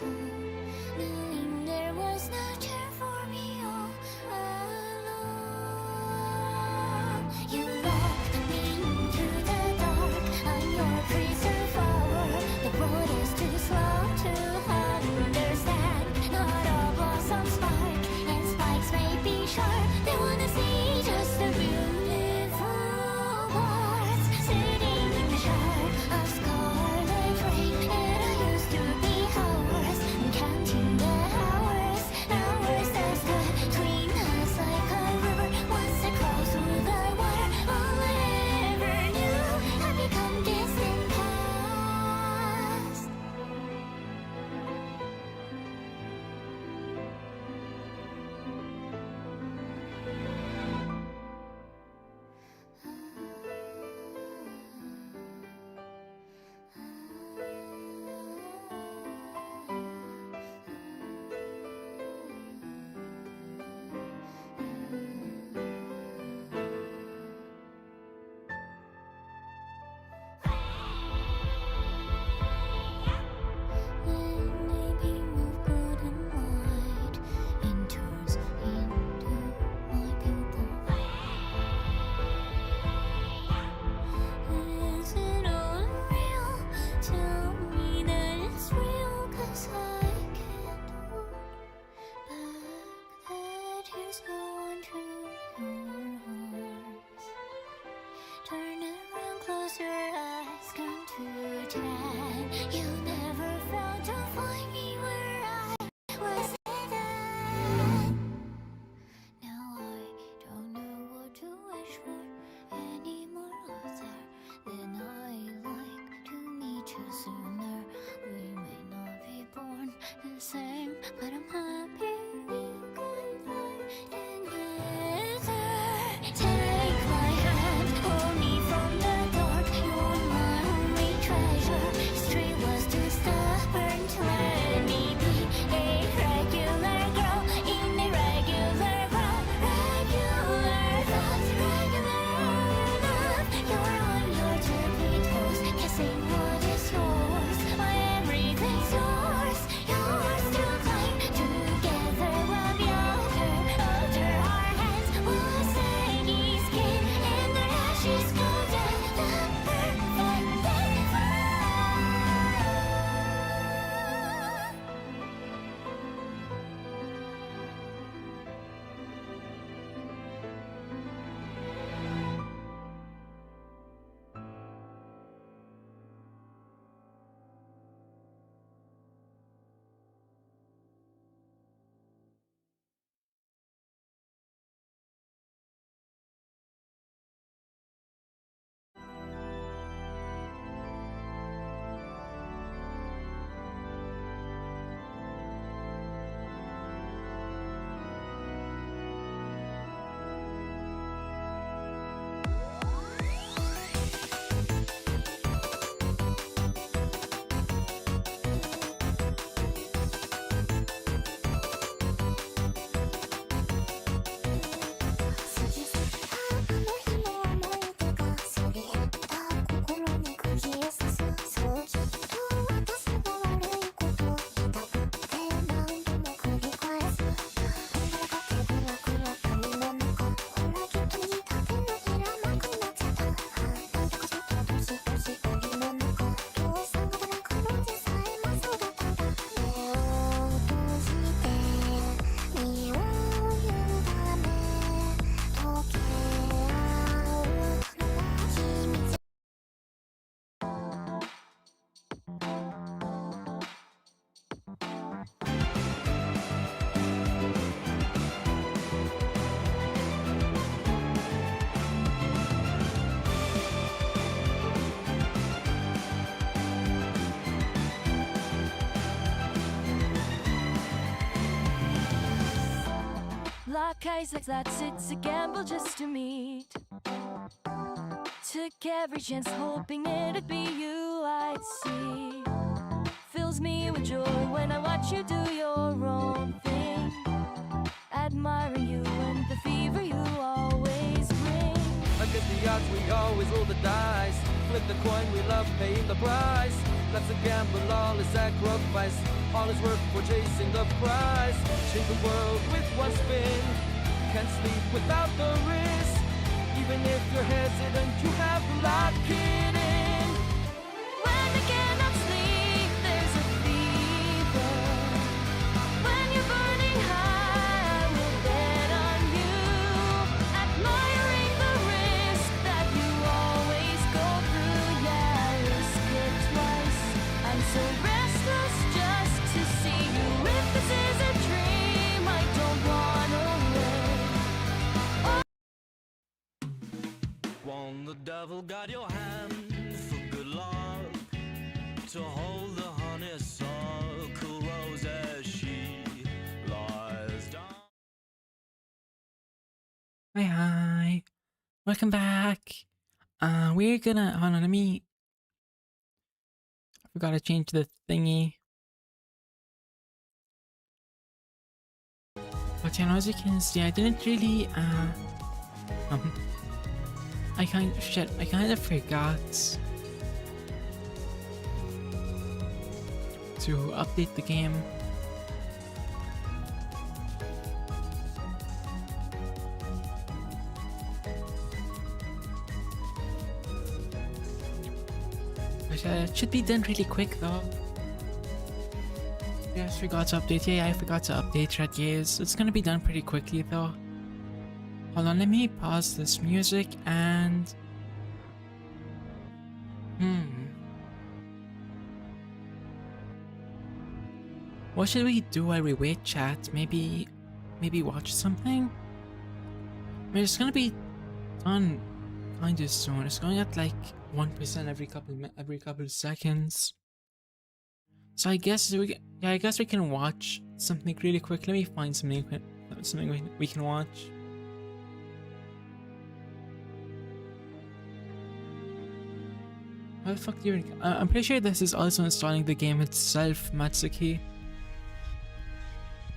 knowing there was no chair for me all alone. You locked me into the dark. I'm your preserver. The road is too slow to understand. Not all blossoms spark, and spikes may be sharp. They wanna see just the beautiful parts. Sitting in the shard of scarlet rain, and I used to be ours, counting the hours that stood between us like a river. Once I crossed through the water, all I ever knew had become distant past. Then a beam of golden light enters into my pupil. Is it all real? Tell me that it's real, 'cause I can't hold back the tears go on through your arms. Turn around, close your eyes, come to tan. You never found to find me where I was then. Now I don't know what to wish for anymore, other than I like to meet you sooner. We may not be born the same, but I'm happy we could learn together. Take my hand, hold me from the dark. You're my only treasure. History was too stubborn to let me be a regular girl in a regular world. Regular thoughts, regular love. You're on your tippy toes, guessing what is yours. My everything's yours, yours to claim. Together we'll be older, older. Our hands will saggy skin, and their ashes golden. The perfect thing for Lock eyes like that, it's a gamble just to meet. Took every chance hoping it'd be you I'd see. Fills me with joy when I watch you do your own thing. Admiring you and the fever you always bring. Against the odds we always roll the dice. Flip the coin, we love paying the price. Life's a gamble, all is sacrifice. All is worth for chasing the prize. Change the world with one spin. Can't sleep without the risk. Even if you're hesitant, you have to lock it in. When you cannot sleep, there's a fever. When you're burning high, I will bet on you. Admiring the risk that you always go through. Yeah, risk it twice. I'm so restless just to see you. If this is a dream, I don't wanna live. Won't the devil guide your hand for good luck to hold the honeysuckle rose as she lies down? Hi, welcome back. We're gonna hold on. I forgot to change the thingy. But you know, as you can see, I didn't really I kind of forgot to update the game. But it should be done really quick though. Yes, forgot to update. Yeah, I forgot to update Red Gaze. It's gonna be done pretty quickly though. Hold on, let me pause this music and... What should we do while we wait, chat? Maybe watch something? I mean, it's gonna be done kinda soon. It's going at like 1% every couple of seconds. So I guess we can watch something really quick. Let me find something we can watch. How the fuck do you... I'm pretty sure this is also installing the game itself, Matsuki.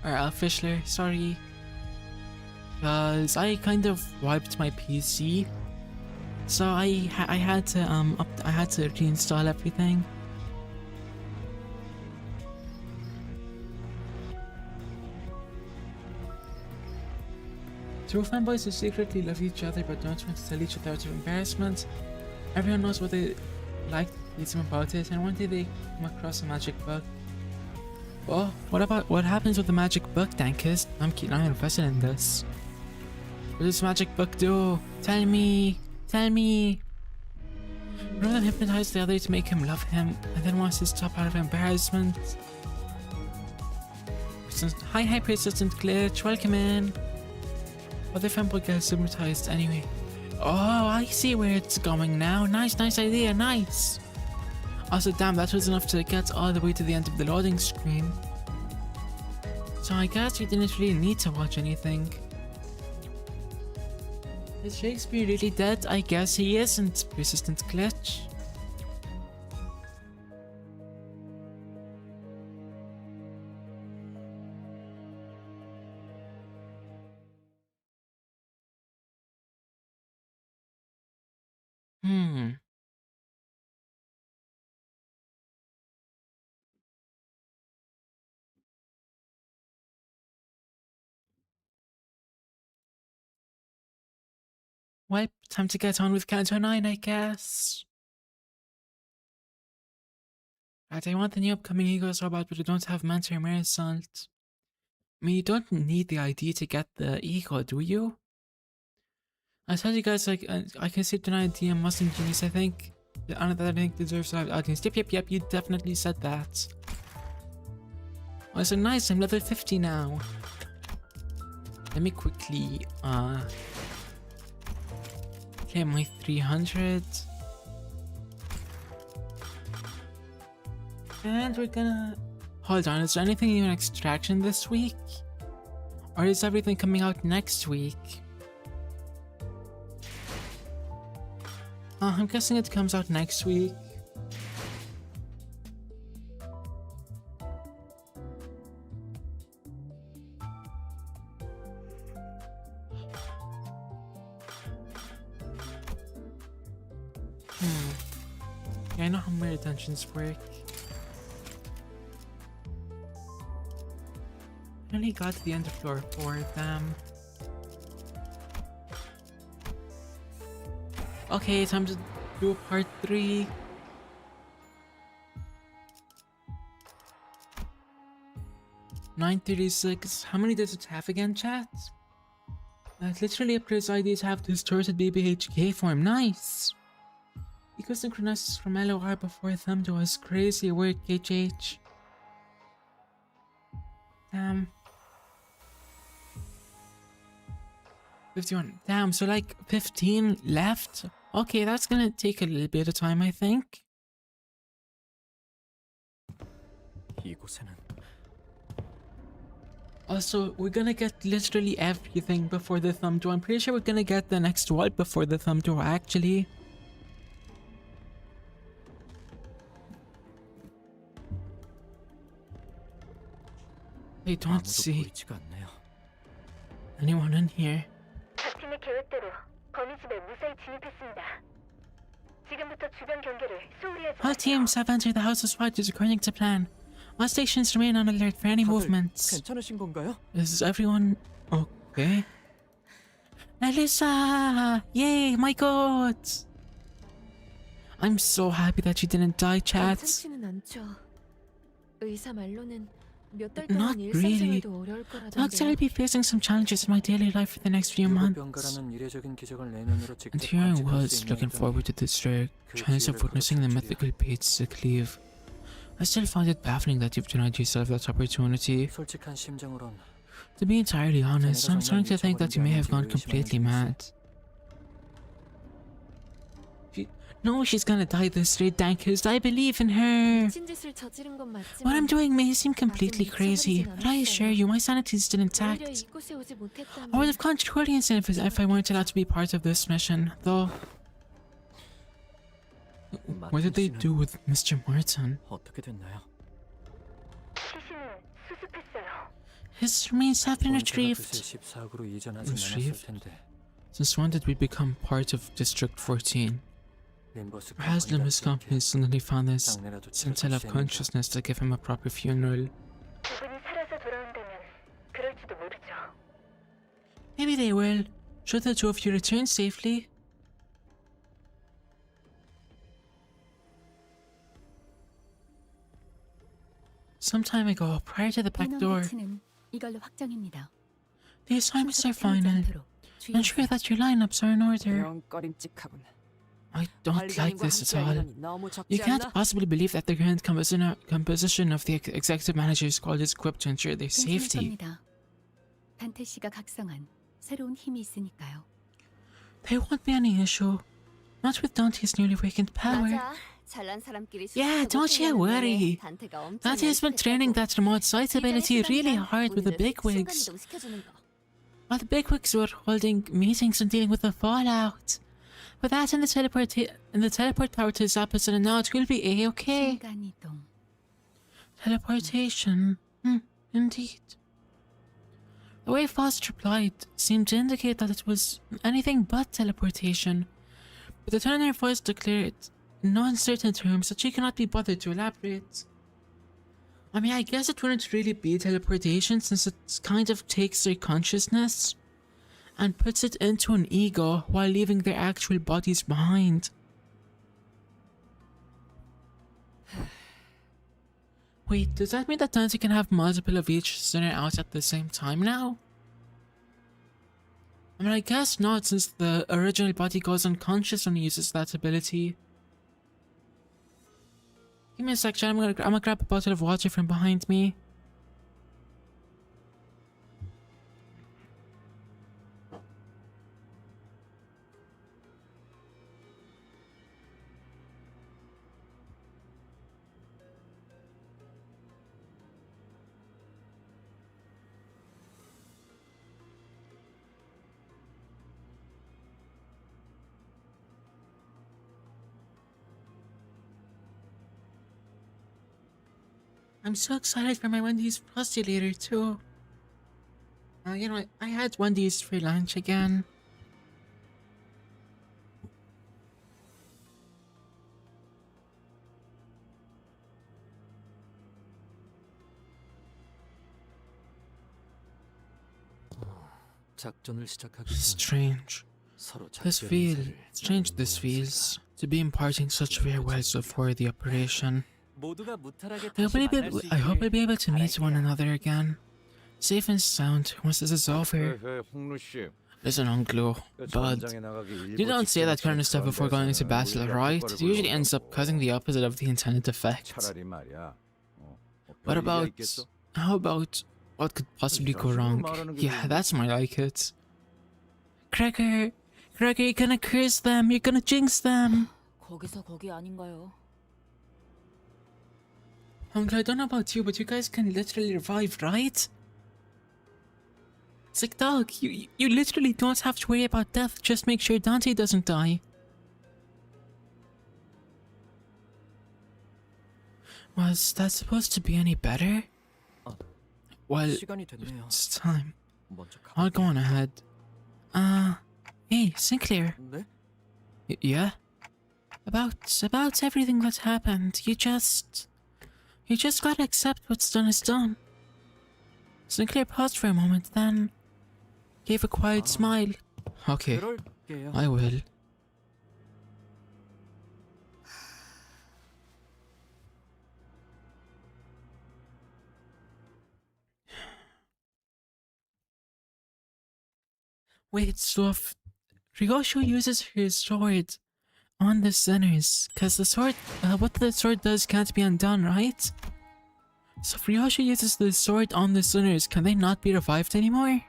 Or Alfishler, sorry. Because I kind of wiped my PC. So I had to reinstall everything. Two fanboys who secretly love each other but don't want to tell each other out of embarrassment. Everyone knows what they like, read some about it, and one day they come across a magic book. Oh, what happens with the magic book, Dankers? I'm invested in this. What does this magic book do? Tell me! One of them hypnotized the other to make him love him, and then wants to stop out of embarrassment. Hi, persistent glitch, welcome in. Other fanboy gets hypnotized anyway. Oh, I see where it's going now. Nice idea, nice. Also, damn, that was enough to get all the way to the end of the loading screen. So I guess we didn't really need to watch anything. Is Shakespeare really dead? I guess he isn't. Persistent glitch. Well, time to get on with Canto 9, I guess. Right, I want the new upcoming Eagles robot, but I don't have Mancer Marisalt. I mean, you don't need the ID to get the Eagle, do you? I told you guys, like, I can see tonight DM Mustang Genius, I think. I think deserves a live audience. Yep, you definitely said that. Oh, so nice, I'm level 50 now. Let me quickly, okay, my 300. And we're gonna... Hold on, is there anything new in Extraction this week? Or is everything coming out next week? I'm guessing it comes out next week. Yeah, I know how my retentions work. finally got to the underfloor for them. Okay, time to do part 3. $9.36. How many does it have again, chat? It literally upgrades IDs have distorted BBHK form. Nice! Eco synchronizes from LOR before thumb to us. Crazy weird KHH. Damn. 51. Damn, so like 15 left? Okay, that's gonna take a little bit of time, I think. Also, we're gonna get literally everything before the thumb door. I'm pretty sure we're gonna get the next wall before the thumb door, actually. I don't see anyone in here. 팀의 계획대로 거미집에 무사히 진입했습니다. 지금부터 주변 경계를 소홀히 하지 All teams have entered the house of spiders according to plan. All stations remain on alert for any movements. 괜찮으신 건가요? Is everyone okay? Elisa! Yay, my god! I'm so happy that you didn't die, chat. 괜찮지는 않죠. 의사 말로는 몇 달 Not 동안 really. 일상생활도 어려울 Doctor, I'll 거라던데요. be facing some challenges in my daily life for the next few months. 유급병가라는 이례적인 기적을 내년으로 직접 And here I 관측할 수 was, 있는 looking 점이 forward to this rare chance of witnessing the mythical Bates cleave. I still find it baffling that you've denied yourself that opportunity. 솔직한 심정으론 To be entirely honest, I'm starting to think that you may have gone completely mad. No, she's gonna die this way, Dankers. I believe in her. 미친 짓을 저지른 건 What I'm 맞지만 doing may seem completely crazy, but I assure you my sanity is still 오히려 intact. 이곳에 오지 I would 못했다면 have conjured Guardians if I weren't allowed to be part of this mission, though. What did they do with Mr. Martin? 어떻게 됐나요? 시신은 수습했어요. His remains have been 본체가 retrieved. 그새 14억으로 이전하진 Retrieved? 않았을 텐데 Since when did we become part of District 14? 림버스 Or has Limbus Company suddenly found this 장례라도 scintilla of 치러줄 consciousness to give him a proper funeral? 그분이 살아서 돌아온다면 그럴지도 모르죠. Maybe they will. Should the two of you return safely? Some time ago, prior to the back door, 배치는 이걸로 확정입니다. the assignments are 순서가 틀리지 final. 않도록 Ensure 주의하세요. that your lineups are in order. 영 꺼림칙하군. I don't like 관리자님과 this at 함께 all. 인원이 너무 적지 You can't 않나? possibly believe that the current composition of the executive manager's squad is equipped to ensure their 괜찮을 safety. 겁니다. 단테 씨가 각성한 새로운 힘이 있으니까요. There won't be any issue. Not with Dante's newly awakened power. 잘난 사람끼리 Yeah, don't you worry. Dante has been training that remote sight ability really hard with the bigwigs. While the bigwigs were holding meetings and dealing with the fallout. With that and the teleport power to his opposite and now it will be A-okay. 순간 이동. Teleportation. Indeed. The way Faust replied seemed to indicate that it was anything but teleportation, but the tone in her voice declared in no uncertain terms that she cannot be bothered to elaborate. I mean, I guess it wouldn't really be teleportation since it kind of takes their consciousness and puts it into an ego while leaving their actual bodies behind. Wait, does that mean that Dante can have multiple of each center out at the same time now? I mean, I guess not, since the original body goes unconscious when he uses that ability. Give me a sec, chat. I'm gonna grab a bottle of water from behind me. I'm so excited for my Wendy's Frosty later too. You know, I had Wendy's for lunch again. 작전을 시작하기 전 Strange. 서로 This strange this feels to be imparting such farewells before the operation. 모두가 무탈하게 I 다시 만날 수 I hope I'll be 있길 able to meet one 바랄게요. another again, safe and sound once this is over. 홍루씨. Listen, Uncle, but you don't say that kind of stuff before going into battle, right? It usually ends up causing the opposite of the intended effect. 차라리 말이야. What about... how about... what could possibly go wrong? Yeah, that's more like it. Gregor, you're gonna curse them, you're gonna jinx them. 거기서 거기 아닌가요? Uncle, I don't know about you, but you guys can literally revive, right? It's like, dog, you literally don't have to worry about death, just make sure Dante doesn't die. Was that supposed to be any better? Well, 시간이 됐네요. it's time. 먼저 가. I'll go on ahead. Hey, Sinclair. 네? Yeah? About everything that's happened, you just gotta accept what's done is done. Sinclair paused for a moment, then gave a quiet smile. Okay, 그럴게요. I will. Wait, so if Ryosho uses her sword on the sinners, cause the sword, what the sword does can't be undone, right? So if Ryosho uses the sword on the sinners, can they not be revived anymore?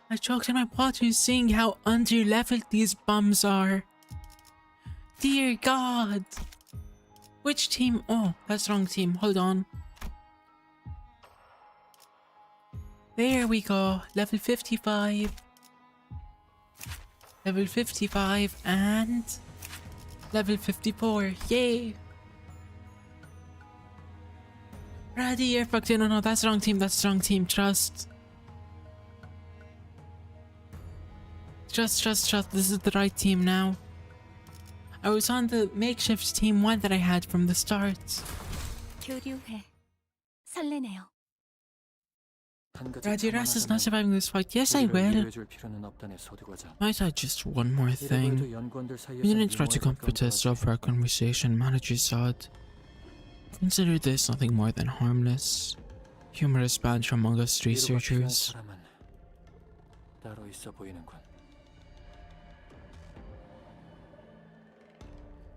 I choked on my water seeing how under-leveled these bums are. Dear God! Which team? Oh, that's the wrong team. Hold on. There we go. Level 55. Level 55 and... level 54. Yay! Ready, you're fucked in. No, that's the wrong team. That's the wrong team. Trust. Trust. This is the right team now. I was on the makeshift team 1 that I had from the start. 교류해. 설레네요. Radiras is not surviving this fight. Yes, I will. Might I just one more thing? We didn't try to comfort us over our conversation, Manager Sod. Consider this nothing more than harmless, humorous banter among us researchers.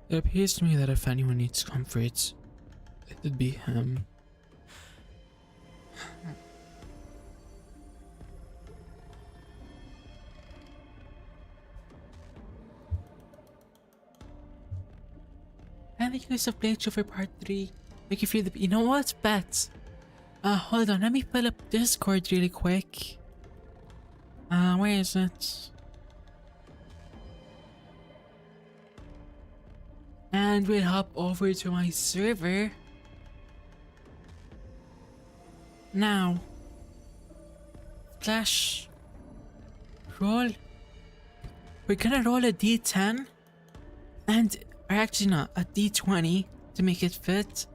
It appears to me that if anyone needs comfort, it would be him. And the use of Blade Show for part 3. Make you feel the... You know what? Bet. Hold on. Let me pull up Discord really quick. Where is it? And we'll hop over to my server. Now. Flash. Roll. We're gonna roll a D10. And... or actually not, a D20 to make it fit.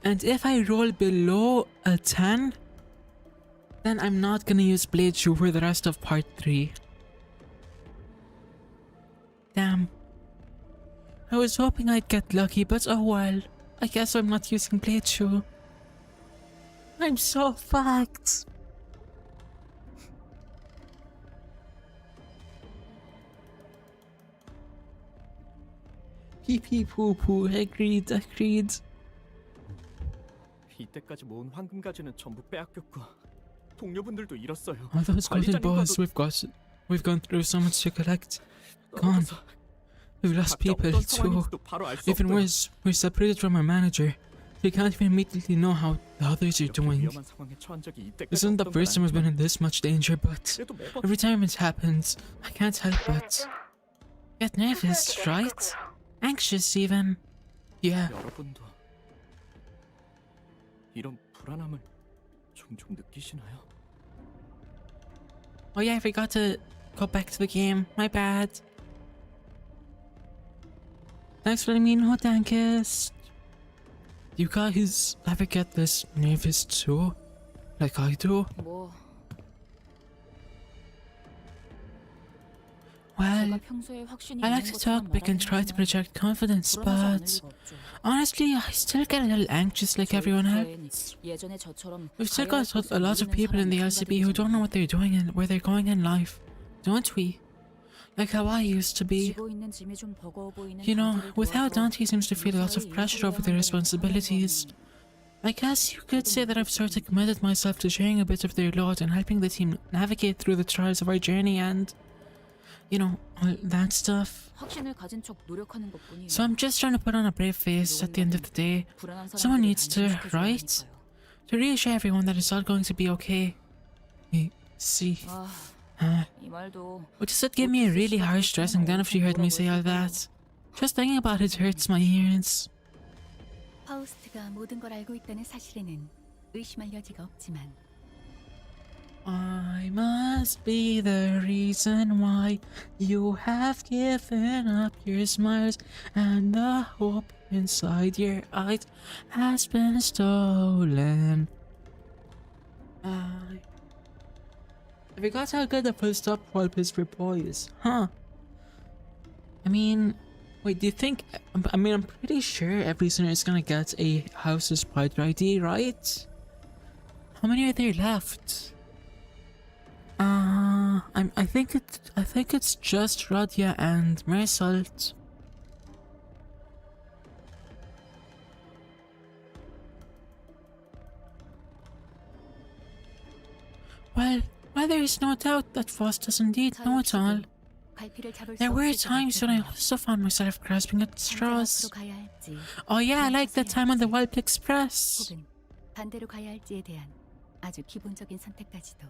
And if I roll below a 10, then I'm not gonna use Blade Shoe for the rest of part 3. Damn. I was hoping I'd get lucky, but oh well. I guess I'm not using Blade Shoe. I'm so fucked. Pee pee poo poo. Agreed. 이때까지 모은 황금 가지는 전부 빼앗겼고 동료분들도 잃었어요. All those golden balls we've gone through so much to collect. Gone. We've lost people too. Even worse, we're separated from our manager. We can't even immediately know how the others are doing. This isn't the first time we've been in this much danger, but every time it happens, I can't help but get nervous, right? Anxious even. Yeah. 이런 불안함을 종종 느끼시나요? Oh yeah, I forgot to go back to the game. My bad. Thanks for letting me know, Dankest. You guys ever get this nervous too? Like I do? 뭐 Well, 제가 평소에 확신이 I like 있는 to 것처럼 talk big and try to 말하긴 project confidence, 하지만 불안하지 않을 but 리가 없죠. honestly, I still get a little anxious like everyone 저희 else. 부서엔 예전에 저처럼 We've still 가해할 got a 곳을 lot of 모르는 people in the 사람이 LCB who don't know what they're doing and where they're going in life, don't we? Like how I used to be. 지고 있는 짐이 좀 버거워 보이는 You know, 단체를 with how 도와서 Dante seems to feel a lot of pressure over their responsibilities, I guess you could say that I've sort of committed myself to sharing a bit of their load and helping the team navigate through the trials of our journey and, you know, all that stuff. 확신을 가진 척 노력하는 것뿐이에요. So I'm just trying to put on a brave face at the end of the day. 불안한 Someone 사람들을 needs to, 안심시켜줘야 right? 하니까요. To reassure everyone that it's all going to be okay. See. 이 말도 Would just it give me a really harsh dressing down if she heard me say all that? Just thinking about it hurts my ears. 파우스트가 모든 걸 알고 있다는 사실에는 의심할 여지가 없지만 I must be the reason why you have given up your smiles and the hope inside your eyes has been stolen. I forgot how good the full stop pulp is for boys, huh? I mean, wait, do you think? I mean, I'm pretty sure every sinner is gonna get a House's Pride ID, right? How many are there left? I think it's just Radia and Marisol. Well, there is no doubt that Foss does indeed know it all. 갈피를 잡을 수 There were 없을 것 times when I 같아요. also found myself grasping at straws. 반대로 가야 할지 Oh yeah, like that time on the Wild Express. 혹은 반대로 가야 할지에 대한 아주 기본적인 선택까지도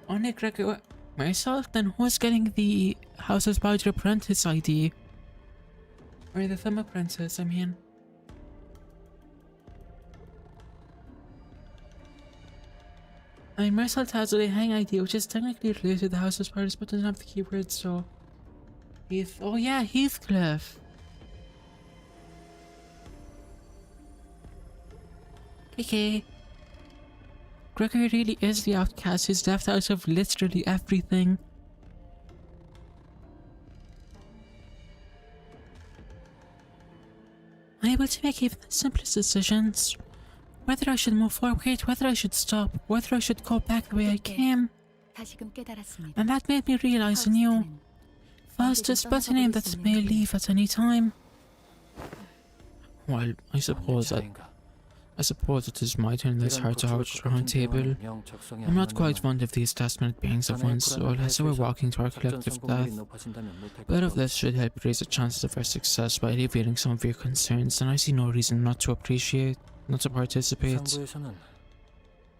Only Gregor myself, then who's getting the House's Badger Apprentice ID? Or the Thumb Apprentice, I mean. I mean, Marisol has a hang ID, which is technically related to the House's Badgers, but doesn't have the keyword, so... Oh yeah, Heathcliff! Okay. Gregory really is the outcast who's left out of literally everything. Unable to make even the simplest decisions. Whether I should move forward, whether I should stop, whether I should go back the way I came. 다시금 깨달았습니다. And that made me realize anew. 파우스트는 Faust is but a name that may leave at any time. Well, I suppose it is my turn in this heart-to-heart round table. I'm not quite fond of these last-minute beings of one's soul as we're walking to our collective death. But if this should help raise the chances of our success by alleviating some of your concerns, then I see no reason not to participate.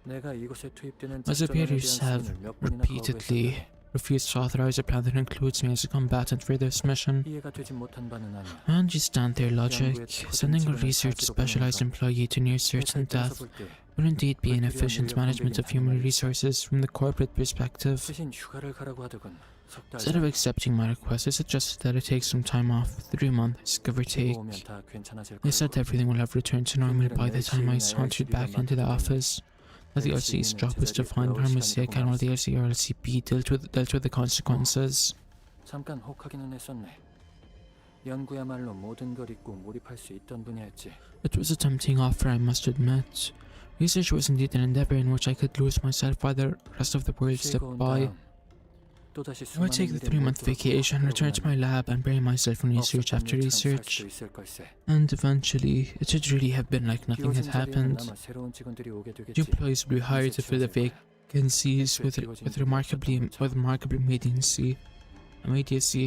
My superiors have repeatedly refused to authorize a plan that includes me as a combatant for this mission. I understand their logic. Sending a research specialized employee to near certain death would indeed be an efficient management of human resources from the corporate perspective. Instead of accepting my request, I suggested that I take some time off, 3 months, give or take. They said everything will have returned to normal by the time I sauntered back into the office. That the LC's job was to find our mistake and while the LC or LCP dealt with the consequences. It was a tempting offer, I must admit. Research was indeed an endeavor in which I could lose myself while the rest of the world slipped by. I would take the 3-month vacation, return to my lab and bury myself in research after research. And eventually, it should really have been like nothing had happened. The employees would be hired to fill the vacancies with remarkably immediacy,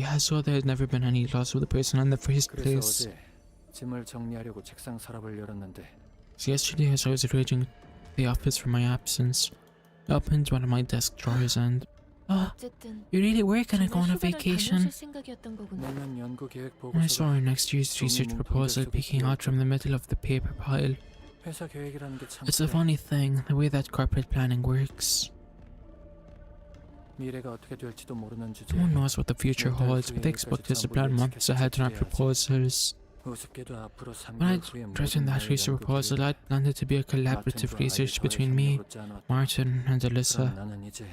as though there had never been any loss of the person in the first place. So yesterday, as I was arranging the office for my absence, I opened one of my desk drawers and... Oh, you really were gonna go on a vacation. I saw our next year's research proposal peeking out from the middle of the paper pile. 회사 계획이라는 게 참 It's a funny thing, the way that corporate planning works. 미래가 어떻게 될지도 모르는 주제. No one knows what the future holds, but they expect us to plan months ahead on our proposals. 우습게도 앞으로 3개월 When I 후에 written that research proposal, I'd planned it to be a collaborative research between me, Martin, and Alyssa. 나는 이제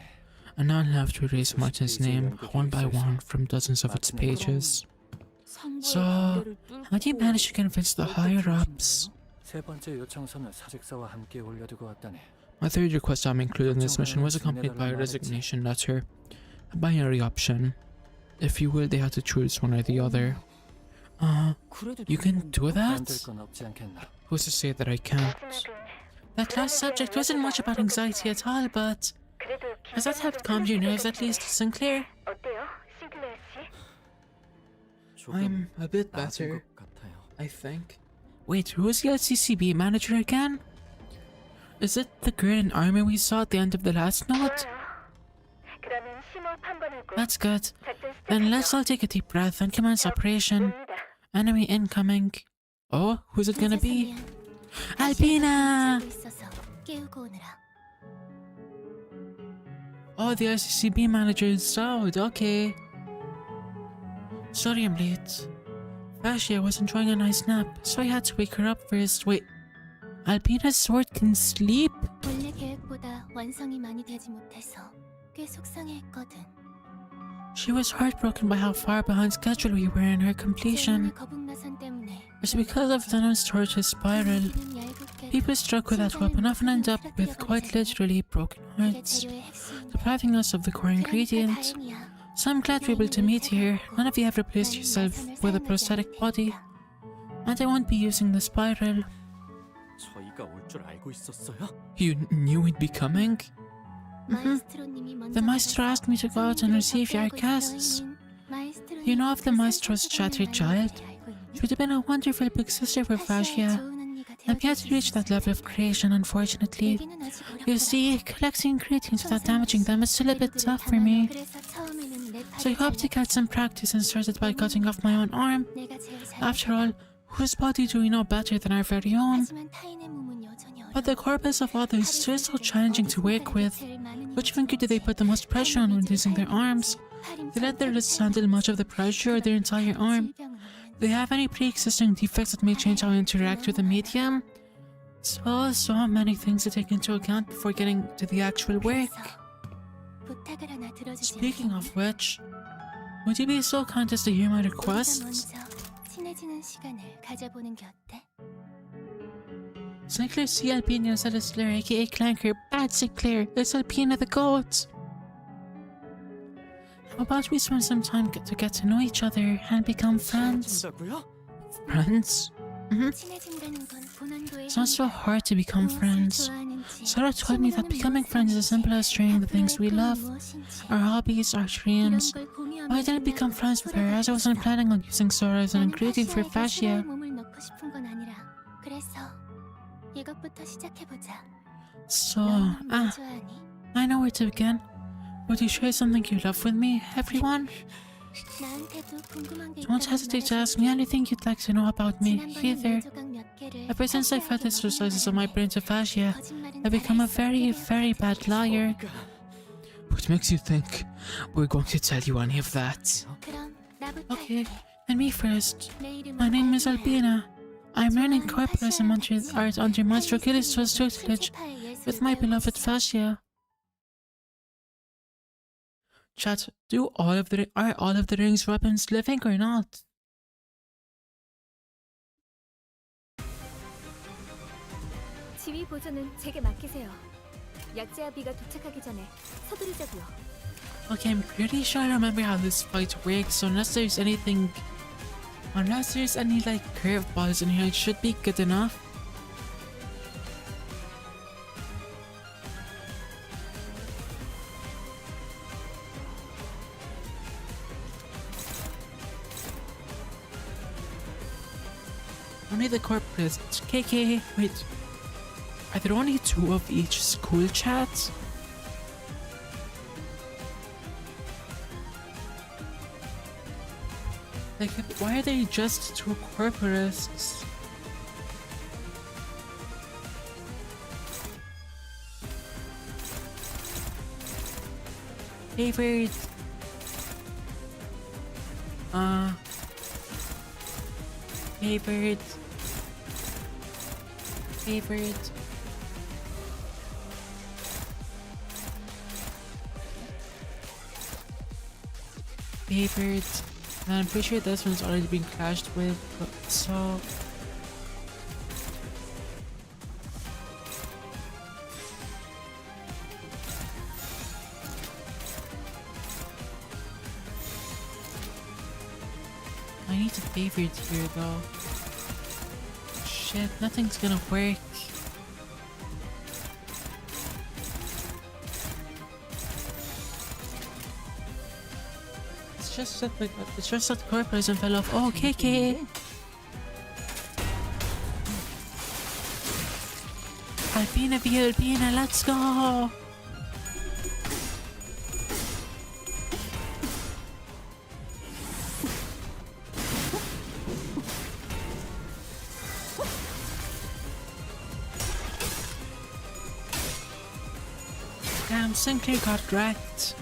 And now I'll have to erase Martin's name, one by one, from dozens of its pages. So, how do you manage to convince the higher-ups? 세 번째 요청서는 사직서와 함께 올려두고 왔다네. My third request to be included in this mission was accompanied by a resignation letter. A binary option. If you will, they had to choose one or the other. You can do that? 만들 건 없지 않겠나? Who's to say that I can't? That last subject wasn't much about anxiety at all, but 그래도 has that helped calm your nerves at least, Sinclair? 어때요, 싱클레어 씨? I'm a bit 나아진 better, 것 같아요. I think. Wait, who's the LCCB manager again? Is it the girl in armor we saw at the end of the last note? 좋아요. 그러면 심호흡 한번 하고 That's good. 작전 Then let's 시작하죠. all take a deep breath and commence operation. 봅니다. Enemy incoming. Oh, who's it gonna be? Albina! Oh, the LCCB manager is out, okay. Sorry I'm late. Actually, I was enjoying a nice nap, so I had to wake her up first. Wait, Albina's sword can sleep? 원래 계획보다 완성이 많이 되지 못해서 꽤 속상해했거든. She was heartbroken by how far behind schedule we were in her completion. 재난의 거북나선 때문에 It's because of Venom's tortoise spiral. 지금 얇게 People struck with that weapon often end up with quite literally broken 그게 hearts, 재료의 핵심. depriving us of the core ingredient. 다행이야. So I'm glad we're able to meet here. None of you have replaced yourself with a prosthetic body. And I won't be using the spiral. 저희가 올 줄 알고 있었어요? You knew we'd be coming? 마에스트로님이 먼저 The maestro asked me to go out and receive your guests. You know of the maestro's shattered child? She would have been a wonderful big sister for Fascia. I'm yet to reach that level of creation, unfortunately. You see, collecting ingredients without damaging them is still a bit tough for me. So I hope to get some practice and started by cutting off my own arm. After all, whose body do we know better than our very own? But the corpus of others is still so challenging to work with. Which finger do they put the most pressure on when using their arms? They let their wrists handle much of the pressure or their entire arm? Do they have any pre-existing defects that may change how I interact with the medium? So many things to take into account before getting to the actual work. Speaking of which, would you be so kind as to hear my request? 친해지는 시간을 가져보는 게 어때? Sinclair C. Albina Celestial, aka Clanker, bad Sinclair, it's Albina the goat. How about we spend some time to get to know each other and become friends? 친다고요? Friends? 친해진다는 건 고난도의 It's not so hard to become 무엇을 friends. 좋아하는지, Sarah told me that 친구라는 becoming 무엇을 friends is as simple as sharing the things we 하나의 love, 꿈이 무엇인지, our hobbies, our dreams. 이런 걸 공유하며 I didn't become friends with her as I wasn't planning on using Sora as an 나는 ingredient for 파시아에게 신화의 fascia. 몸을 넣고 싶은 건 아니라 그래서 이것부터 시작해보자. So, 너는 뭘 좋아하니? I know where to begin. Would you share something you love with me, everyone? 나한테도 궁금한 게 Don't 있다면 hesitate to 말해줘. ask me anything you'd like to know about me, 지난번에 either. 물조각 몇 개를 Ever since I fed 파시아에게 exercises on 먹이려고 my brain to fascia, 거짓말은 I've become a 잘할 수 very, 없게 very 되었어. bad liar. What makes you think we're going to tell you any of that? 그럼 나부터 Okay, 할게. and me first. 내 이름은 My name is 알비나야. Albina. I'm learning corporalism under Master Killisto's tutelage with my beloved fascia. Chat, are all of the ring's weapons living or not? 지휘 보조는 제게 맡기세요. 약제와 비가 도착하기 전에 서두르자고요. Okay, I'm pretty sure I remember how this fight works, so unless there's any like curveballs in here, it should be good enough. Only the corporate. KK, wait. Are there only 2 of each school, chat? Like, why are they just 2 corporatists? Favorite. Favorite. Favorite. Favorite. And I'm pretty sure this one's already been clashed with, but so. I need a favorite here though. Shit, nothing's gonna work. It's just that the core person fell off. Oh, KK! Alpina via Alpina, let's go! Damn, Sinclair got wrecked.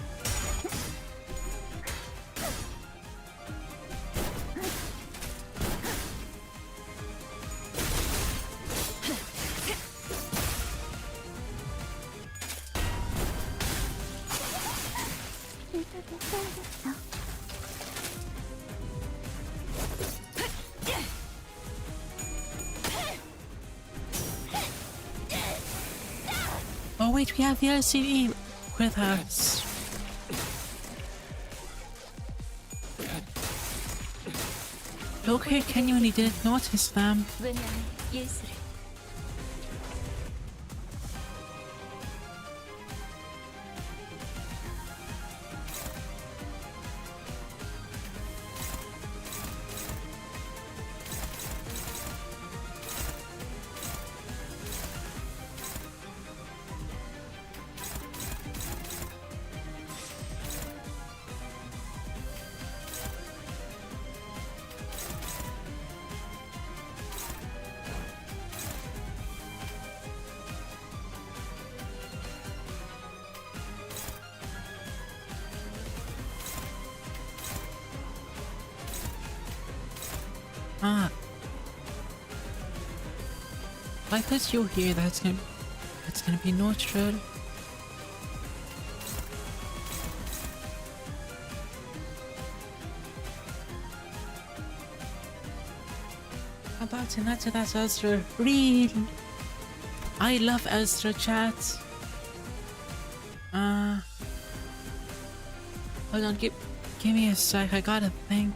Oh wait, we have the LCD with us. Look here, genuinely didn't notice them. 왜냐면 예술을 Ah. I thought you here that's gonna be neutral. How about another that's Elster real? I love Elster chat. Hold on, give me a sec, I gotta think.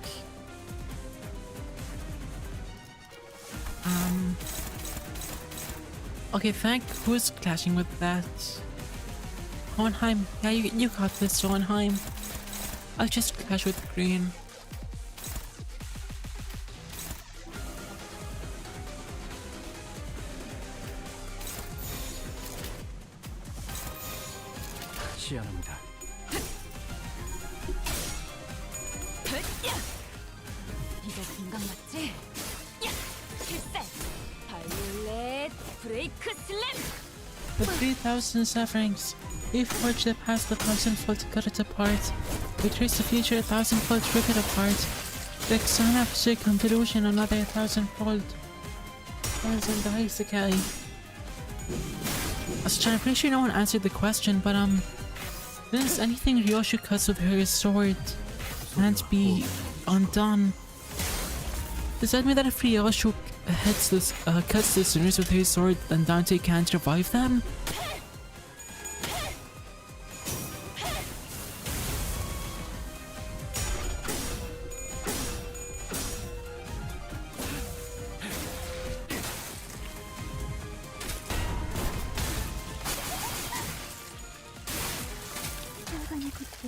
Okay, who's clashing with that? Hohenheim, yeah, you got this, Hohenheim. I'll just clash with green. 시연합니다. 이거 금방 맞지? 필살! 바이올렛 브레이크 슬램! The 3,000 sufferings. We forged the past 1,000-fold to cut it apart. We traced the future 1,000-fold to rip it apart. The Xana circumvolution another 1,000-fold. Thousand the Isekai. I'm pretty sure no one answered the question, but since anything Ryoshu cuts with her sword can't be undone, does that mean that if Ryoshu cuts the sinners with her sword, then Dante can't revive them?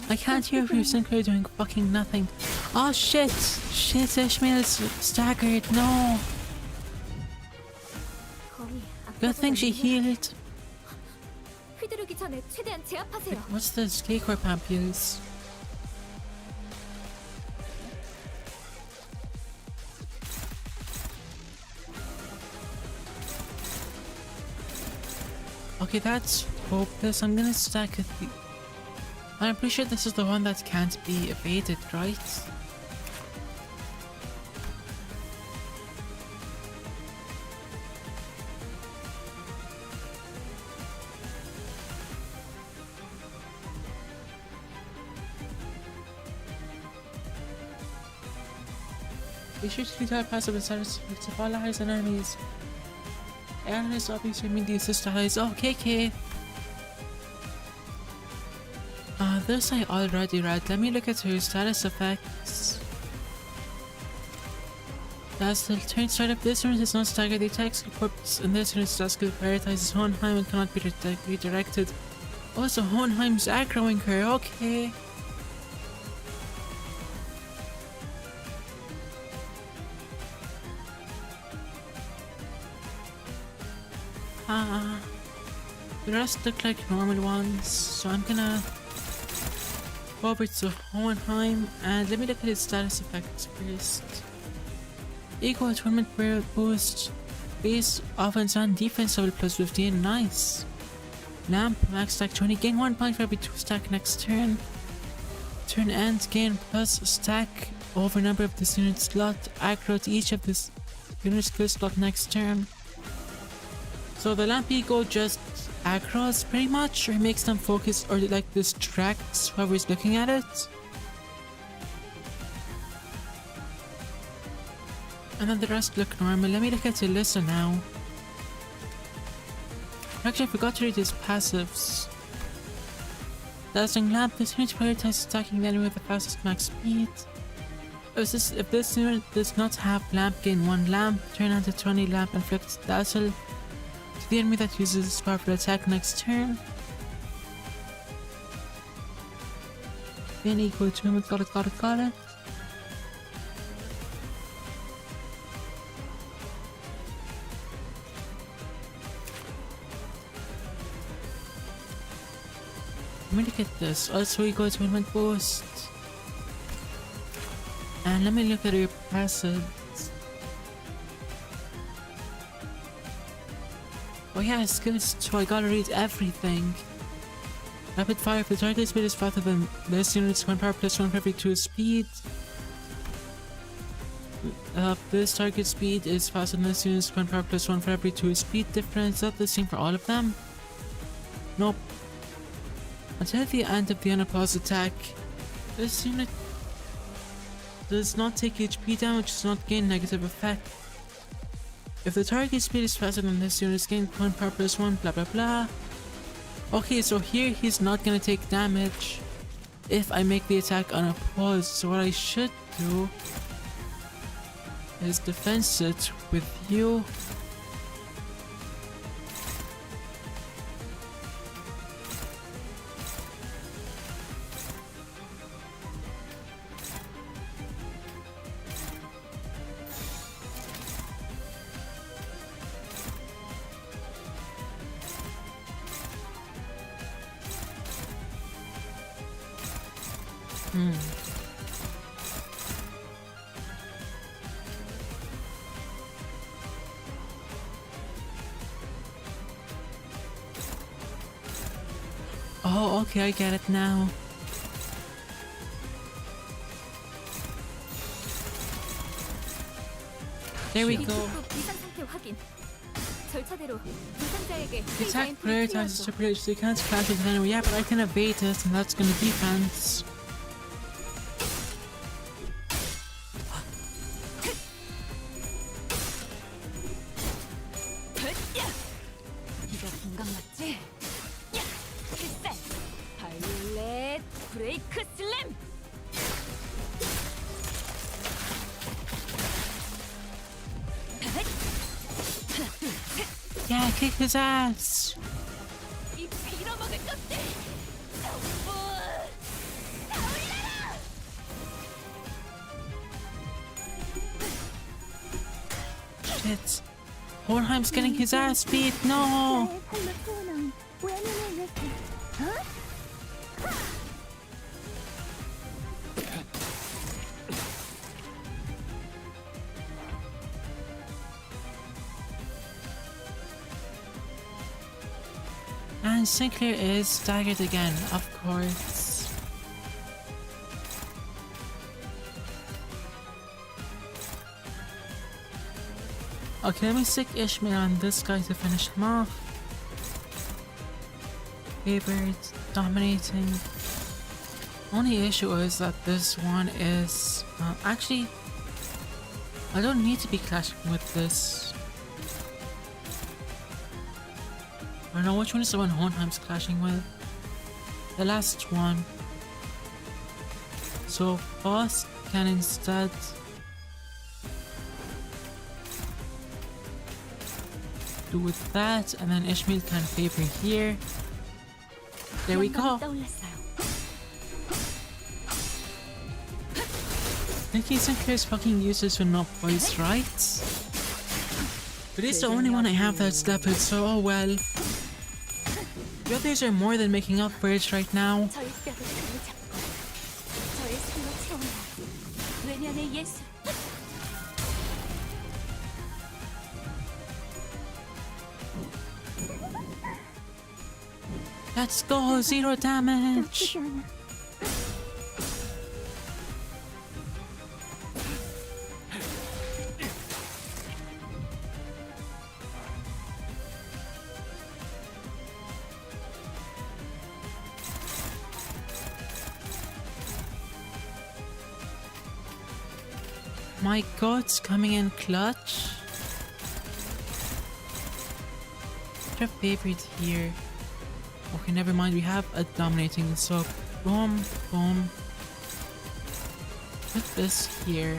I can't hear if you're Sinclair doing fucking nothing. Oh shit! Shit, Ishmael's staggered, no! Good thing she healed. 휘두르기 전에 최대한 제압하세요. What's this K-Corp ampules? Okay, that's hopeless. I'm gonna stack a I'm pretty sure this is the one that can't be evaded, right? Be sure to use our passive and status effects of all allies and enemies. Allies obviously mean the assist allies. Oh, KK! Those I already read. Let me look at her status effects. That's the turn start of this one is not staggered. The attacks equipped in this one is task prioritizes Hohenheim and cannot be redirected. Also, Hohenheim's aggroing her. Okay. The rest look like normal ones, so I'm gonna go over to Hohenheim and let me look at his status effects first. Equal tournament boost, base offense and defense level plus 15, nice. Lamp, max stack 20, gain 1 point for every 2 stack next turn. Turn end, gain plus stack over number of this unit slot, aggro to each of this unit skill slot next turn. So the lamp eagle just aggroes pretty much, or makes them focus, or like distracts whoever's looking at it. And then the rest look normal. Let me look at Alyssa now. Actually, I forgot to read his passives. Dazzling lamp, this unit prioritizes attacking the enemy with the fastest max speed. If this unit does not have lamp, gain 1 lamp, turn onto 20 lamp, inflict dazzle to the enemy that uses this powerful attack next turn. Then equal to him, got it. Let me look at this. Also, we go to movement boost. And let me look at your passives. Oh yeah, skills too. I gotta read everything. Rapid fire. If the target speed is faster than this unit's 1 power plus 1 for every 2 speed. This target speed is faster than this unit's 1 power plus 1 for every 2 speed difference. Is that the same for all of them? Nope. Until the end of the unopposed attack, this unit does not take HP damage, does not gain negative effect. If the target speed is faster than this unit's gain 1 power plus 1, blah blah blah. Okay, so here he's not gonna take damage if I make the attack unopposed. So what I should do is defense it with you. Oh, okay, I get it now. There we go. The attack prioritizes to protect, so you can't clash with an enemy. Yeah, but I can evade it, and that's gonna defense. Yeah, kick his ass! Shit. Hohenheim's getting his ass beat, no! And Sinclair is staggered again, of course. Okay, let me stick Ishmael on this guy to finish him off. Favored, dominating. Only issue is that this one is actually I don't need to be clashing with this. I don't know which one is the one Hohenheim's clashing with. The last one. So Boss can instead do with that, and then Ishmael can favor here. There we go. Nikki Sinclair's fucking useless when not voiced right. But it's the only one I have that's leveled, so oh well. The others are more than making up for it right now. 저의 뼈를 손으로 잡고 저의 손으로 채워야 외면의 예술. Let's go, 0 damage. My god's coming in clutch. What's our favorite here? Okay, never mind, we have a dominating, so boom, boom. Put this here.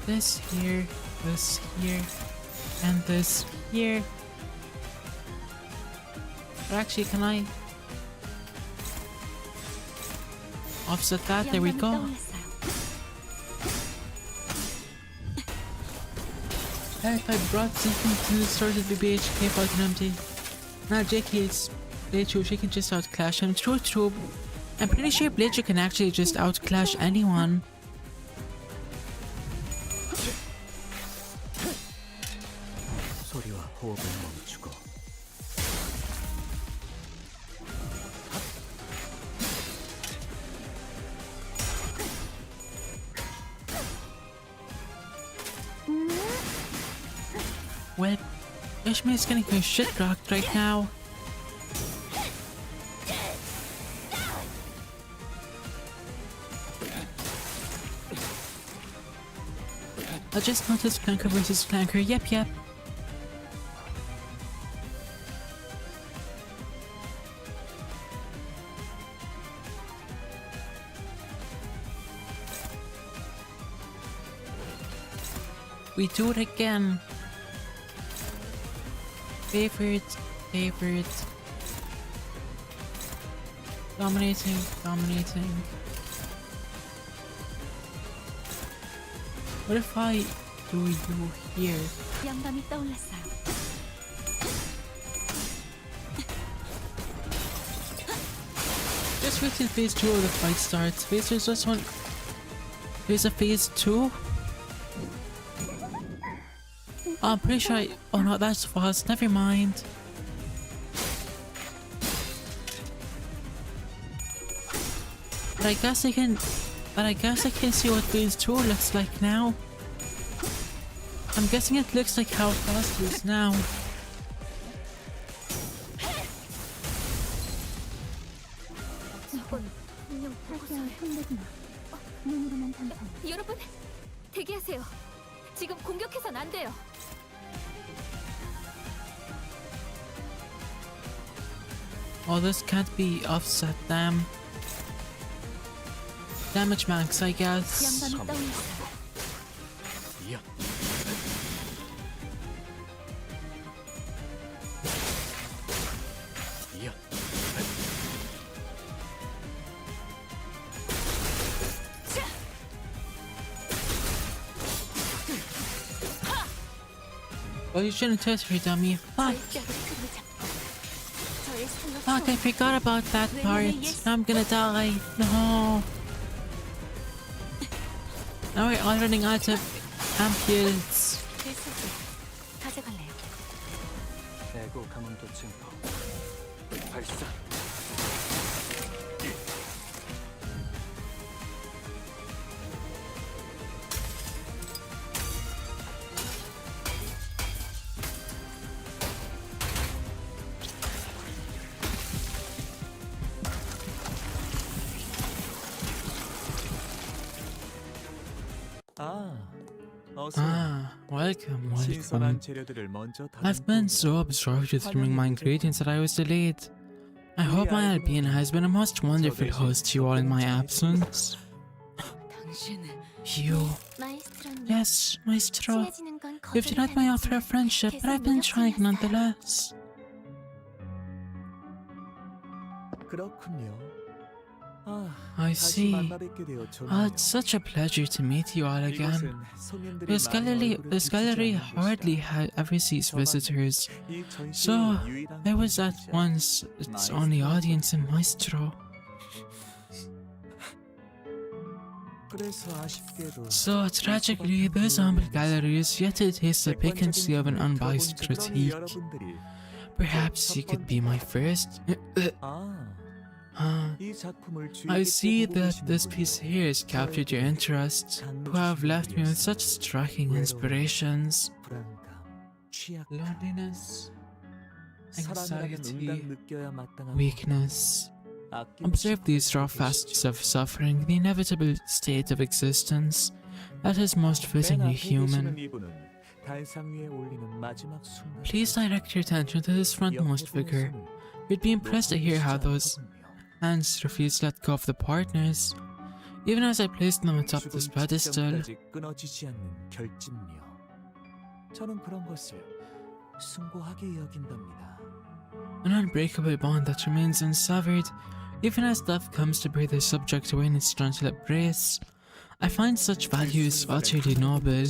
This here, this here, and this here. But actually, can I offset that? There we go. If I brought something to the start of the BHK fight empty. Now JK's Blade she can just outclash him. True. I'm pretty sure Blade can actually just outclash anyone. 소리와 호흡을 멈추고 Well, Ishmael's getting her shit rocked right now. I just noticed flanker versus flanker. Yep. We do it again. Favorite. Dominating. What if I do you here? 영감이 떠올랐어요. Just wait till phase 2 of the fight starts. There's just one. There's a phase 2? Oh, I'm pretty sure oh no, that's fast. Never mind. But I guess I can see what phase 2 looks like now. I'm guessing it looks like how fast it is now. 여러분, 대기하세요. 지금 공격해선 안 돼요. Oh, this can't be offset, damn. Damage max, I guess. 영감이 떠올랐어요. 이야 이야 Oh, you shouldn't touch me, dummy. Fuck. 저의 뼈를 손으로 잡고 저의 손으로 Fuck, I forgot about that part. Now I'm gonna die. No. Now we're all running out of ampules. 그 소스 가져갈래요. 에고 가문도 증폭 발사 어서. Welcome, 신선한 welcome. 재료들을 먼저 I've been so absorbed with trimming my ingredients that I was delayed. I hope my Albina has been a most wonderful host to you all in my absence. 당신은 You, 마에스트로님, yes, Maestro. 친해지는 건 You've denied my offer of friendship, but I've been trying nonetheless. 그렇군요. I 다시 see. 만나뵙게 되어 좋네요. It's such a pleasure to meet you all again. 이곳은 손님들이 This gallery, 많은 this 얼굴을 gallery 비치지 않는 hardly 곳이다. ever sees visitors. 이 전시의 So, 유일한 there was at 관람자. once its only audience in Maestro. 그래서 아쉽게도 So, tragically, this humble gallery is yet to taste the piquancy of an unbiased critique. Perhaps you could be my first. 이 작품을 I 주의깊게 see 보고 that this 계시는군요. piece here has captured your interest, who have left me with such striking inspirations. 불안감, 취약감, Loneliness, 사람이라면 anxiety, 응당 느껴야 마땅한 weakness. 아낌없이 Observe these raw facets of suffering, the inevitable state of existence that is most 맨 fittingly 앞에 human. 계시는 이분은 단상 위에 올리는 마지막 순간 Please direct your attention to this frontmost figure. You'd be impressed to hear how those hands refuse to let go of the partners, even as I placed them atop this pedestal. 끊어지지 않는 결집력. 저는 그런 것을 숭고하게 여긴답니다. An unbreakable bond that remains unsevered, even as death comes to bear the subject away in its gentle embrace. I find such values utterly noble.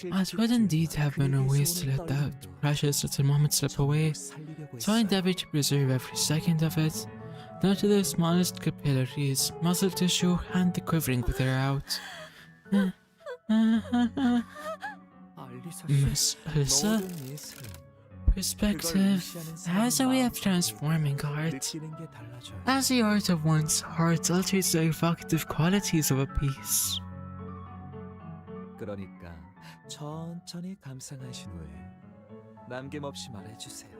It would indeed have been a waste to let that precious little moment slip away, so I endeavour to preserve every second of it, down to the smallest capillaries, muscle tissue, and the quivering without. Miss Alyssa, perspective has a way of transforming art, as the art of one's heart alters the evocative qualities of a piece. 그러니까 천천히 감상하신 후에 남김없이 말해주세요.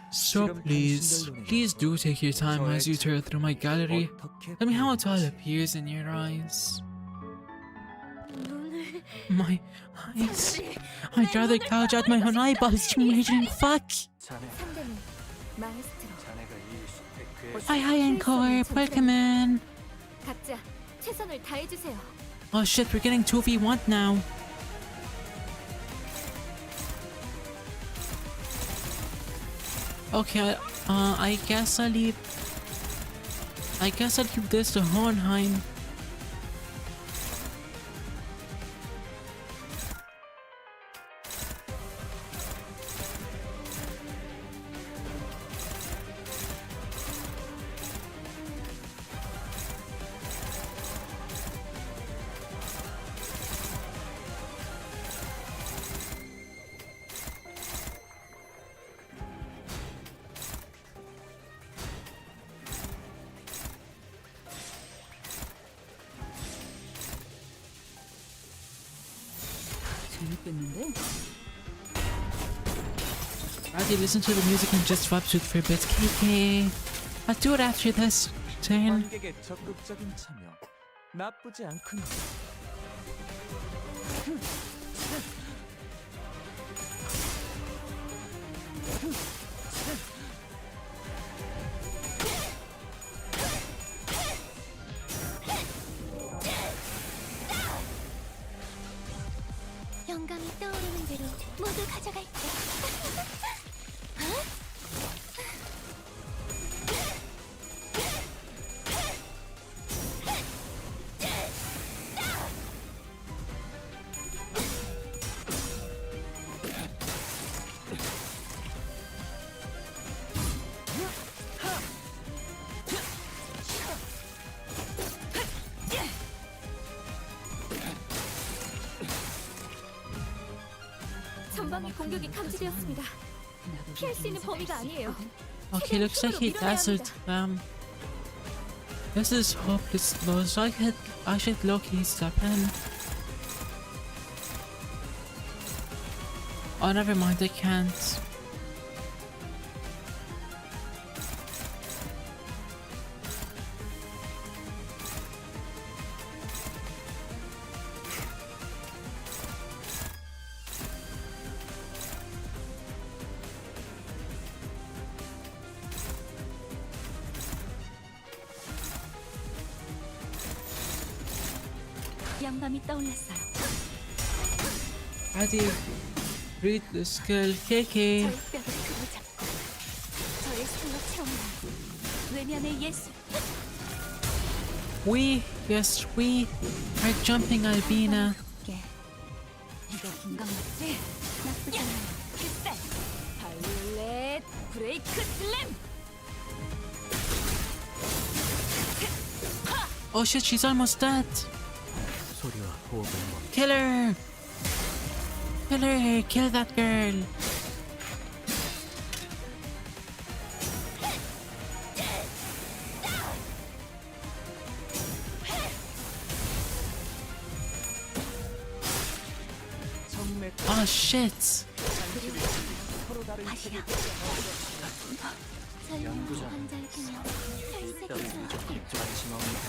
So please do take your time as you tour through my gallery. Tell me how it all appears in your eyes. 눈을 My eyes. I'd rather gouge out my own eyeballs, you raging fuck. 상대는 마에스트로. Hi, Encore. Welcome in. 각자 최선을 다해주세요. Oh shit, we're getting 2v1 now. Okay, I guess I'll leave this to Hohenheim. 재밌겠는데? Radhi, listen to the music and just vibe to it for a bit. KK. I'll do it after this. Turn. 관객의 적극적인 참여 나쁘지 않군요. 영감이 떠오르는 대로 모두 가져갈게. 전방의 공격이 감지되었습니다. 피할 수 있는 범위가 아니에요. Okay, looks like he dazzled them. This is hopeless though, so I should low-key step in. Oh, never mind, I can't. 영감이 떠올랐어요. How do you read the skill KK? 저의 뼈를 그어잡고 저의 술로 채우는 외면의 예술. We are jumping Albina. 게 이거 긴강 맞지? 나쁘지 않아요. 글쎄, 바이올렛 브레이크 슬램. Oh shit, she's almost dead. 소리와 호흡을 멈. Kill her! Kill her! Kill that girl! 정맥 Oh shit! 다시야. 연구자. 환자의 균형 뼈를 잊어 입증하지 맙니다.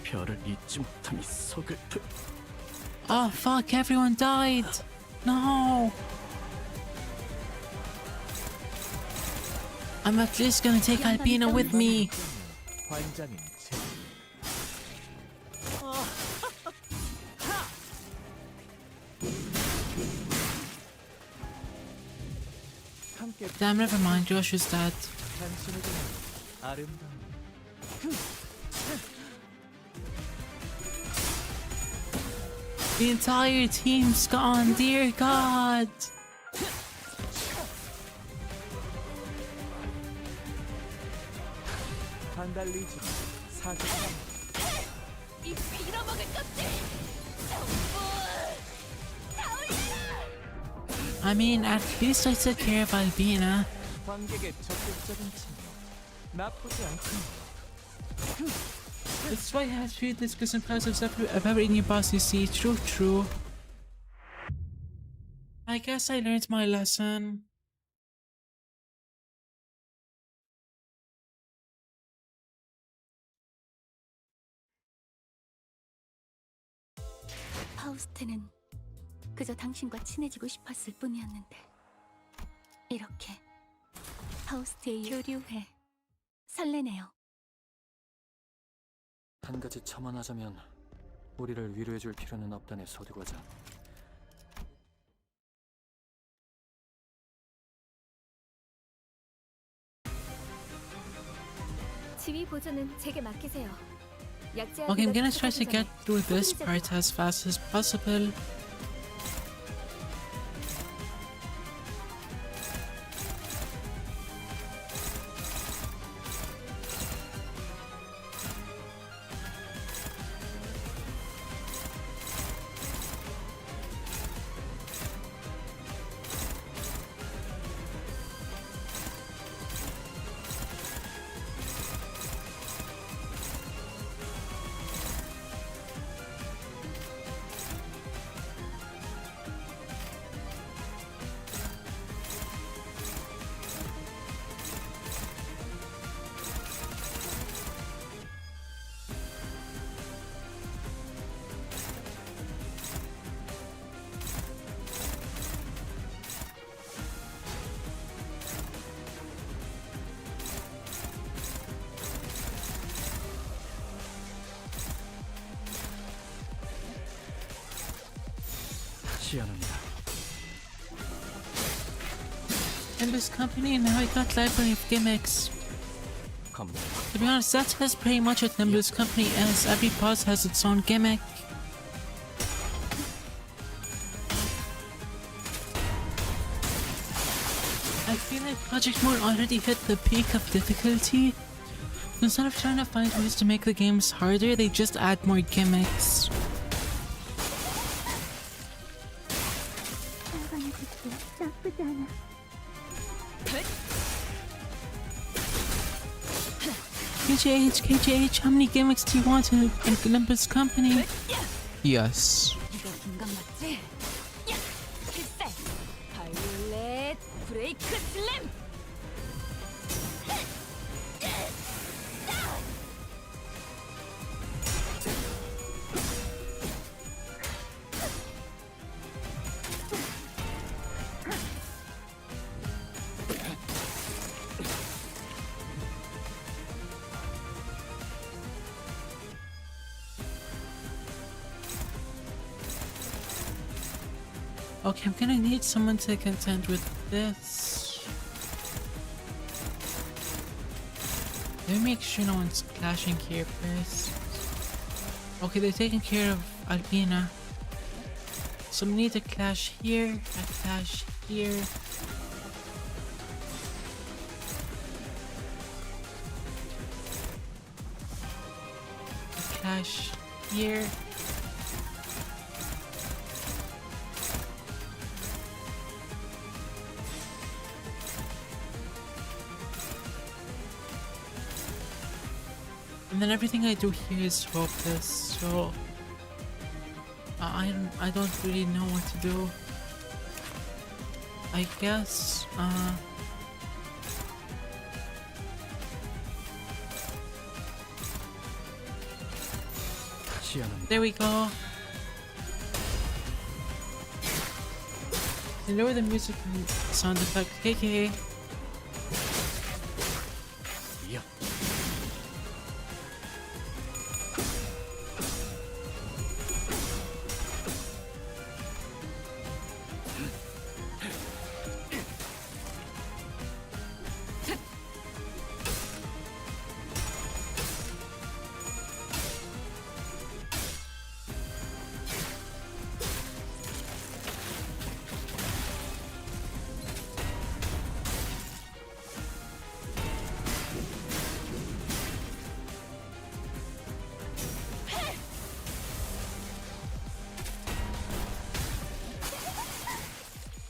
별을 잊지 못함이 속을 Oh fuck, everyone died! No! I'm at least gonna take Albina with me. 관장인 제 함께 Damn, never mind, Josh is dead. 당신에게는 아름다운 The entire team's gone, dear God! 반달리지 사기 이 빌어먹을 것들 전부 다 올려라. I mean, at least I took care of Albina. 관객의 적극적인 참여 나쁘지 않군. That's why I have treated this because impressive stuff of every new boss you see. True. I guess I learned my lesson. 파우스트는 그저 당신과 친해지고 싶었을 뿐이었는데 이렇게 파우스트의 교류회 설레네요. 한 가지 첨언하자면 우리를 위로해줄 필요는 없다네 소득과자. 지휘 보조는 제게 맡기세요. 약제한 Okay, I'm gonna try 기가 to get through this part as fast as possible. 시연합니다. Limbus company, and now I got library of gimmicks. 감독. To be honest, that's pretty much what Limbus company is. Every boss has its own gimmick. I feel like Project Mode already hit the peak of difficulty. Instead of trying to find ways to make the games harder, they just add more gimmicks. 나쁘지 않아. KJH, how many gimmicks do you want in Limbus company? Yes. 이거 긴강 맞지? 야! 글쎄, 바이올렛 브레이크 슬램. Okay, I'm gonna need someone to contend with this. Let me make sure no one's clashing here first. Okay, they're taking care of Albina. So we need to clash here, a clash here. A clash here. And then everything I do here is hopeless, so I don't really know what to do. I guess 시야는 there we go. You lower the music and sound effect. KK. 이야.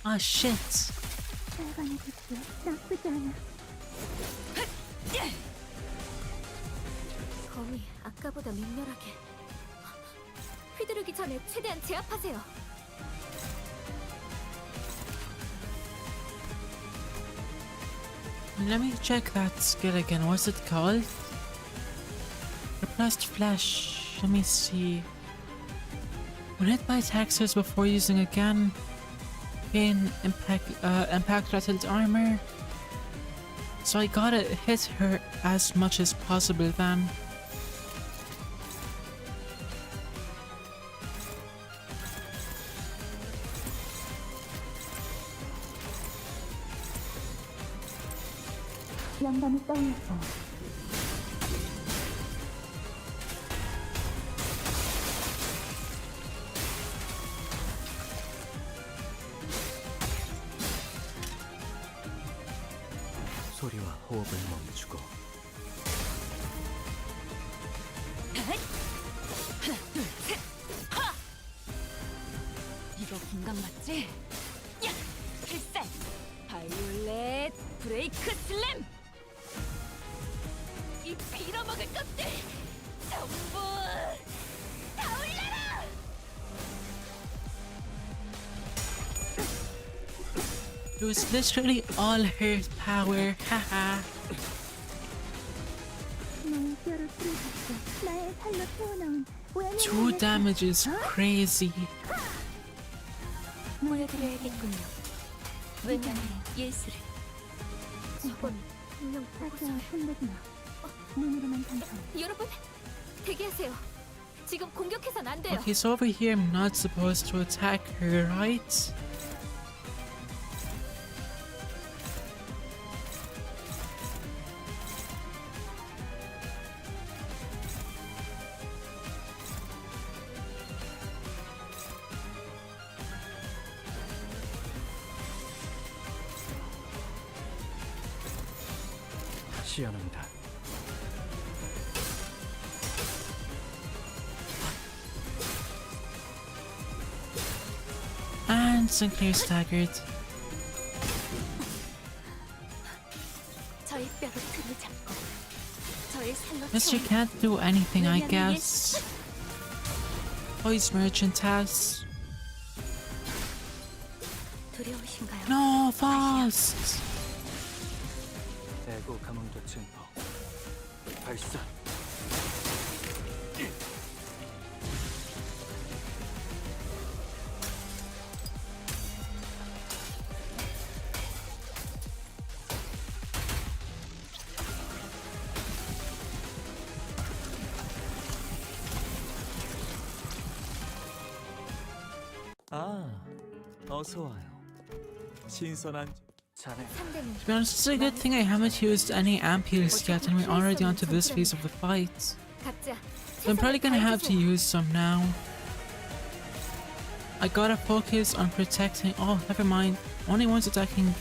Ah shit. 빨간의 빛도 나쁘지 않아. 검이 아까보다 맹렬하게. 휘두르기 전에 최대한 제압하세요. Let me check that skill again. What's it called? Repressed flesh. Let me see. When hit by taxers before using a gun, gain impact rattled armor. So I gotta hit her as much as possible then. 영감이 떠올랐어. 소리와 호흡을 멈추고 이거 공감 맞지? 야! 필살! 바이올렛 브레이크 슬램! 이 빌어먹을 것들! 전부 다 올려라! It was literally all her power. Haha. 나의 뼈를 풀어줬어. 나의 살로 태어나온 2 damage is crazy. 보여드려야겠군요. 외면의 예술을. 저건 분명 보고서 손대지 마. 눈으로만 감상. 여러분, 대기하세요. 지금 공격해선 안 돼요. Okay, so over here I'm not supposed to attack her, right? 시야는다. And Sinclair staggered. 저의 뼈로 틀을 잡고 저의 살로 Mister can't do anything, I guess. Toys merchant has. 두려우신가요? No, fast! 에고 감흥도 증폭 발사. 어서 와요. 신선한 자네. 상대는 To be honest, it's a good thing I haven't used any ampules yet and we're already onto this phase of the fight. 각자 So I'm probably gonna have to use some now. I gotta focus on protecting. Oh, never mind. Only one's attacking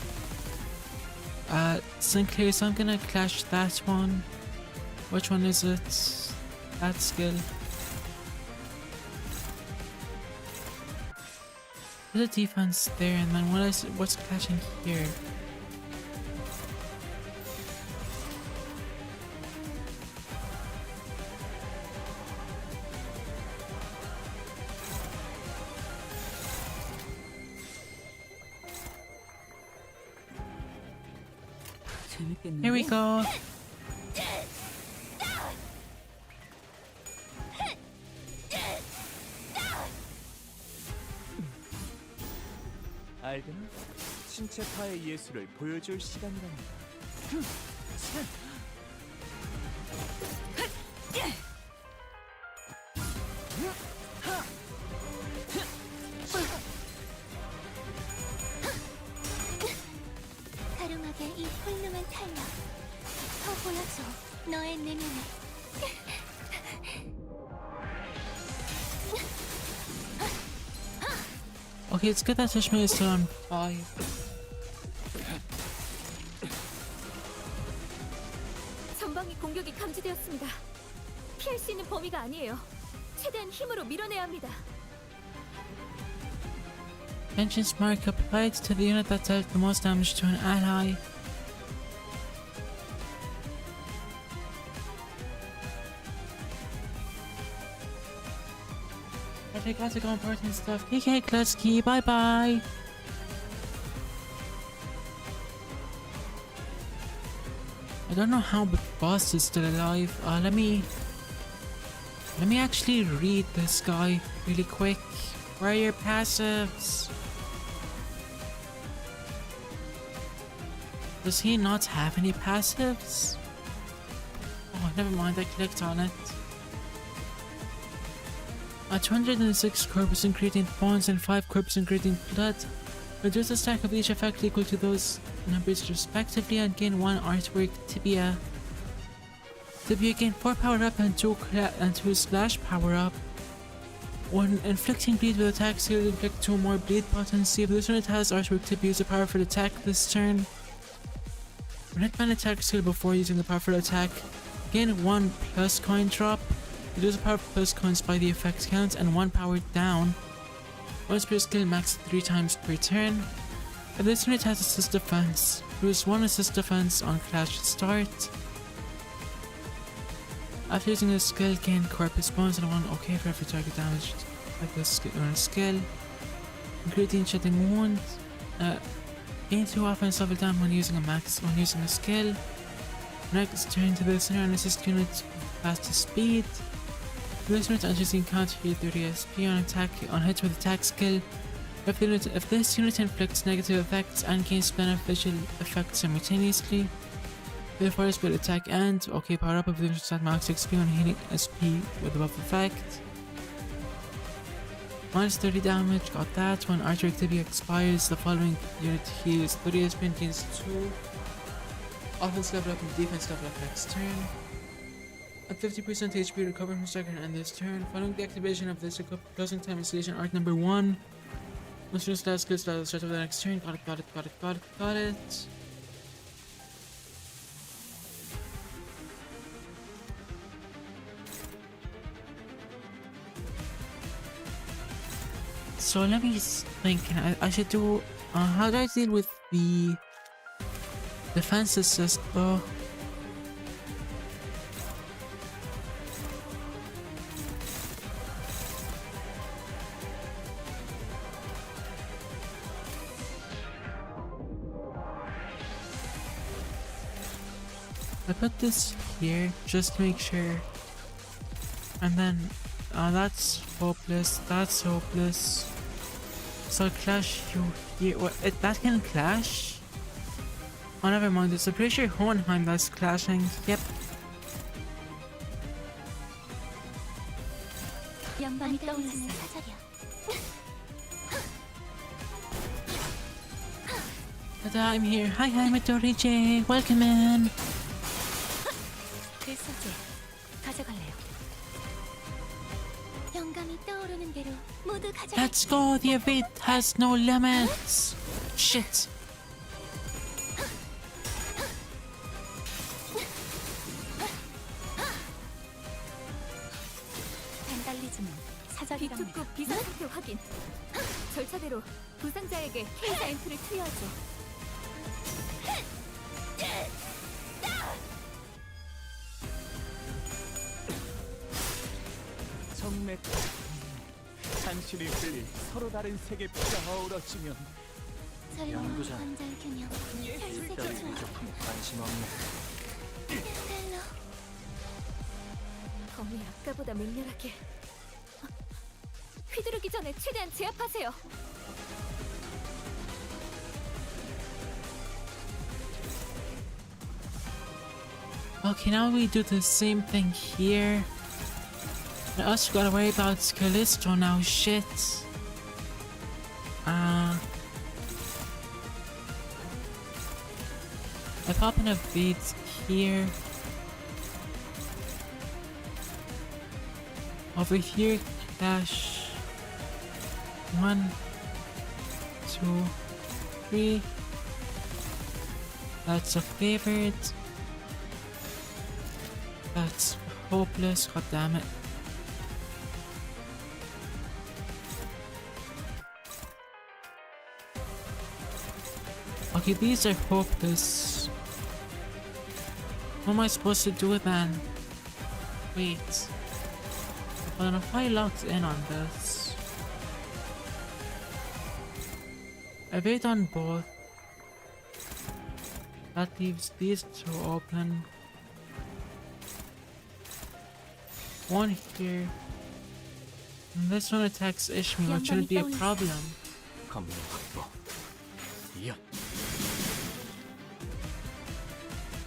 Sinclair, so I'm gonna clash that one. Which one is it? That skill. There's a defense there, and then what's clashing here? Here we go. 알겠나? 신체파의 예술을 보여줄 시간이랍니다. 다lum하게 이 훌륭한 탄력 더 보여줘 너의 내면에 Okay, it's good that Tishma is still on 5. 전방위 공격이 감지되었습니다. 피할 수 있는 범위가 아니에요. 최대한 힘으로 밀어내야 합니다. Vengeance mark applied to the unit that dealt the most damage to an ally. I got to go important stuff. KK Klutsky, bye bye. I don't know how the boss is still alive. Let me actually read this guy really quick. Where are your passives? Does he not have any passives? Oh, never mind, I clicked on it. 206 corpus ingredient bonds and 5 corpus ingredient blood. Reduce the stack of each effect equal to those numbers respectively and gain 1 artwork tibia. Tibia gain 4 power up and 2 splash power up. When inflicting bleed with attacks, he'll inflict 2 more bleed potency. If this unit has artwork tibia, use a powerful attack this turn. When hitman attacks skill before using the powerful attack, gain 1 plus coin drop. Reduce the power plus coins by the effect count and 1 power down. Once per skill max 3 times per turn. If this unit has assist defense, lose 1 assist defense on clash start. After using this skill, gain corpus bonus and 1 okay for every target damaged like this skill. Ingredient shedding wound. Gain 2 offense level down when using a skill. Next turn to the center and assist unit fastest speed. This unit enters the encounter here 30 SP on hit with attack skill. If this unit inflicts negative effects and gains beneficial effects simultaneously. Therefore split attack and okay power up if the unit at max XP on healing SP with the buff effect. Minus 30 damage, got that. When archer activity expires, the following unit heals 30 SP and gains 2 offense level up and defense level up next turn. At 50% HP recover from striker and this turn. Following the activation of this closing time installation art number 1. Once your stat skill start of the next turn. Got it. So let me think, I should do, how do I deal with the defense assist though? I put this here just to make sure, and then that's hopeless, that's hopeless. So I'll clash you here. What? That can clash? Oh, never mind. It's a pretty sure Hohenheim that's clashing. Yep. 영광이 떠오르는 사자려 Ta-da, I'm here. Hi, I'm Midori J. Welcome in. 그 소재 가져갈래요. 영감이 떠오르는 대로 모두 가져가. Let's go. The event has no limits. Shit. vandalism은 사절이랍니다. 비축국 비상 상태 확인. 절차대로 부상자에게 K사 앰프를 투여하죠. 정맥 잔실이 흘릴 서로 다른 색의 피가 어우러지면 연구자 관절 균형 혈색의 조화 위조품 관심 없네. 헬로 검이 아까보다 맹렬하게. 휘두르기 전에 최대한 제압하세요. Okay, now we do the same thing here. I also gotta worry about Callisto now. Shit. I pop in a bead here. Over here, dash 1, 2, 3. That's a favorite. That's hopeless. God damn it. Okay, these are hopeless. What am I supposed to do then? Wait. Well, if I locked in on this, I wait on both. That leaves these two open. One here. And this one attacks Ishmael, which will be a problem. 검문 확보. 이어.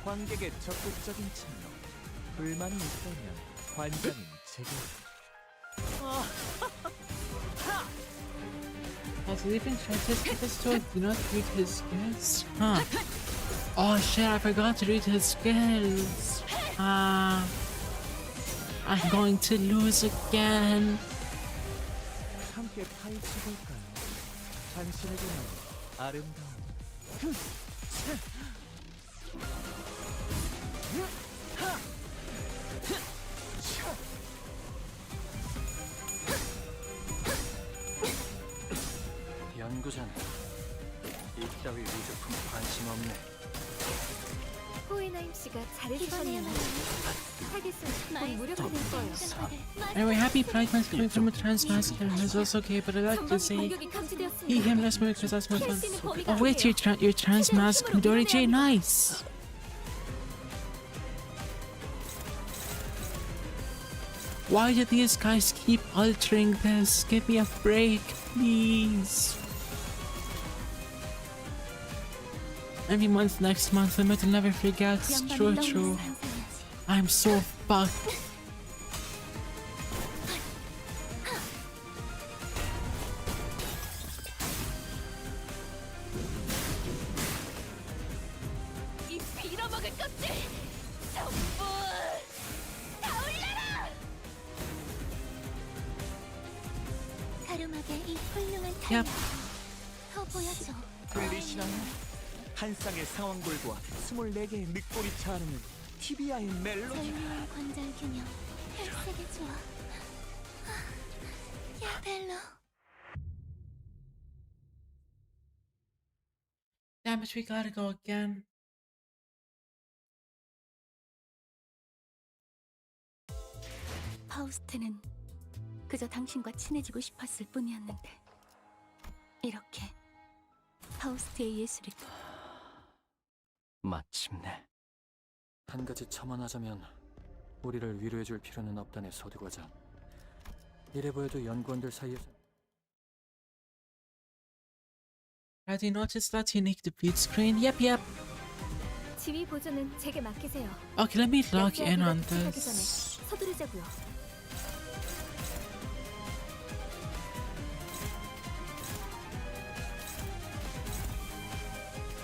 관객의 적극적인 참여. 불만이 있다면 관장은 제게. Also, even Callisto do not read his skills? Huh. Oh shit, I forgot to read his skills. I'm going to lose again. 함께 파헤쳐볼까요? 당신에게는 아름다운. 연구자는 이따위 위조품 관심 없네. 호이나임 씨가 잘해주셨네요. 타겟은 무력화될 거예요. Anyway, happy Pride Month coming from a trans masculine is also okay, but I'd like to say 공격이 감지되었습니다. he, him, less because that's more fun. Oh wait, you're trans masculine, Dory J, nice! Why do these guys keep altering this? Give me a break, please. Every month, next month, limit will never forget. True. I'm so fucked. 이 빌어먹을 것들 전부 다 올려라! 가름하게 이 훌륭한 Yep. 더 보여줘. 들리시나요? 한 쌍의 상황골과 24개의 늑골이 자아내는 TBI의 멜로디. 절묘한 관절 균형 혈색의 조화 야 벨로 Damn it, we gotta go again. 파우스트는 그저 당신과 친해지고 싶었을 뿐이었는데 이렇게 파우스트의 예술이 마침내. 한 가지 첨언하자면 우리를 위로해줄 필요는 없다네 소두과자. 이래 보여도 연구원들 사이에서 Have you noticed that unique defeat screen? Yep. 지휘 보조는 제게 맡기세요. Okay, let me log in on 약자들과 도착하기 this. 전에 서두르자고요.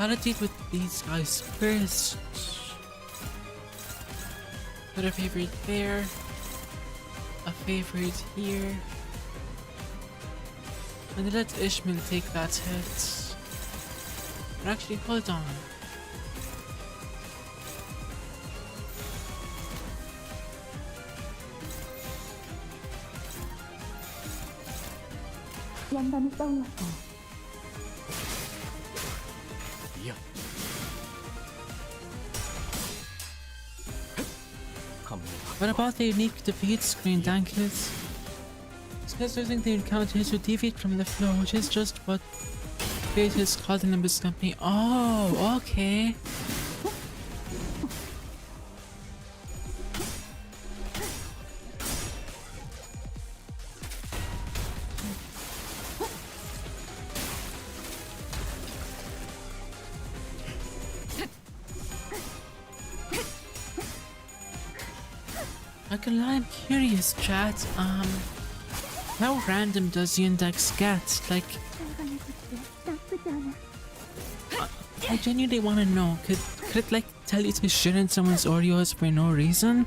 validate with these guys first. Put a favorite there. A favorite here. And let Ishmael take that hit. But actually, hold on. 이어. What about the unique defeat screen, Dankers? Because using the encounter to deviate from the flow, which is just what creators called in Limbus company. Oh, okay. Not gonna lie, I'm curious, chat. How random does the index get? Like, I genuinely want to know. Could it like tell you to shit in someone's Oreos for no reason?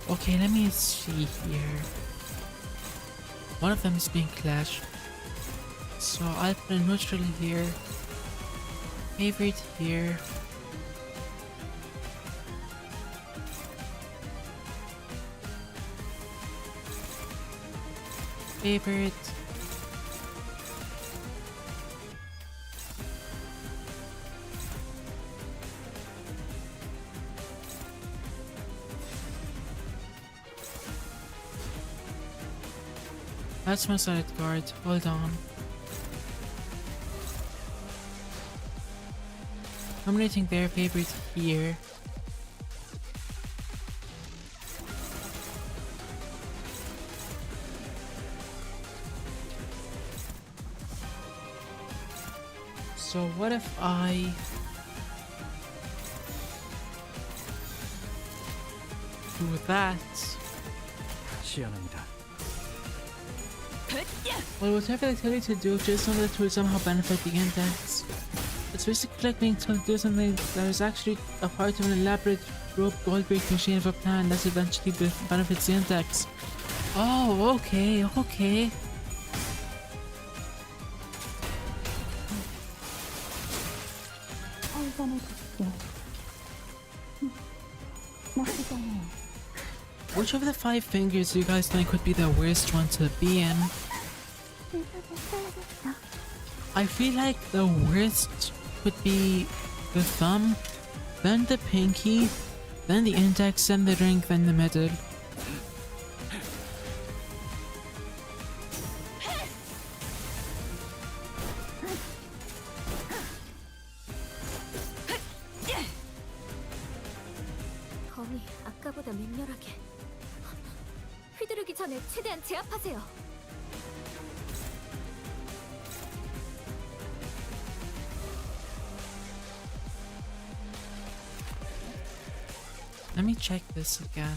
Okay, let me see here. One of them is being clashed. So I'll put a neutral here. Favorite here. Favorite. That's my solid card. Hold on. Nominating their favorite here. So what if I do that? 시원합니다. Well, whatever they tell you to do, just know that it will somehow benefit the index. It's basically like being told to do something that is actually a part of an elaborate rope gold-breaking chain of a plan that eventually benefits the index. Oh, okay, okay. Which of the 5 fingers do you guys think would be the worst one to be in? I feel like the worst would be the thumb, then the pinky, then the index, then the ring, then the middle. 검이 아까보다 맹렬하게. 휘두르기 전에 최대한 제압하세요. Let me check this again.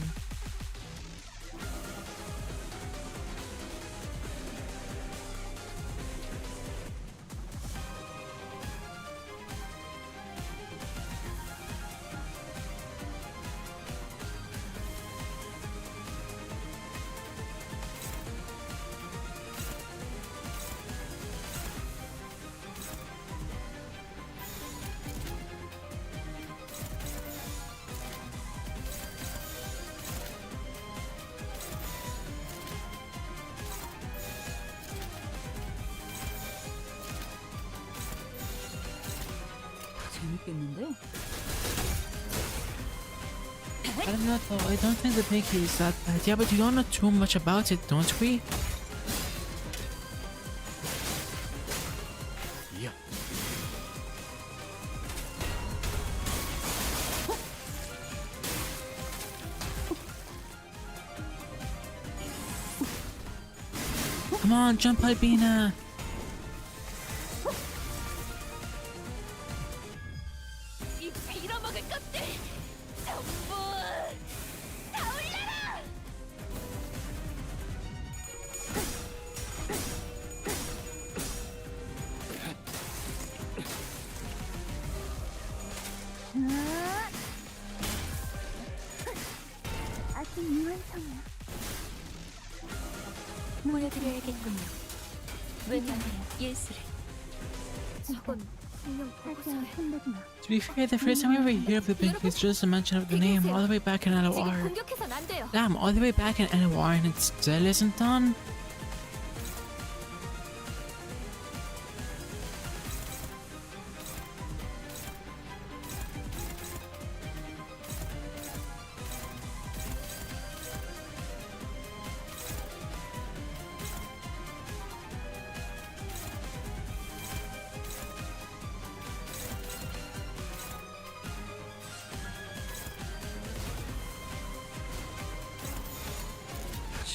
재밌겠는데? I don't know though, I don't think the pinky is that bad. Yeah, but we don't know too much about it, don't we? 이어. Come on, jump, Albina. 이 빌어먹을 것들 전부 다 올려라! 아직 미완성이야. 보여드려야겠군요. 왜냐하면 예술을. 저건 분명 보고서야. 혼내지 마. To be fair, the first time we ever hear of the pink is just a mention of the name all the way back in 지금 LOR. 공격해선 안 돼요. Damn, all the way back in LOR and it still isn't done?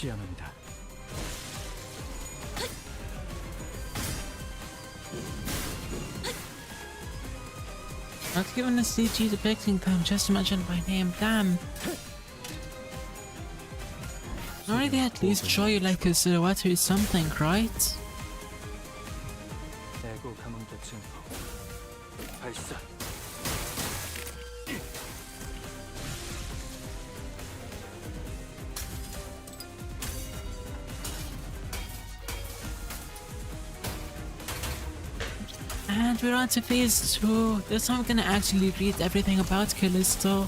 시연합니다. Not given a CG depicting them, just mentioned by name, damn. Already they at least show you like a silhouette or something, right? 에고 감응도 증폭 발사. And we're on to phase 2. This time I'm gonna actually read everything about Callisto.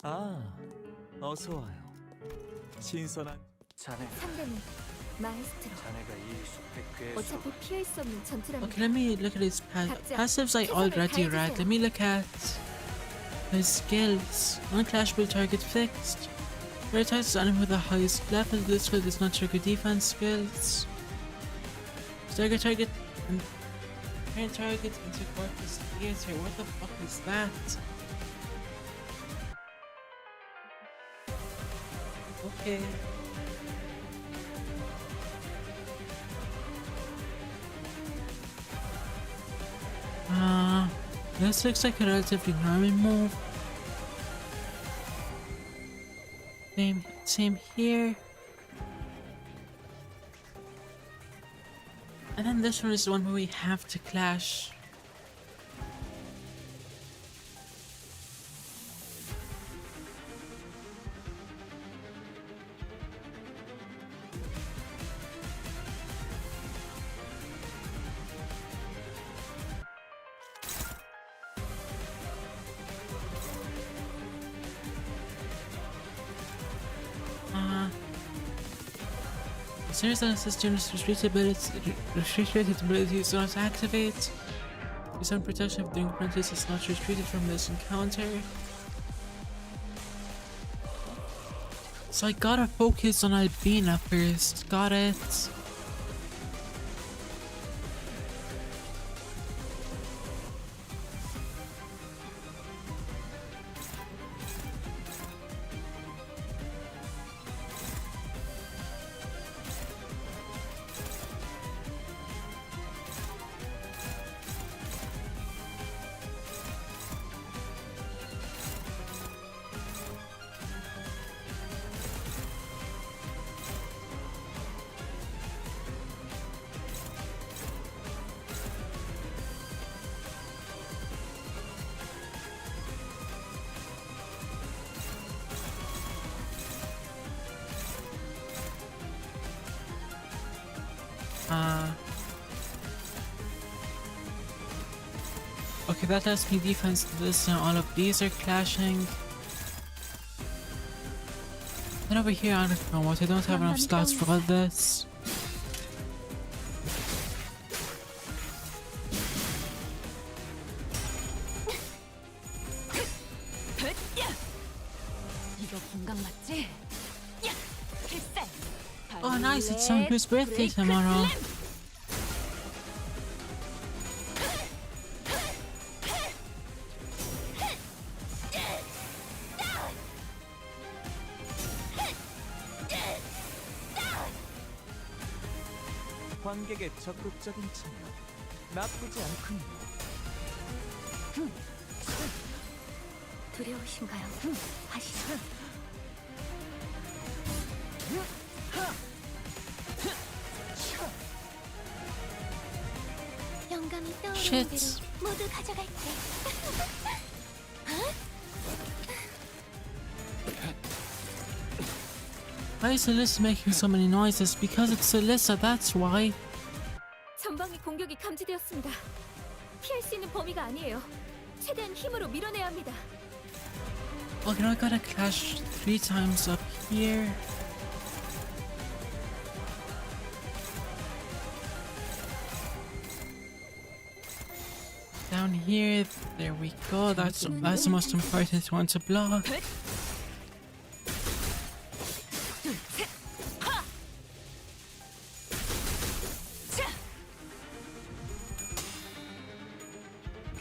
아, 어서 와요. 신선한 자네, 상대는 마에스트로. 자네가 이 숲의 괴수. 어차피 피할 수 없는 전투라면 Okay, let me look at his passives I already read. Let me look at his skills. Unclashable target fixed. Prioritize enemy with the highest level. This skill does not trigger defense skills. Stagger target and turn target into corpus theater. What the fuck is that? Okay. This looks like a relatively normal move. Same here. And then this one is the one where we have to clash. Series that assist units restricted abilities do not activate. The sound protection of the apprentice is not retreated from this encounter. So I gotta focus on Albina first. Got it. Okay, that has me defense to this, and all of these are clashing. Then over here, I don't know what, I don't have enough slots for all this. Oh nice, it's Songyu's birthday tomorrow. 관객의 적극적인 참여 나쁘지 않군요. 두려우신가요? 하시죠. 영감이 떠오르는 Shit. 대로 모두 가져갈게. Why is Alyssa making so many noises? Because it's Alyssa, that's why. 전방위 공격이 감지되었습니다. 피할 수 있는 범위가 아니에요. 최대한 힘으로 밀어내야 합니다. Okay, now I gotta clash 3 times up here. Down here, there we go. That's the most important one to block.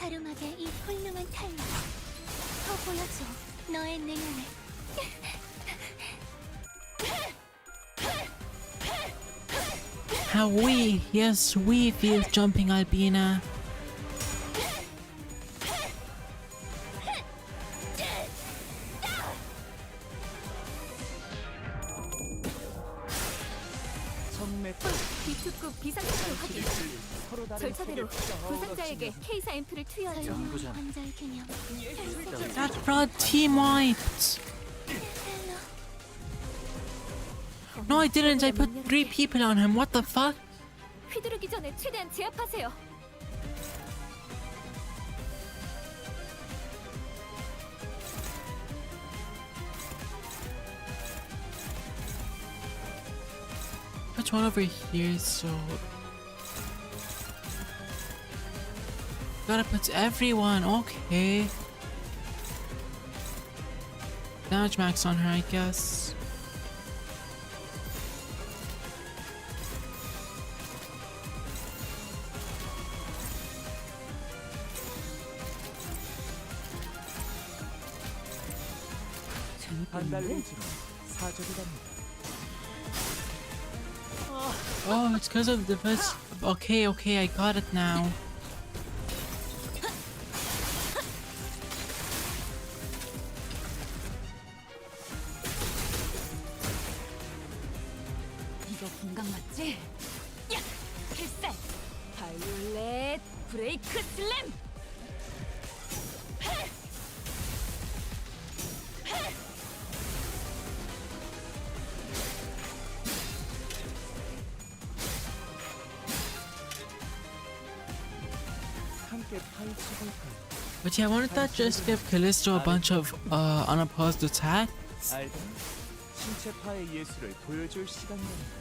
가름하게 이 훌륭한 탄력. 더 보여줘. 너의 능력을. How we, yes, we feel jumping Albina. 정맥 비투급 비상사태 확인. 서로 다른 절차대로 세계피가 부상자에게 어우러지면 K사 앰프를 투여하죠. 설명 관절 균형. That fraud team wiped. No, I didn't. I put 3 people on him. What the fuck? 휘두르기 전에 최대한 제압하세요. Put one over here, so gotta put everyone. Okay. Damage max on her, I guess. 반달리지로 사절이랍니다. Oh, it's because of the first. Okay, okay, I got it now. 이거 공각 맞지? 야! 필살! 바이올렛 브레이크 슬램. 함께 파헤쳐볼까요? But yeah, why don't that just give Callisto a bunch of unopposed attacks? 알던 신체파의 예술을 보여줄 시간입니다.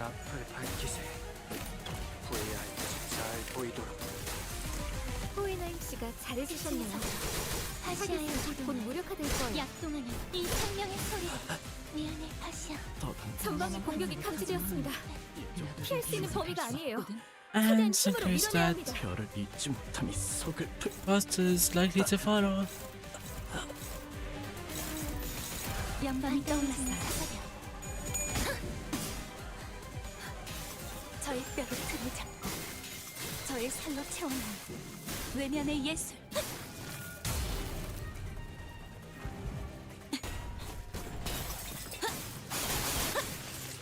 앞을 밝히세. 후회할 것이 잘 보이도록. 호이나임 씨가 잘해주셨네요. 파시아의 곧 기둥. 무력화될 거예요. 약동하는 이 생명의 소리. 미안해, 파시아. 전방위 공격이 감지되었습니다. 피할 수 있는 범위가 아니에요. And 힘으로 Synchro's 밀어내야 dead. 합니다. 별을 잊지 못함이 서글프. Buster is likely to follow. 영감이 떠올랐어요. 저의 뼈를 틀을 잡고 저의 살로 채워넣는 외면의 예술.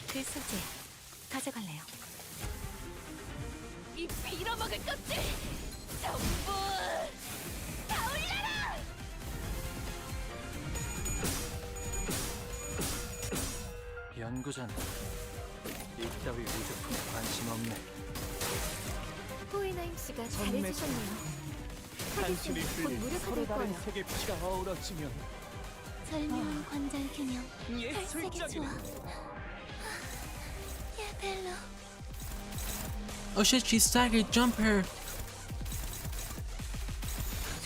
그 소재 가져갈래요. 이 빌어먹을 것들 전부 다 올려라! 연구자는 이따위 우주품에 관심 없네. 호이나임 씨가 잘해주셨네요. 단순히 곧 흘린 서로 무력화될 다른 거예요. 세계 피가 어우러지면 절묘한 관절 균형. 발색이 좋아. 예술적인 야, 벨로. Oh shit, she staggered. Jump her.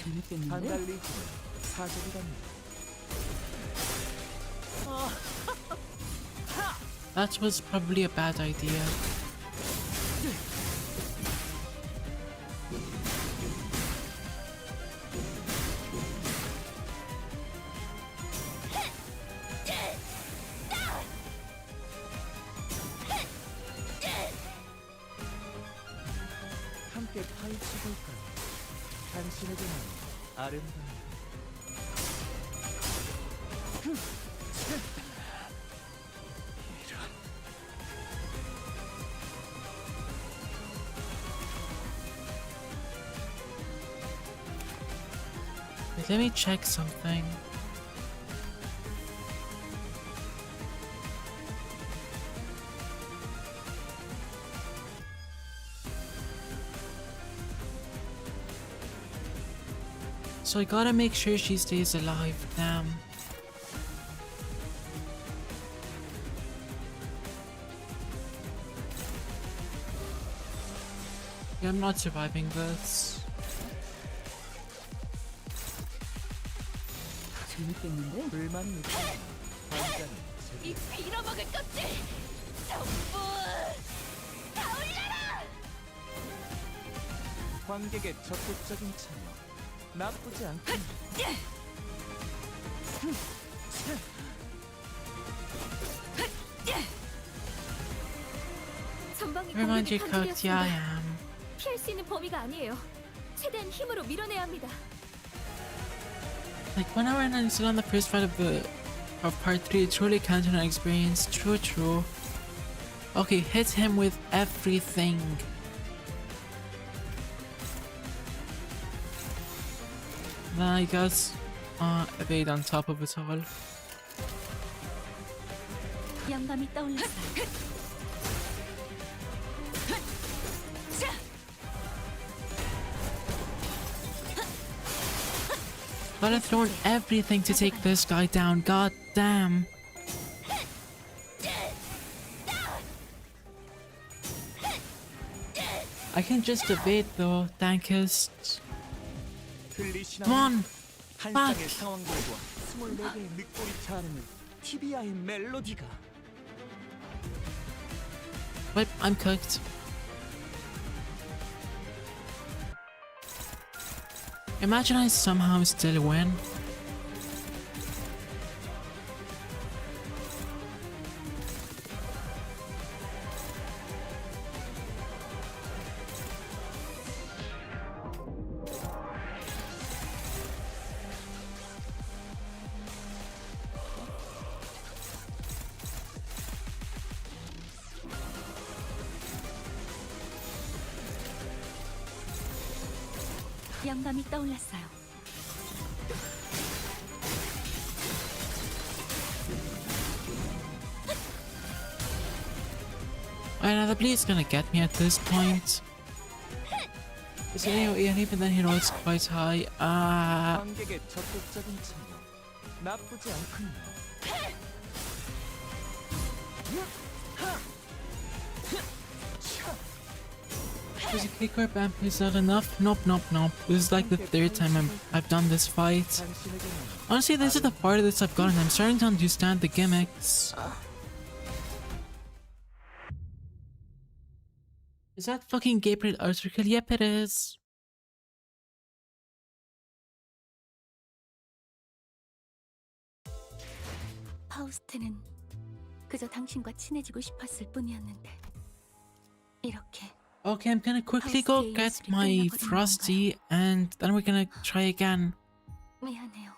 재밌겠는데? 반달리지는 사절이랍니다. That was probably a bad idea. 찾아볼까요? 당신에게만 아름다운 이런 Wait, let me check something. So I gotta make sure she stays alive, damn. Yeah, I'm not surviving this. 재밌겠는데? 불만 느끼 환자는 이 빌어먹을 것들 전부 다 올려라! 관객의 적극적인 참여 나쁘지 않군. 전방이 Remind you 공격의 cooked, yeah, I 탐지기였습니다. am. 피할 수 있는 범위가 아니에요. 최대한 힘으로 밀어내야 합니다. Like whenever I'm still on the first fight of part 3, it's truly counting an experience. True, true. Okay, hit him with everything. Then I guess evade on top of it all. 영감이 떠올랐어요. But I've thrown everything to take this guy down. God damn. I can just evade though. Thank you. 들리시나요? Come on. 한 아. 쌍의 상황들과 24개의 늑골이 자르는 TBI의 멜로디가 But I'm cooked. Imagine I somehow still win. 영감이 떠올랐어요. I know the bleed's gonna get me at this point. So anyway, and even then he rolls quite high. 관객의 적극적인 참여 나쁘지 않군요. Does a kick or bump is not enough? Nope, nope, nope. This is like the third time I've done this fight. 당신에게만 Honestly, this is the part of this I've gotten. I'm starting to understand the gimmicks. Is that fucking Gabriel Arthur? Yep, it is. 파우스트는 그저 당신과 친해지고 싶었을 뿐이었는데 이렇게 Okay, I'm gonna quickly go get my Frosty and then we're gonna try again. 미안해요.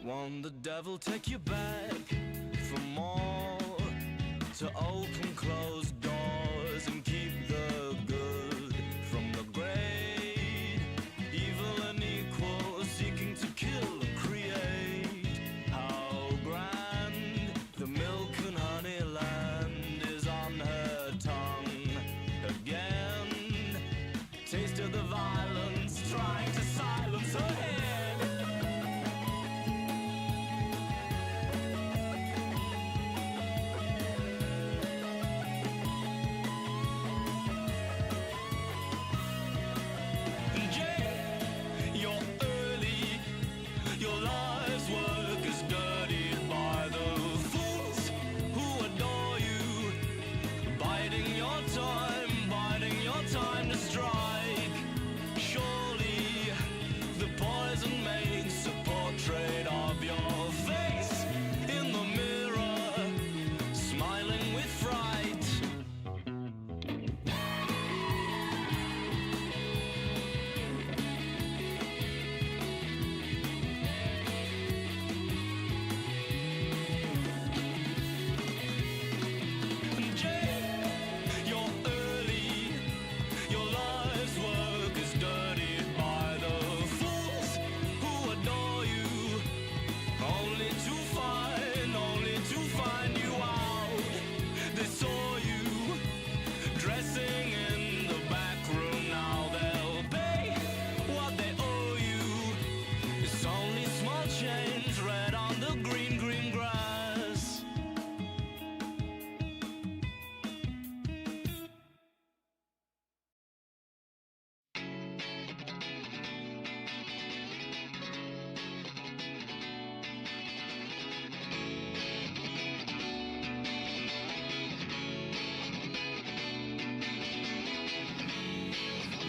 Won't the devil take you back for more? To open closed doors and keep the good from the great, evil and equal, seeking to kill or create. How grand the milk and honey land is on her tongue again. Taste of the violence, trying to silence her head. Biding your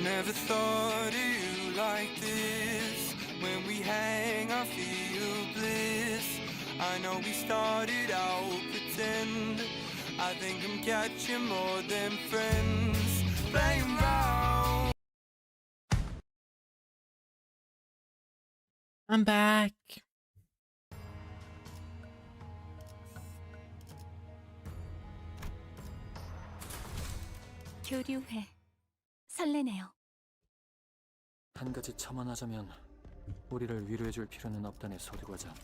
Never thought of you like this. When we hang, I feel bliss. I know we started out pretend. I think I'm catching more than friends. Playing round. I'm back. 교류해. 설레네요. 한 가지 첨언하자면 우리를 위로해줄 필요는 없다네 소리과장.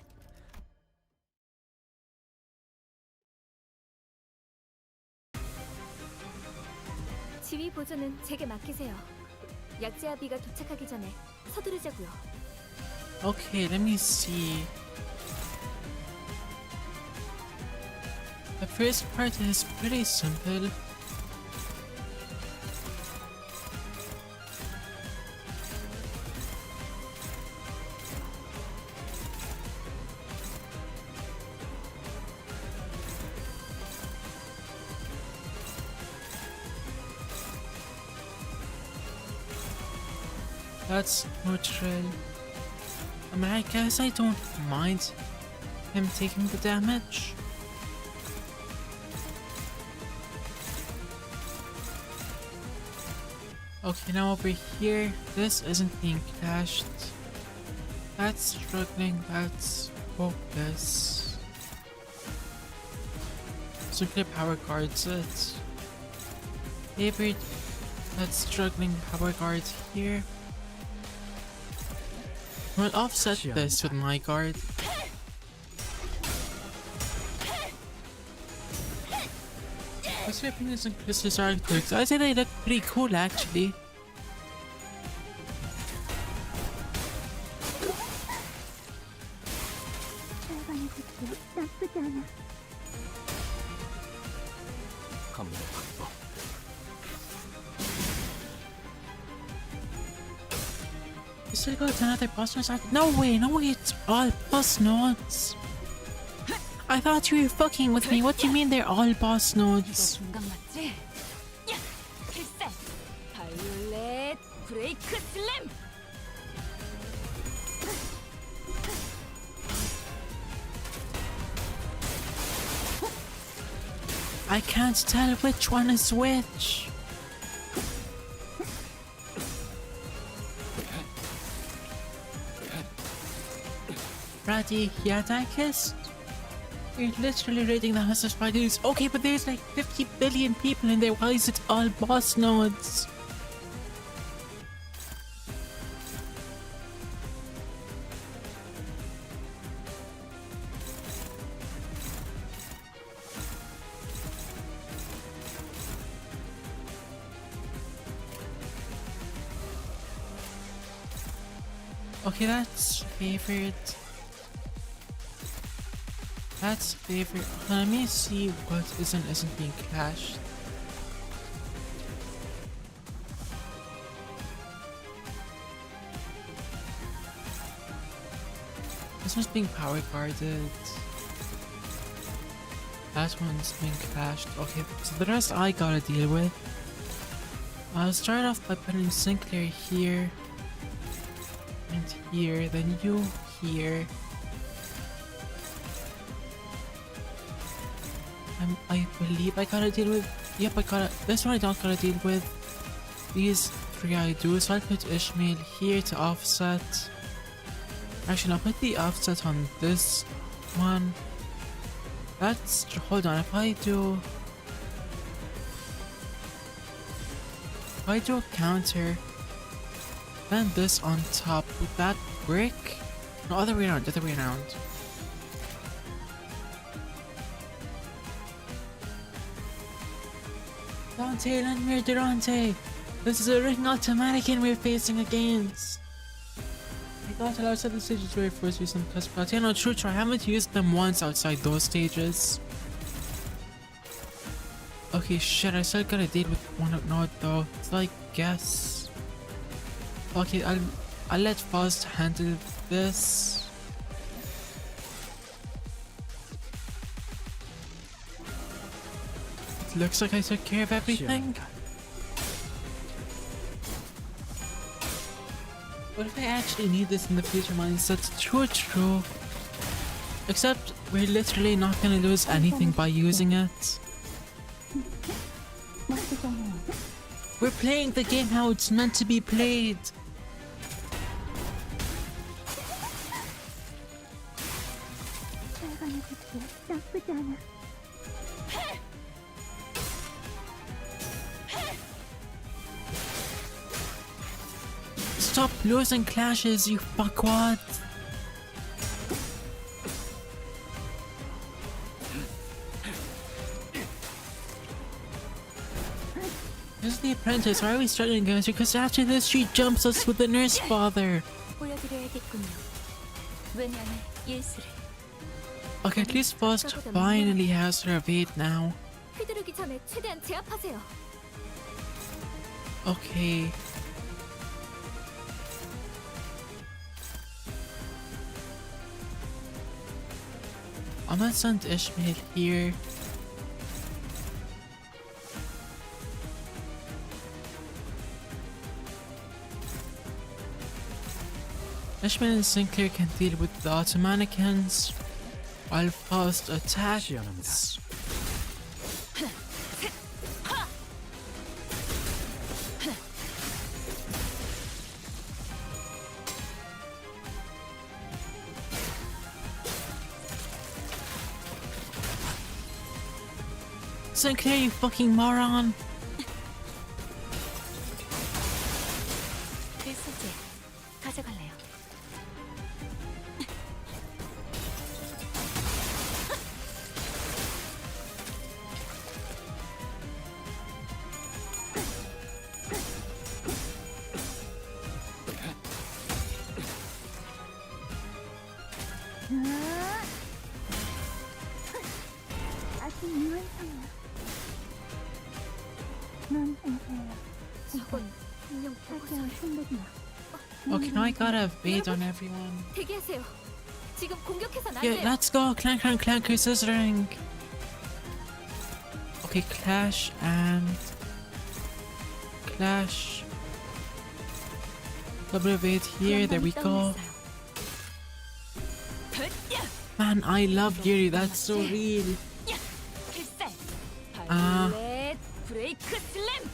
지휘 보조는 제게 맡기세요. 약제아비가 도착하기 전에 서두르자고요. Okay, let me see. The first part is pretty simple. That's neutral. I mean, I guess I don't mind him taking the damage. Okay, now over here, this isn't being clashed. That's struggling, that's focus. Simply power guards it. Favorite, that's struggling power guards here. We'll offset this with my guard. What's your opinions on Crystal's artworks? I say they look pretty cool actually. 감독 확보. You still got another boss notes? No way, it's all boss notes. I thought you were fucking with me. What do you mean they're all boss notes? 중간 맞지? 야! 필살! 바이올렛 브레이크 슬램! I can't tell which one is which. Brady, Yadakis? You're literally raiding the House of Spiders. Okay, but there's like 50 billion people in there. Why is it all boss nodes? Okay, that's favorite. That's favorite. Let me see what isn't being clashed. This one's being power guarded. That one's being clashed. Okay, so the rest I gotta deal with. I'll start off by putting Sinclair here. And here, then you here. I believe I gotta deal with. Yep, I gotta. This one I don't gotta deal with. These three I do. So I'll put Ishmael here to offset. Actually, I'll put the offset on this one. That's. Hold on. If I do a counter, then this on top, would that work? No, other way around. Other way around. Dante, Landmere, Durante! This is a written automatic we're facing against! I thought I'll outside the stages where I first used them because but no, true, I haven't used them once outside those stages. Okay, shit, I still gotta deal with one up north though. So I guess. Okay, I'll let Faust handle this. Looks like I took care of everything. What if I actually need this in the future, man? That's true. Except we're literally not gonna lose anything by using it. We're playing the game how it's meant to be played. Stop losing clashes, you fuckwad! This is the apprentice. Why are we starting against her? Because after this she jumps us with the nurse father. 보여드려야겠군요. 외면의 예술을. Okay, at least Faust finally has her evade now. 휘두르기 전에 최대한 제압하세요. Okay. I'm gonna send Ishmael here. Ishmael and Sinclair can deal with the Ottomanicans while Faust attacks. Sinclair, you fucking moron! 필수제 가져갈래요. 저건 분명 보고서 Okay, now I gotta evade on everyone. 대기하세요. 지금 공격해선 안 Yeah, 돼요. let's go! Clank, clank, clanker, scissoring! Okay, clash and... clash. Double evade here, there we go. Man, I love Yuri, that's so real. 브레이크 슬램.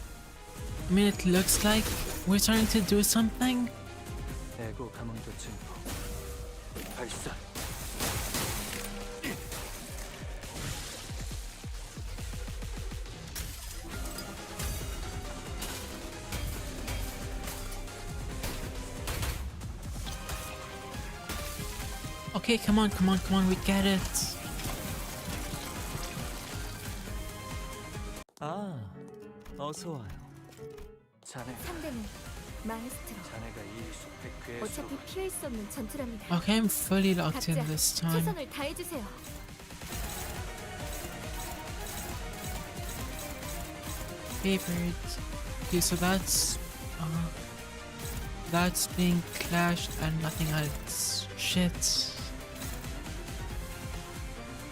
I mean, it looks like we're starting to do something. 애고 가망도 증폭. 발사. Okay, come on, we get it. 아, 어서 와요. 자네, 상대는 마에스트로. 자네가 이 숲의 괴수로 어차피 피할 수 없는 전투랍니다. Okay, I'm fully locked 각자 in this time. 최선을 다해주세요. Favored. Okay, so that's being clashed and nothing else. Shit.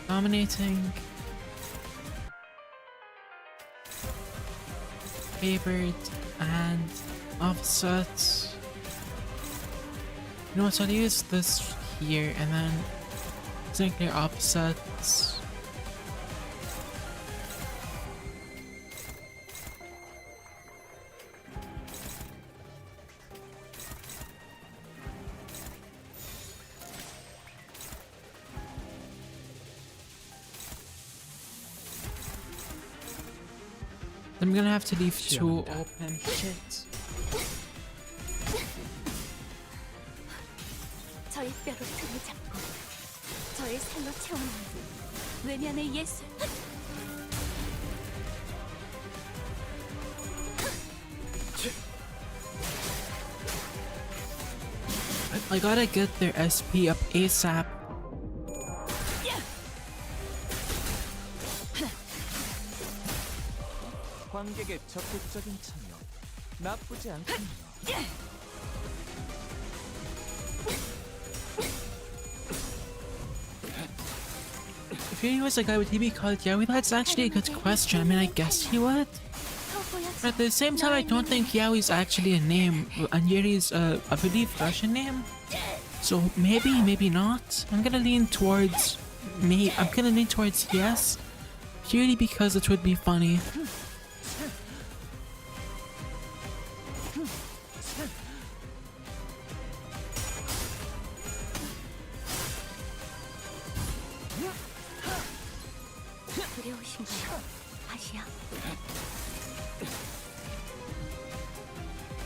Dominating. Favored and offset. You know what, so I'll use this here and then Sinclair offsets. I'm gonna have to leave two open. Shit. 저의 뼈로 틈을 잡고 저의 살로 채워넣는 외면의 예술. I gotta get their SP up ASAP. 관객의 적극적인 참여 나쁘지 않군요. If he was a guy, would he be called Yowie? That's actually a good question. I mean, I guess he would. 더 보여줘. But at the same time, I don't think Yao is actually a name, and Yuri is, I believe, Russian name. So maybe, maybe not. I'm gonna lean towards me. I'm gonna lean towards yes, purely because it would be funny. 두려우신가요? 아시아.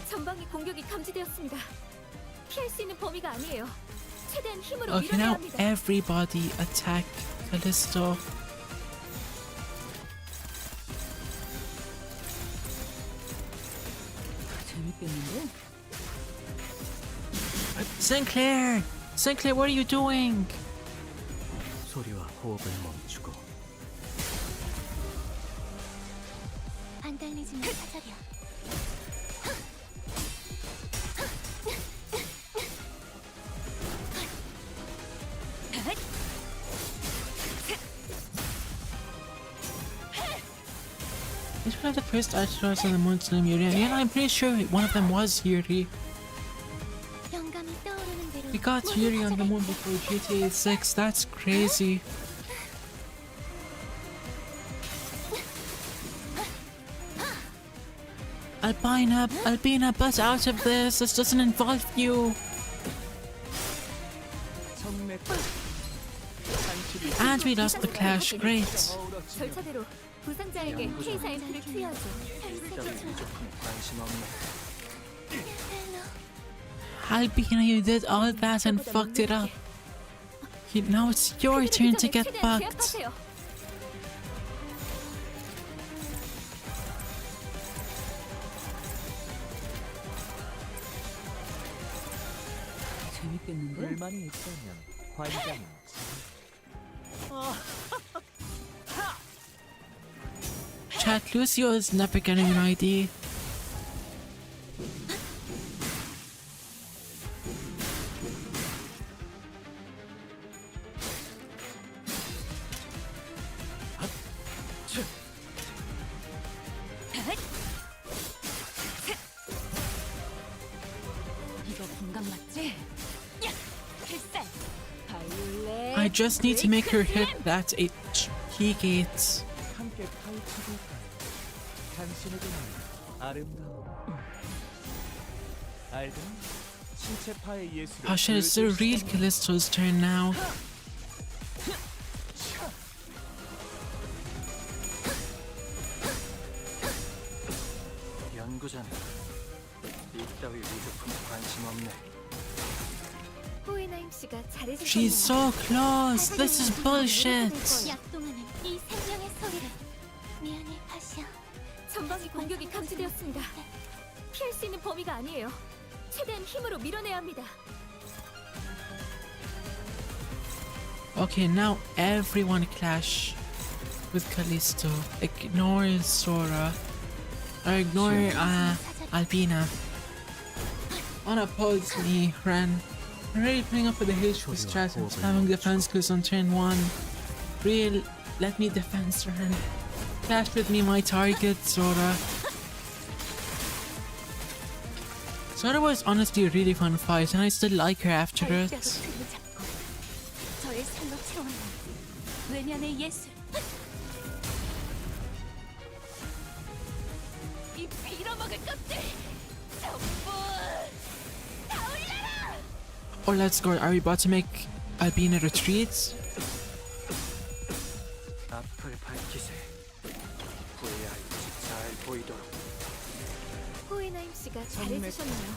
전방위 공격이 감지되었습니다. 피할 수 있는 범위가 아니에요. 최대한 힘으로 Okay, 밀어내야 now 합니다. everybody attack Callisto. 재밌겠는데? Sinclair! Sinclair, what are you doing? 소리와 호흡을 멈추고 안 달리지만 사절이야. It's one of the first astronauts on the moon to name Yuri. And yeah, I'm pretty sure one of them was Yuri. 영감이 떠오르는 대로 We got 모두 Yuri on the 사절을 moon before GTA 6. That's crazy. Albina, butt out of this. This doesn't involve you. 정맥 And we lost the clash. Great. 절차대로 부상자에게 K사 앰플을 투여하죠. 따위 위조품 관심 없네. Albina, you did all that and fucked it up. Now it's your turn to get fucked. 제압하세요. 재밌겠는데? 불만이 있다면 관장은 Chat, Lucio is never getting an ID. 이거 공감 맞지? 야! 필살! 바이올렛! I just need to make her hit that key gate. 함께 파헤쳐볼까요? 당신에게는 아름다움 알든 신체파의 예술을 Oh shit, it's the real Callisto's turn now. 연구자는 이따위 위조품 관심 없네. 호이나임 씨가 잘해주셨네요. She's so close. This is bullshit. 약동하는 이 생명의 소리를. 미안해, 아시아. 전방위 공격이 감지되었습니다. 피할 수 있는 범위가 아니에요. 최대한 힘으로 밀어내야 합니다. Okay, now everyone clash with Callisto. Ignore Sora. Or ignore Albina. Unopposed me, Ren. I'm already putting up with the hate for strat and spamming defense clues on turn 1. Real, let me defense Ren. Clash with me, my target, Sora. Sora was honestly a really fun fight, and I still like her after it. 저의 살로 채워넣은 외면의 예술. 이 빌어먹을 것들 전부 다 올려라. Oh, let's go. Are we about to make Albina retreat? 앞을 밝히세. 후회할 것이 잘 보이도록. 호이나임 씨가 잘해주셨네요.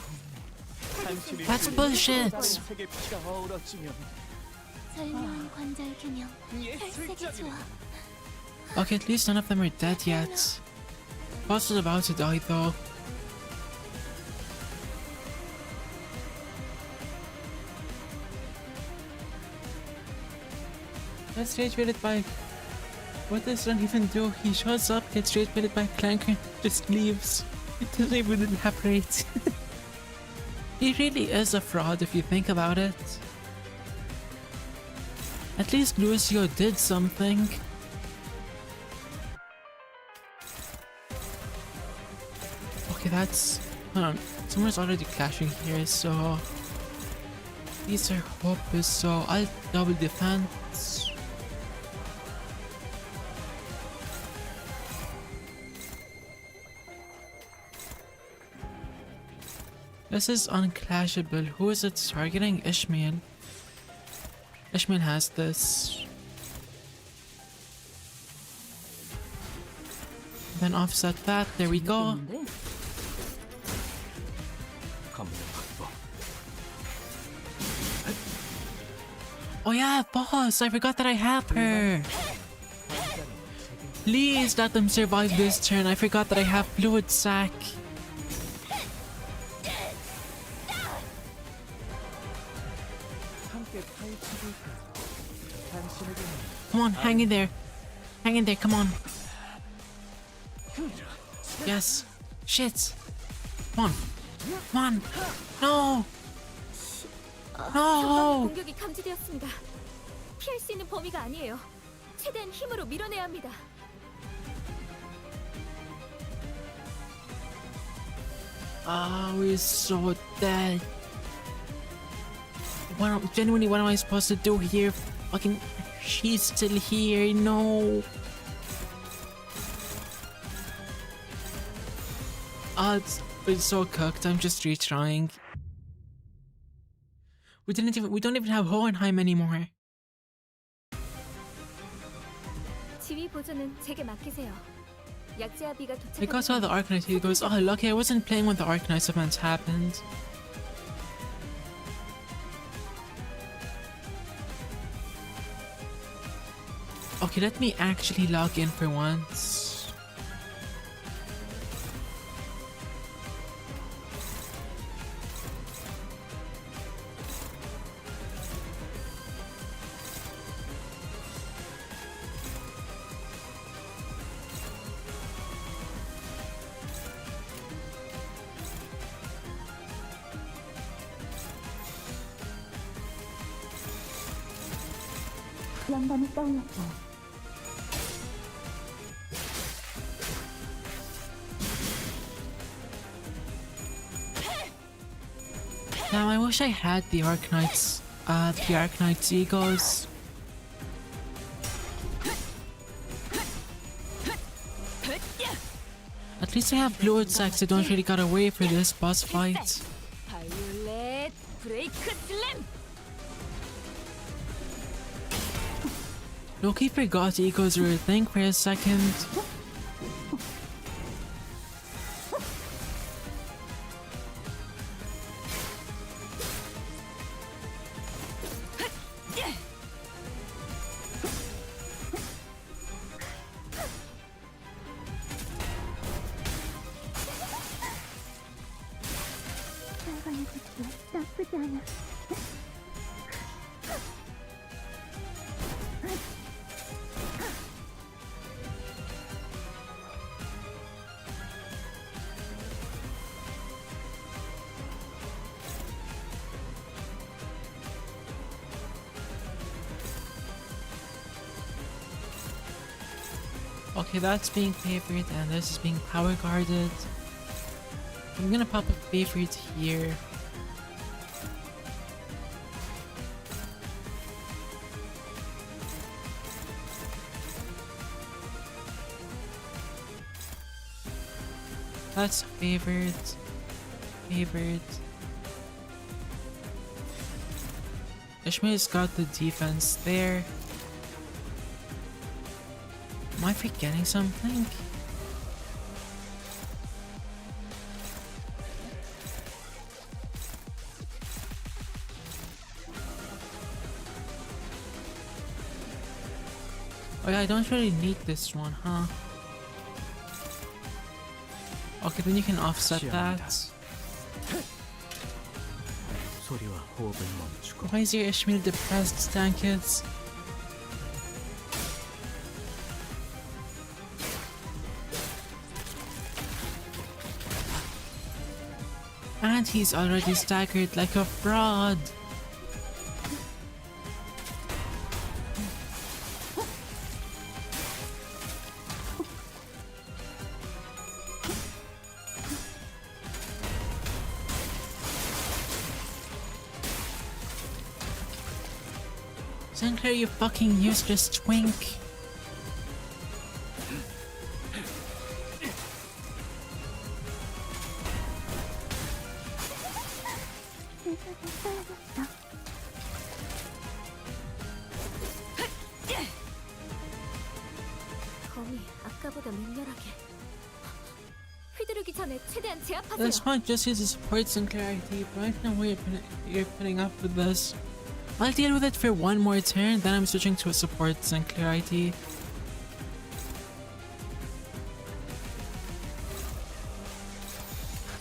당신이 That's 흘린 bullshit. 다른 색의 피가 어우러지면 절묘한 관자의 균형. 탈색이 예술적이네. 좋아. Okay, at least none of them are dead yet. Boss is about to die though. Let's rage baited by. What does Ren even do? He shows up, gets rage baited by Clanker, just leaves. It doesn't even elaborate. He really is a fraud if you think about it. At least Lucio did something. Okay, that's... Hold on. Someone's already clashing here, so... These are hopeless, so I'll double defense. This is unclashable. Who is it targeting? Ishmael. Ishmael has this. Then offset that. There we go. Oh yeah, boss! I forgot that I have her! Please let them survive this turn. I forgot that I have Fluid Sac. Come on, hang in there. Hang in there, come on. Yes. Shit. Come on. Come on. No! No! 공격이 감지되었습니다. 피할 수 있는 범위가 아니에요. 최대한 힘으로 밀어내야 합니다. We're so dead. Genuinely, what am I supposed to do here? Fucking, she's still here. No. It's so cooked. I'm just retrying. We don't even have Hohenheim anymore. 지휘 보조는 제게 맡기세요. 약제아비가 I got saw the Arcanite. He goes, oh lucky I wasn't playing when the Arcanite events happened. Okay, let me actually log in for once. 영감이 떠올랐죠. Now I wish I had the Arcanite's egos. At least I have Fluid Sacs. I don't really gotta wait for this boss fight. 바이올렛 브레이크 슬램. Loki forgot egos were a thing for a second. 나쁘지 않아. Okay, that's being favored and this is being power guarded. I'm gonna pop a favorite here. That's favored. Favored. Ishmael's got the defense there. Am I forgetting something? Oh yeah, I don't really need this one, huh? Okay, then you can offset that. 소리와 호흡을 멈추고 Why is your Ishmael depressed, Stankids? And he's already staggered like a fraud. Sinclair, you fucking useless twink. 검이 아까보다 맹렬하게. 휘두르기 전에 최대한 At 제압하세요. this point, just use the support Sinclair ID, but I don't know why you're putting up with this. I'll deal with it for one more turn, then I'm switching to a support Sinclair ID.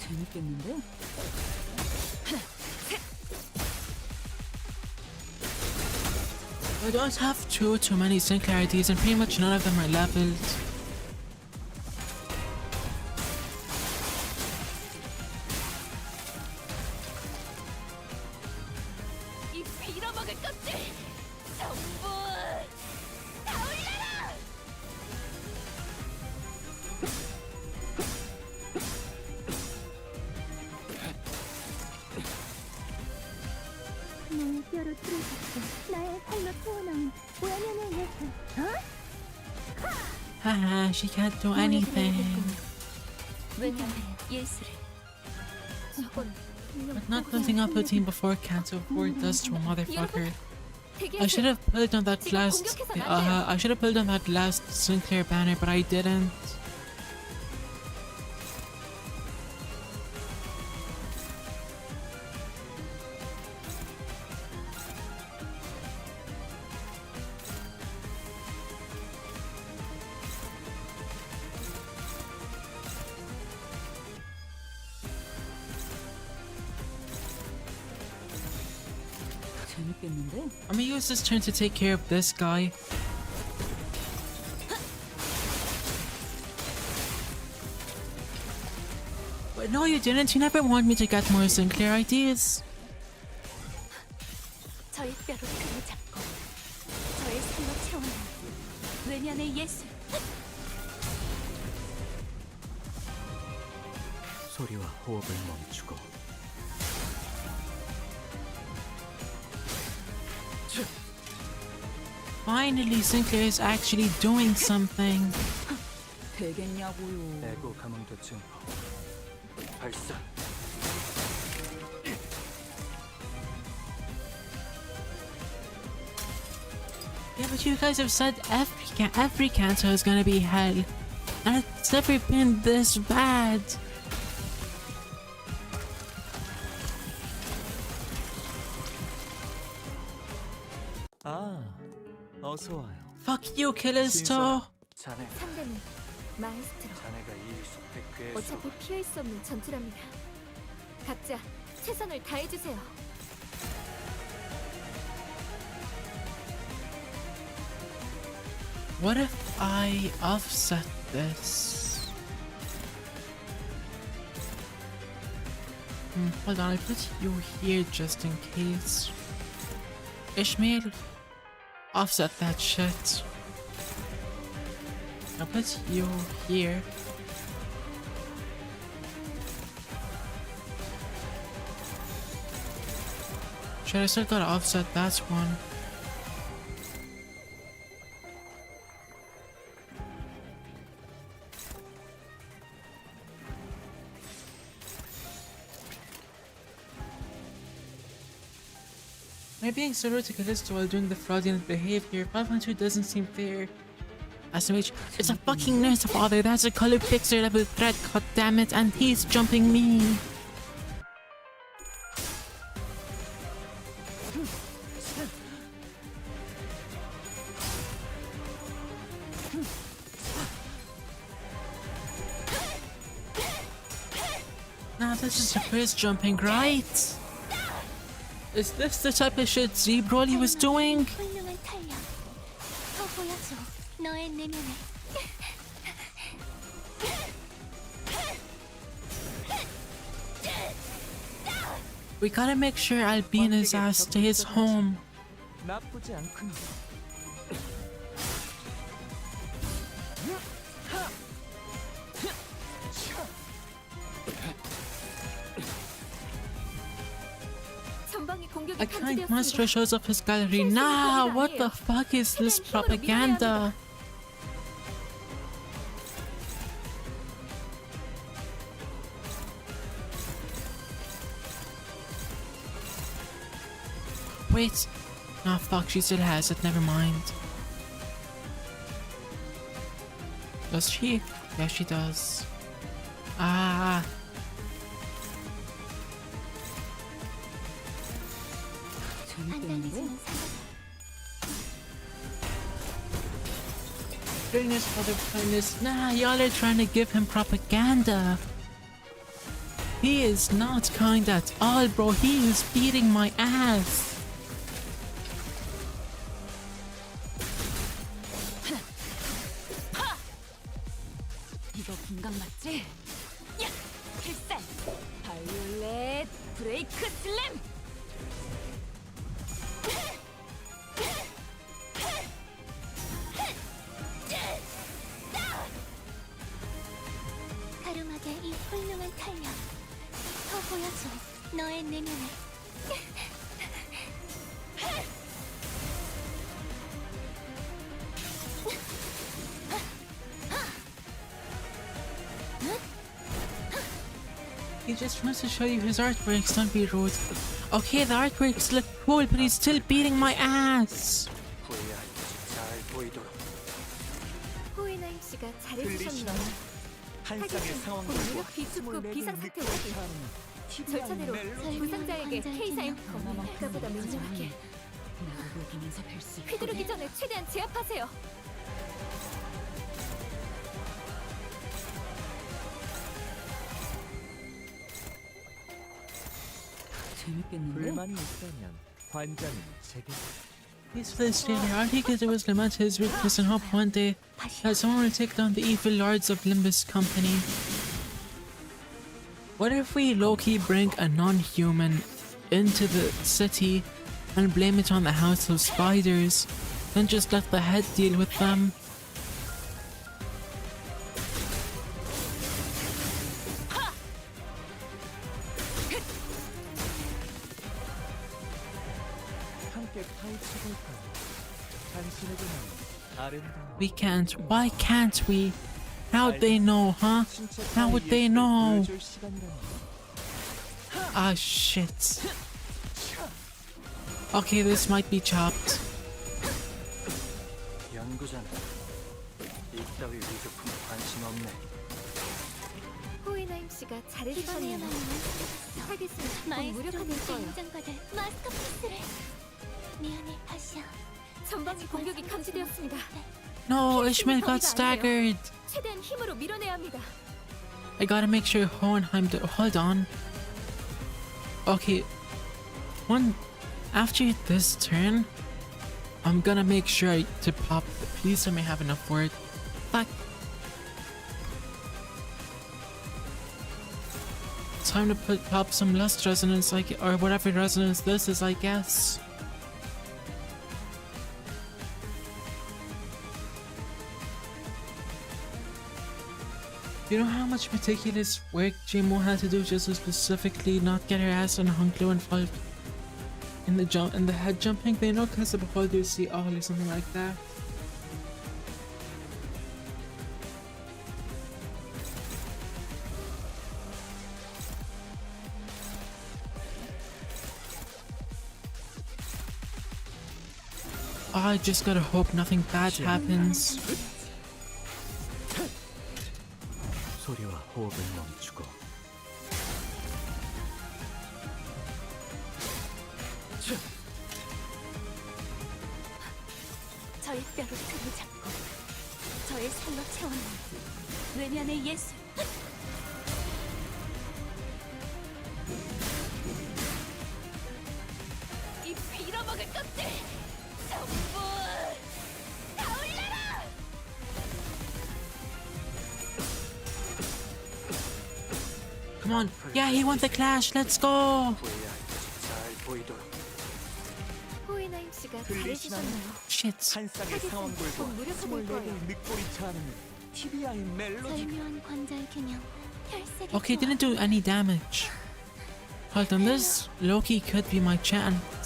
재밌겠는데? I don't have too many Sinclair IDs, and pretty much none of them are leveled. 이 빌어먹을 것들 전부 다 올려라! 내 뼈로 틀어졌어. 나의 살로 태어난 외면의 예술. Haha, she can't do anything. 외면의 예술을. 저건 분명 But not building up a team before Canto 4 does to a motherfucker. I should have pulled on that last Sinclair banner, but I didn't. 재밌겠는데? I'm gonna use this turn to take care of this guy. But no, you didn't. You never want me to get more Sinclair IDs. 저의 뼈로 금을 잡고 저의 살로 채워낸 외면의 예술. 소리와 호흡을 멈추고 Finally, Sinclair is actually doing something. 되겠냐고요. 에고 감응도 증폭 발사. Yeah, but you guys have said every Canto is gonna be hell, and it's never been this bad. 아, 어서 와요. Fuck you, Killisto. 자네, 상대는 마에스트로. 자네가 이 숲의 괴수. 어차피 피할 수 없는 전투랍니다. 각자 최선을 다해주세요. What if I offset this? Hold on, I put you here just in case. Ishmael, offset that shit. I'll put you here. Shit, I still gotta offset that one. Am I being so rude to Callisto while doing the fraudulent behavior? 500 doesn't seem fair. SMH, it's a fucking nurse, father. That's a color fixer level threat, goddammit, and he's jumping me. Nah, this is the first jumping, right? Is this the type of shit Z Broly was doing? 훌륭한 탄력. 더 보여줘. 너의 내면에. We gotta make sure Albina's ass stays home. 나쁘지 않군요. 전방이 공격이 A kind 감지되었습니다. monster shows up his gallery. Nah, what the fuck is this propaganda? Wait. Nah, fuck, she still has it. Never mind. Does she? Yeah, she does. Ah. Goodness for the kindness. Nah, y'all are trying to give him propaganda. He is not kind at all, bro. He is beating my ass. 이거 공감 맞지? 야! 필살! 바이올렛 브레이크 슬램! 가름하게 이 훌륭한 탄력 더 보여줘 너의 내면을 He just wants to show you his artworks, don't be rude. Okay, the artworks look cool, but he's still beating my ass. 호이나임 씨가 들리시나요? 잘해주셨네요. 한 쌍의 상황들과 공유력 비축구 비상사태 원인. 절차대로 부상자에게 K사인 아까보다 민감하게 휘두르기 전에 최대한 제압하세요. 불만이 있다면 관장은 제게. He's for this daily art because it was lament his weakness and hope one day that someone will take down the evil lords of Limbus company. What if we low-key bring a non-human into the city and blame it on the House of Spiders, then just let the head deal with them? 함께 파헤쳐볼까요? 당신에게는 아름다운 We can't. Why can't we? How'd they know, huh? How would they know? 보여줄 시간이라니. Ah, shit. Okay, this might be chopped. 연구자는 이따위 위급품에 관심 없네. 호이나임 씨가 잘해주셨네요. 이번에야말로 타겟은 곧 마에스트로의 무력화될 거예요. 인정받을 마스터피스를 미안해 파시아 전방위 공격이 감지되었습니다. No, Ishmael got staggered. 최대한 힘으로 밀어내야 합니다. I gotta make sure Hohenheim. Hold on. Okay. After this turn, I'm gonna make sure to pop. Please let me have enough word. Fuck. Time to pop some lust resonance, like, or whatever resonance this is, I guess. You know how much meticulous work Jimo had to do just to specifically not get her ass on Hunklo involved in the head jumping? They know because of Beholder see all or something like that. I just gotta hope nothing bad happens. 소리와 호흡을 멈추고 저의 뼈로 틀을 잡고 저의 살로 채워넣은 외면의 예술. 이 빌어먹을 것들 전부 다 올려라! Come on. Yeah, he won the clash. Let's go. 잘 보이도록. 호이나임 씨가 잘해주셨네요. Shit. 한 쌍의 상황들과 곧 무력화될 거예요. 24개의 늑골이 차는 TBI의 멜로디. 절묘한 관절 균형 혈색의 Okay, 조화. didn't do any damage. Hold on, this Loki could be my chance.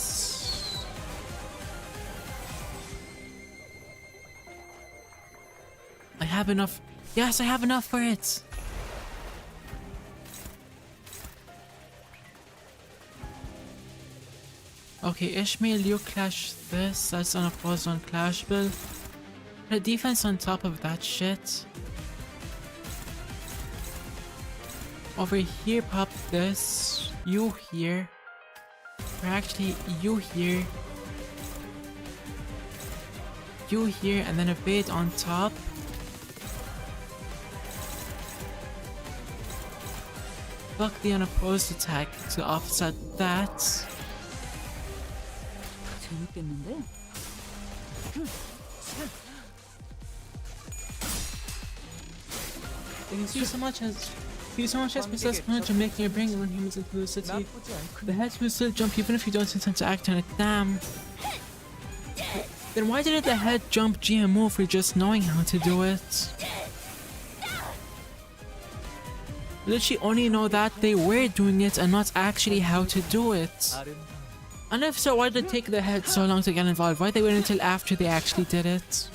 have enough. Yes, I have enough for it. Okay, Ishmael, you clash this. That's unopposed on clashable. The defense on top of that shit. Over here, pop this. You here. Or actually, you here. You here, and then a bait on top. Fuck the unopposed attack to offset that. 재밌겠는데? You see so much as possessed punch and making your brain when humans into the city. The heads will still jump even if you don't intend to act on it. Damn. Then why didn't the head jump GMO for just knowing how to do it? Did she only know that they were doing it and not actually how to do it? And if so, why did it take the head so long to get involved? Why they wait until after they actually did it?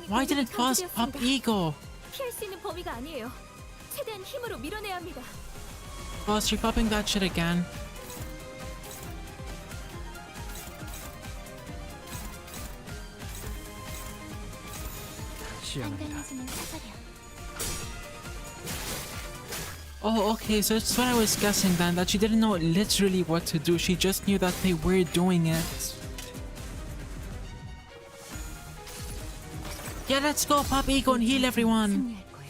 Why did it cause Pop Ego? 피할 수 있는 범위가 아니에요. 최대한 힘으로 밀어내야 합니다. Boss, you're popping that shit again. 안달내주는 사설이야. Oh, okay, so that's what I was guessing then, that she didn't know literally what to do, she just knew that they were doing it. Yeah, let's go, Pop Ego and heal everyone! 승리할 거야.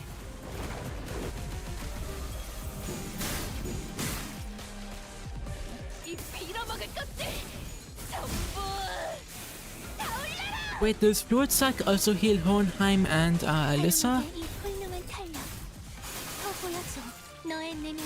이 빌어먹을 것들 전부 다 올려라. Wait, does Fluid Sack also heal Hohenheim and Alyssa? 이 훌륭한 탄력. 더 보여줘. 너의 내면을.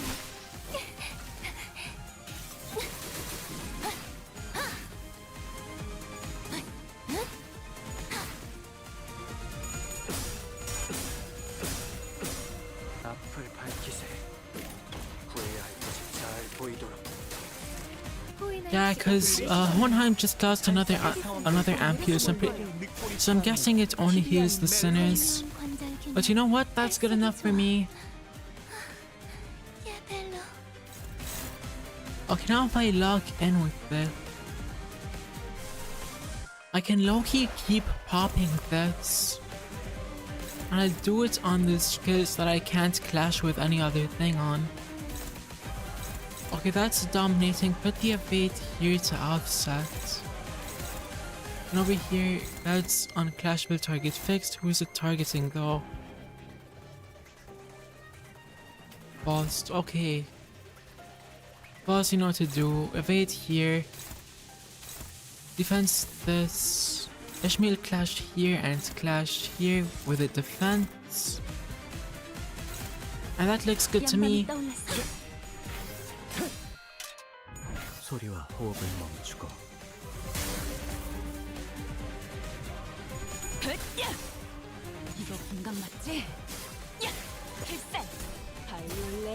앞을 밝히세. 후회할 것이 잘 보이도록. Yeah, cause Hohenheim just lost another Ampere, so I'm guessing it only heals the sinners. But you know what? That's good enough for me. Okay, now if I log in with this, I can low-key keep popping this. And I'll do it on the skills that I can't clash with any other thing on. Okay, that's dominating. Put the evade here to offset. And over here, that's unclashable target fixed. Who's it targeting though? Boss, okay. Boss, you know what to do. Evade here. Defense this. Ishmael clashed here and clashed here with a defense. And that looks good to me. 소리와 호흡을 멈추고. 이거 공감 맞지?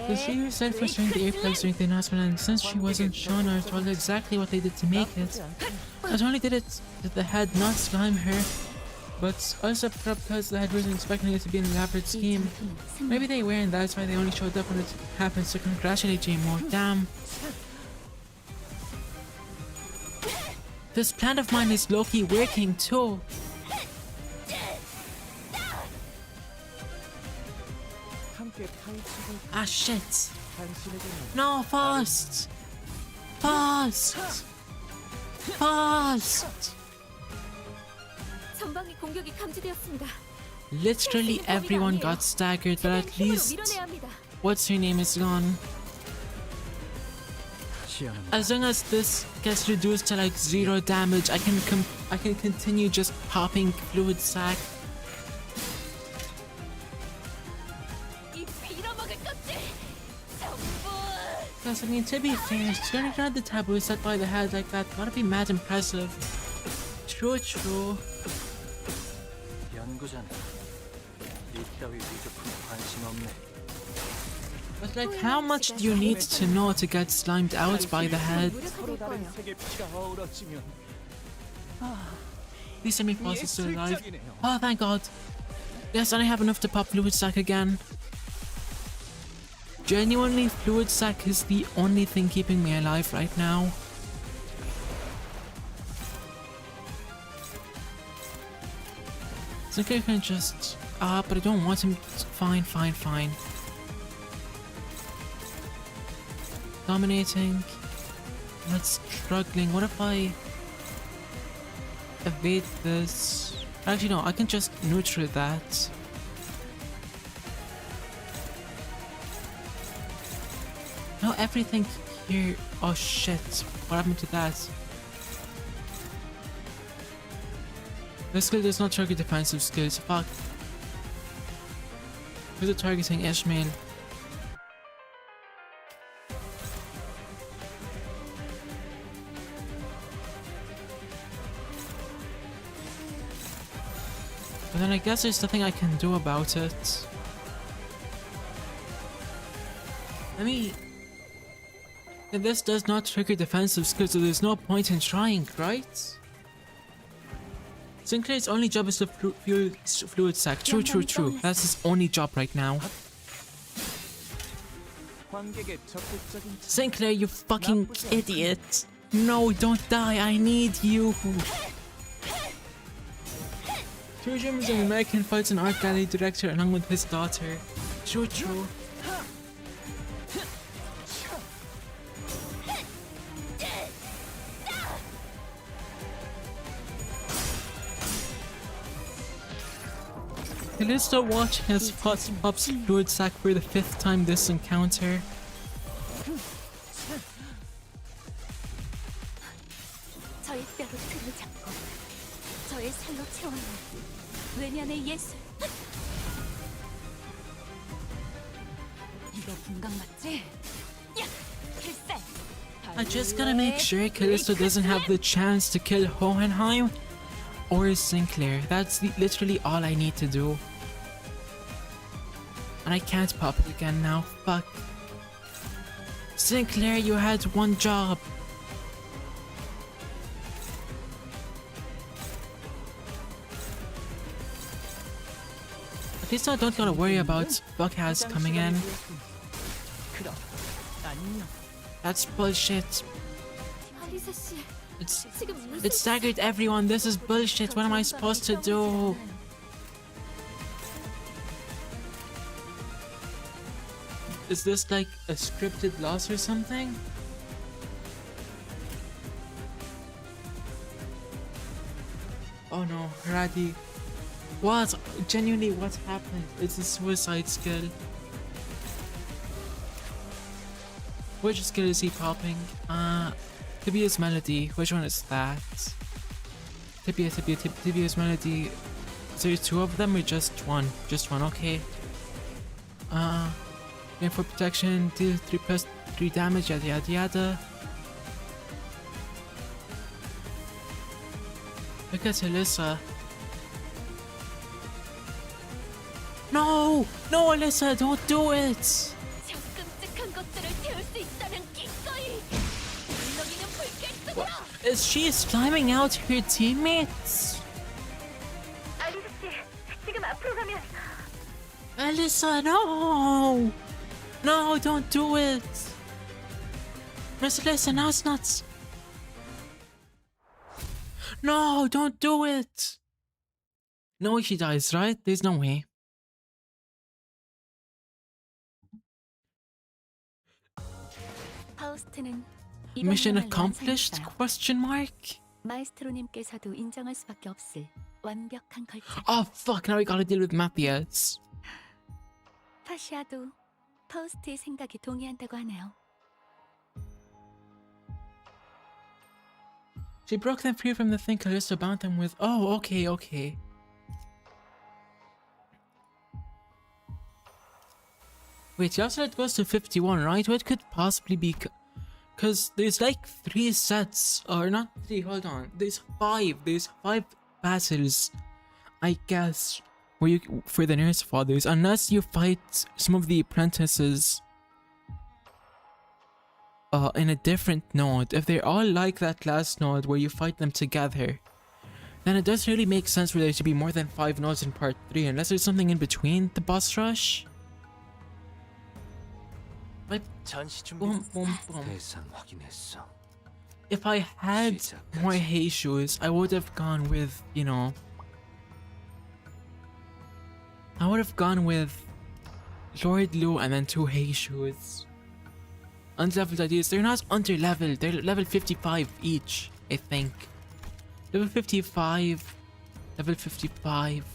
The she said for showing the earplugs during the announcement, and since she wasn't shown or told exactly what they did to make it, not only did the head not slime her, but also because the head wasn't expecting it to be an elaborate scheme. Maybe they were, and that's why they only showed up when it happened, so congratulate Jay more. Damn. This plan of mine is low-key working too. Ah shit. No, fast! Fast! Fast! 전방의 공격이 감지되었습니다. Literally everyone got staggered, but at least what's her name is gone. As long as this gets reduced to like 0 damage, I can continue just popping Fluid Sack. Because I mean, to be fair, turning down the taboo set by the head like that gotta be mad impressive. True, true. 연구자는 이 따위 위조품에 관심 없네. But like, how much do you need to know to get slimed out by the head? 서로 다른 색의 피가 어우러지면 Please send me process still alive. 예술적이네요. Oh, thank God. Yes, and I have enough to pop Fluid Sack again. Genuinely, Fluid Sack is the only thing keeping me alive right now. So I can just... but I don't want him... Fine, fine, fine. Dominating. That's struggling. What if I... evade this? Actually, no, I can just neutral that. Now everything here... Oh shit. What happened to that? This skill does not trigger defensive skills. Fuck. Who's it targeting? Ishmael. But then I guess there's nothing I can do about it. I mean... this does not trigger defensive skills, so there's no point in trying, right? Sinclair's only job is to fuel Fluid Sack. True, true, true. That's his only job right now. 관객의 적극적인 Sinclair, you fucking idiot! No, don't die, I need you! True Jim is an American fights and art gallery director along with his daughter. True, true. Callisto watching as Potts pops Fluid Sack for the 5th time this encounter. 저의 뼈로 틀을 잡고 저의 살로 채워놓은 외면의 예술. 이거 분강 맞지? 야! 필살! I just gotta make sure Callisto doesn't have the chance to kill Hohenheim or Sinclair. That's literally all I need to do. And I can't pop it again now. Fuck. Sinclair, you had one job. At least I don't gotta worry about Buckhouse coming in. 그럼 안녕. That's bullshit. 아리사 씨, It's 지금 무슨 it staggered everyone. This is bullshit. What am I supposed to do? Is this like a scripted loss or something? Oh no, Haradi. What? Genuinely, what happened? It's a suicide skill. Which skill is he popping? Tibia's Melody. Which one is that? Tibia's Melody. Is there 2 of them or just one? Just one, okay. Aim for protection, deal 3+3 damage, yada yada yada. Look at Alyssa. No! No, Alyssa, don't do it! 저 끔찍한 것들을 태울 수 있다는 기꺼이 너희는 불길속이라. Is she slamming out her teammates? 알리스 씨, 지금 앞으로 가면 Alyssa, no! No, don't do it! Miss Alyssa, now it's not... No, don't do it! No way she dies, right? There's no way. 파우스트는 이번 Mission 영화를 accomplished? 완성했어요. Question mark? 마에스트로님께서도 인정할 수밖에 없을 완벽한 걸작. Oh fuck, now we gotta deal with Matthias. 파시아도 파우스트의 생각에 동의한다고 하네요. She broke them free from the thing Callisto bound them with. Oh, okay, okay. Wait, you also said it goes to 51, right? What could possibly be... Because there's like 3 sets, or not 3, hold on. There's 5 battles, I guess, where you for the Nurse Fathers, unless you fight some of the apprentices in a different node, if they're all like that last node where you fight them together, then it doesn't really make sense for there to be more than 5 nodes in part 3 unless there's something in between the boss rush. But 전시 준비. boom, boom, boom. 대상 확인했어. If I had more Heishus, I would have gone with, you know, I would have gone with Lord Lu and then 2 Heishus. Unleveled ideas, they're not under leveled, they're level 55 each, I think. Level 55, level 55,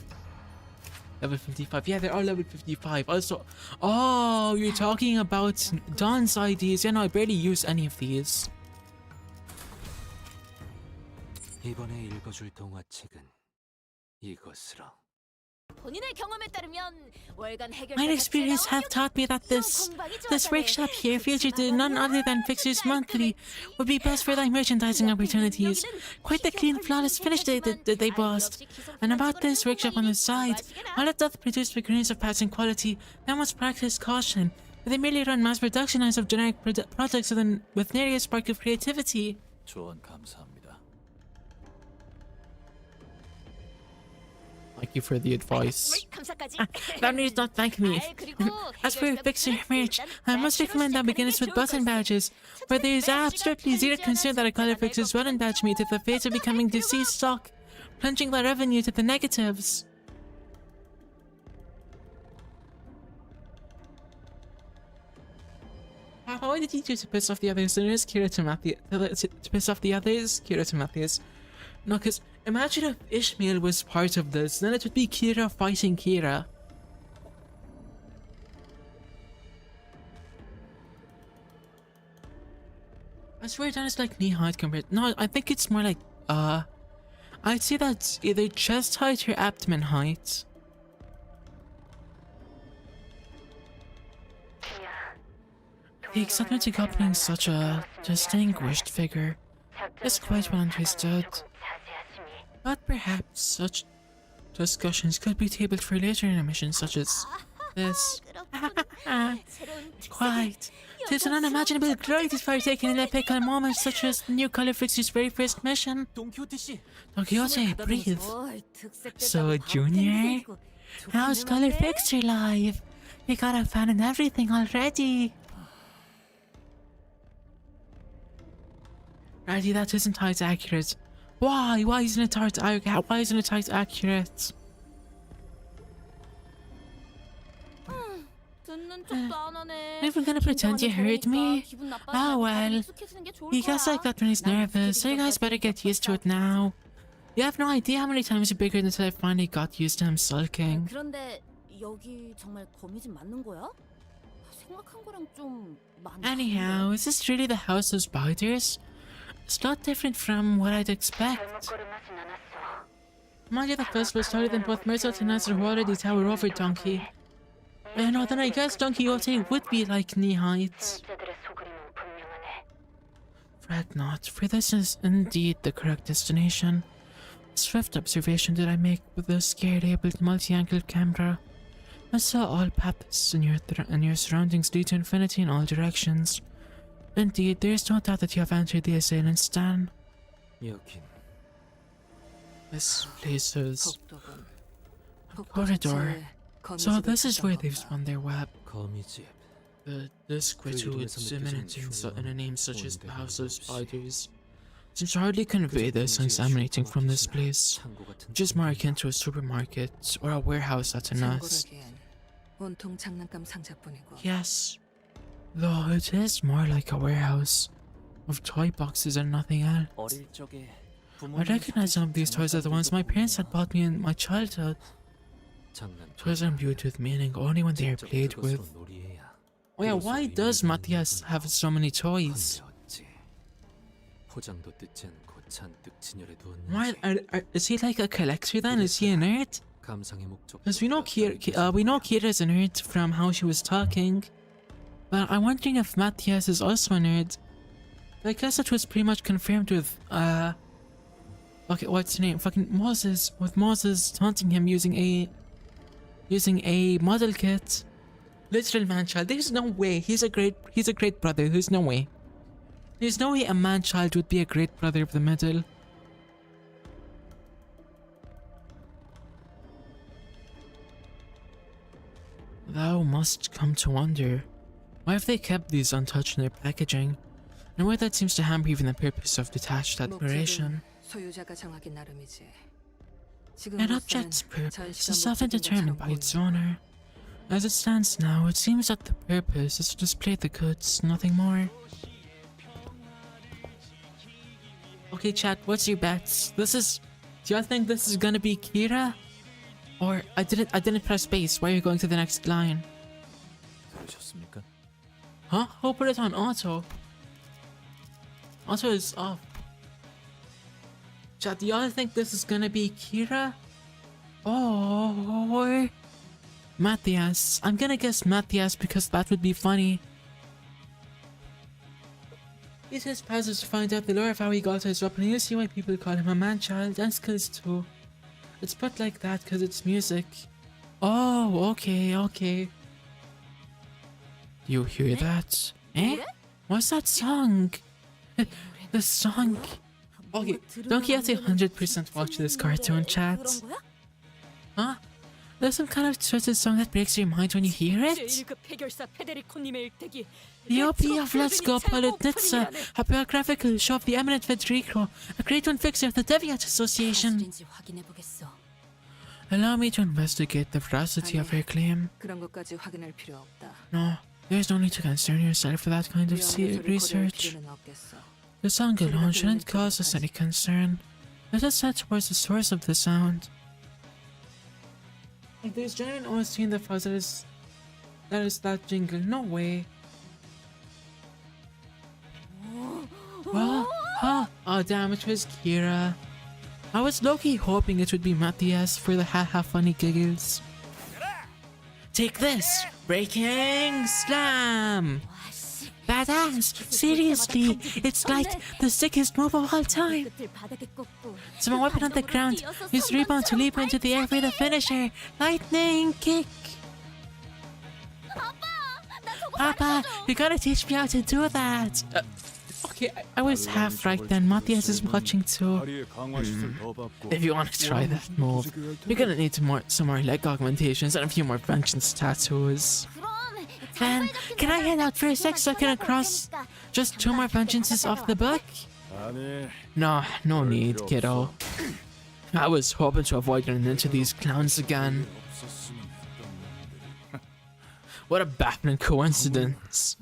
level 55. Yeah, they're all level 55. Also, oh, you're talking about Dawn's IDs. Yeah, no, I barely use any of these. 이번에 읽어줄 동화책은 이것으로. My experience have taught me that this workshop here, featured to none other than Fixers Monthly, would be best for thy merchandising opportunities. Quite the clean, flawless finish they boast. And about this workshop on the side, while it doth produce figurines of passing quality, thou must practice caution. They merely run mass production lines of generic projects with nary a spark of creativity. 조언 감사합니다. Thank you for the advice. That needs not thank me. As for Fixer merch, I must recommend that beginners with button badges, where there is absolutely zero concern that a color fixer's button badge meet at the fate of becoming deceased stock, plunging the revenue to the negatives. How did he do to piss off the others? There is Kira to Matthew to piss off the others. Kira to Matthews. No, because imagine if Ishmael was part of this, then it would be Kira fighting Kira. I swear that is like knee height compared. No, I think it's more like I'd say that's either chest height or abdomen height. The excitement accompanying such a distinguished figure is quite well understood. But perhaps such discussions could be tabled for later in a mission such as this. Quite. Tis an unimaginable glory to partake in an epical moment such as the new Color Fixer's very first mission. Don Quixote, breathe. So, Junior, how's Color Fixer live? You got a fan and everything already. Righty, that isn't tight accurate. Why? Why isn't it tight accurate? Why isn't it tight accurate? Not even gonna pretend you heard me? Oh well. He gets like that when he's nervous, so you guys better get used to it now. You have no idea how many times you're bigger until I finally got used to him sulking. Anyhow, is this really the House of Spiders? It's not different from what I'd expect. Mind you, the festival started and both Merzel and Nazar were already tower over Donkey. No, then I guess Don Quixote would be like knee height. Fret not, for this is indeed the correct destination. Swift observation did I make with the scare-abled multi-angle camera. I saw all paths in your surroundings lead to infinity in all directions. Indeed, there is no doubt that you have entered the assailant's den. This place is a corridor. So this is where they've spun their web. The disquietudes imminent in a name such as the House of Spiders seems to hardly convey the sense emanating from this place, which is more akin to a supermarket or a warehouse at a nest. Yes, though it is more like a warehouse of toy boxes and nothing else. I recognize some of these toys are the ones my parents had bought me in my childhood. Toys are imbued with meaning only when they are played with. Oh yeah, why does Matthias have so many toys? Why is he like a collector then? Is he a nerd? Because we know Kira's a nerd from how she was talking. But I'm wondering if Matthias is also a nerd. I guess that was pretty much confirmed with okay, what's her name? Fucking Moses, with Moses taunting him using a model kit. Literal man child. There's no way. He's a great brother. There's no way. There's no way a man-child would be a great brother of the middle. Thou must come to wonder, why have they kept these untouched in their packaging? And why that seems to hamper even the purpose of detached admiration. 소유자가 정하기 나름이지. An object's purpose is often determined by its owner. As it stands now, it seems that the purpose is to display the goods, nothing more. Okay, chat, what's your bets? Do y'all think this is gonna be Kira? Or I didn't press space. Why are you going to the next line? 들으셨습니까? Huh? Who put it on auto? Auto is off. Chat, do y'all think this is gonna be Kira? Or Matthias? I'm gonna guess Matthias because that would be funny. He says puzzles to find out the lore of how he got his weapon, and you'll see why people call him a man-child, and skills too. It's put like that because it's music. Oh, okay. You hear that? Eh? What's that song? The song. Okay, don't you have to 100% watch this cartoon, chat? Huh? There's some kind of twisted song that breaks your mind when you hear it? The OP of Let's Go Politnitsa, a biographical show of the eminent Federico, a great one fixer of the Deviant Association. Allow me to investigate the veracity of her claim. 그런 것까지 확인할 필요 없다. No, there's no need to concern yourself with that kind of research. The song alone shouldn't cause us any concern. Let us head towards the source of the sound. Like there's genuine honesty in the fuzz that is that jingle. No way. What? Huh? Oh damn, it was Kira. I was low-key hoping it would be Matthias for the haha funny giggles. Take this! Breaking Slam! Badass! Seriously, it's like the sickest move of all time! Someone weapon on the ground, use rebound to leap into the air for the finisher! Lightning kick! Papa, you gotta teach me how to do that! Okay, I was half right then. Matthias is watching too. If you want to try that move, you're gonna need some more leg augmentations and a few more vengeance tattoos. Then, can I head out for a sec so I can cross just 2 more vengeances off the book? No need, kiddo. I was hoping to avoid running into these clowns again. What a baffling coincidence.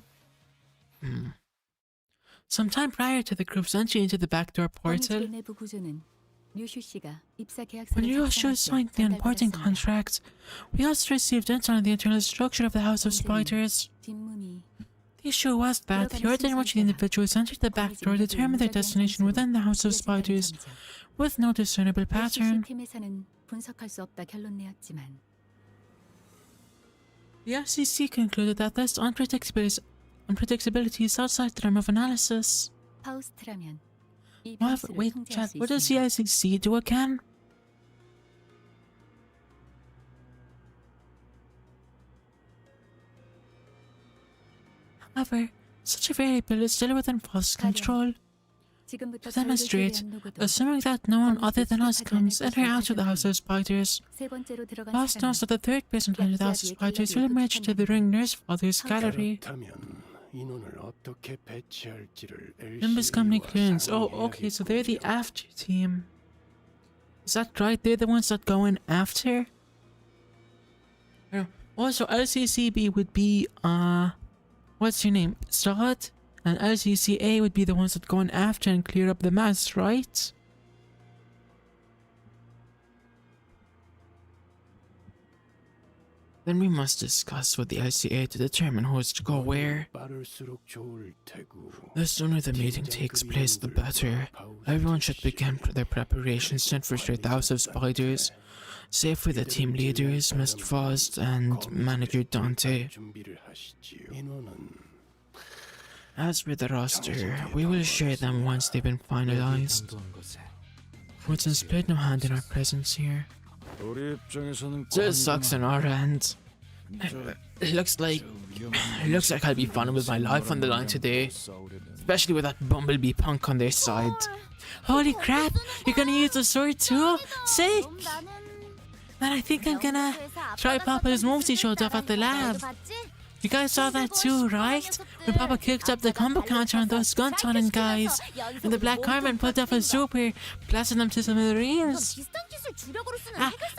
Sometime prior to the group's entry into the backdoor portal, when Ryoshu signed the importing contract, we also received intel on the internal structure of the House of Spiders. The issue was that the order in which the individuals entered the backdoor determined their destination within the House of Spiders, with no discernible pattern. The FCC concluded that this unpredictability is outside the realm of analysis. Wait, chat, what does the ICC do again? However, such a variable is still within FOSS control. To demonstrate, assuming that no one other than us comes in or out of the House of Spiders, FOSS knows that the third person under the House of Spiders will emerge to the Ring Nurse Father's gallery. Limbus company clearance. Oh, okay, so they're the after team. Is that right? They're the ones that go in after? Also, LCCB would be, what's your name? Stod? And LCCA would be the ones that go in after and clear up the mess, right? Then we must discuss with the ICA to determine who is to go where. The sooner the meeting takes place, the better. Everyone should begin their preparations to infiltrate the House of Spiders, save for the team leaders, Mr. Faust, and Manager Dante. As for the roster, we will share them once they've been finalized. Woodson played no hand in our presence here. Just sucks on our end. It looks like I'll be fun with my life on the line today. Especially with that bumblebee punk on their side. Holy crap! You're gonna use the sword too? Sick! Man, I think I'm gonna try Papa's moves he showed off at the lab. You guys saw that too, right? When Papa kicked up the combo counter on those gun-toting guys, and the Black Carmen pulled off a super, blasting them to smithereens.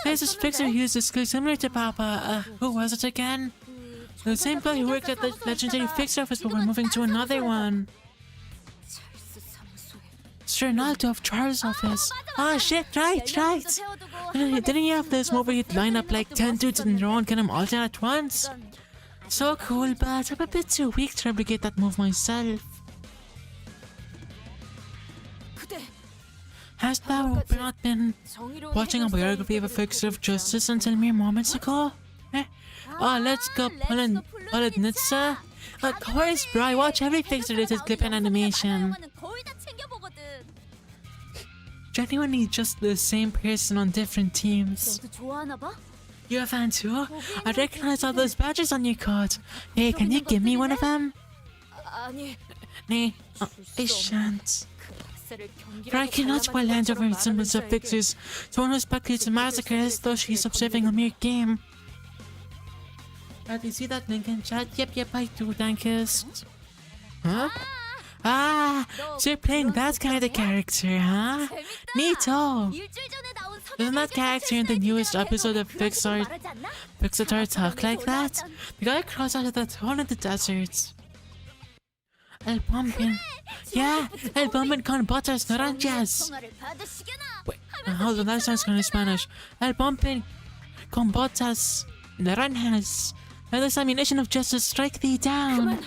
There's this fixer who used a skill similar to Papa. Who was it again? The same guy who worked at the legendary fixer office, but we're moving to another one. Sir Ronaldo of Charles' office. Oh shit, right. Didn't you have this move where you'd line up like 10 dudes in a row and get them all down at once? So cool, but I'm a bit too weak to replicate that move myself. Has thou not been watching a biography of a fixer of justice until mere moments ago? Oh, let's go Polonitsa. Of course, bro, I watch every fixer-related clip and animation. Genuinely just the same person on different teams. You're a fan too? I recognize all those badges on your card. Hey, can you give me one of them? Nay, I shan't. For I cannot well hand over symbols of fixers to one who speculates a massacre as though she's observing a mere game. Do you see that link in chat? Yep, I do, thanks. Huh? So you're playing that kind of character, huh? Neato! Isn't that character in the newest episode of Pixar talk like that? The guy crawls out of that hole in the desert. El Bombin. Yeah, El Bombin con botas naranjas. Wait, hold on, that sounds kind of Spanish. El Bombin con botas naranjas. Let this ammunition of justice strike thee down.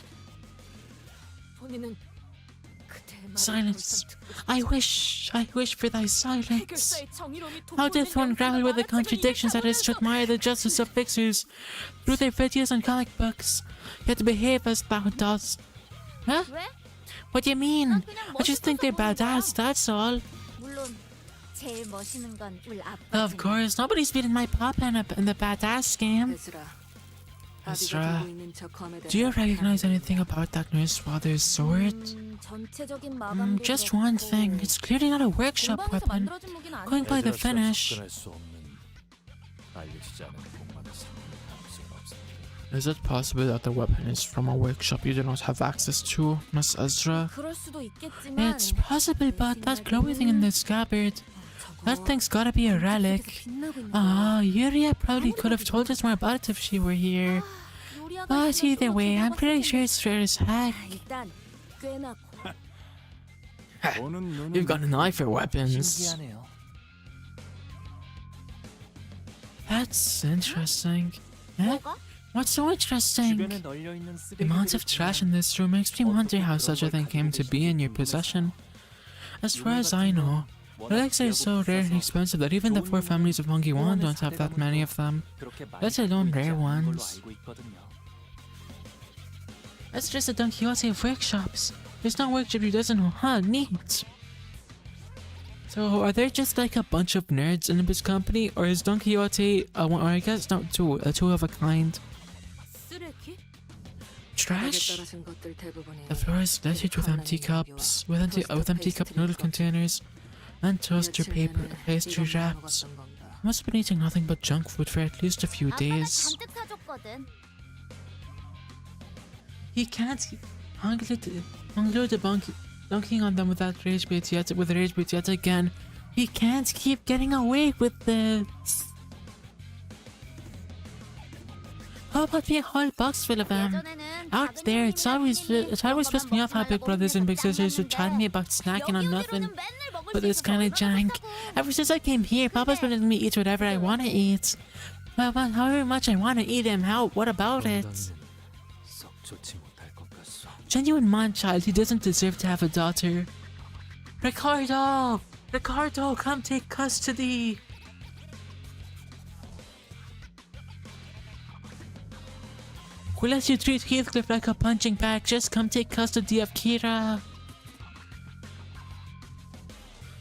Silence. I wish for thy silence. How doth one grapple with the contradictions that is to admire the justice of fixers through their videos and comic books, yet to behave as thou dost? Huh? What do you mean? I just think they're badass, that's all. Of course, nobody's beating my papa in the badass game. Ezra, do you recognize anything about that nurse father's sword? Just one thing. It's clearly not a workshop weapon. Going by the finish. Is it possible that the weapon is from a workshop you do not have access to, Miss Ezra? It's possible, but that glowy thing in the scabbard, that thing's gotta be a relic. Yuria probably could have told us more about it if she were here. But either way, I'm pretty sure it's rare as heck. You've got an eye for weapons. That's interesting. What's so interesting? The amount of trash in this room makes me wonder how such a thing came to be in your possession. As far as I know, relics are so rare and expensive that even the 4 families of Monkey One don't have that many of them, let alone rare ones. That's just a Don Quixote of workshops. There's no workshop you doesn't know, huh? Neat. So, are there just like a bunch of nerds in Limbus company, or is Don Quixote, or I guess not two of a kind? Trash? The floor is littered with empty cups, with empty cup noodle containers, and toaster paper, pastry wraps. I must have been eating nothing but junk food for at least a few days. He can't conclude dunking on them with that rage bait yet again. He can't keep getting away with this. How about me a whole box full of them? Out there, it's always pissed me off how big brothers and big sisters would chat me about snacking on nothing but this kind of jank. Ever since I came here, Papa's been letting me eat whatever I want to eat. Well, however much I want to eat him, what about it? Genuine man-child, he doesn't deserve to have a daughter. Ricardo, come take custody. We'll let you treat Heathcliff like a punching bag. Just come take custody of Kira.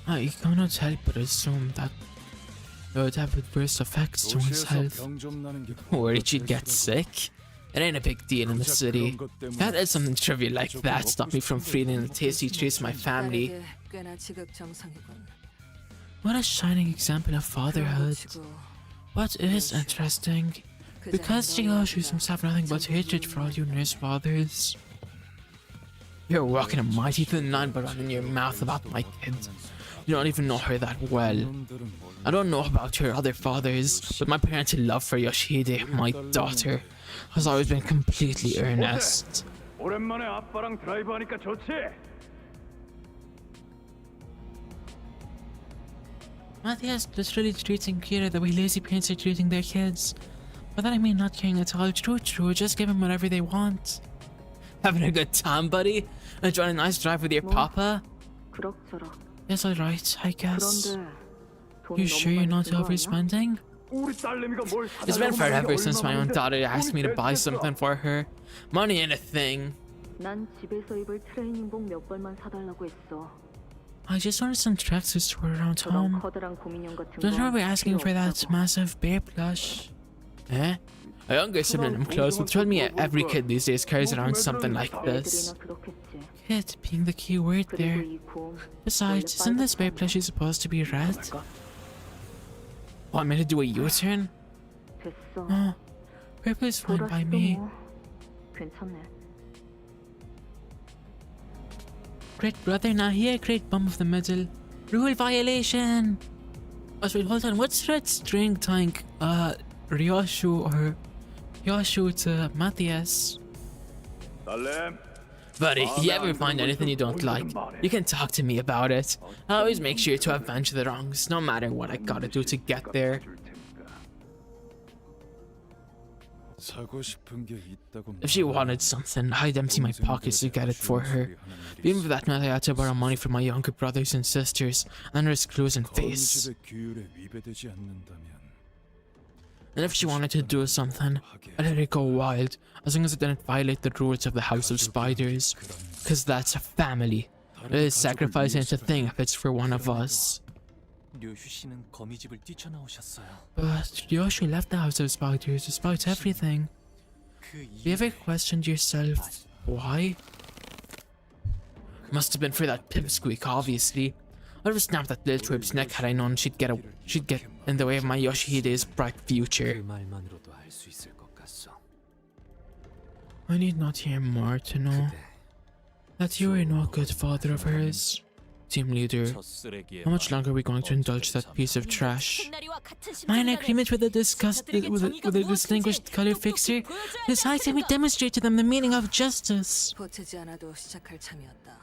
I cannot help but assume that it would have adverse effects to his health. Worried she'd get sick? It ain't a big deal in the city. That is something trivial like that stopped me from feeding the tasty treats to my family. 딸에게 꽤나 지극정성이군. What a shining example of fatherhood. 치고 What is interesting, because Jigoshi seems to have nothing but hatred for all you nurse fathers. You're walking a mighty thin line by running your mouth about my kid. You don't even know her that well. I don't know about her other fathers, but my parental love for Yoshihide, my daughter, has always been completely earnest. 오랜만에 아빠랑 드라이브하니까 좋지? Matthias literally treating Kira the way lazy parents are treating their kids. By that I mean not caring at all. True, just give them whatever they want. Having a good time, buddy? Enjoying a nice drive with your papa? 그럭저럭. Yes, alright, I guess. 그런데 돈이 You 너무 sure you're 많이 not 든 거 아니야? overspending? 우리 딸내미가 뭘 It's been 사달라고 forever 말이 since my own 얼마나 daughter 많은데 asked me to 우리 buy 대수했어. something for her. Money ain't a thing. 난 집에서 입을 트레이닝복 몇 벌만 사달라고 했어. I just wanted some tracksuits to wear around 저런 home. 커다란 고민형 같은 Don't 거 remember asking 필요 for that 없다고. massive bear plush. Eh? A younger sibling in clothes would tell me every kid these days carries around something like this. 애들이나 그렇겠지. Kid being the key word 그리고 there. 이 곰 Besides, isn't this bear plushie supposed to be red? Want me to do a U-turn? 됐어. Oh, purple is fine by 보라씨도 me. 뭐 괜찮네. Great brother, now here, great bum of the middle. Rule violation! Oh, wait, hold on, what's Red string tying, Ryoshu or Yoshu to Matthias? 딸내, Buddy, if you ever find anything you don't like, you can talk to me about it. I always make sure to avenge the wrongs, no matter what I gotta do to get there. 사고 싶은 게 있다고 If she wanted something, I'd empty my pockets to get it for her. Even for that matter, I had to borrow money from my younger brothers and sisters, and risk losing face. 집의 규율에 위배되지 않는다면 And if she wanted to do something, I let her go wild, as long as it didn't violate the rules of the House of Spiders. Cause that's a family. It is sacrificing a thing if it's for one of us. 류슈 씨는 거미집을 뛰쳐나오셨어요. But Yoshi left the House of Spiders despite everything. 그 Have you ever questioned yourself why? Must have been for that pipsqueak, obviously. I would have snapped that little twerp's neck had I known she'd get in the way of my Yoshihide's bright 그 future. 말만으로도 알 수 있을 것 같소. I need not hear more to know that you are no good father of hers. Team leader, how much longer are we going to indulge that piece of trash? My agreement with the distinguished color fixer is high time we demonstrate to them the meaning of justice. 보채지 않아도 시작할 참이었다.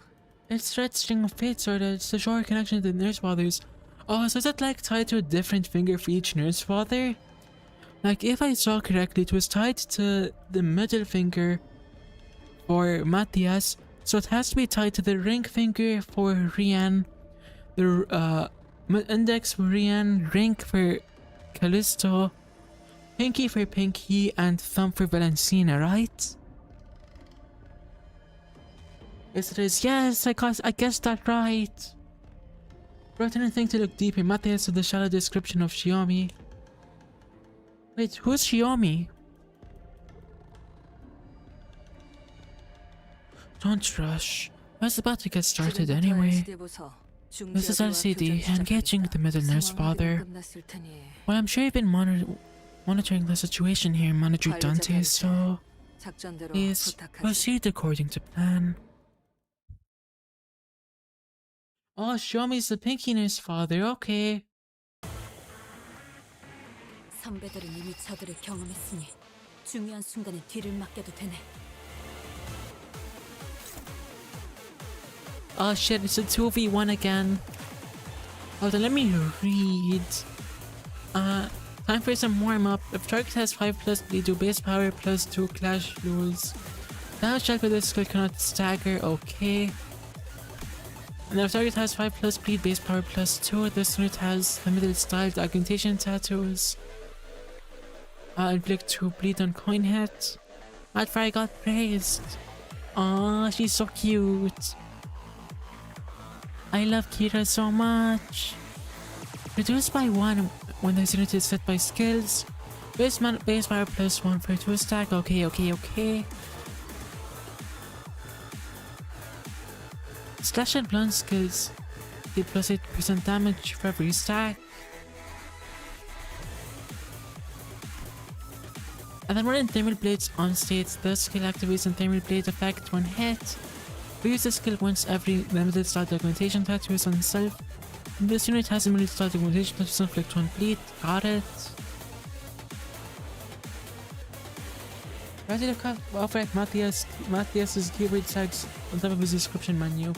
It's red string of fate, sorta. It's the short connection to the nurse fathers. Oh, so is it like tied to a different finger for each nurse father? Like, if I saw correctly, it was tied to the middle finger for Matthias, so it has to be tied to the ring finger for Rian, the index for Rian, ring for Callisto, pinky for Pinky, and thumb for Valentina, right? Yes, it is. Yes, I guessed that right. Brought anything to look deeper. Matthias with the shallow description of Xiaomi. Wait, who's Xiaomi? Don't rush. I was about to get started anyway. This is LCD, engaging the middle nurse father. Well, I'm sure you've been monitoring the situation here, Manager Dante, so please proceed according to plan. Oh, Xiaomi's the pinky nurse father, okay. 선배들은 이미 저들을 경험했으니 중요한 순간에 뒤를 맡겨도 되네. Oh shit, it's a 2v1 again. Hold on, let me read. Time for some warm-up. If target has 5 plus bleed, do base power plus 2 clash rules. Damage check with this skill cannot stagger, okay. And if target has 5 plus bleed, base power plus 2, this unit has limited styled augmentation tattoos. Inflict 2 bleed on coin hit. After I got praised. Aw, she's so cute. I love Kira so much. Reduced by 1 when this unit is set by skills. Base power +1 for 2 stack. Okay. Slash and blunt skills. Get +8% damage for every stack. And then running Thermal Blades on state, the skill activates an Thermal Blade effect when hit. We use the skill once every limited start augmentation tattoos on itself. And this unit has a limited start augmentation tattoos inflict 1 bleed. Got it. Ready to cut off at Matthias's keyword tags on top of his description menu.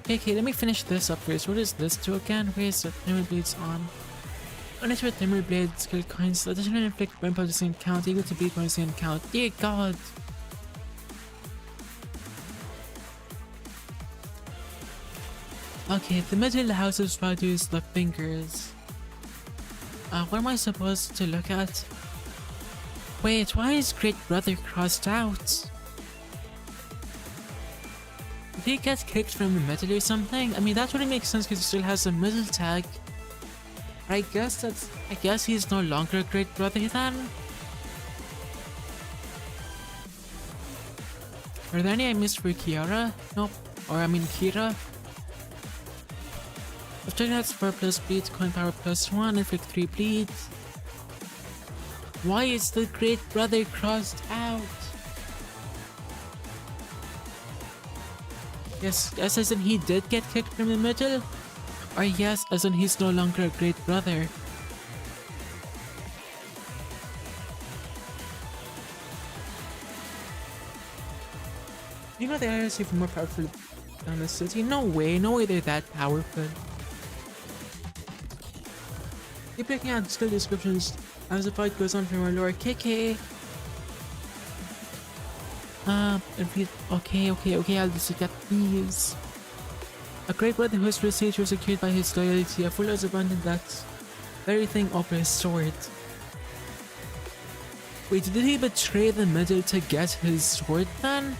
Okay, let me finish this up first. What is this do again? Where's the Thermal Blades on? Unless with Thermal Blade skill coins, additionally inflict burn power the count, equal to bleed power the count. Dear God! Okay, the middle house of Swadu is the fingers. What am I supposed to look at? Wait, why is Great Brother crossed out? Did he get kicked from the middle or something? I mean, that wouldn't make sense because he still has a middle tag. I guess he's no longer a Great Brother then? Are there any I missed for Kiara? Nope. Or I mean Kira? After that's 4 plus bleed, coin power +1, inflict 3 bleed. Why is the Great Brother crossed out? Yes, as in he did get kicked from the middle? Or yes, as in he's no longer a Great Brother? You know the areas even more powerful than the city? No way they're that powerful. Keep looking at skill descriptions as the fight goes on for more lore. KK! Okay, I'll just get these. A Great Brother whose prestige was secured by his loyalty, a fool has abandoned that very thing over his sword. Wait, did he betray the middle to get his sword then?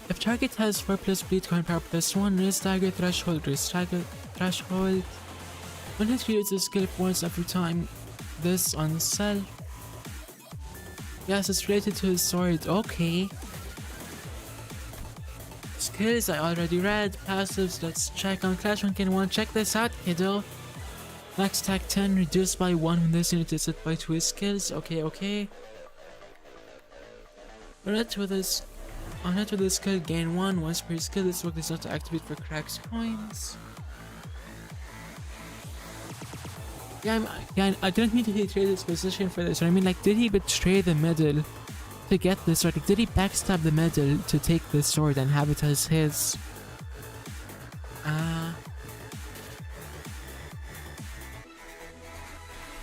If target has 4 plus bleed coin power +1, raise dagger threshold, raise dagger threshold. When it creates a skill once every time. This on self. Yes, it's related to his sword. Okay. Skills I already read. Passives, let's check on Clash Ranking 1. Check this out, kiddo. Max attack 10 reduced by 1 when this unit is hit by 2 skills. Okay. On it with this skill, gain 1 once per skill. This work is not to activate for cracks coins. Yeah, I didn't mean to betray this position for this. I mean, like, did he betray the middle to get this sword? Like, did he backstab the middle to take this sword and have it as his?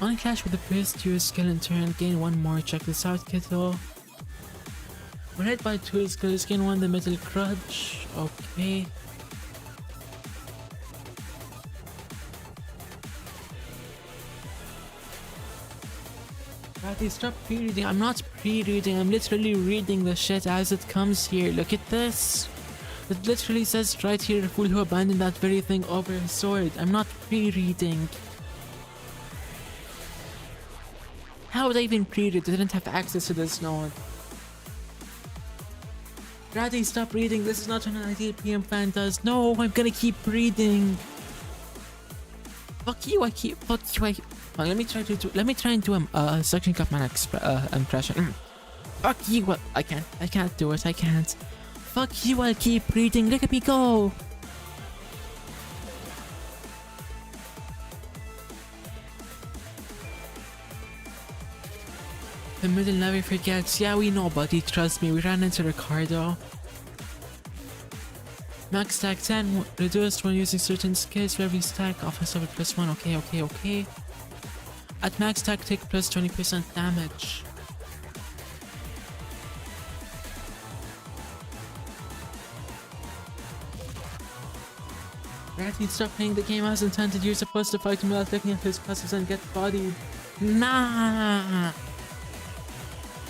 On clash with the first use skill in turn, gain 1 more. Check this out, kiddo. When hit by 2 skills, gain 1 the middle crutch. Okay. Ratty, stop pre-reading. I'm not pre-reading, I'm literally reading the shit as it comes here. Look at this. It literally says right here, a fool who abandoned that very thing over his sword. I'm not pre-reading. How would I even pre-read? I didn't have access to this note. Ratty, stop reading. This is not what an ideal PM fan does. No, I'm gonna keep reading. Fuck you, well, let me try and do a suction cup man impression. Fuck you, well, I can't do it, I can't. Fuck you, I'll keep reading, look at me go! The middle never forgets. Yeah, we know, buddy, trust me, we ran into Ricardo. Max stack 10, reduced when using certain skills for every stack, offensive +1, okay. At max stack, take plus 20% damage. Ratty, stop playing the game as intended. You're supposed to fight him without looking at his passives and get bodied. Nah!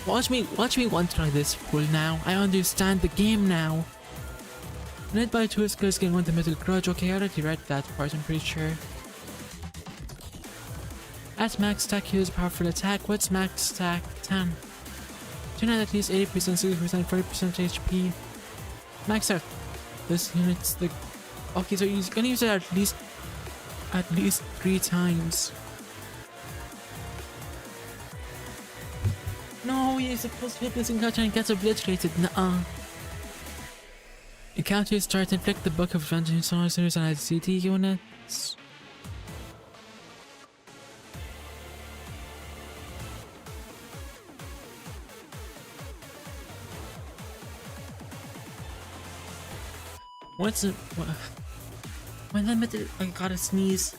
Watch me one try this fool now. I understand the game now. Led by two skills getting on the middle grudge. Okay, I already read that part, I'm pretty sure. At max stack, use powerful attack. What's max stack? 10. Tune out at least 80%, 60%, 40% HP. Max out. This unit's the... Okay, so he's gonna use it at least 3 times. No, he's supposed to hit this encounter and gets obliterated. Nuh-uh. Encounters start to inflict the Book of Vengeance on listeners and LCD units. What's it? When the middle, I gotta sneeze.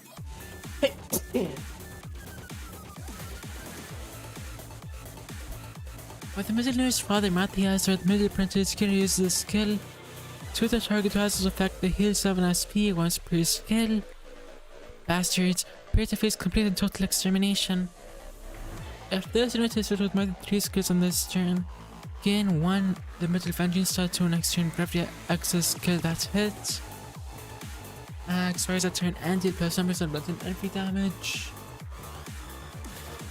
With the middle-nurse father Matthias or the middle apprentice can use the skill to the target who has this effect the heal 7 SP once per skill. Bastards, prepare to face complete and total extermination. If this unit is filled with more than 3 skills on this turn, gain 1 the middle vengeance stat to next turn for every access skill that hits. Expires that turn and deal plus 10% blood and every damage.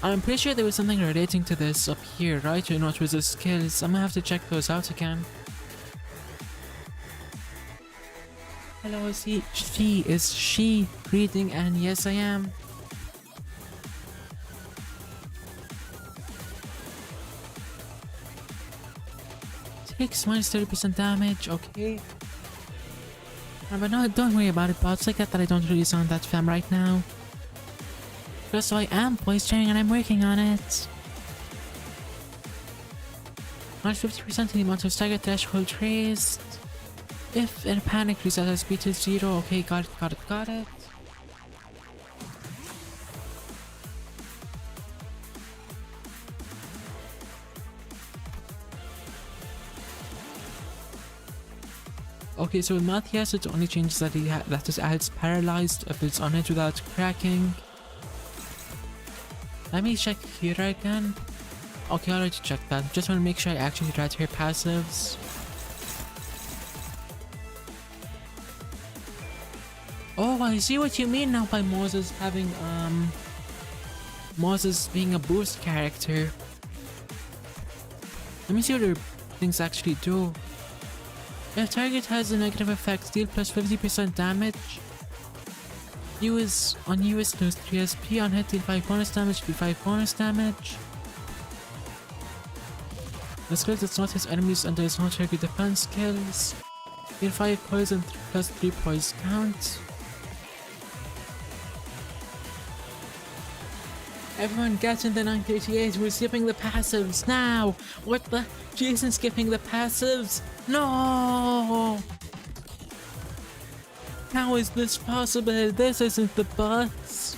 I'm pretty sure there was something relating to this up here, right? You know, it was the skills. I'm gonna have to check those out again. Hello, is she reading? And yes, I am. Takes minus 30% damage, okay. But no, don't worry about it, bots. I get that I don't really sound that fam right now. Plus, I am voice changing and I'm working on it. Minus 50% in the amount of stagger threshold raised. If in a panic, reset SP to 0. Okay, got it. Okay, so with Matthias, it only changes that that just adds paralyzed if it's on it without cracking. Let me check here again. Okay, I already checked that. Just want to make sure I actually read her passives. Oh, I see what you mean now by Moses having Moses being a boost character. Let me see what her things actually do. If target has a negative effect, deal plus 50% damage. Use lose 3 SP, on hit deal 5 bonus damage, deal 5 bonus damage. The skill does not hit enemies and does not trigger defense skills. Deal 5 poison plus 3 poise count. Everyone get in the 938, we're skipping the passives now! What the? Jason's skipping the passives? No! How is this possible? This isn't the bots.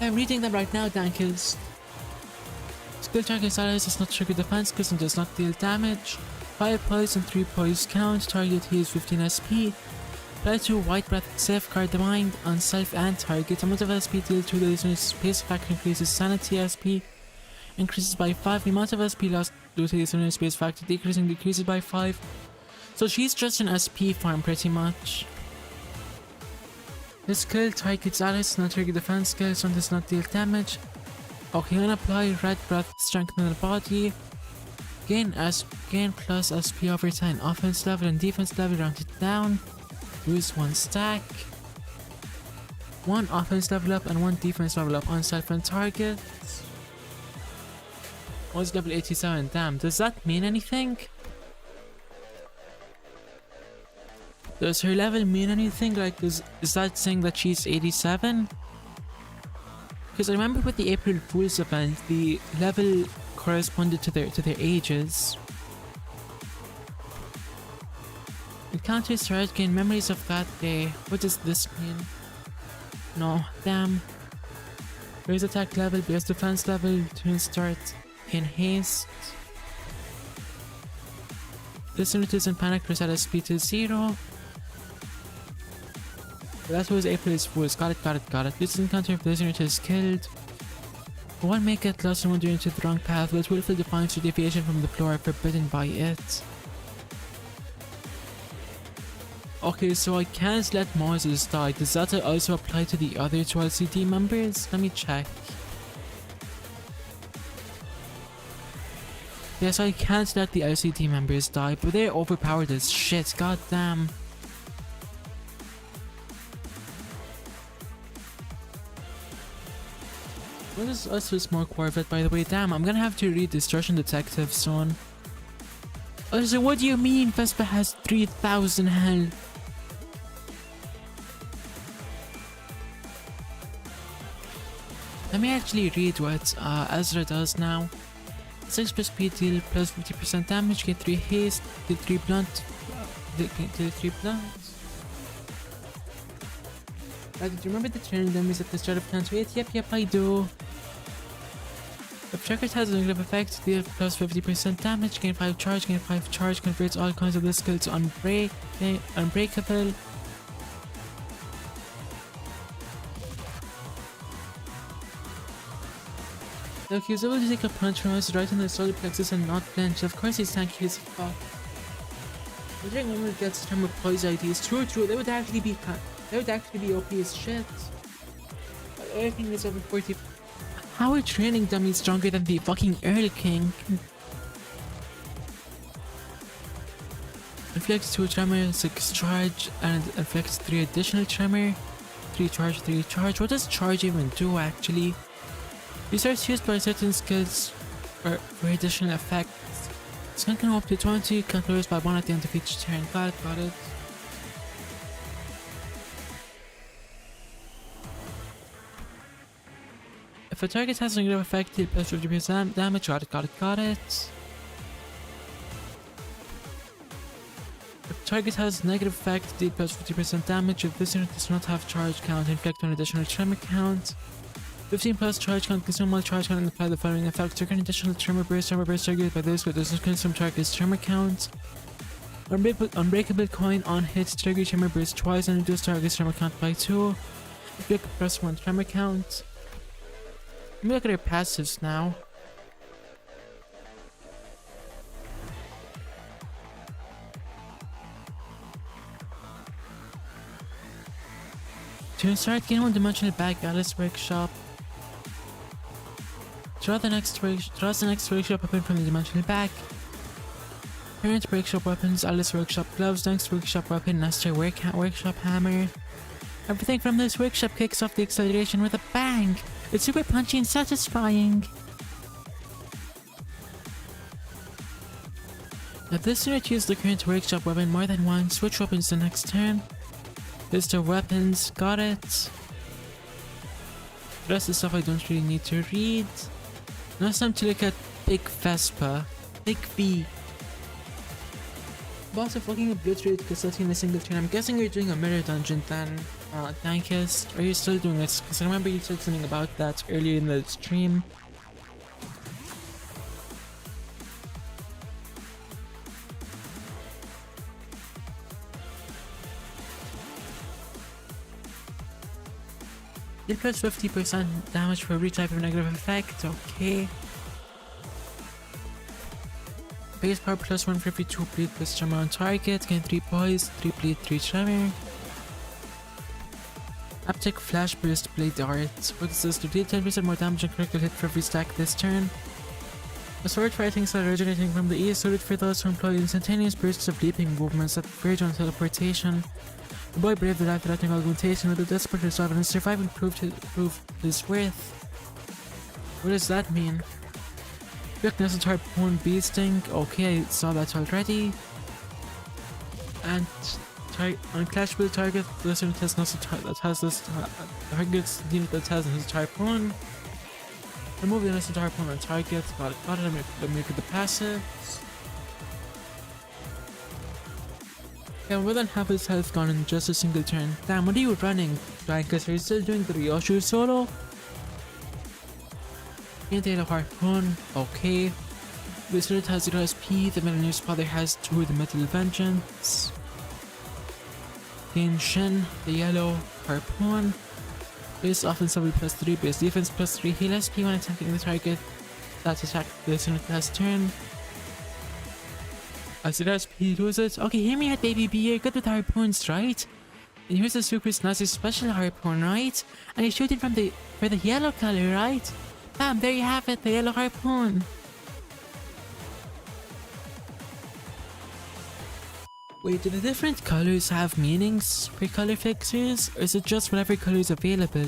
I'm reading them right now, Dankers. Skill target status does not trigger defense skills and does not deal damage. 5 poison, 3 poise count, target heals 15 SP. Apply to White Breath, safeguard the mind on self and target. Amount of SP deal to the listener's space factor increases sanity SP. Increases by 5. The amount of SP lost due to the listener's space factor decreases by 5. So she's just an SP farm pretty much. This skill targets allies, does not trigger defense skills and does not deal damage. Okay, and apply Red Breath, strengthen the body. Gain plus SP over time. Offense level and defense level rounded down. Lose 1 stack. 1 offense level up and 1 defense level up on self and target. Was level 87. Damn, does that mean anything? Does her level mean anything? Like, is that saying that she's 87? Because I remember with the April Fool's event, the level corresponded to their ages. Encounters start gain memories of that day. What does this mean? No, damn. Raise attack level, base defense level, turn start in haste. This unit is in panic, reset SP to 0. That was April's Fool's. Got it. This encounter if this unit is killed. One may get lost and wander into the wrong path, but willful defiance or deviation from the floor are forbidden by it. Okay, so I can't let Moses die. Does that also apply to the other two LCD members? Let me check. Yes, I can't let the LCD members die, but they're overpowered as shit, god damn. What is us with more Corvette, by the way? Damn, I'm gonna have to read Destruction Detective soon. Also, what do you mean Vespa has 3000 health? Let me actually read what Ezra does now. 6 plus speed deal plus 50% damage, get 3 haste, deal 3 blunt, deal 3 blunt. Did you remember the training dummies at the start of Canto 8? Yep, I do. If Checkers has a negative effect, deal plus 50% damage, gain 5 charge, converts all kinds of this skill to unbreakable. Look, he was able to take a punch from us right in the solar plexus and not flinch. Of course he's tanky as fuck. Wondering when we get some of Poise ideas. True, they would actually be OP as shit. But everything is over 40. How are training dummies stronger than the fucking Earl King? Inflicts 2 tremor, 6 charge, and inflicts 3 additional tremor. 3 charge. What does charge even do actually? Resource used by certain skills for additional effects. Scan can go up to 20, can close by 1 at the end of each turn. Got it. If a target has a negative effect, deal plus 50% damage. Got it. If a target has a negative effect, deal plus 50% damage. If this unit does not have charge count, inflict an additional tremor count. 15 plus charge count, consume all charge count and apply the following effect. Trigger an additional tremor burst targeted by this, but does not consume target's tremor count. Unbreakable coin on hit, trigger tremor burst twice and reduce target's tremor count by 2. Inflict plus 1 tremor count. Let me look at her passives now. To start, gain 1 dimensional bag, Alice Workshop. Draws the next workshop weapon from the dimensional bag. Parent workshop weapons, Alice Workshop gloves, next workshop weapon, Nestor Workshop hammer. Everything from this workshop kicks off the acceleration with a bang. It's super punchy and satisfying. If this unit uses the current workshop weapon more than once, switch weapons the next turn. List of weapons, got it. The rest of the stuff I don't really need to read. Now it's time to look at Big Vespa. Big V. Boss of fucking obliterated Cassette in a single turn. I'm guessing you're doing a mirror dungeon then, Dankest. Are you still doing this? Because I remember you said something about that earlier in the stream. Deal plus 50% damage for every type of negative effect, okay. Base power plus 152 bleed plus tremor on target, gain 3 poise, 3 bleed, 3 tremor. Aptic flash burst blade dart. What is this? To deal 10% more damage and critical hit for every stack this turn. A sword fighting style originating from the east, suited for those who employ instantaneous bursts of leaping movements that verge on teleportation. The boy braved the life-threatening augmentation with a desperate resolve and surviving proved his worth. What does that mean? Weakness and harpoon beasting. Okay, I saw that already. And unclashable target. This unit has targets the unit that has his harpoon. Remove the innocent harpoon on target. Got it. Let me look at the passives. Yeah, more than half his health gone in just a single turn. Damn, what are you running, Blankus? Are you still doing the Ryoshu solo? Data harpoon, okay. This unit has 0 SP, the Millionaire's father has 2, the Metal Vengeance. Gain Shin, the yellow harpoon. Base offense level +3, base defense +3, heal SP when attacking the target that attacked this in the last turn. As it SP loses. Okay, hear me out, baby B, you're good with harpoons, right? And here's a super snazzy special harpoon, right? And you shoot it from the yellow color, right? Bam, there you have it, the yellow harpoon. Wait, do the different colors have meanings for color fixers, or is it just whatever color is available?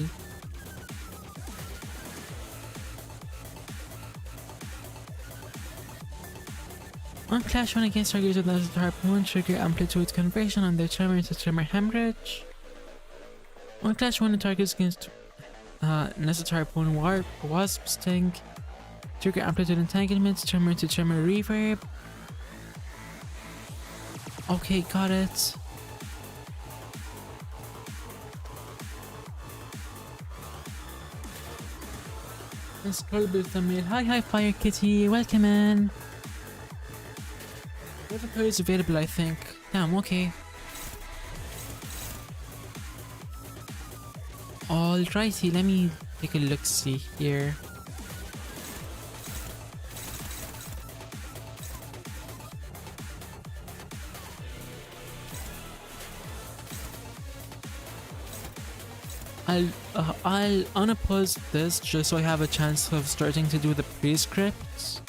On Clash 1 against targets with Lazarus Harpoon, trigger amplitude conversion on their tremor into tremor hemorrhage. On Clash 1 targets against Nested Harpoon Warp, Wasp Sting, trigger amplitude entanglement, tremor into tremor reverb. Okay, got it. Let's scroll the thumbnail. Hi Fire Kitty, welcome in. Whatever code is available, I think. Damn, okay. Alrighty, let me take a look see here. I'll unpause this just so I have a chance of starting to do the pre-scripts.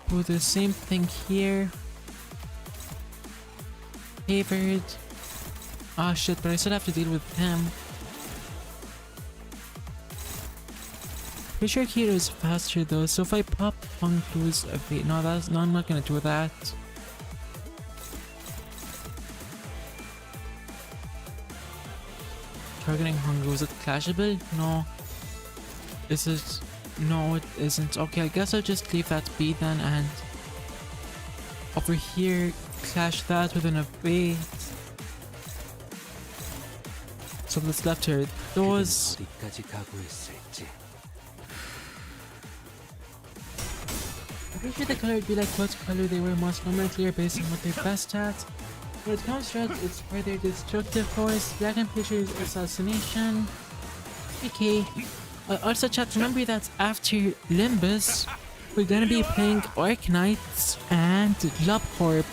Do the same thing here. Favored. Ah shit, but I still have to deal with him. Pretty sure Kiro is faster though, so if I pop Honglu's evade, no, I'm not gonna do that. Targeting Honglu, is it clashable? No. Is it? No, it isn't. Okay, I guess I'll just leave that be then, and over here clash that with an evade. So what's left here? Those. I'm pretty sure the color would be like what color they were most normally based on what they're best at. When it comes to red, it's for their destructive force, black and pictures assassination. Okay. Also chat, remember that after Limbus, we're gonna be playing Orc Knights and Lobcorp.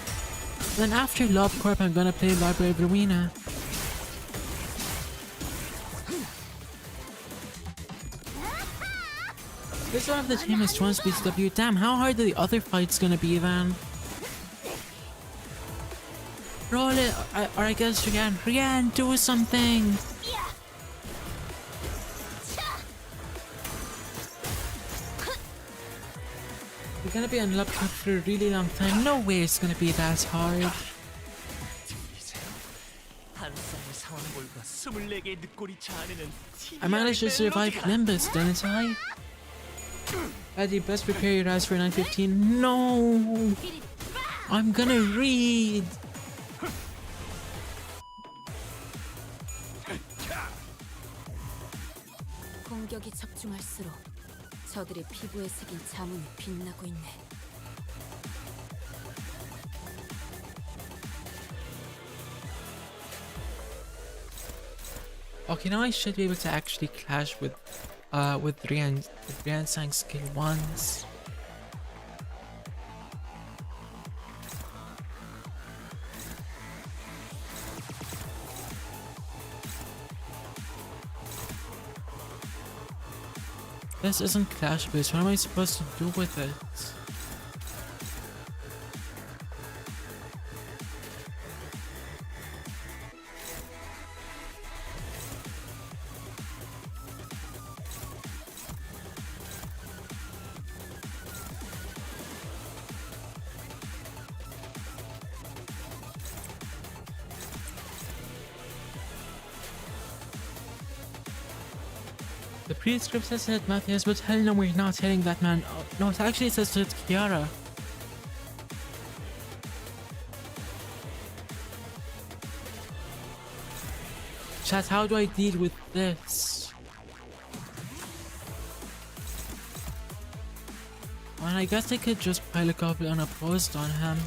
Then after Lobcorp, I'm gonna play Library of Rowena. This one of the team is 1 speed W. Damn, how hard are the other fights gonna be then? Roll it, or I guess Rian, do something! We're gonna be on Lobcorp for a really long time. No way it's gonna be that hard. I managed to survive Limbus, didn't I? Eddie, best prepare your eyes for 9:15. No! I'm gonna read! 공격이 적중할수록 저들의 피부에 새긴 자문이 빛나고 있네. Okay, now I should be able to actually clash with Rian Sang skill once. This isn't clash based. What am I supposed to do with it? The pre-script says hit Matthias, but hell no, we're not hitting that man. Oh, no, it actually says to hit Kiara. Chat, how do I deal with this? Well, I guess I could just pile a couple unopposed on him.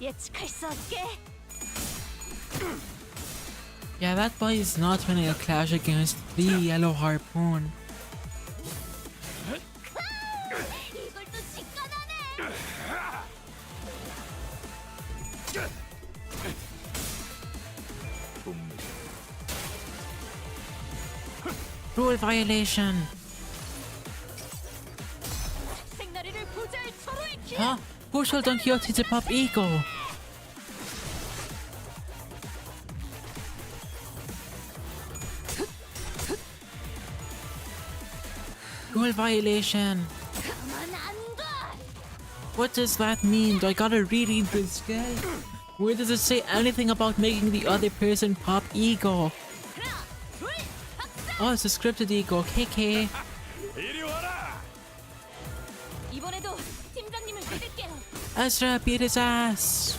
예측할 수 없게. Yeah, that boy is not winning a clash against the Yellow Harpoon. 이걸 또 직관하네. Rule violation! 생나리를 보잘 서로의 길. Huh? Who shall Don Quixote to Pop Ego? Rule violation! 가만 안 둬. What does that mean? Do I gotta reread this guy? Where does it say anything about making the other person pop ego? 하나, 둘, 박사. Oh, it's a scripted ego. KK. 이리 와라. 이번에도 팀장님을 믿을게요. Ezra beat his ass.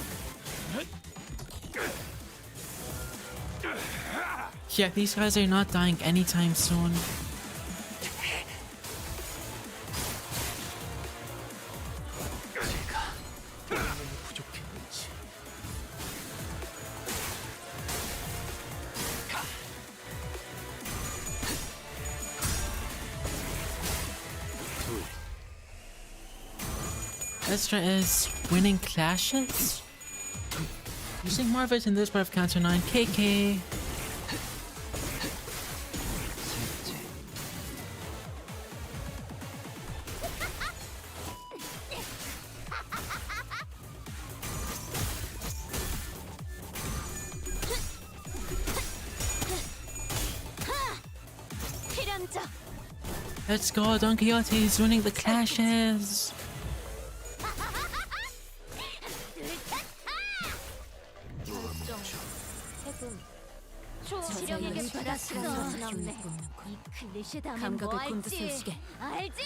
Yeah, these guys are not dying anytime soon. 부족했는지. Ezra is winning clashes? Using more of it in this part of Canto 9. KK. 필연적. Let's go, Don Quixote is winning the clashes. 지령에게 받았어. 이 클리셰 다음에 뭐 감각을 할지 곤두세우시게. 알지?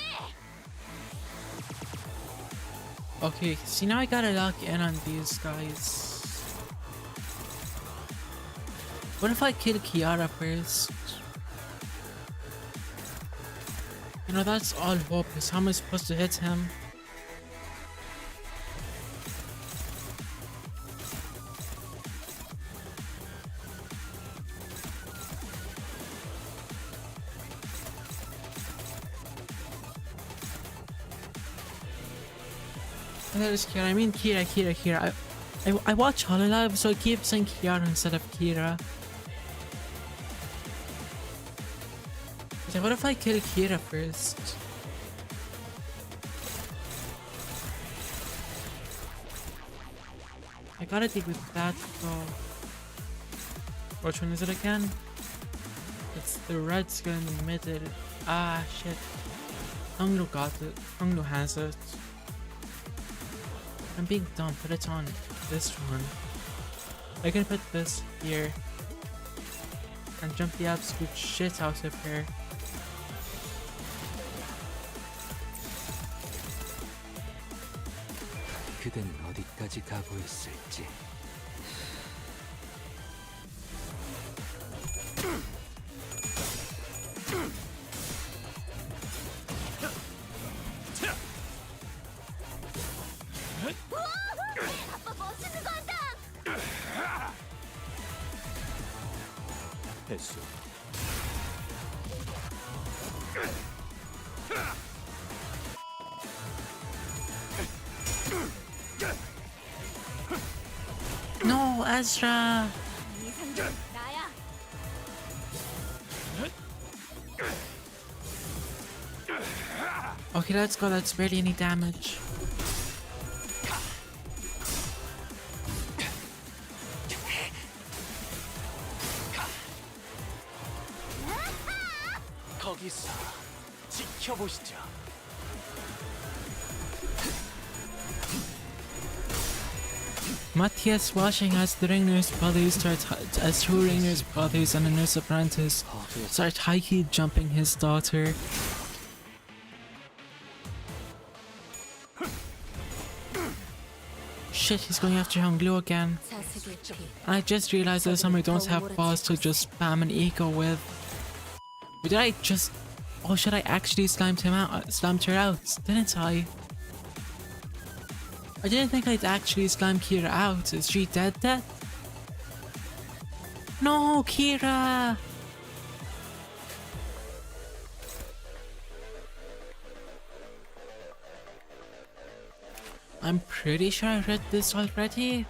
Okay, see now I gotta lock in on these guys. What if I kill Kiara first? You know, that's all hope, is how am I supposed to hit him? That is Kira. I mean Kira. I watch Hololive, so I keep saying Kiara instead of Kira. So what if I kill Kira first? I gotta deal with that though. Which one is it again? It's the red skill in the middle. Ah shit. Hunglo got it. Hunglo has it. I'm being dumb, put it on this one. I can put this here and jump the absolute shit out of her. 그댄 어디까지 각오했을지. 아빠 멋있는 거 한다. 됐어. No, Ezra! 이 상점 나야. Okay, let's go, that's barely any damage. 거기서 지켜보시죠. Matthias watching as the Ringer's brothers as two Ringer's brothers and a nurse apprentice start high-key jumping his daughter. Shit, he's going after Honglu again. And I just realized this time I don't have balls to just spam an eco with. But did I just Oh, should I actually slammed her out, didn't I? I didn't think I'd actually slam Kira out. Is she dead? No, Kira! I'm pretty sure I read this already.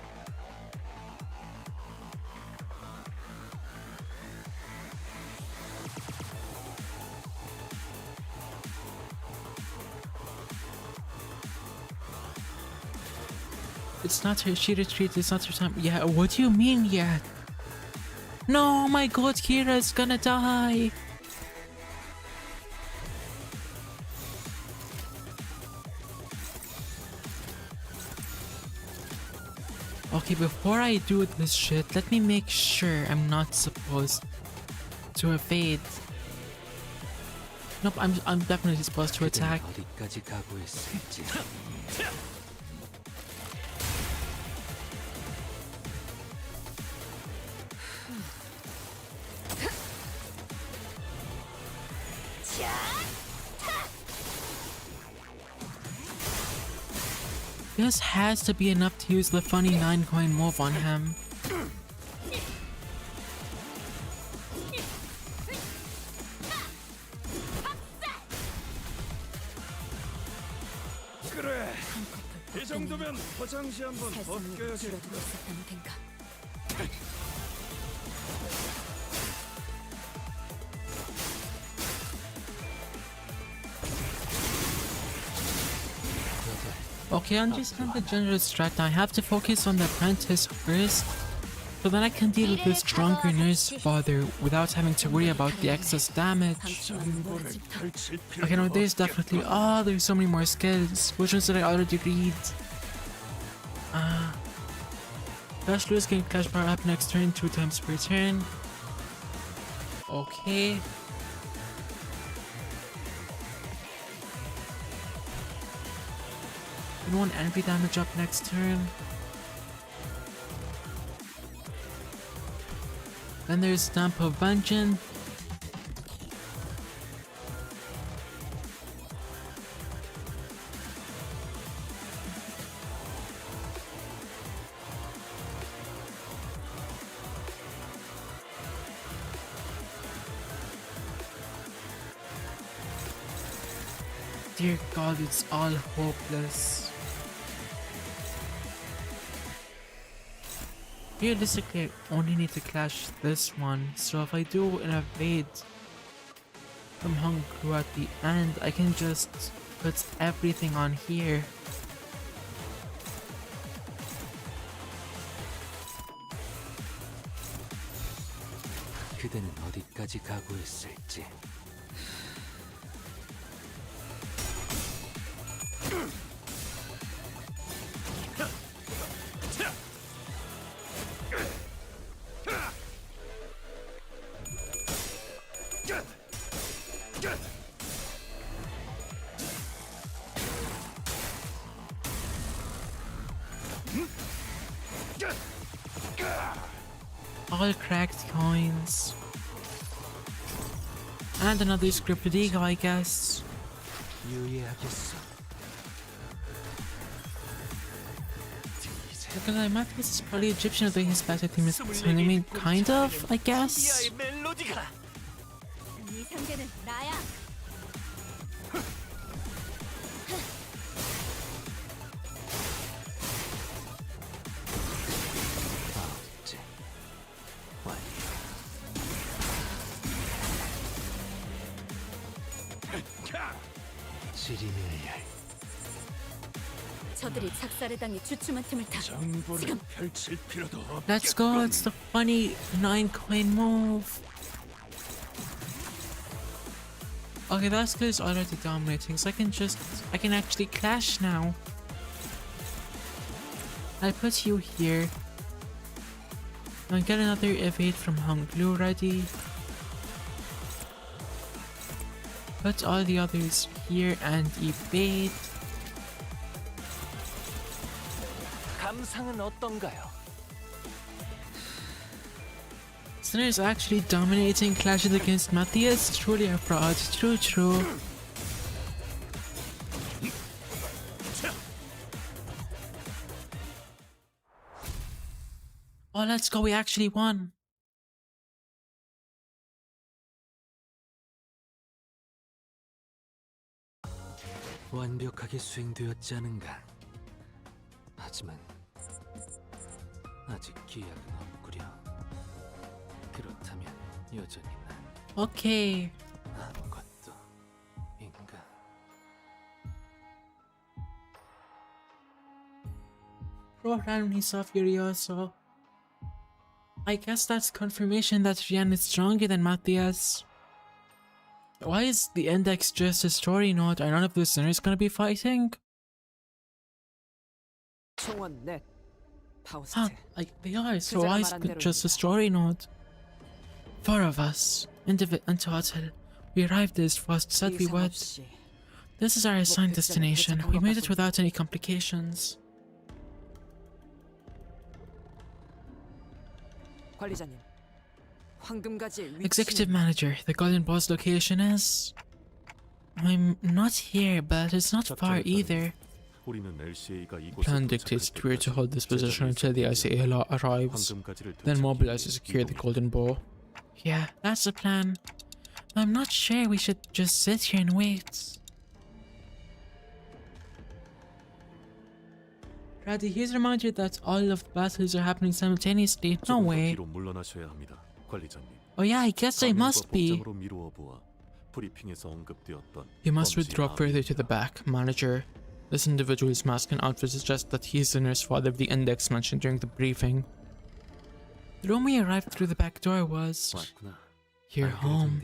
It's not her, she retreated, it's not her time. Yeah, what do you mean yet? No, my god, Kira's gonna die. Okay, before I do this shit, let me make sure I'm not supposed to evade. Nope, I'm definitely supposed to attack. 어디까지 각오했을지. This has to be enough to use the funny 9-coin move on him. 그래. 이 정도면 포장지 한번 살상력이 벗겨야지. 줄어들고 있었다는 덴가. Okay, I understand the general strat. I have to focus on the apprentice first, so then I can deal with the stronger nurse father without having to worry about the excess damage. Okay, no, there's definitely... Oh, there's so many more skills. Which ones did I already read? Clash Lewis can Clash Power up next turn 2 times per turn. Okay. And 1 envy damage up next turn. Then there's Stamp of Vengeance. Dear God, it's all hopeless. Realistically, I only need to clash this one, so if I do an evade from Hung Crew at the end, I can just put everything on here. 그대는 어디까지 각오했을지. All cracked coins. And another scripted ego, I guess. 유의하겠어. Because I might this is probably Egyptian, although his best team is I mean, kind of, I guess. 멜로디가. 네 상대는 나야. 아홉째. 완료. 지리멸렬. 저들이 작살에 당해 주춤한 틈을 타. 정보를 펼칠 필요도 없. Let's go, it's the funny 9-coin move. Okay, that skill is already dominating, so I can actually clash now. I'll put you here. I'll get another evade from Hung Blue ready. Put all the others here and evade. 감상은 어떤가요? Sinners actually dominating clashes against Matthias? Truly a fraud. True. Oh, let's go. We actually won. 완벽하게 수행되었지 않은가? 하지만 아직 기약은 없구려. 그렇다면 여전히 난 Okay. 아무것도 인가? Pro randomly saw Furioso. I guess that's confirmation that Rian is stronger than Matthias. Why is the index just a story note? Are none of the sinners gonna be fighting? 총원 넷. 파우스트. Huh, like they are, so why is it just a story note? 4 of us, in total. We arrived as fast said we would. This is our assigned destination. We made it without any complications. 관리자님. 황금가지의 위치는 Executive Manager, the Golden Boss location is... I'm not here, but it's not far either. Plan dictates that we're to hold this position until the ICA law arrives, then mobilize to secure the Golden Bow. Yeah, that's the plan. I'm not sure we should just sit here and wait. Radhi, here's a reminder that all of the battles are happening simultaneously. No way. Oh yeah, I guess I must be. You must withdraw further to the back, Manager. This individual's mask and outfit suggests that he is the nurse father of the index mentioned during the briefing. The room we arrived through the back door was... Your home.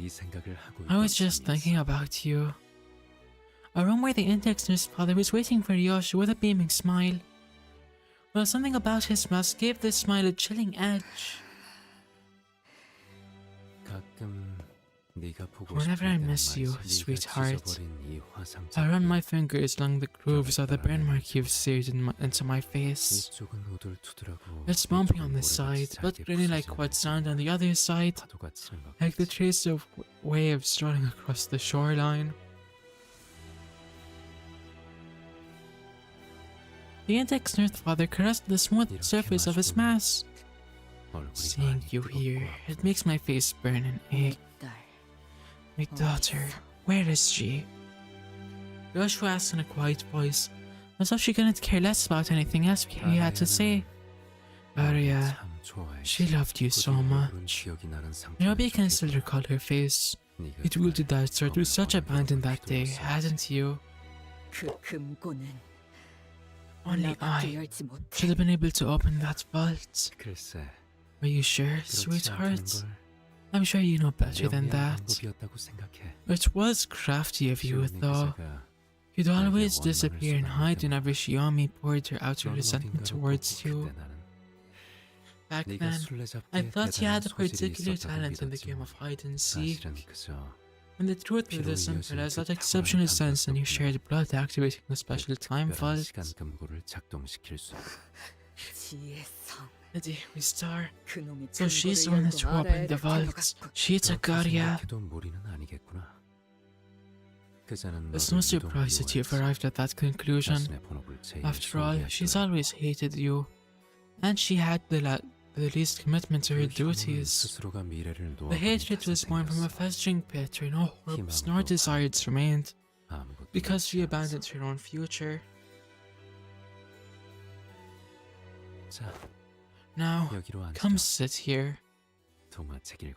I was just thinking about you. A room where the index nurse father was waiting for Yoshi with a beaming smile. Well, something about his mask gave this smile a chilling edge. Whenever I miss you, sweetheart, I run my fingers along the grooves of the burn mark you've seared into my face. It's bumpy on this side, but really like what's found on the other side, like the trace of waves strolling across the shoreline. The index nurse father caressed the smooth surface of his mask. Seeing you here, it makes my face burn and ache. My daughter, where is she? Joshua asked in a quiet voice, as if she couldn't care less about anything else he had to say. Arya, she loved you so much. Nobody can still recall her face. You wielded that sword with such abandon that day, hadn't you? Only I should have been able to open that vault. Are you sure, sweetheart? I'm sure you know better than that. It was crafty of you, though. You'd always disappear and hide whenever Shiomi poured her outer resentment towards you. Back then, I thought you had a particular talent in the game of hide and seek. When the truth was this simple as that exceptional sense and you shared blood activating a special time vault. The day we start. So she's the one that opened the vault. She's a Garia. It's no surprise that you've arrived at that conclusion. After all, she's always hated you. And she had the least commitment to her duties. The hatred was born from a festering pit where no hopes nor desires remained, because she abandoned her own future. Now, come sit here.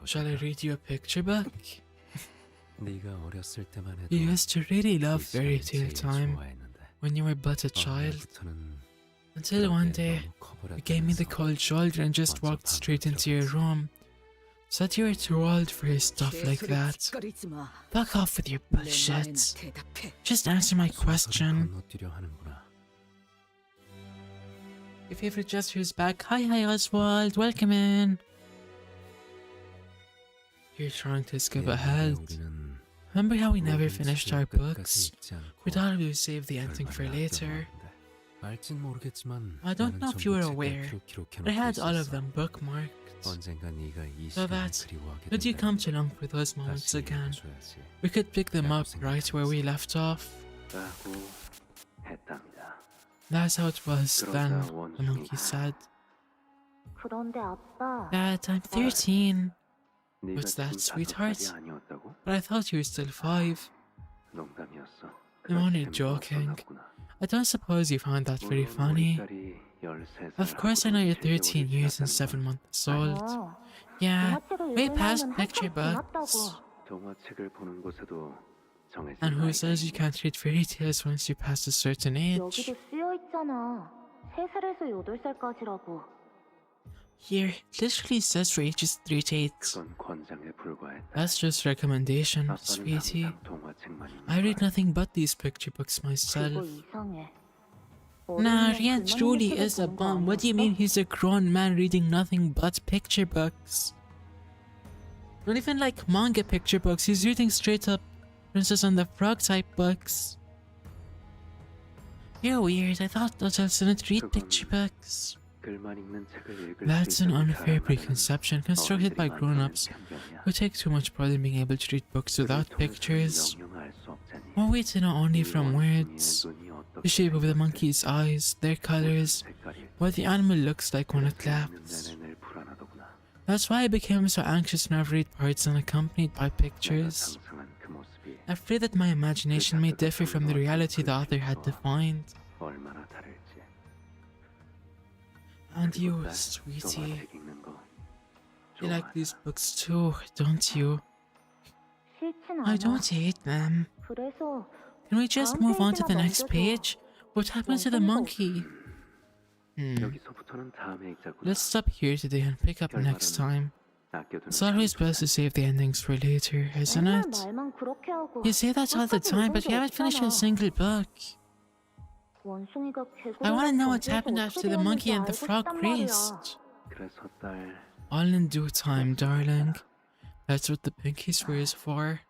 Shall I read you a picture book? You used to really love fairy tale time when you were but a child. Until one day, you gave me the cold shoulder and just walked straight into your room. Said you were too old for stuff like that. Fuck off with your bullshit. Just answer my question. Your favorite gesture is back. Hi Oswald, welcome in. You're trying to skip ahead. Remember how we never finished our books? We thought we would save the ending for later. 알진 모르겠지만 I don't know if you were aware, but I had all of 있었어. them bookmarked. 언젠가 네가 이 So 시간을 that, 그리워하게 could you 된다면 come to long for those moments 다시 again? 읽어줘야지. We could pick them up right where we left off. 라고 했답니다. That's how it was then, the monkey said. 그런데 아빠, Dad, I'm 13. 네가 What's that, 지금 sweetheart? 5살이 아니었다고? But I thought you were still 5. 농담이었어. I'm only 그럴 셈도 joking. 없었나 보구나. I don't suppose you found that very 물론 우리 funny. 딸이 13살 Of course I know you're 13 7개월이 years and 지났다는 7 months old. 어, Yeah, 동화책을 way 읽을 past 나이는 picture 한참 books. 지났다고. 동화책을 보는 곳에도 정해진 And who 나이가 says you 있니? can't read fairy tales once you pass a certain age? 여기도 쓰여 있잖아. 3살에서 8살까지라고. Here, it literally says for ages 3 to 8. 그건 권장에 불과했다. That's just recommendation, 아빠는 sweetie. 항상 동화책만 읽는 I read 거야. nothing but these picture books 그거 myself. 이상해. Nah, 어른이면 Rian 그만 truly 책을 is a 보는 거 bum. What do you 아니었어? mean he's a grown man reading nothing but picture books? Not even like manga picture books, he's reading straight up Princess and the Frog type books. You're weird, I thought adults didn't read picture books. 글만 읽는 책을 읽을 That's 수 an 있다는 unfair 사람은 preconception constructed by 어른들이 grown-ups 만드는 편견이야. who take too much pride in being able to read books without 그를 통해서는 pictures. 영영 알 수 없자니. Or we to know only from 이 words. 원숭이의 눈이 어떻게 The shape of the 생겼을지, monkey's eyes, their colors, 무슨 색깔일지, what the animal looks like when it 그렇게 읽는 laughs. 내내 늘 불안하더구나. That's why I became so anxious whenever I read parts unaccompanied by 내가 pictures. 상상한 그 모습이 Afraid that my imagination may differ from the reality the author had defined. 얼마나 다를지. And 그리고 you, 딸, sweetie, 동화책 읽는 거 you like 좋아하나? these books too, don't you? 싫진 I 않아. don't hate them. 그래서 Can we just move on to the next page? What happened to the monkey? 여기서부터는 다음에 읽자꾸나. Let's stop here today and pick up next time. 아껴두는 It's always best to save the endings for later, isn't 맨날 it? 말만 그렇게 하고 You say that all the 끝까지 time, but 읽은 you 게 haven't finished a 없잖아. single book. 원숭이가 I want to know what 개구리랑 happened 거기에서 after the 어떻게 monkey and the 되었는지 frog 알고 싶단 말이야. raced. 그래서 딸 All in due time, darling. That's what the pinky swear is for.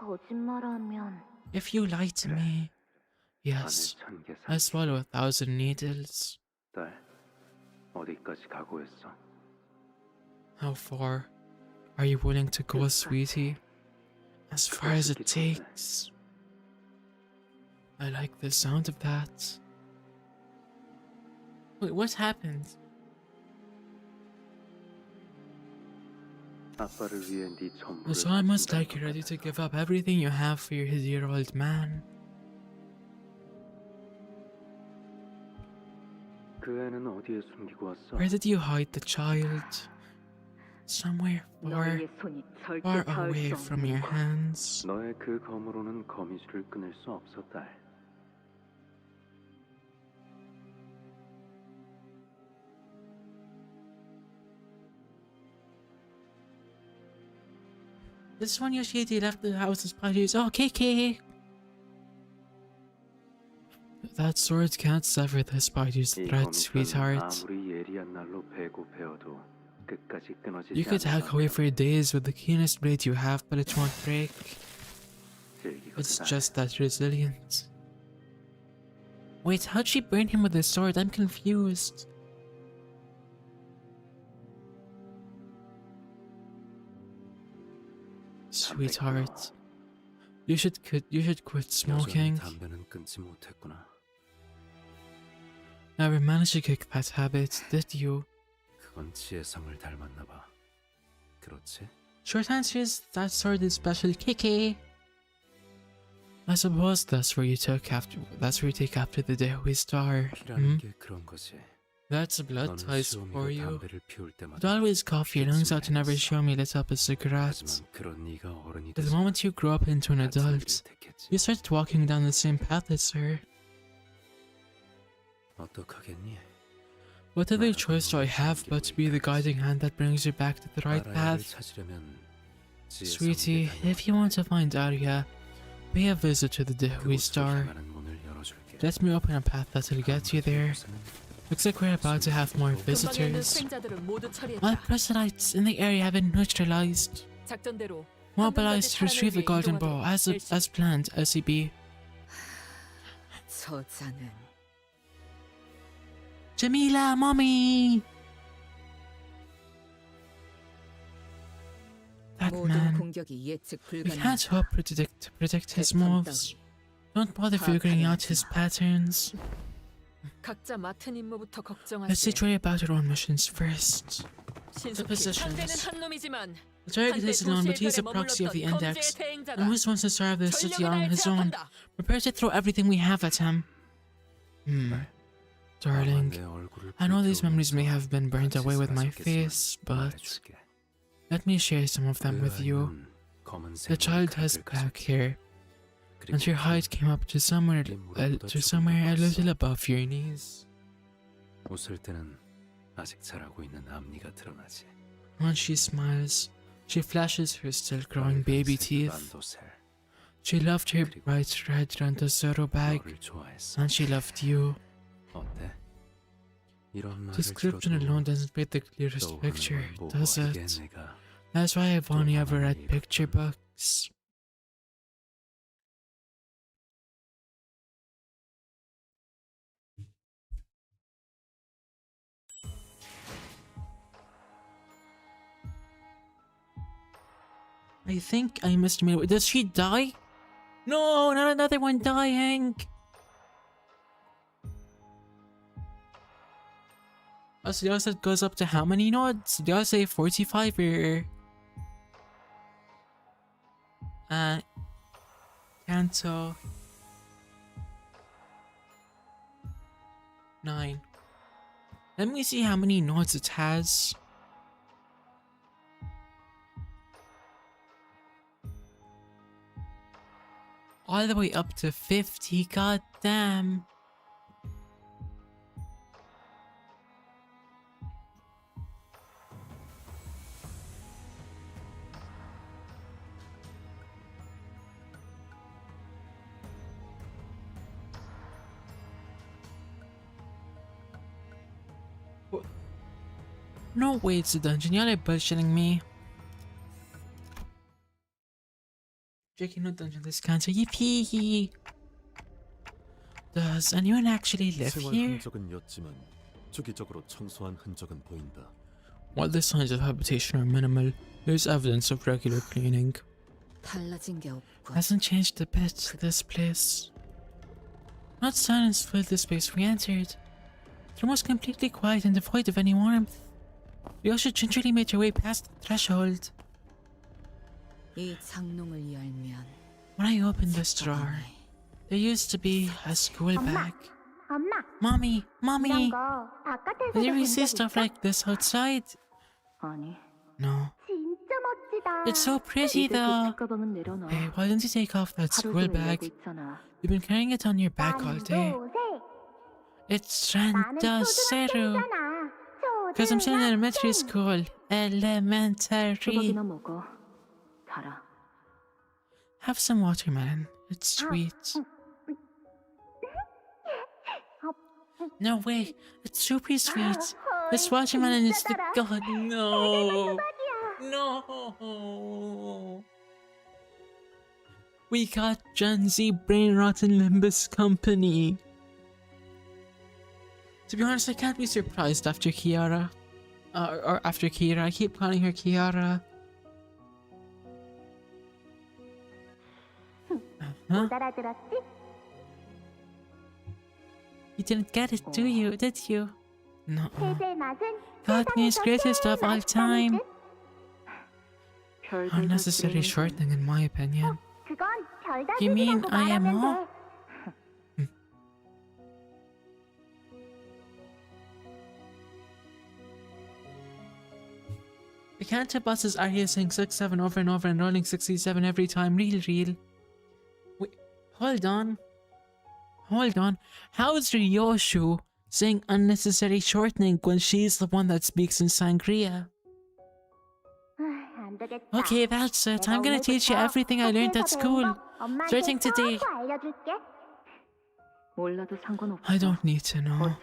거짓말하면 If you lie to me, yes, 바늘 1000개 I 삼키. swallow 1,000 needles. 딸 어디까지 각오했어? How far are you willing to go, sweetie? As far as it takes. I like the sound of that. Wait, what happened? 아빠를 위해 네 전부를 It's almost 바친다는 like you're 것 ready to 같아서. give up everything you have for your dear old man. 그 애는 어디에 숨기고 왔어? Where did you hide the child? Somewhere far, 너의 손이 절대 far 닿을 away 수 from 없는 your 곳. hands. 너의 그 검으로는 거미줄을 끊을 수 없어 딸. This one Yoshidi left the house as parties. Oh, KK! That sword can't sever the spider's 이 thread, 거미줄은 sweetheart. 아무리 예리한 날로 베고 베어도 끝까지 끊어지지 You could 않는 hack away 거야. for days with the keenest blade you have, but it won't break. 질기거든, It's 딸. just that resilient. Wait, how'd she burn him with the sword? I'm confused. Sweetheart, you should quit 여전히 smoking. 담배는 끊지 못했구나. Never managed to kick that habit, did you? 그건 지혜성을 닮았나 봐. 그렇지? Short answer is that sword is special, KK. I suppose that's where you take after the day we star. 피라는 게 그런 거지. That's blood 너는 ties for 수호미가 you. 담배를 피울 You'd 때마다 always cough your lungs out and never show me lit up a cigarette. 하지만 그런 네가 어른이 But the 돼서 moment you grow up into an 같은 길을 adult, 택했지. you start walking down the same path as her. 어떡하겠니? What other choice do I have but to be the guiding hand that brings you back to the right 아라야를 path? 찾으려면 Sweetie, 지혜성에게 if you want to find Arya, pay a visit to the Dehui 그곳으로 Star. 향하는 문을 열어줄게. Let me open a path that'll get you there. Looks like we're about to have more 근방에 있는 visitors. 수행자들은 모두 All 처리했다. proselytes in the area have been neutralized. 작전대로 Mobilized to retrieve the golden bow as planned, SCB. 저자는 Jamila, mommy! That 모든 man. 공격이 예측 We 불가능. can't hope to predict his moves. Don't bother figuring out his patterns. 각자 맡은 임무부터 걱정하지. Let's see try about our own missions first. 신속히 positions. 상대는 한 놈이지만 The target is alone, but he's a proxy of the index. And who wants to serve the city on his own? Prepare to throw everything we have at him. Darling, I know these memories may have been burned away with my face, but let me share some of them with you. The child has black hair, and your height came up to somewhere a little above your knees. 웃을 때는 아직 자라고 있는 앞니가 드러나지. When she smiles, she flashes her still growing baby teeth. She loved her bright red Randosero bag, 너를 좋아했어. and she loved you. 어때? 이런 말을 Description 들어도 alone doesn't paint the clearest 떠오르는 picture, 건 does 뭐고, 이게 it? 내가 That's why I've only ever read picture books. I think I missed me. Does she die? No, not another one dying. Oh, so the other goes up to how many nodes? Did y'all say 45 or... Canto... 9. Let me see how many nodes it has. All the way up to 50, god damn. No way it's a dungeon, y'all are bullshitting me. Checking no dungeon this cancer, yippee! Does anyone actually live 생활 here? 흔적은 옅지만 주기적으로 청소한 흔적은 보인다. While the signs of habitation are minimal, there's evidence of regular cleaning. 달라진 게 없고. Hasn't changed a bit, this place. Not silence filled the space we entered. It was completely quiet and devoid of any warmth. We all should gingerly make our way past the threshold. 이 장롱을 열면 When I opened this drawer, there used to be a school bag. Mommy, mommy, did you ever see stuff like this outside? No. It's so pretty though. Hey, why didn't you take off that school bag? You've been carrying it on your back all day. It's Randosero. Because I'm still in elementary school. Elementary. Have some watermelon. It's sweet. No way. It's super sweet. This watermelon is the god. No. No. We got Gen Z brain rotten Limbus company. To be honest, I can't be surprised after Kiara. Or after Kira. I keep calling her Kiara. Huh? You didn't get it, do you? Did you? No. Godney's greatest of all time. Unnecessary shortening, in my opinion. You mean IMO? The Canto buses are here saying 67 over and over and rolling 67 every time. Real. Wait, hold on. How is Ryoshu saying unnecessary shortening when she's the one that speaks in Sangria? Okay, that's it. I'm gonna teach you everything I learned at school. Starting today. I don't need to know.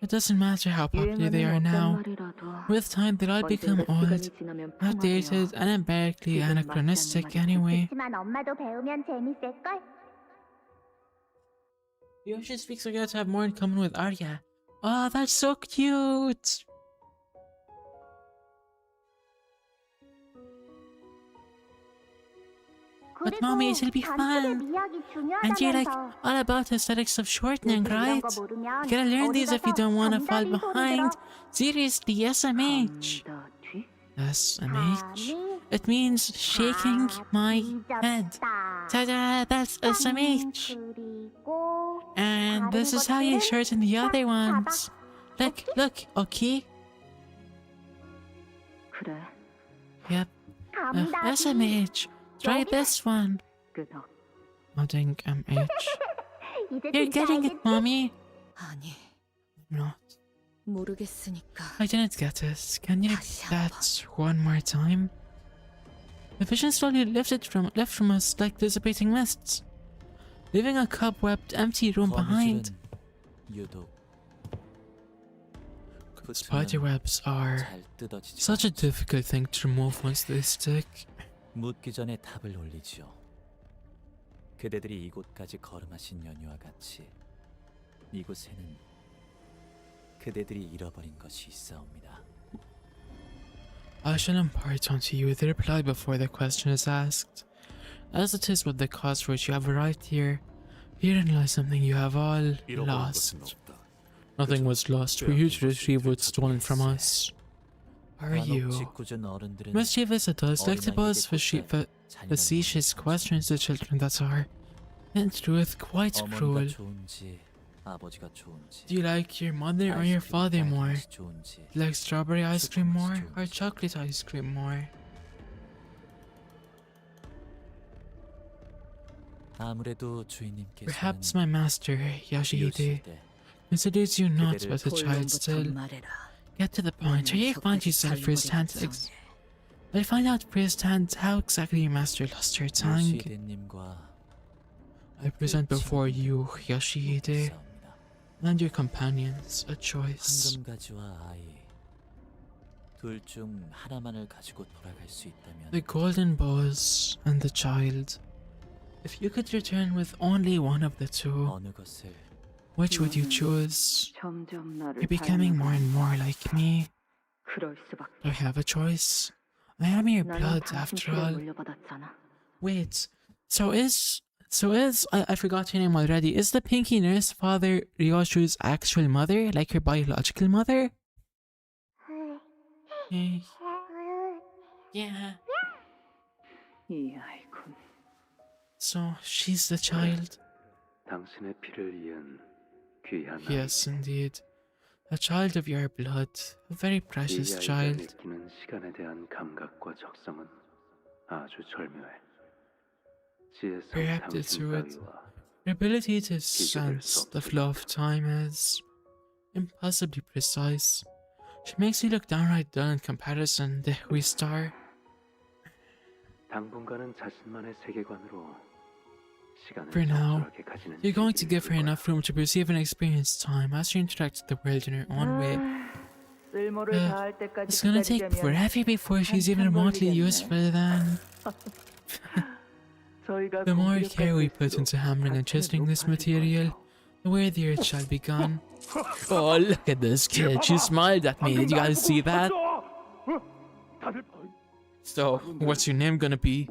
It doesn't matter how popular they are now. With time, they'll all become old, outdated, and empirically anachronistic anyway. Yoshi speaks like that to have more in common with Arya. Oh, that's so cute! But mommy, it'll be fun. And you're like all about the aesthetics of shortening, right? You gotta learn these if you don't wanna fall behind. Seriously, SMH. SMH? It means shaking my head. Ta-da, that's SMH. And this is how you shorten the other ones. Look, okay? Yep. SMH. Try this one. Nodding MH. You're getting it, mommy. 아니, No, 모르겠으니까. I didn't get it. Can you repeat that one more time? The vision slowly left from us like dissipating mists, leaving a cobwebbed, empty room behind. 유독 Spiderwebs are such a difficult thing to remove once they stick. 묻기 전에 답을 올리지요. 그대들이 이곳까지 걸음하신 연유와 같이 이곳에는 그대들이 잃어버린 것이 있사옵니다. I shall impart unto you the reply before the question is asked. As it is with the cause for which you have arrived here, herein lies something you have all lost. Nothing was lost. We're here to retrieve what's stolen from us. Are you? Mischievous adults like to pose facetious questions to children that are, in truth, quite cruel. Do you like your mother or your father more? Do you like strawberry ice cream more or chocolate ice cream more? Perhaps my master, Yoshihide, considers you not but a child still. Get to the point. Are you find yourself firsthand? I'll find out firsthand how exactly your master lost her tongue. I present before you, Yoshihide, and your companions a choice. The golden bows and the child. If you could return with only one of the two, which would you choose? You're becoming more and more like me. Do I have a choice? I am your blood, after all. Wait, I forgot your name already. Is the Pinky Nurse Father Ryoshu's actual mother, like her biological mother? Hey. Yeah. So, she's the child? 당신의 피를 이은 귀한 Yes, indeed. A child of your blood. A very precious child. 느끼는 시간에 대한 감각과 적성은 아주 절묘해. Very apted to it. Your ability to sense the flow of time is impossibly precise. She makes you look downright dull in comparison, the Hui Star. 당분간은 자신만의 세계관으로 For now, you're going to give her enough room to perceive and experience time as she interacts with the world in her own way. It's gonna take forever before she's even remotely useful then. The more care we put into hammering and chiseling this material, the worthier it shall become. Oh, look at this kid. She smiled at me. Did you guys see that? So, what's your name gonna be?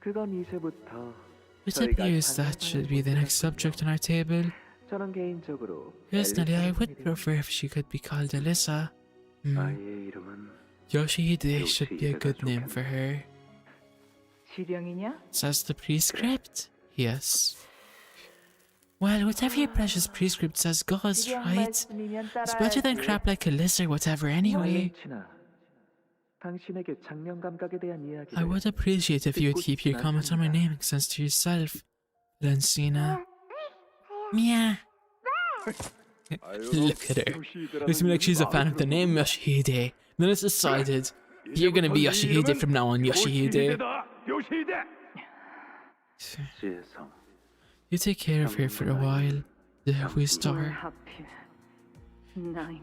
It appears that should be the next subject on our table. Personally, I would prefer if she could be called Alyssa. Yoshihide should be a good name for her. Says the prescript? Yes. Well, whatever your precious prescript says goes, right? It's better than crap like Alyssa or whatever anyway. I would appreciate if you would keep your comment on my naming sense to yourself, Lencina. Mia. Look at her. Looks to me like she's a fan of the name Yoshihide. Then it's decided. You're gonna be Yoshihide from now on, Yoshihide. You take care of her for a while, the Hui Star.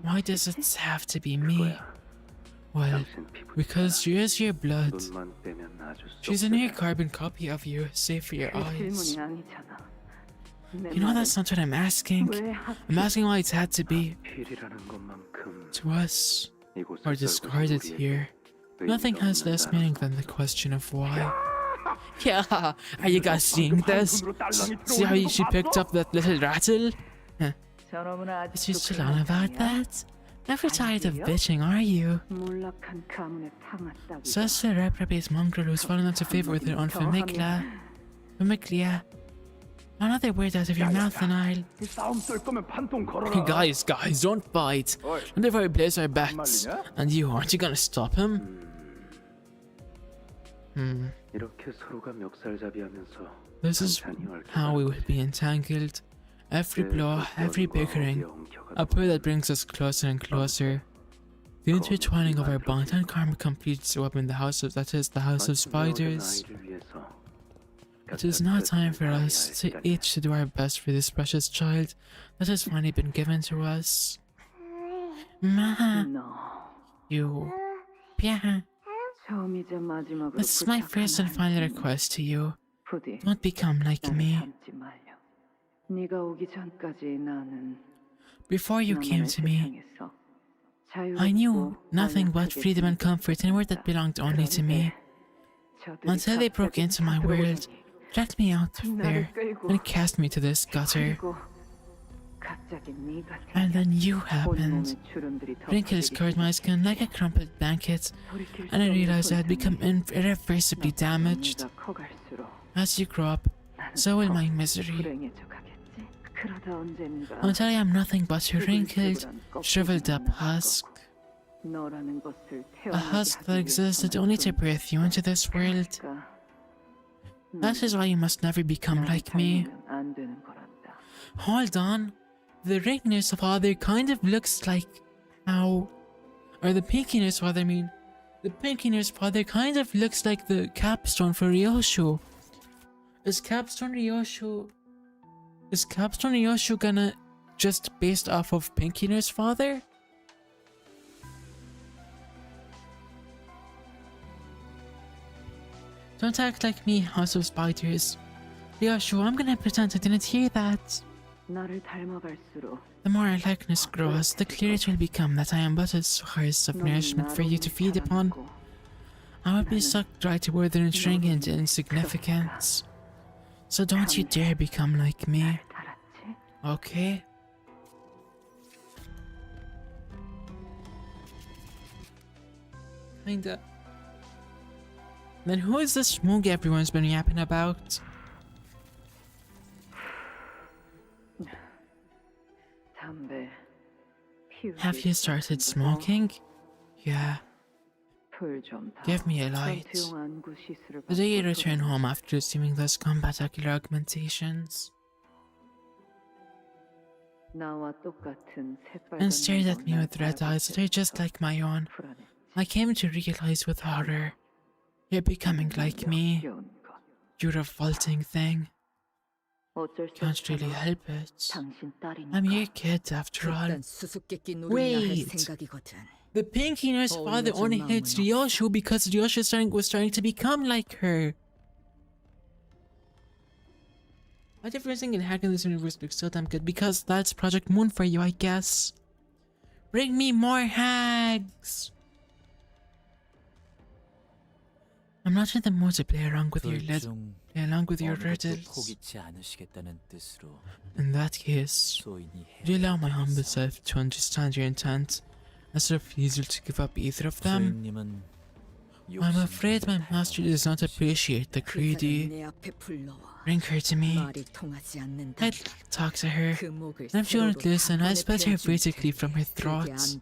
Why does it have to be me? Well, because she is your blood. She's a near carbon copy of you, save for your eyes. You know that's not what I'm asking. I'm asking why it's had to be 필이라는 것만큼 to us 이곳을 or discarded 썰고 here. 우리에게 Nothing has 의미가 less 없는 meaning than the question of why. Yeah, are you guys seeing this? See how she picked up that little rattle? Huh. Is you still on about that? Never tired of bitching, are you? Such a reprobate mongrel who's fallen into favor with her own famiglia. Famiglia. Another word out of your mouth and I'll... Guys, don't fight. And if I place our bets, and you, aren't you gonna stop him? 이렇게 서로가 멱살잡이하면서 This is how we would be entangled. Every blow, every bickering, a pull that brings us closer and closer. The intertwining of our bond and karma completes the web in the house of that is the house of spiders. It is now time for us to each to do our best for this precious child that has finally been given to us. Ma, you, Pia. This is my first and final request to you. Don't become like me. Before you came to me, I knew nothing but freedom and comfort and a word that belonged only to me. Until they broke into my world, dragged me out of there, and cast me to this gutter. And then you happened. Wrinkles covered my skin like a crumpled blanket, and I realized I had become irreversibly damaged. As you grow up, so will my misery. Until I am nothing but a wrinkled, shriveled up husk. A husk that existed only to birth you into this world. That is why you must never become like me. Hold on. The ringness father kind of looks like how... Or the pinkiness father, I mean. The pinkiness father kind of looks like the capstone for Ryoshu. Is capstone Ryoshu gonna just based off of pinkiness father? Don't act like me, House of Spiders. Ryoshu, I'm gonna pretend I didn't hear that. The more our likeness grows, the clearer it will become that I am but a source of nourishment for you to feed upon. I would be sucked dry to wither and shrink into insignificance. So don't you dare become like me. Okay? Kinda. Then who is this Moog everyone's been yapping about? Have you started smoking? Yeah. Give me a light. The day you return home after receiving those spectacular augmentations. And stared at me with red eyes that are just like my own. I came to realize with horror. You're becoming like me. You revolting thing. Can't really help it. I'm your kid after all. Wait! The pinky nurse father only hates Ryoshu because Ryoshu was starting to become like her. Why did every single hack in this universe look so damn good? Because that's Project Moon for you, I guess. Bring me more hags! I'm not in the mood to play along with your riddles. In that case, would you allow my humble self to understand your intent as a refusal to give up either of them? I'm afraid my master does not appreciate the greedy. Bring her to me. I'd talk to her, and if she won't listen, I'll split her vertically from her throat.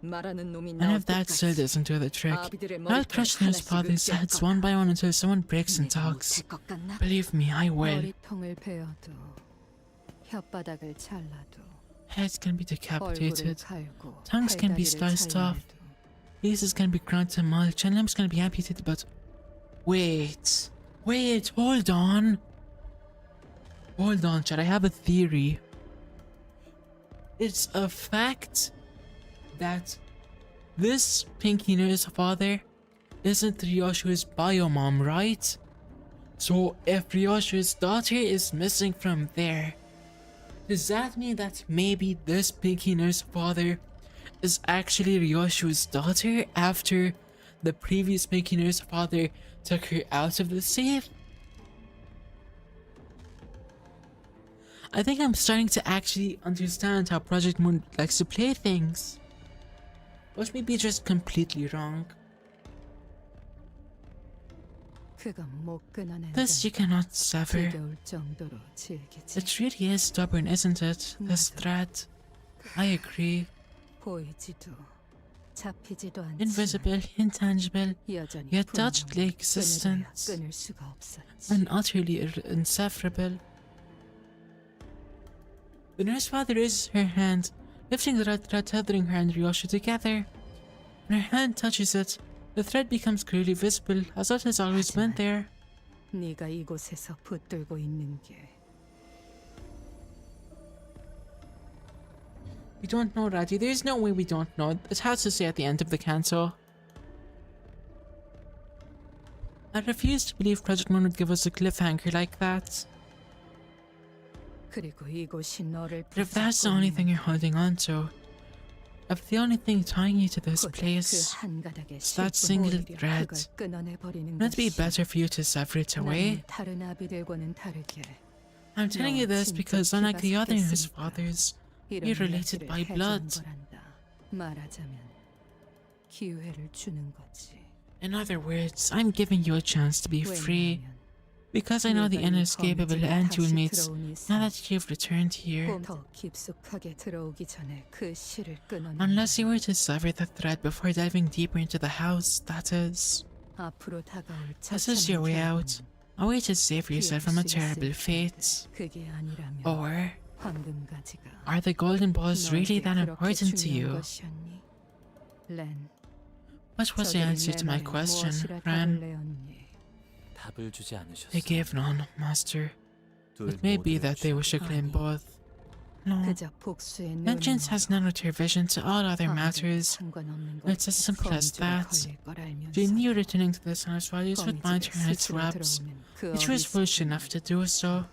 And if that still doesn't do the trick, I'll crush those fathers' heads one by one until someone breaks and talks. Believe me, I will. Heads can be decapitated, tongues can be sliced off, pieces can be ground to mulch, and limbs can be amputated, but... Wait, hold on. Hold on, Chad, I have a theory. It's a fact that this Pinky Nurse father isn't Ryoshu's bio mom, right? So if Ryoshu's daughter is missing from there, does that mean that maybe this Pinky Nurse father is actually Ryoshu's daughter after the previous Pinky Nurse father took her out of the safe? I think I'm starting to actually understand how Project Moon likes to play things. But maybe just completely wrong. This you cannot sever. It really is stubborn, isn't it? This thread. I agree. Invisible, intangible, yet touchedly existent, and utterly inseparable. The nurse father raises her hand, lifting the red thread tethering her and Ryoshu together. When her hand touches it, the thread becomes clearly visible, as it has always been there. We don't know, Raji. There's no way we don't know. It has to say at the end of the Canto. I refuse to believe Project Moon would give us a cliffhanger like that. But if that's the only thing you're holding on to, if the only thing tying you to this place is that single thread, wouldn't it be better for you to sever it away? I'm telling you this because unlike the other nurse fathers, you're related by blood. In other words, I'm giving you a chance to be free. Because I know the inescapable end you will meet now that you've returned here. Unless you were to sever the thread before diving deeper into the house, that is. This is your way out. A way to save yourself from a terrible fate. Or are the golden balls really that important to you? What was the answer to my question, Ren? They gave none, Master. It may be that they wish to claim both. No. Vengeance has none with her vision to all other matters. It's as simple as that. She knew returning to the Sun's values would bind her in its webs. She was foolish enough to do so.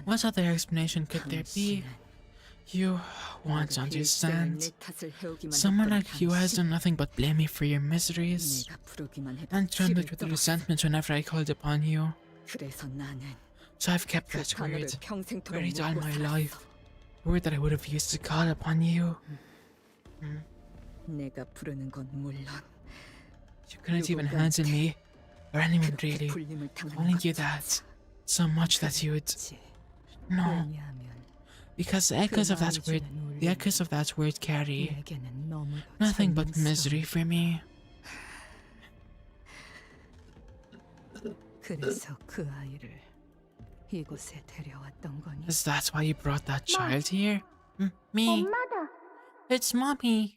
What other explanation could there be? You want to understand. Someone like you has done nothing but blame me for your miseries, and trembled with resentment whenever I called upon you. So I've kept that word, buried all my life. A word that I would have used to call upon you. You couldn't even handle me, or anyone really, telling you that, so much that you would... No. Because the echoes of that word carry nothing but misery for me. Is that why you brought that child here? Me? It's Mommy.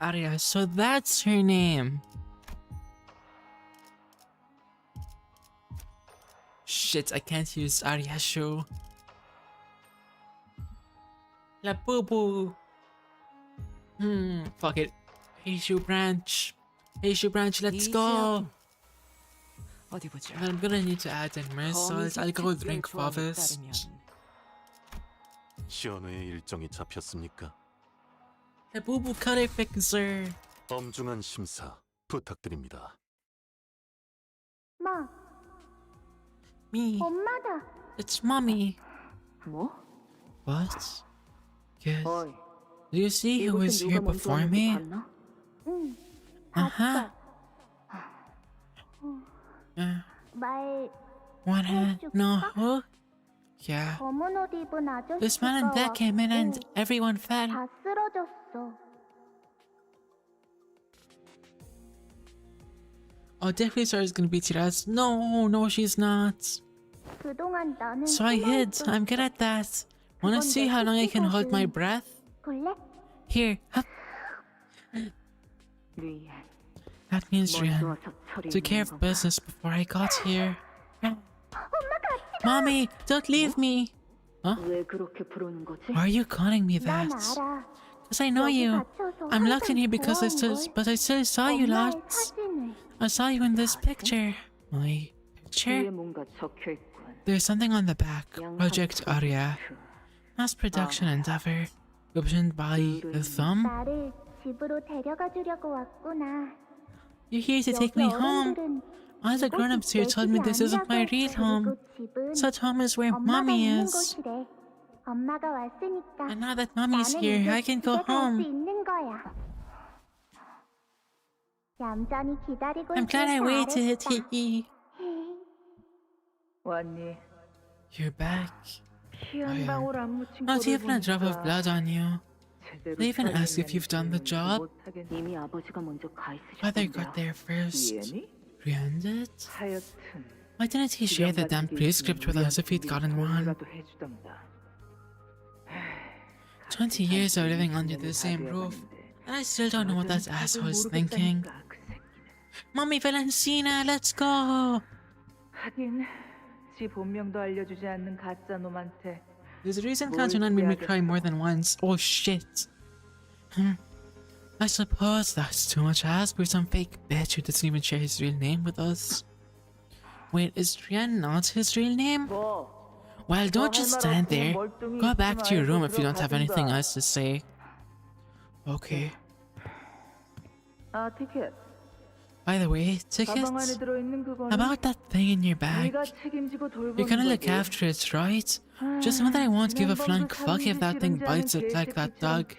Arya, so that's her name. Shit, I can't use Arya show. La boo boo. Fuck it. Hey Shoe Branch. Hey Shoe Branch, let's go. I'm gonna need to add in more salt. I'll go drink first. 시연회의 일정이 잡혔습니까? The boo boo color fixer. 엄중한 심사 부탁드립니다. 마. Me. 엄마다. It's Mommy. 뭐? What? Good. Do you see who was here before me? 응. Uh-huh. 말. What no, who? Yeah. 검은 옷 입은 아저씨가 This man and that came in and everyone fell. 다 쓰러졌어. Oh, definitely Sarah's gonna beat your ass. No, she's not. 그동안 나는 So I hid. I'm good at that. Wanna see how long I can hold my breath? 볼래? Here. Hup. That means Rian took care of business before I got here. 엄마 같이 Mommy, don't leave me. Huh? 왜 그렇게 부르는 거지? Why are you calling me that? 난 알아. Because I know you. I'm locked in here because I still saw you 엄마의 lot. 사진을. I saw you in this picture. My picture? 뒤에 뭔가 적혀 있군. There's something on the back. Project Aria. Mass production endeavor. Commissioned by the Thumb. 나를 집으로 데려가 주려고 왔구나. You're here to take me 여기 home. 어른들은 All the grown-ups here told me this isn't my real home. 집은 Such home is where 엄마가 mommy 있는 is. 곳이래. 엄마가 왔으니까 And now that mommy's 나는 here, 이제 I can go 집에 갈수 home. 있는 거야. 얌전히 기다리고 I'm glad I 있길 waited. 잘했다. Hee. 왔니? You're back. 피한 방울 안 묻힌 Not 꼴을 even a drop of 보니까 blood on you. 제대로 They even ask if you've done the 살림했는지 job. 못하겠네. 이미 아버지가 먼저 가 Father 있으셨던데요. got there first. 이해니? Rian did? 하여튼 Why didn't he share the damn prescript with us if he'd gotten one? 우리라도 해주던가. 20 years of living under the same roof, and I still don't know what that asshole's thinking. Mommy Valentina, let's go! 하긴 지 본명도 알려주지 않는 가짜 놈한테 There's a reason Canto made me cry more than once. Oh shit. I suppose that's too much to ask for some fake bitch who doesn't even share his real name with us. Wait, is Rian not his real name? Well, don't just stand there. Go back to your room if you don't have anything else to say. Okay. 아 티켓 By the way, tickets? 가방 안에 들어있는 그거는 About that thing in your bag. 네가 책임지고 You're 돌보는 gonna look 거지. after it, right? Just know that I won't give a flying fuck if that thing bites it like that dog.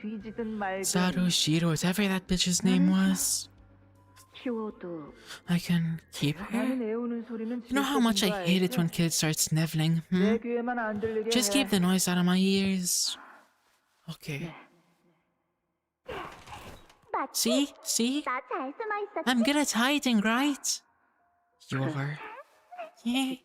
Saru, Shiro, whatever that bitch's name was. 키워도 I can keep her? 가만히 애우는 소리는 You know how much I hate it when kids start sniveling, hmm? 내 귀에만 안 들리게 Just keep the noise out of my ears. Okay. See? See? 나 잘 숨어 있었지? I'm good at hiding, right? You're... Yeah,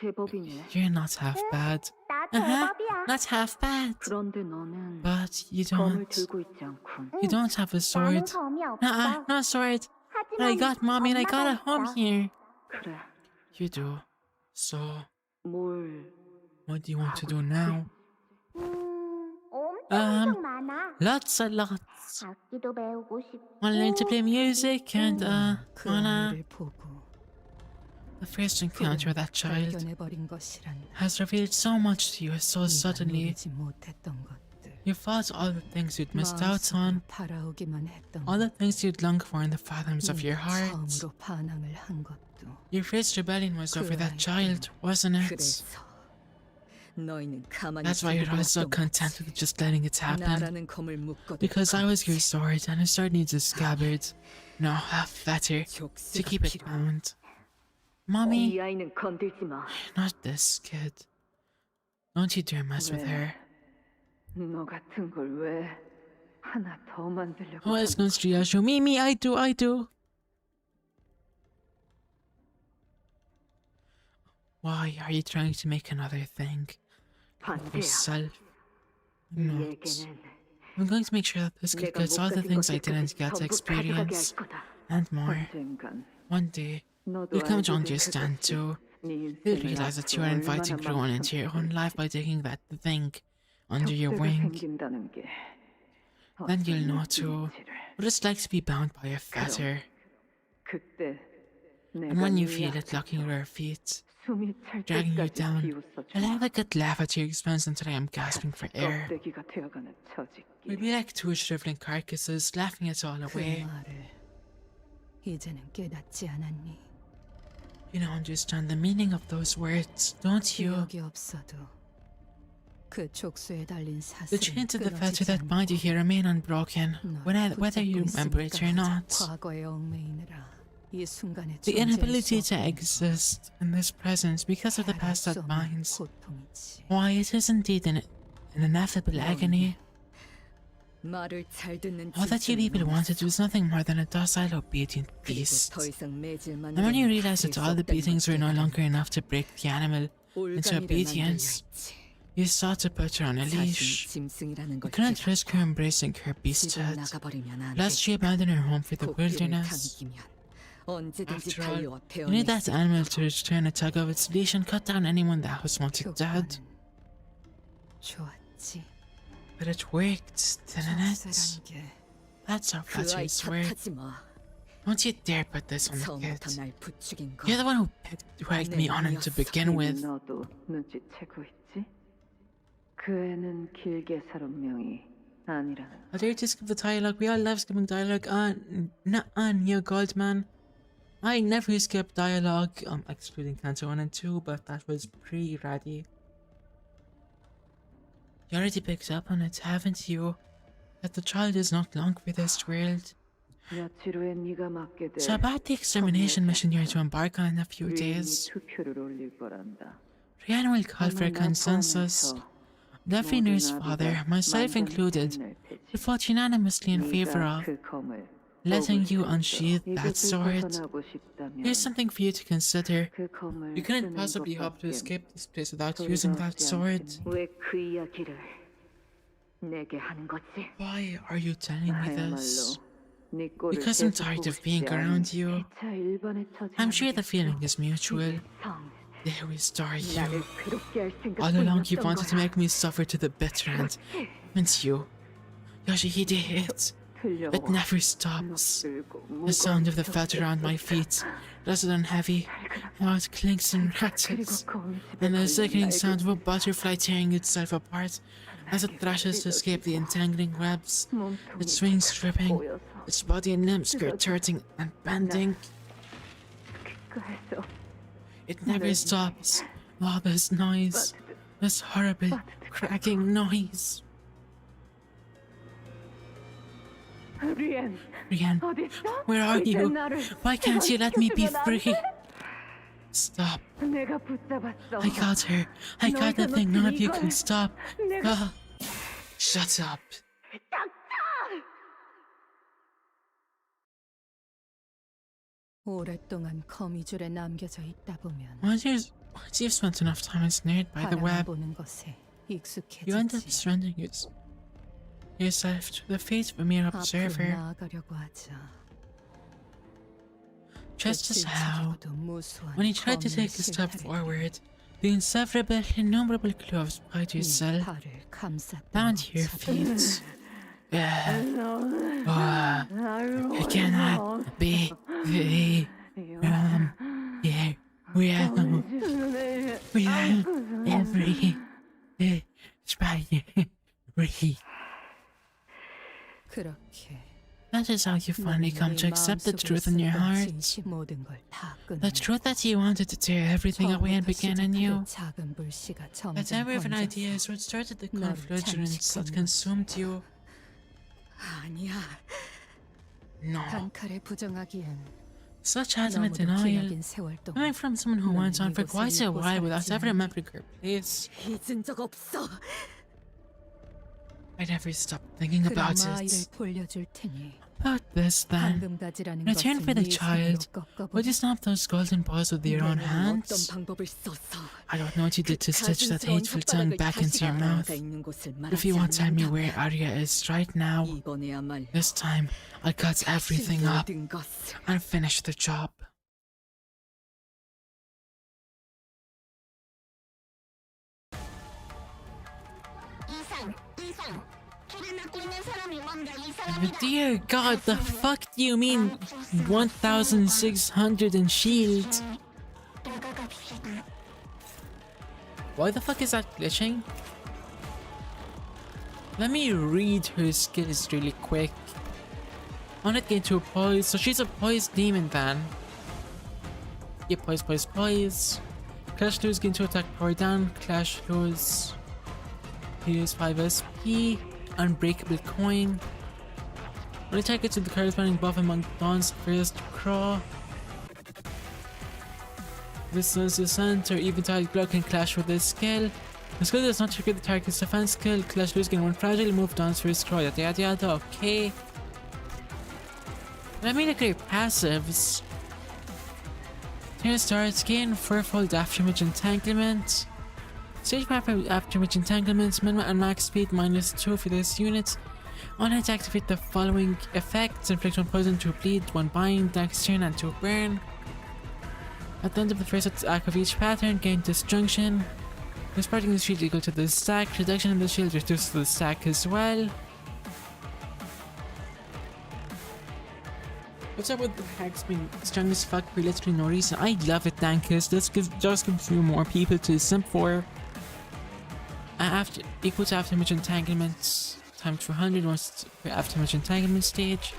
제법이네. you're not half bad. 나 Uh-huh, 제법이야. not half bad. 그런데 너는 But you 검을 don't... 들고 있지 않군. You don't have a 나는 sword. 검이 없어. Nuh-uh, no sword. But I 하지만 got mommy and I got a 엄마가 home 있어. here. 그래. You do. So, 뭘 what do you want to do now? 엄청 많아. Lots and lots. 악기도 배우고 싶고. Wanna learn to play music and, wanna... 아이를 보고 The first encounter with that child 발견해버린 것이란 has revealed so much to you so suddenly. 누리지 못했던 것들. You fought all the things you'd missed out on, 바라오기만 했던 all the things you'd longed for in the fathoms of your heart. 처음으로 반항을 한 것도. Your first rebellion was over that child, wasn't it? 그래서 너희는 가만히 That's why you're all so content with just letting it happen. 나라는 검을 묶어도 Because I was your sword and a sword needs a scabbard. No, better to keep it bound. Mommy, 이 아이는 건들지 마. not this kid. Don't you dare mess with her. 너 같은 걸 왜 하나 더 만들려고? Who else knows Ryashu? Me, I do. Why are you trying to make another thing? 반대야. Yourself? 이 Not. 얘기는 I'm going to make sure that this kid 내가 gets 못 all the 가진 things I 것들까지 didn't get to 전부 가져가게 experience. 할 거다. And more. 언젠간 One day, 너도 you'll come to 알게 될 understand 것이 too. 네 You'll 인생을 realize that you 앞으로 are inviting 얼마나 Ruan into your own life by taking that thing under your 격세가 wing. 생긴다는 게 Then you'll know 어떤 too 느낌인지를. what it's like to be bound by a fetter. 그때 And 내가 when you 네 feel it 앞에 locking your feet, 숨이 찰 dragging you 때까지 down, 비웃어줘. I'll have a good laugh at your expense until I am gasping for air. 껍데기가 되어가는 처지기. We'll be like two shriveling carcasses, laughing it all 그 away. 말을 이제는 깨닫지 않았니? You don't understand the meaning of those words, don't you? 기억이 없어도 그 족수에 달린 The 사슬은 chains of the fetter 끊어지지 that bind you here remain unbroken, 널 whether you 붙잡고 remember it or 있으니까 not. 과거에 얽매이느라 이 순간에 The 존재할 inability 수 to 없는 exist in this presence because of the 헤아릴 past 수 that 없는 binds. 고통이지. Why, it is indeed an ineffable agony. 말을 잘 듣는 All that you 짐승은 people wanted 없어. was nothing more than a docile, obedient 그리고 beast. 더 이상 매질만 And when you 하면 realized that 질 all 수 the 없다는 beatings were no 것들을 longer enough to break the animal into 올가미를 obedience, 만들려 했지. you sought to put her on a 자신이 leash. 짐승이라는 You 걸 couldn't risk her 깨닫고 embracing her 집을 beasthood, 나가버리면 안 lest she 되지. abandon her home for the 코끼리를 wilderness. 당기면 언제든지 After all, 반려와 you need that 배어있어. animal to return a tug of its leash and cut down anyone that was wanted dead. 좋았지. But it worked, didn't it? 족쇄란 게 That's our 그 아이 father's word. 탓하지 마. Don't you dare put this on the 처음부터 kids. 날 부추긴 거. You're the one who egged me on him to begin with. 너도 눈치채고 있지? 그 애는 길게 살 운명이 아니라는. I dare to skip the dialogue. We all love skipping dialogue. Not on you, Goldman. I never skip dialogue, excluding Canto 1 and 2, but that was pretty ratty. You already picked up on it, haven't you? That the child is not long for this world. 며칠 후에 네가 맡게 될 So about the extermination mission you're to embark on in a few days, 투표를 올릴 거란다. Rihanna will call for a consensus. Every nurse father, myself included, will vote unanimously in favor of 그 검을 letting you unsheath that 이곳을 sword. 벗어나고 싶다면 Here's something for you to consider. 그 검을 You couldn't 쓰는 possibly hope to 것밖엔 escape this place without using that sword. 왜 그 이야기를 내게 하는 거지? Why are you telling me this? 나야말로 네 꼴을 Because I'm 계속 tired 보고 of being 싶지 around 않은 you. 기차 일반에 처지 I'm sure the 않으겠어. feeling is mutual. 성, There we start 나를 you. 괴롭게 할 All along you 생각뿐이었던 wanted to 거야. make me suffer to the bitter end. And you, Yoshihide, it never stops. The sound of the felt around my feet, rather than heavy, how it clinks and rattles, and the sickening sound of a butterfly tearing itself apart as it thrashes to escape the entangling webs. Its wings dripping, its body and limbs contorting and bending. It never stops. All this noise, this horrible cracking noise. Rian, where are you? Why can't you let me be free? Stop. I got her. I got the thing none of you can stop. Shut up. 오랫동안 거미줄에 남겨져 있다 보면 Once you've spent enough time ensnared by the web, 바라보는 것에 you end up 익숙해지지. surrendering yourself to the fate of a mere 앞으로 observer. 나아가려고 하자. Just as how, 질척이고도 무수한 when you tried to 검은 take a step 실타래를 forward, the inseparable, innumerable gloves tied to 네 yourself 팔을 감쌌던 down to your 것처럼. feet. It cannot be the here. We are every spider. 그렇게 That is how you finally come to accept the truth in your heart. 모든 걸 다 The truth that you wanted to tear everything away and begin anew. 작은 불씨가 That 점점 every of an 번졌어. idea is what started the 나를 confluence that 잠식하는 consumed you. 아니야. No. 단칼에 부정하기엔 Such adamant 너무도 denial, 기나긴 세월 동안 coming from someone who went on for quite a while without ever remembering her place. 잊은 적 없어. I never stopped thinking 그럼 about 아이를 it. 돌려줄 테니 About this then, 방금가지라는 return 것은 for the 네 child. 손으로 꺾어보자. Would you snap those golden balls with your own 내가 hands? 어떤 방법을 썼어. I don't know what you did to stitch that 가증스러운 hateful tongue 혓바닥을 back into your 다시 mouth. 아이가 있는 곳을 But if you won't 말하지 tell me 않는다면 where Arya is right now, 이번에야말로 this time I'll cut everything up 모든 것을 and finish the job. Dear God, the fuck do you mean 1,600 in shield? Why the fuck is that glitching? Let me read her skills really quick. On it get to a poise, so she's a poise demon then. Yeah, poise, poise, poise. Clash lose gain to attack power down. Clash lose. Heals 5 SP. Unbreakable coin. When attack gets to the corresponding buff among Dawn's first craw. This is the center. Eventide Glow can clash with this skill. The skill does not trigger the target's defense skill. Clash lose gain 1 fragile move Dawn's first craw. Yada yada yada. Okay. Let me look at your passives. Turn starts gain 4-fold aftermage entanglement. Stage map aftermage entanglements, minimum and max speed -2 for this unit. On it, activate the following effects: inflict 1 poison, 2 bleed, 1 bind, next turn, and 2 burn. At the end of the first attack of each pattern, gain disjunction. Disparting the shield equal to the stack. Reduction in the shield reduces the stack as well. What's up with the hacks being strong as fuck for literally no reason? I love it, Dankus. This just gives you more people to simp for. After equal to afterimage entanglements times 400 once per afterimage entanglement stage.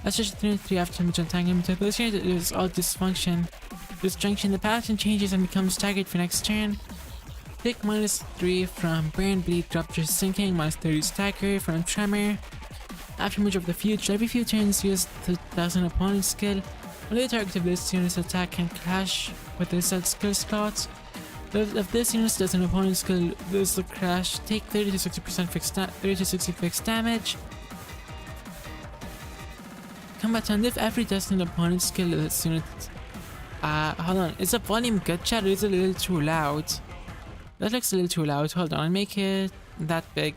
That's just 3 afterimage entanglement. This here is all dysfunction. Disjunction, the pattern changes and becomes staggered for next turn. Take -3 from burn, bleed, rupture, sinking, -30 stagger from tremor. Afterimage of the future. Every few turns use the 1000 opponent skill. Only the target of this unit's attack can clash with the set skill slots. If this unit does an opponent skill lose the crash, take 30 to 60% fixed damage. Combatant, if every does an opponent skill this unit hold on, is the volume good, chat, or is it a little too loud? That looks a little too loud. Hold on, I'll make it that big.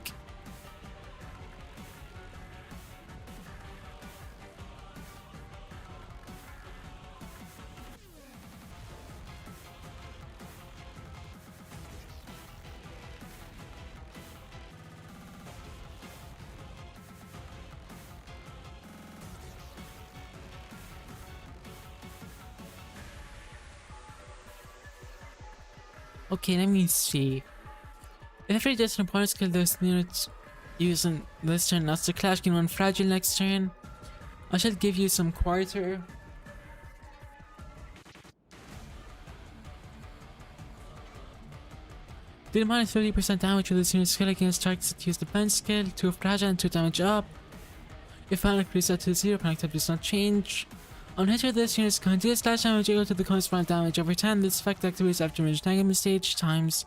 Okay, let me see. If every distant opponent skill those units using this turn not to clash, gain 1 fragile next turn. I shall give you some quarter. Deal -30% damage with this unit's skill against targets that use the bend skill, 2 fragile and 2 damage up. If panic reset to 0, panic type does not change. On hit with this unit's con, deal slash damage equal to the corresponding damage over 10. This effect activates after image entanglement stage times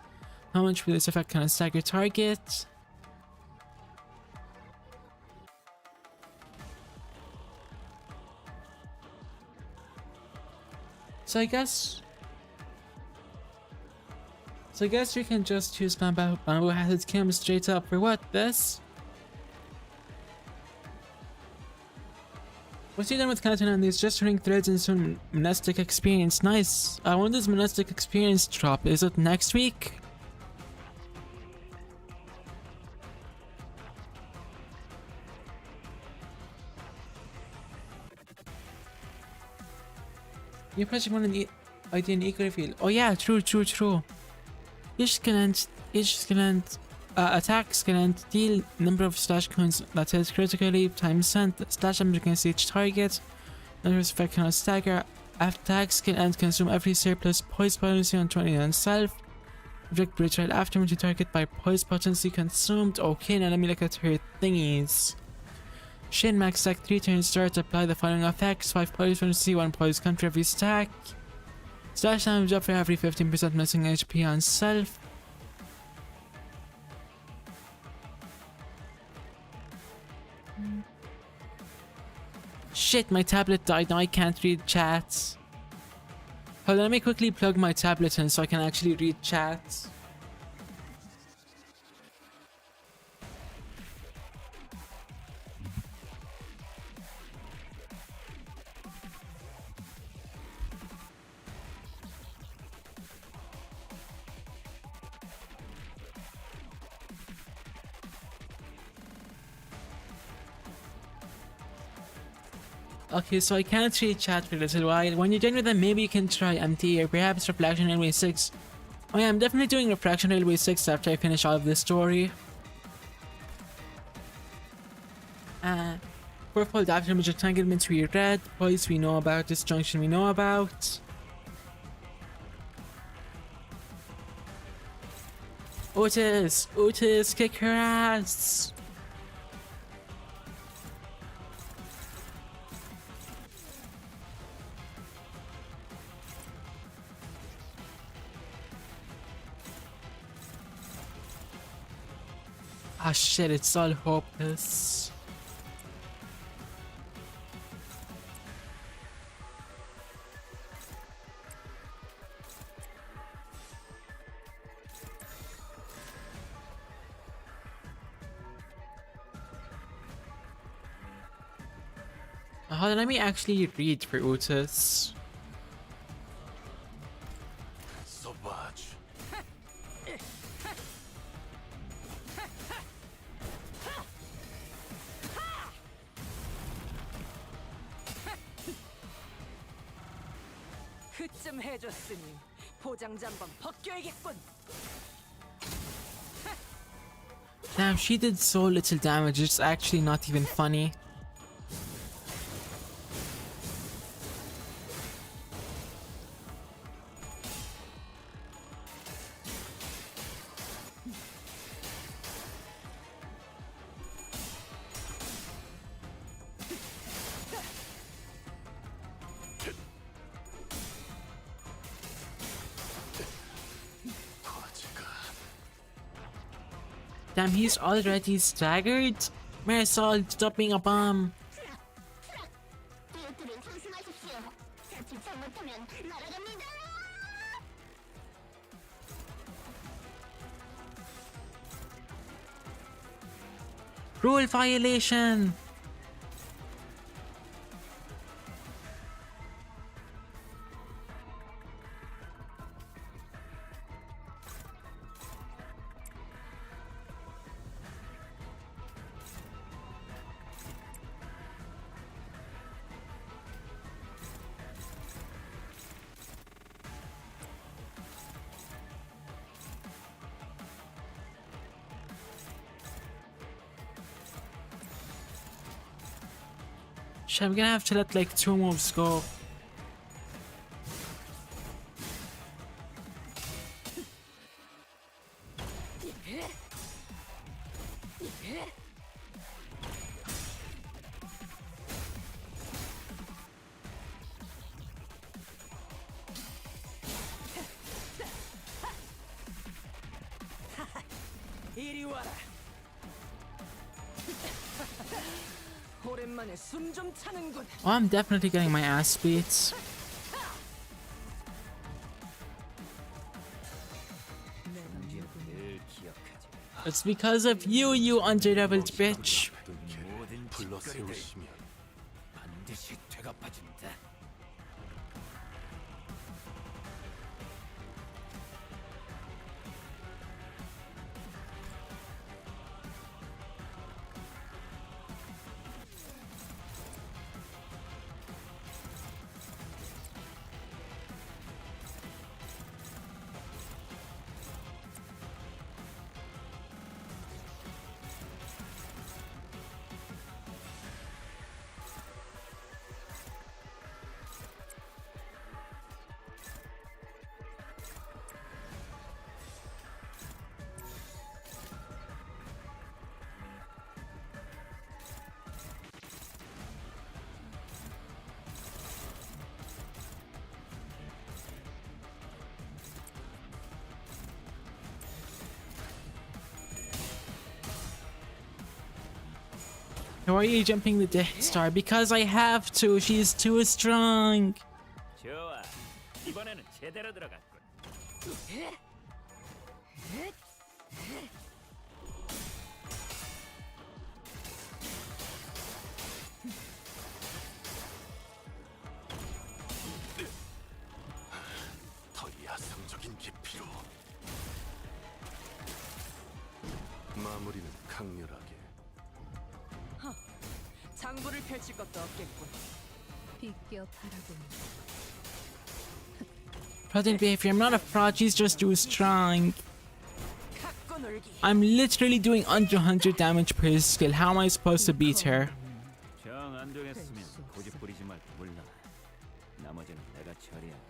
how much for this effect can stagger target. So I guess you can just choose Bamboo has its cam straight up for what? This? What's he done with Canto and these just running threads and some monastic experience? Nice. When does monastic experience drop? Is it next week? You press one in the idea in equal reveal. Oh yeah, true. Each skill attack skill and deal number of slash coins that hits critically times sent slash damage against each target. Another effect can stagger. After attack skill and consume every surplus poise potency on 20 on self. Inflict bridge right after to target by poise potency consumed. Okay, now let me look at her thingies. Shin max stack 3 turns start. Apply the following effects: 5 poise potency, 1 poise counter every stack. Slash damage up for every 15% missing HP on self. Shit, my tablet died, now I can't read chats. Hold on, let me quickly plug my tablet in so I can actually read chats. Okay, so I can't read chat for a little while. When you're done with them, maybe you can try MT or perhaps Refraction Railway 6. Oh yeah, I'm definitely doing Refraction Railway 6 after I finish all of this story. Fourfold afterimage entanglements we read, poise we know about, disjunction we know about. Otis, kick her ass! Ah shit, it's all hopeless. hold on, let me actually read for Utus. Sauvage. 그쯤 해줬으니 포장지 한번 벗겨야겠군. Damn, she did so little damage, it's actually not even funny. Damn, he's already staggered? Marisol, stop being a bum. Rule violation! Shit, I'm gonna have to let like 2 moves go. 이리 와라. 오랜만에 숨 좀 차는군. Oh, I'm definitely getting my ass beat. It's because of you, you underleveled bitch. 불러세우시면 반드시 되갚아준다. Why are you jumping the Death Star? Because I have to. She's too strong. 좋아. 이번에는 제대로 들어갔군. 더 야성적인 깊이로 마무리는 강렬하게. 장부를 펼칠 것도 없겠군. 비껴바라군. Fraudulent behavior. I'm not a fraud. She's just too strong. I'm literally doing under 100 damage per skill. How am I supposed to beat her? 정 안 되겠으면 고집 부리지 말고 물러나. 나머지는 내가 처리하고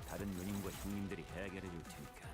다른 누님과 형님들이 해결해 줄 테니까.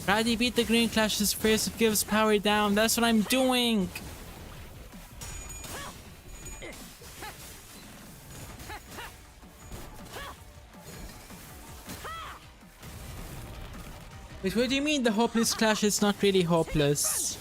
Brady, beat the green clashes first. It gives power down. That's what I'm doing. Wait, what do you mean the hopeless clash is not really hopeless?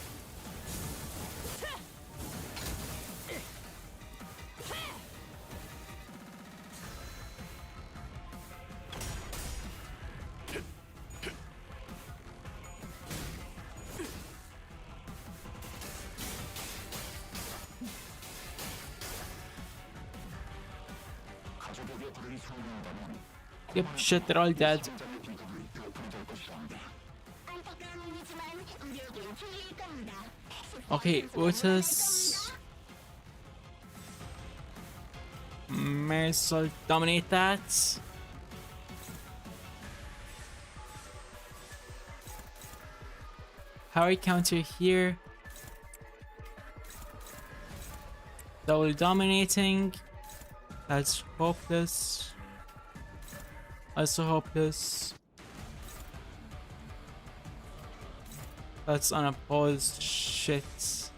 Yep, shit, they're all dead. Okay, Otis. Marisol, dominate that. Power counter here. Double dominating. That's hopeless. Also hopeless. That's unopposed. Shit.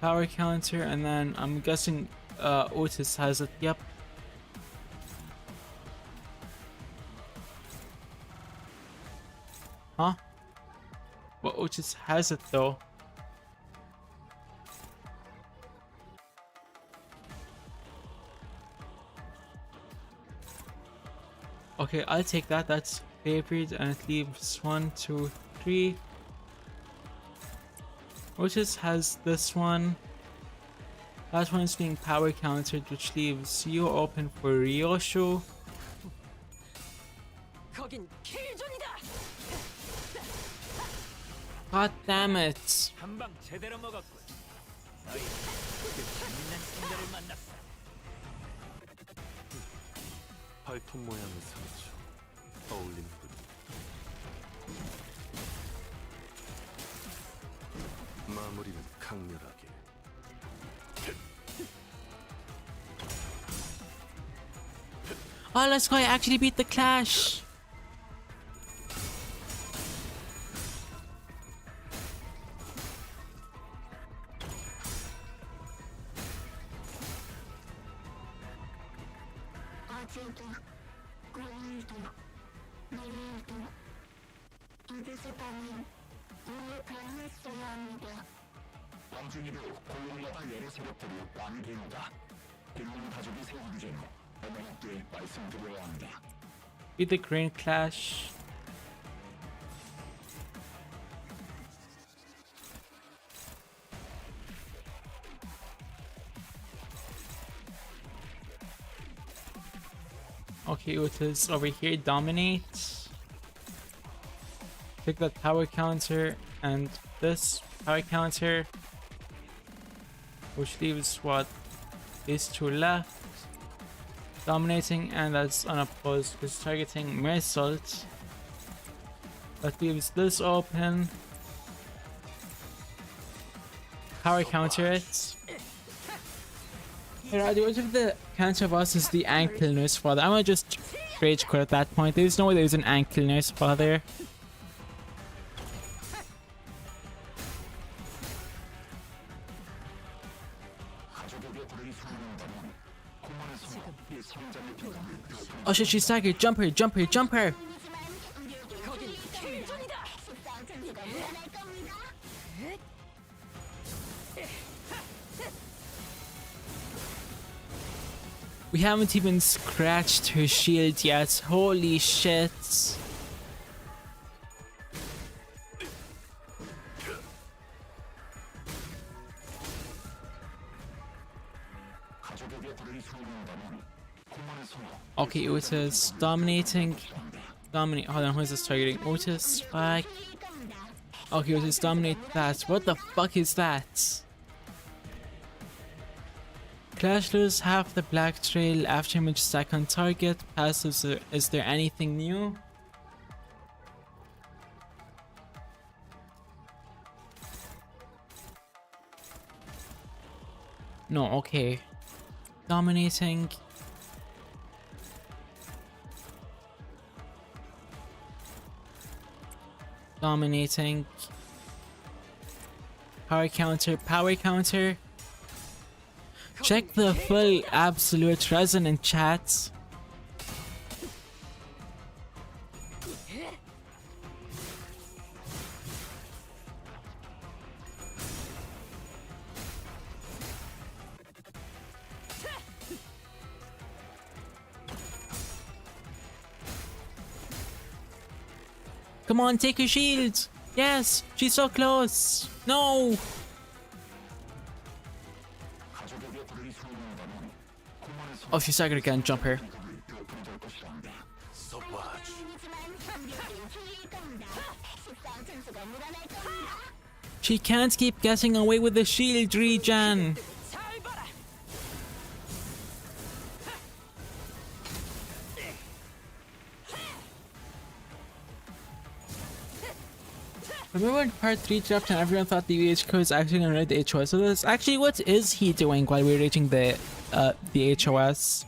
Power counter, and then I'm guessing Otis has it. Yep. Huh? Well, Otis has it though. Okay, I'll take that. That's favored, and it leaves 1, 2, 3. Otis has this one. That one is being power countered, which leaves you open for Ryosho. God damn it. 발톱 모양의 상처 어울리는군. 마무리는 강렬하게. Oh, let's go! I actually beat the clash. Beat the green clash. Okay, Otis over here, dominate. Pick that power counter and this power counter, which leaves what? These two left. Dominating, and that's unopposed because targeting Mersalt. That leaves this open. Power counter it. Hey Roddy, what if the counter boss is the ankle nurse father? I'm gonna just rage quit at that point. There's no way there's an ankle nurse father. Oh shit, she's staggered. Jump her, jump her, jump her! We haven't even scratched her shield yet. Holy shit. Okay, Otis dominating. Hold on, who's this targeting? Otis, fuck. Okay, Otis dominate that. What the fuck is that? Clash lose half the black trail after image stack on target. Passives, is there anything new? No, okay. Dominating. Dominating. Power counter, power counter. Check the full absolute resonant chat. Come on, take her shield. Yes, she's so close. No. Oh, she's not gonna get and jump her. She can't keep getting away with the shield regen. Remember when part 3 dropped and everyone thought the VHK was actually gonna read the HOS? So that's actually, what is he doing while we're reaching the HOS?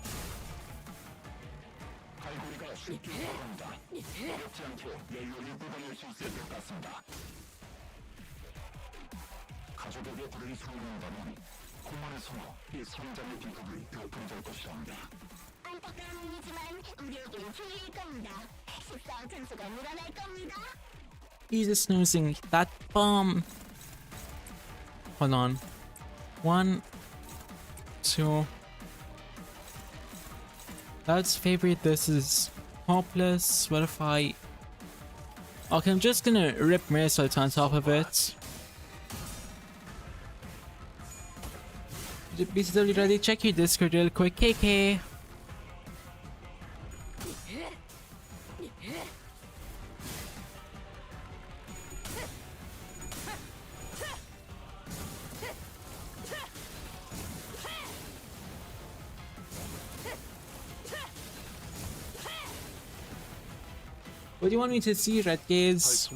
He's just snoozing that bomb. Hold on. 1, 2. Let's favorite. This is hopeless. What if I... Okay, I'm just gonna rip Mirasite on top of it. BCW ready? Check your Discord real quick. KK. What do you want me to see, Red Gaze?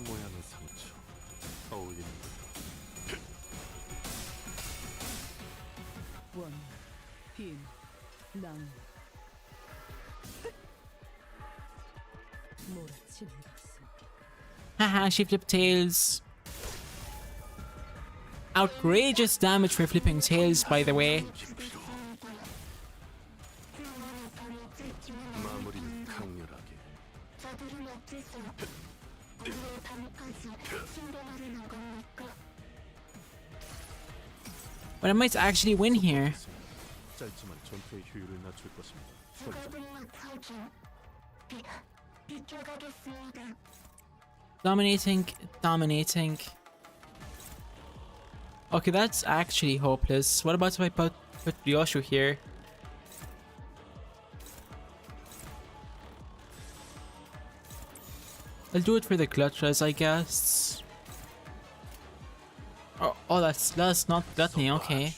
Haha, she flipped tails. Outrageous damage for flipping tails, by the way. But I might actually win here. Dominating, dominating. Okay, that's actually hopeless. What about if I put Ryoshu here? I'll do it for the Glutras, I guess. Oh, that's not Gluttony, okay.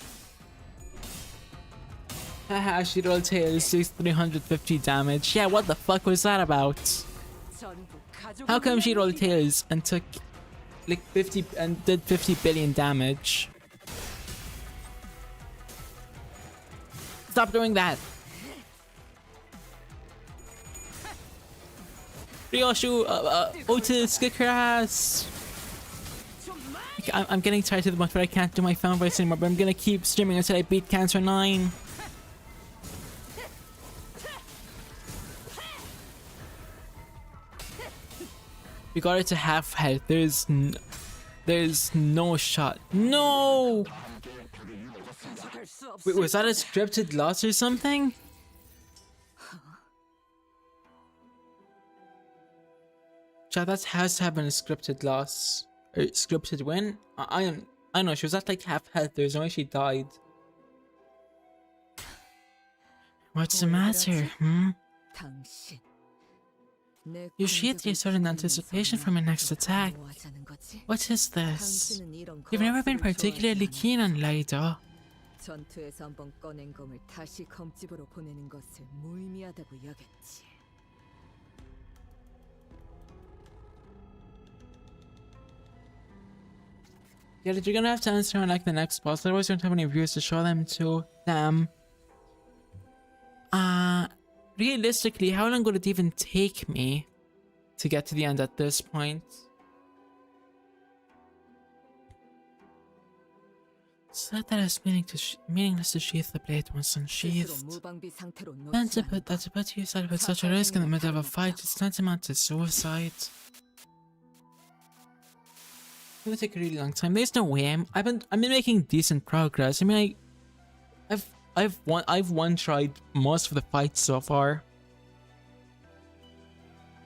Haha, she rolled tails, 350 damage. Yeah, what the fuck was that about? How come she rolled tails and took like 50 and did 50 billion damage? Stop doing that! Ryoshu, Otis, kick her ass! I'm getting tired to the point where I can't do my fan voice anymore, but I'm gonna keep streaming until I beat Cancer 9. We got it to half health. There's no shot. No! Wait, was that a scripted loss or something? Chat, that has to have been a scripted loss. Or scripted win? I know, she was at like half health. There's no way she died. What's the matter, hmm? You showed a certain anticipation from your next attack. What is this? You've never been particularly keen on Laido. 전투에서 한번 꺼낸 검을 다시 검집으로 보내는 것을 무의미하다고 여겼지. Yeah, you're gonna have to answer on like the next boss, otherwise you don't have any views to show them to. Damn. Realistically, how long would it even take me to get to the end at this point? Said that it's meaningless to sheath the blade once unsheathed. 무방비 상태로 Then 놓지 to put yourself at such a risk in the middle of a fight is tantamount to suicide. It would take a really long time. There's no way. I've been making decent progress. I mean, I've one tried most of the fights so far.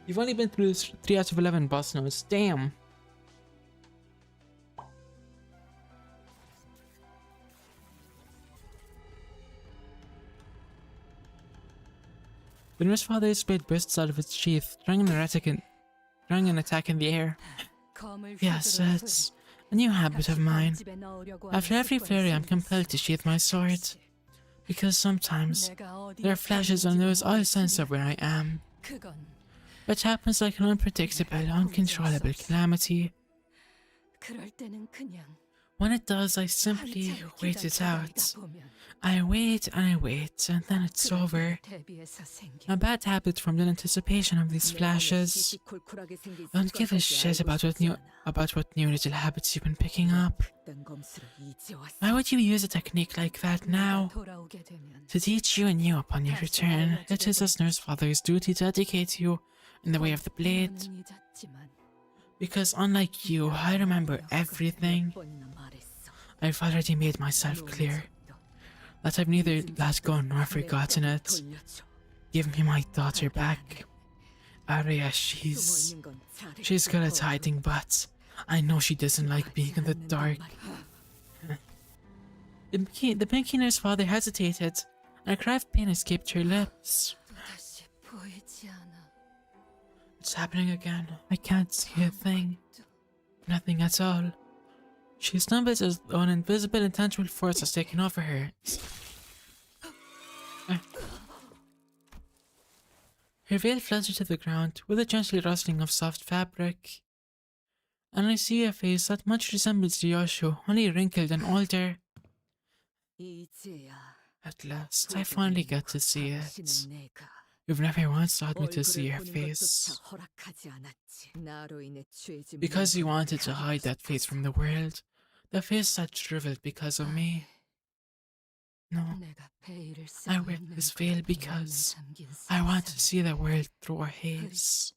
You've only been through 3 out of 11 boss notes. Damn. The nurse father's blade bursts out of its sheath, throwing an attack in the air. Yes, it's a new habit of mine. After every flurry, I'm compelled to sheath my sword. Because sometimes, there are flashes when there's all sense of where I am. It happens like an unpredictable, uncontrollable calamity. When it does, I simply wait it out. I wait, and then it's over. A bad habit from the anticipation of these flashes. Don't give a shit about what new little habits you've been picking up. Why would you use a technique like that now? To teach you anew upon your return, it is as nurse father's duty to educate you in the way of the blade. Because unlike you, I remember everything. I've already made myself clear that I've neither let go nor forgotten it. Give me my daughter back. Arya, she's good at hiding, but I know she doesn't like being in the dark. The pinky nurse father hesitated, and a cry of pain escaped her lips. It's happening again. I can't see a thing. Nothing at all. She stumbles as though an invisible, intangible force has taken over her. Her veil fluttered to the ground with a gentle rustling of soft fabric. And I see a face that much resembles Ryosho, only wrinkled and older. At last, I finally get to see it. You've never once taught me to see her face. Because you wanted to hide that face from the world. The face that shriveled because of me. No, I wear this veil because I want to see the world through her haze.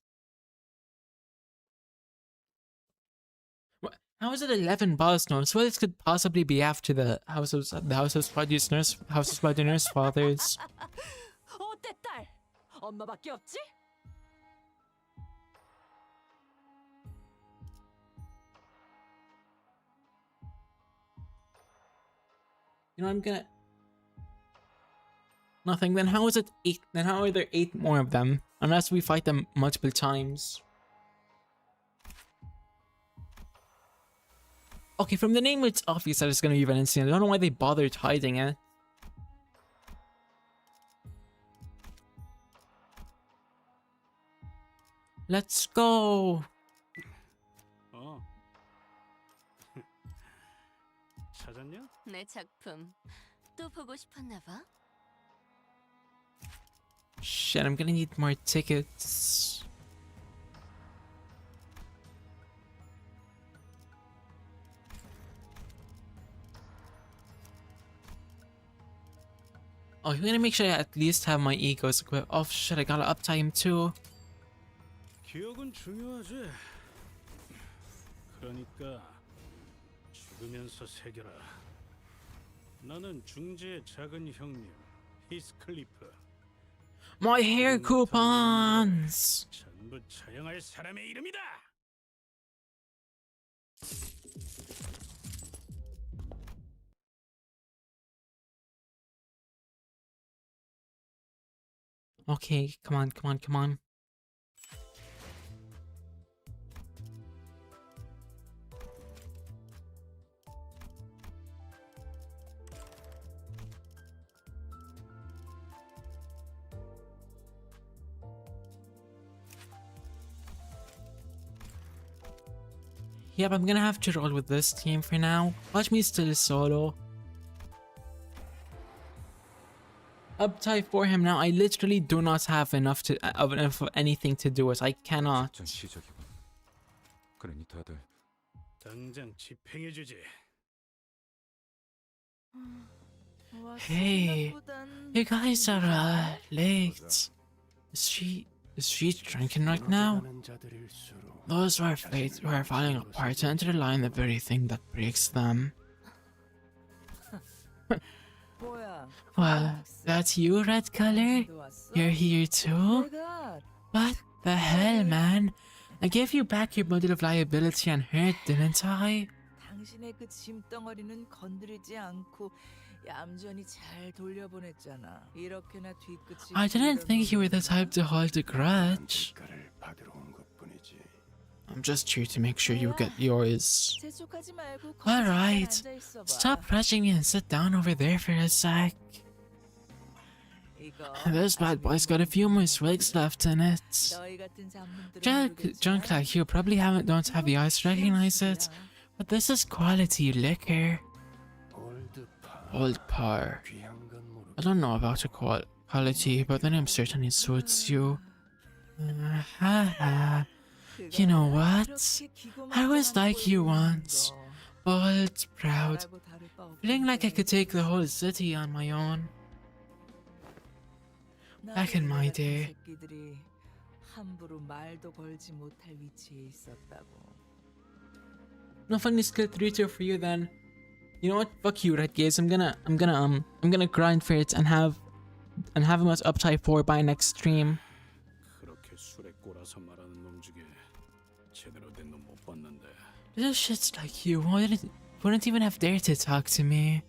How is it 11 boss notes? Well, this could possibly be after the House of Spuddy's Nurse Fathers. 어때 딸? 엄마밖에 없지? You know, I'm gonna... Nothing. Then how is it 8? Then how are there 8 more of them? Unless we fight them multiple times. Okay, from the name it's obvious that it's gonna be Valencian. I don't know why they bothered hiding it. Let's go! 찾았냐? 내 작품 또 보고 싶었나 봐. Shit, I'm gonna need more tickets. Oh, you're gonna make sure I at least have my egos equipped. Oh shit, I gotta uptime too. 기억은 중요하지. 그러니까 죽으면서 새겨라. 나는 중지의 작은 형님 히스클리프. My hair coupons. 전부 처형할 사람의 이름이다. Okay, come on, come on, come on. Yep, I'm gonna have to roll with this team for now. Watch me still solo. Uptie for him now. I literally do not have enough of anything to do it. I cannot. 그러니 다들 당장 집행해 주지. Hey, you guys are late. Is she drinking right now? Those who are falling apart tend to rely on the very thing that breaks them. Well, that's you, Red Color? You're here too? What the hell, man? I gave you back your bundle of liability and hurt, didn't I? 당신의 그 짐덩어리는 건드리지 않고 얌전히 잘 돌려보냈잖아. 이렇게나 뒤끝이 I didn't think you were the type to hold a grudge. I'm just here to make sure you get yours. 재촉하지 말고 Alright, 앉아 있어봐. stop rushing me and sit down over there for a sec. This bad boy's got a few more swigs left in it. 너희 같은 잡놈들은 Junk like you probably don't have the eyes to recognize it, but this is quality liquor. Old par. I don't know about the quality, but the name certainly suits you. You know what? I was like you once. Bold, proud, feeling like I could take the whole city on my own. Back in my day. 새끼들이 함부로 말도 걸지 못할 위치에 있었다고. No funny skill 3 for you then. You know what? Fuck you, Red Gaze. I'm gonna grind for it and have him as up type 4 by next stream. 그렇게 술에 꼬라서 말하는 놈 중에 제대로 된 놈 못 봤는데. Little shits like you wouldn't even have dared to talk to me.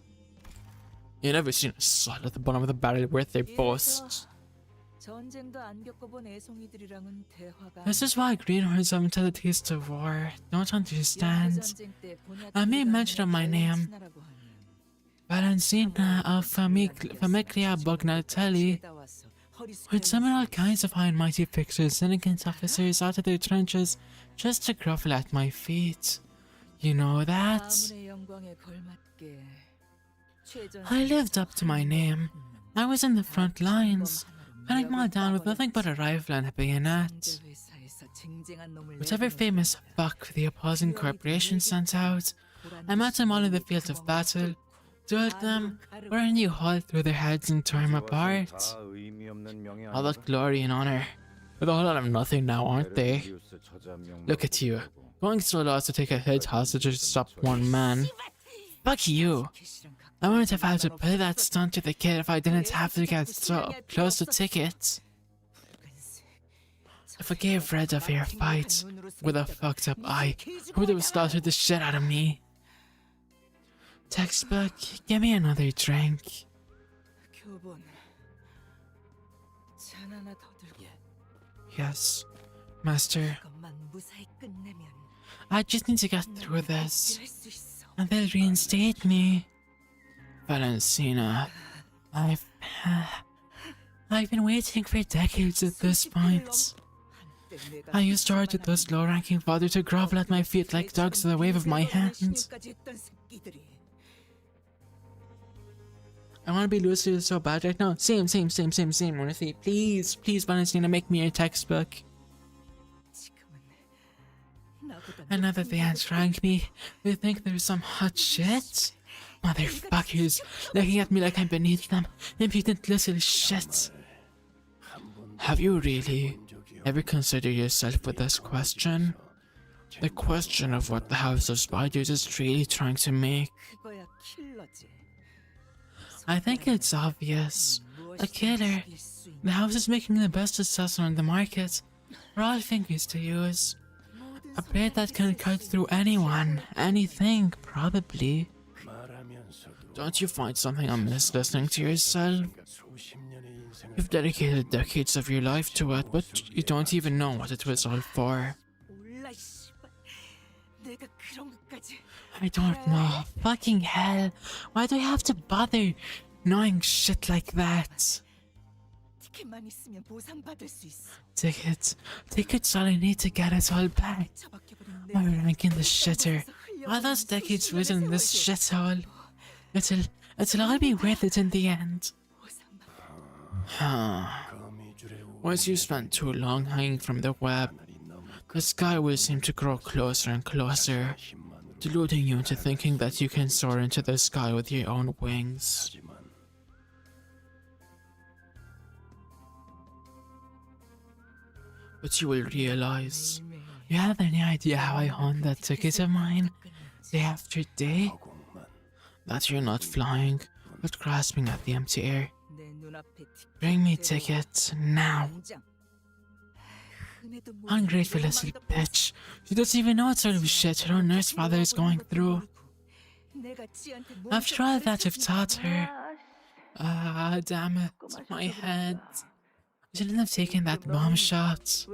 You never seen a slut at the bottom of the barrel worth their boast. 전쟁도 안 겪어본 애송이들이랑은 대화가. This is why greenhorns haven't had a taste of war. Don't understand. I made mention of my name. Valentina of Famiglia Bognatelli would summon all kinds of high and mighty fixers and against officers out of their trenches just to grovel at my feet. You know that? I lived up to my name. I was in the front lines, hunting them all down with nothing but a rifle and a bayonet. Whatever famous buck the opposing corporation sent out, I met them all in the field of battle, dueled them, or a new hole through their heads and tore them apart. All that glory and honor, with a whole lot of nothing now, aren't they? Look at you, going so low as to take a head hostage to stop one man. Fuck you! I wouldn't have had to play that stunt with the kid if I didn't have to get so up close to tickets. If I gave Red a fair fight with a fucked up eye, he would have slaughtered the shit out of me. Textbook, give me another drink. Yes, Master. I just need to get through this, and they'll reinstate me. Valentina, I've been waiting for decades at this point. I used to order those low-ranking fodder to grovel at my feet like dogs with a wave of my hand. I want to be lucid so bad right now. Same, honestly. Please, Valentina, make me your textbook. And now that they outrank me, they think there's some hot shit? Motherfuckers, looking at me like I'm beneath them. Impudent little shit. Have you really ever considered yourself with this question? The question of what the House of Spiders is really trying to make. I think it's obvious. A killer. The house is making the best assessment on the market. For all fingers to use. A blade that can cut through anyone, anything, probably. Don't you find something amiss listening to yourself? You've dedicated decades of your life to it, but you don't even know what it was all for. I don't know. Fucking hell. Why do I have to bother knowing shit like that? Tickets all I need to get it all back. My rank in the shitter. All those decades risen in this shithole. It'll all be worth it in the end. Once you spend too long hanging from the web, the sky will seem to grow closer and closer. deluding you into thinking that you can soar into the sky with your own wings. But you will realize, you have any idea how I haunt that ticket of mine day after day? That you're not flying, but grasping at the empty air. Bring me tickets now. Ungrateful little bitch. She doesn't even know what sort of shit her own nurse father is going through. After all that I've taught her. Ah, damn it. My head. I shouldn't have taken that bomb shot.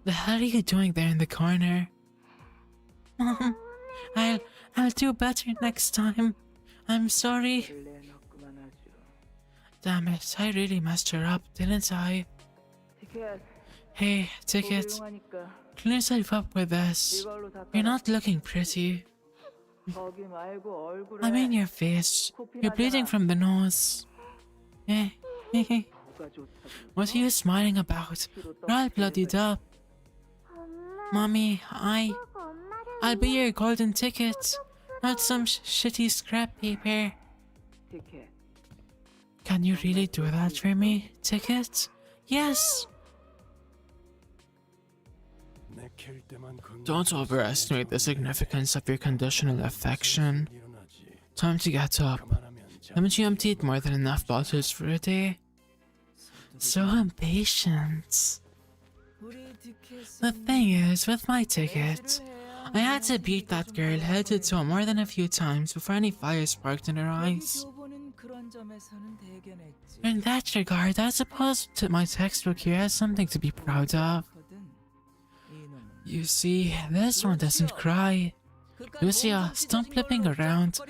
The hell are you doing there in the corner? Mom, I'll do better next time. I'm sorry. Damn it, I really messed her up, didn't I? Hey, Ticket. Clean yourself up with this. You're not looking pretty. I mean your face. You're bleeding from the nose. What are you smiling about? You're all bloodied up. Mommy, I'll be your golden ticket, not some shitty scrap paper. Can you really do that for me, Ticket? Yes! Don't overestimate the significance of your conditional affection. Time to get up. Haven't you emptied more than enough bottles for a day? So impatient. The thing is, with my ticket, I had to beat that girl head to toe more than a few times before any fire sparked in her eyes. In that regard, I suppose my textbook here has something to be proud of. You see, this one doesn't cry. Lucia, stop flipping around.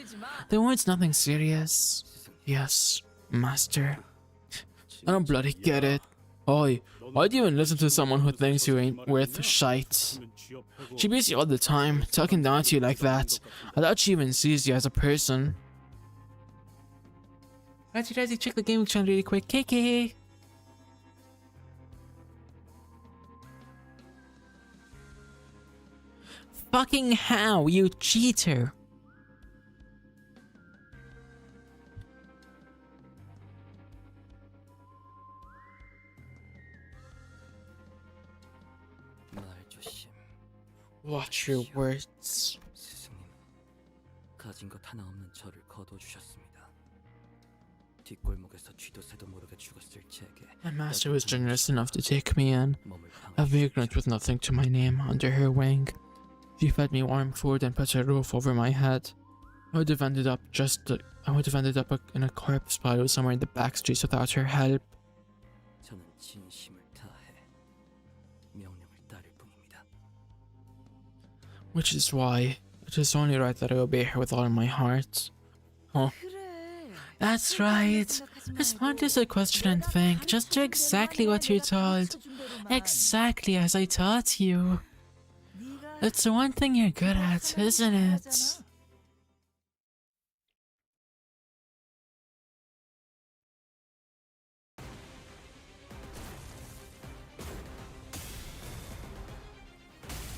The wound's nothing serious. Yes, master. I don't bloody get it. Oi, why do you even listen to someone who thinks you ain't worth shite? She beats you all the time, talking down to you like that. I doubt she even sees you as a person. Ready, check the gaming channel really quick. KK! Fucking how, you cheater! Watch your words. 가진 것 하나 없는 저를 거둬주셨습니다. 뒷골목에서 쥐도 새도 모르게 죽었을 제게 My master was generous enough to take me in, a vagrant with nothing to my name, under her wing. She fed me warm food and put a roof over my head. I would have ended up in a corpse pile somewhere in the back streets without her help. 저는 진심을 다해 명령을 따를 뿐입니다. Which is why it is only right that I obey her with all my heart. Huh? That's right. Respond to the question and think. Just do exactly what you're told. Exactly as I taught you. It's the one thing you're good at, isn't it?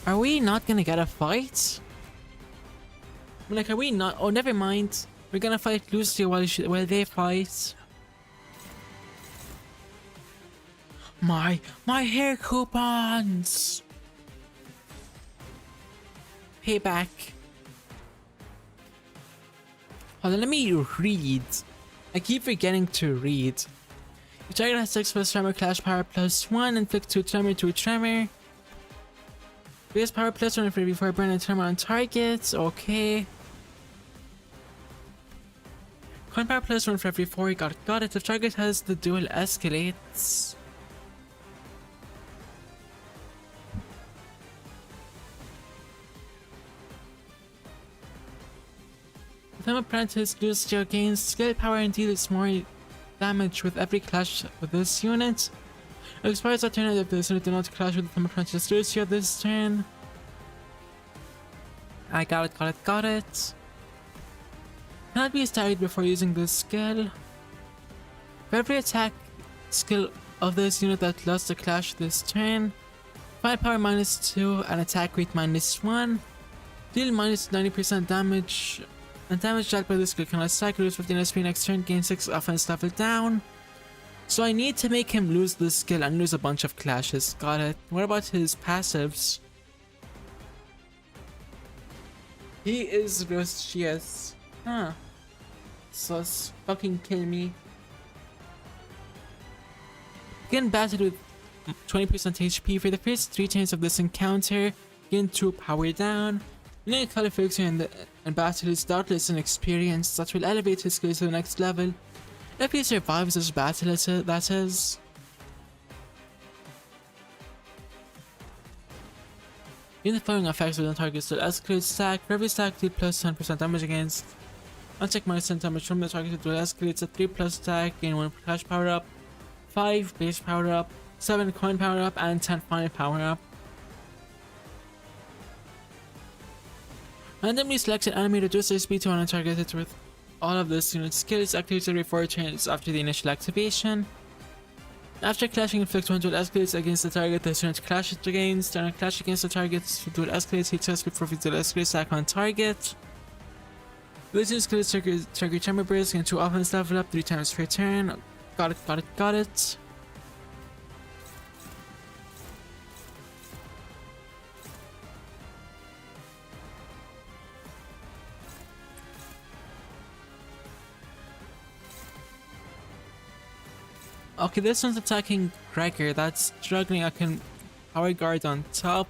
Are we not gonna get a fight? Like, are we not? Oh, never mind. We're gonna fight Lucia while they fight. My hair coupons! Payback. Hold on, let me read. I keep forgetting to read. Your target has 6 plus tremor, clash power plus 1, inflict 2 tremor. Base power plus 1 for every 4 burn and tremor on targets. Okay. Coin power plus 1 for every 4. Got it. If target has the dual escalates. The time apprentice Lucio gains skill power and deals more damage with every clash with this unit. It expires at turn if this unit did not clash with the time apprentice Lucio this turn. I got it. Cannot be staggered before using this skill. For every attack skill of this unit that lost a clash this turn, firepower -2 and attack rate -1. Deal minus 90% damage. And damage dealt by this skill can last cycle, lose 15 SP next turn, gain 6 offense level down. So I need to make him lose this skill and lose a bunch of clashes. Got it. What about his passives? He is Rustius. Huh. Sus. Fucking kill me. Begin battle with 20% HP. For the first 3 turns of this encounter, gain 2 power down. Winning a qualification in battle is doubtless an experience that will elevate his skills to the next level. If he survives this battle, that is. In the following effects within target still escalate stack. For every stack, deal plus 10% damage against. Uncheck minus 10 damage from the target, it will escalate a 3+ stack, gain 1 flash power up, 5 base power up, 7 coin power up, and 10 final power up. Randomly select an enemy, reduce their speed to 1 and target it with all of this unit's skills activated every 4 turns after the initial activation. After clashing, inflict 1 dual escalates against the target this unit clashes against. During a clash against the target, dual escalates, he tests before dual escalates attack on target. This unit's skills trigger chamber burst, gain 2 offense level up 3 times per turn. Got it. Okay, this one's attacking Gregor. That's struggling. I can power guard on top.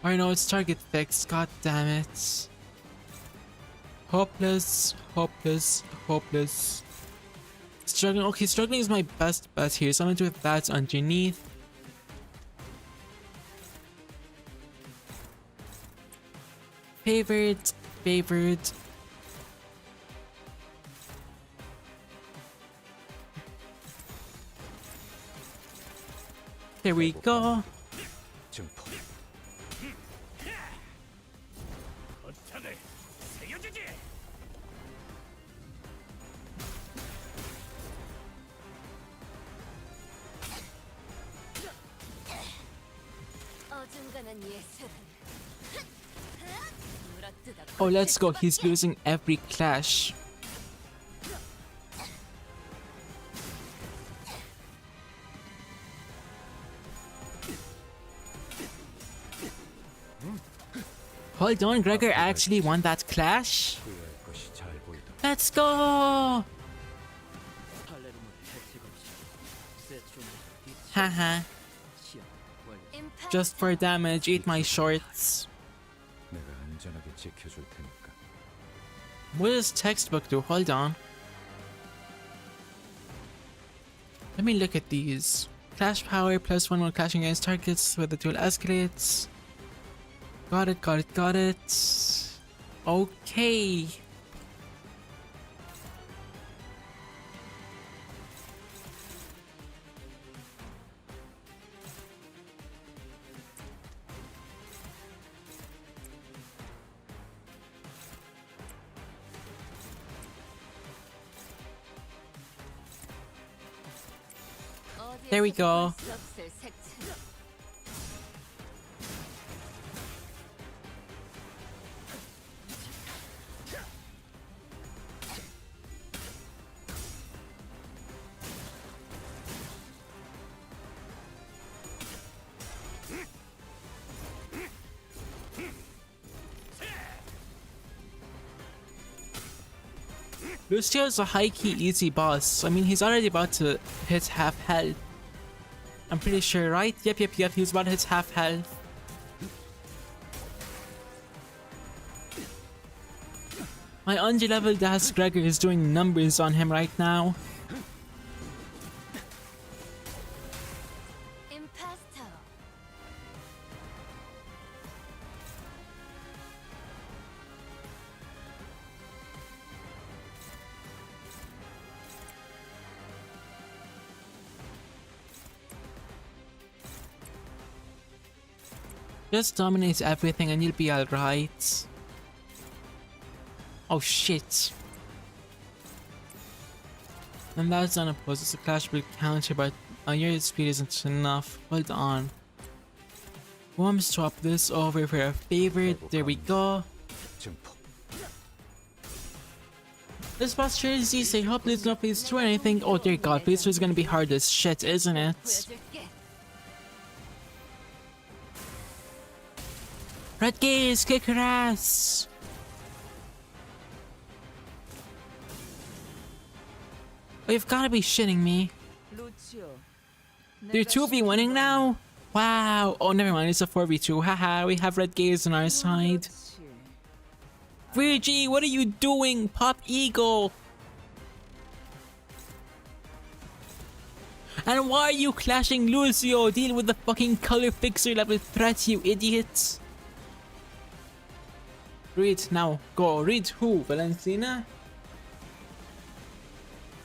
Oh no, it's target fixed. God damn it. Hopeless. Struggling. Okay, struggling is my best bet here, so I'm gonna do that underneath. Favored. There we go. Oh, let's go. He's losing every clash. Hold on, Gregor actually won that clash? Let's go! Haha. Just for damage, eat my shorts. What does textbook do? Hold on. Let me look at these. Clash power plus 1 when clashing against targets with the dual escalates. Got it. Okay. There we go. Lucio is a high-key easy boss. I mean, he's already about to hit half health. I'm pretty sure, right? Yep, he's about to hit half health. My under-leveled ass Gregor is doing numbers on him right now. Just dominate everything and you'll be alright. Oh shit. And that's unopposed. It's a clash will counter, but Oh, your speed isn't enough. Hold on. We'll swap this over for a favorite. There we go. This boss Jersey say, hope please no please do anything. Oh dear god, please is gonna be hard as shit, isn't it? Red Gaze, kick her ass! Oh, you've gotta be shitting me. They're 2v1ing now? Wow. Oh, never mind. It's a 4v2. Haha, we have Red Gaze on our side. VG, what are you doing? Pop Eagle. And why are you clashing Lucio? Deal with the fucking color fixer level threat, you idiots. Read now. Go. Read who? Valentina?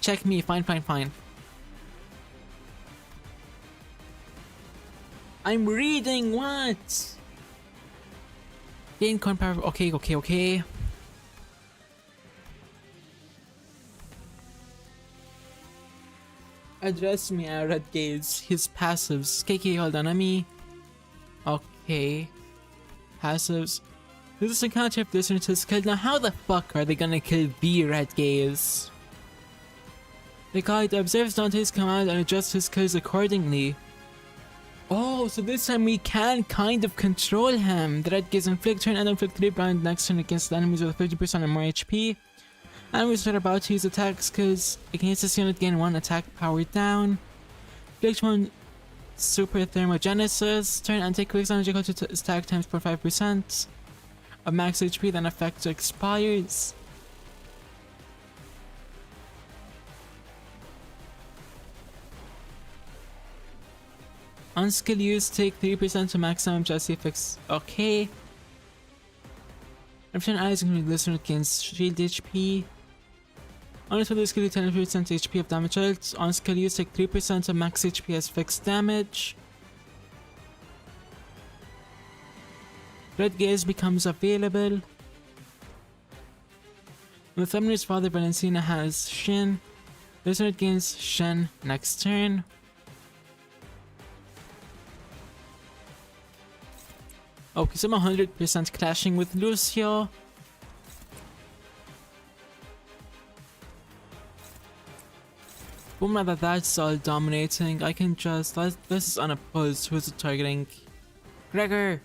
Check me. Fine, fine, fine. I'm reading what? Gain coin power. Okay, okay, okay. Address me, Red Gaze. His passives. KK, hold on, Okay. Passives. This is a counter if listener to his kill. Now, how the fuck are they gonna kill the Red Gaze? The guide observes Dante's command and adjusts his kills accordingly. Oh, so this time we can kind of control him. The Red Gaze inflict turn and inflict 3 blind next turn against the enemies with 50% or more HP. And we start about to use attack skills against this unit, gain 1 attack power down. Inflict 1 super thermogenesis. Turn and take quick damage equal to attack times for 5% of max HP, then effect expires. On skill use, take 3% to max damage as effects. Okay. Refrain eyes can be listened against shield HP. On its skill use, 10% HP of damage dealt. On skill use, take 3% of max HP as fixed damage. Red Gaze becomes available. The Thumber's father Valentina has Shin. Listener gains Shin next turn. Okay, so I'm 100% clashing with Lucio. Boom, now that that's all dominating, I can just... This is unopposed. Who's it targeting? Gregor!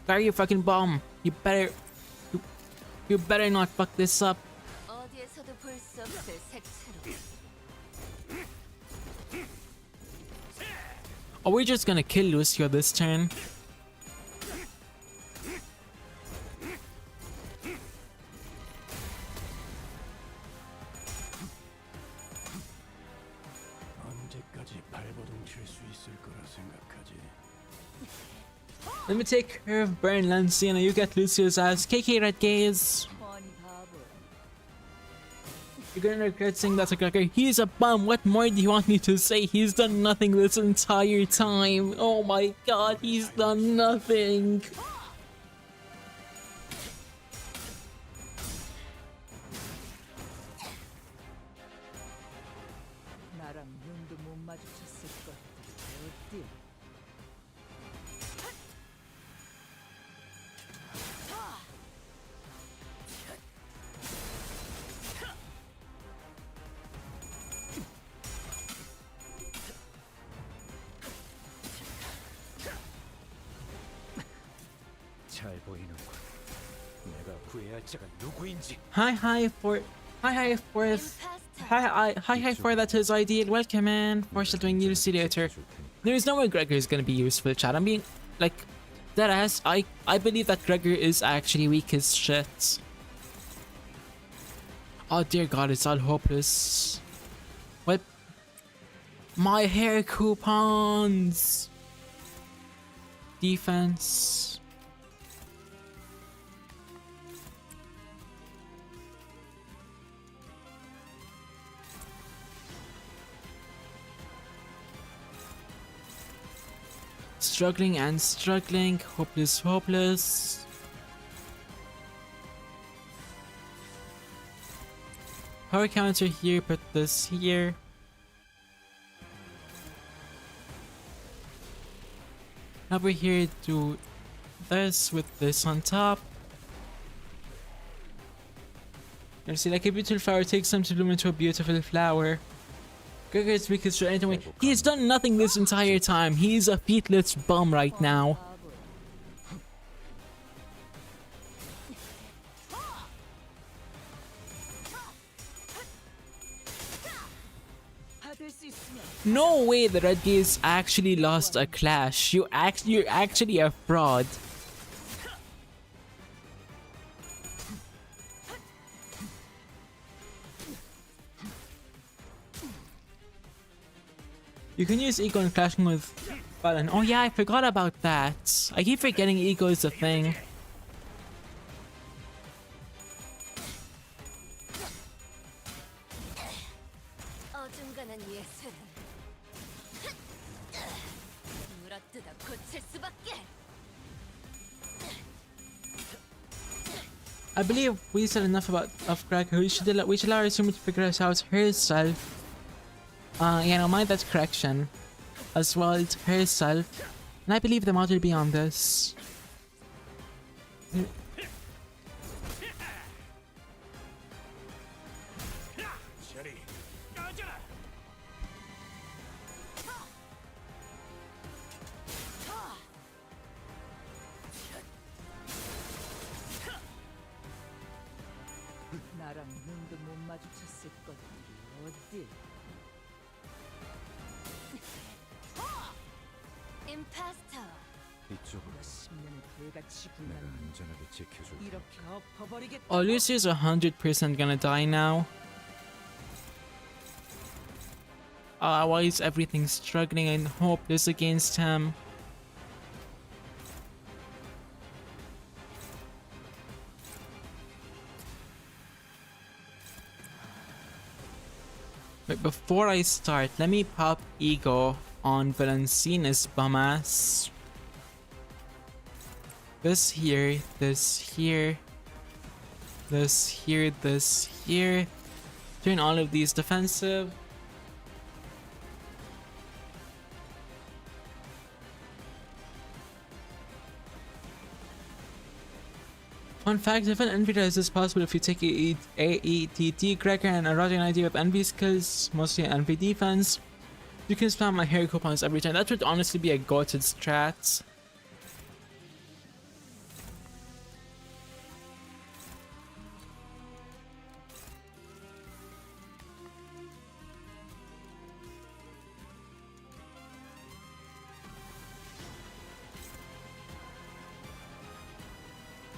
Carry your fucking bomb! You better... You better not fuck this up. Oh, we're just gonna kill Lucio this turn. Let me take care of Burn Lancina, you get Lucio's ass. KK Red Gaze. You're gonna regret saying that to Gregor. He's a bum, what more do you want me to say? He's done nothing this entire time. Oh my god, he's done nothing. Hi for that is ideal. Welcome in. Foreshadowing you to later. There is no way Gregor is gonna be useful, chat. I'm being like that ass. I believe that Gregor is actually weak as shit. Oh dear god, it's all hopeless. What? My hair coupons. Defense. Struggling and struggling, hopeless, hopeless. Power counter here, put this here. Now we're here to this with this on top. You see, like a beautiful flower takes time to bloom into a beautiful flower. Gregor's weakest to anything. He's done nothing this entire time. He's a feetless bum right now. No way the Red Gaze actually lost a clash. You're actually a fraud. You can use Ego in clashing with Balin. Oh yeah, I forgot about that. I keep forgetting Ego is a thing. I believe we said enough of Cracker. We should allow her to figure us out herself. Yeah, no, mind that correction. As well as herself. And I believe the mod will be on this. 나랑 눈도 못 마주쳤을 것들이 어디? 임파스터. 이쪽으로 10년을 불같이 내가 불난 안전하게 지켜줄게. 이렇게 엎어버리겠다. Oh, Lucio's 100% gonna die now. Why is everything struggling and hopeless against him? But before I start, let me pop Ego on Valencina's bum-ass. This here, this here, this here, this here. Turn all of these defensive. Fun fact, if an envy rise is possible if you take a AETT cracker and a Roger idea with envy skills, mostly envy defense, you can spam my hair coupons every time. That would honestly be a goated strat.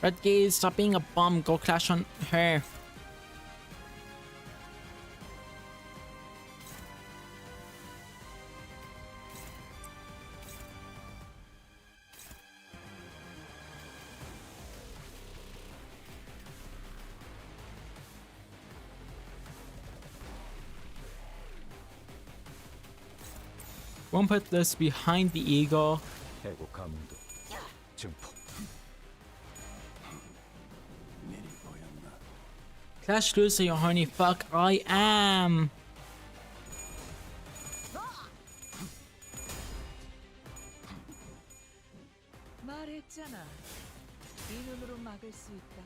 Red Gaze, stop being a bum, go clash on her. Won't put this behind the Eagle. 해고 감도 증폭. Clash Lucy, you horny fuck. I am. 말했잖아. 이 눈으로 막을 수 있다.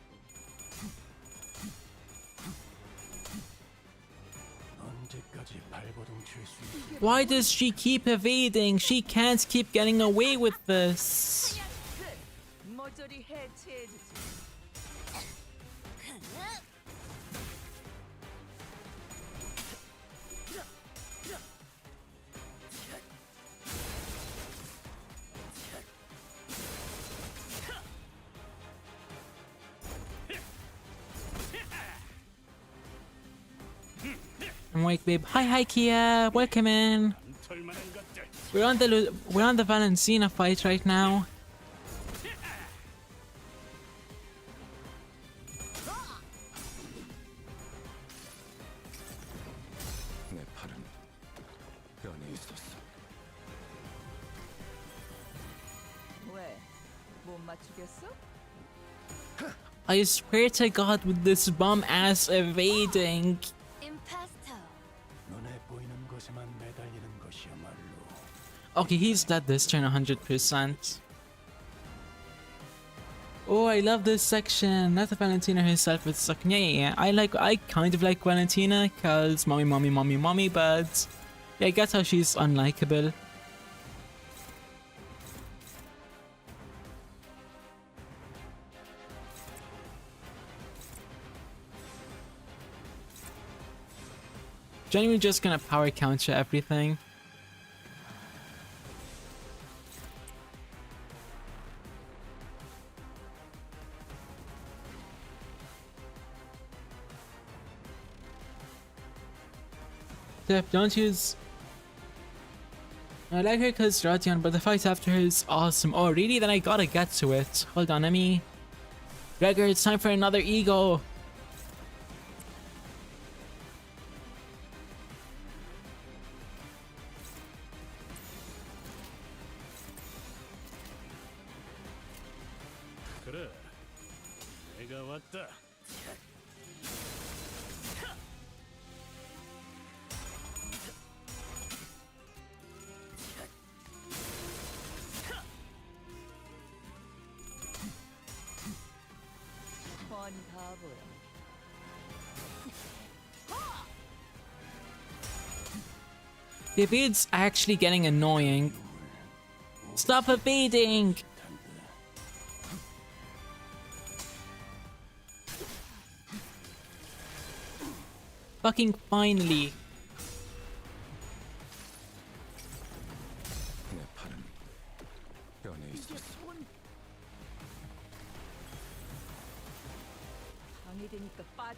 언제까지 발버둥 칠수 있게? Why does she keep evading? She can't keep getting away with this. 모조리 해체해주지. I'm awake, babe. Hi, Kia. Welcome in. We're on the Valencina fight right now. 내 팔은 변해 있었어. 왜? 못 맞추겠어? I swear to God, with this bum ass evading. 임파스터. 눈에 보이는 것에만 매달리는 것이야말로. Okay, he's dead this turn 100%. Oh, I love this section. Not the Valentina herself, it's like, yeah. I kind of like Valentina, cause mommy, but yeah, I get how she's unlikable. Genuinely just gonna power counter everything. Steph, don't use... I like her because Radion, but the fight after her is awesome. Oh, really? Then I gotta get to it. Hold on, let me... Gregor, it's time for another ego. 그래, 내가 왔다. 뻔히 바보야. The evades are actually getting annoying. Stop evading! Fucking finally.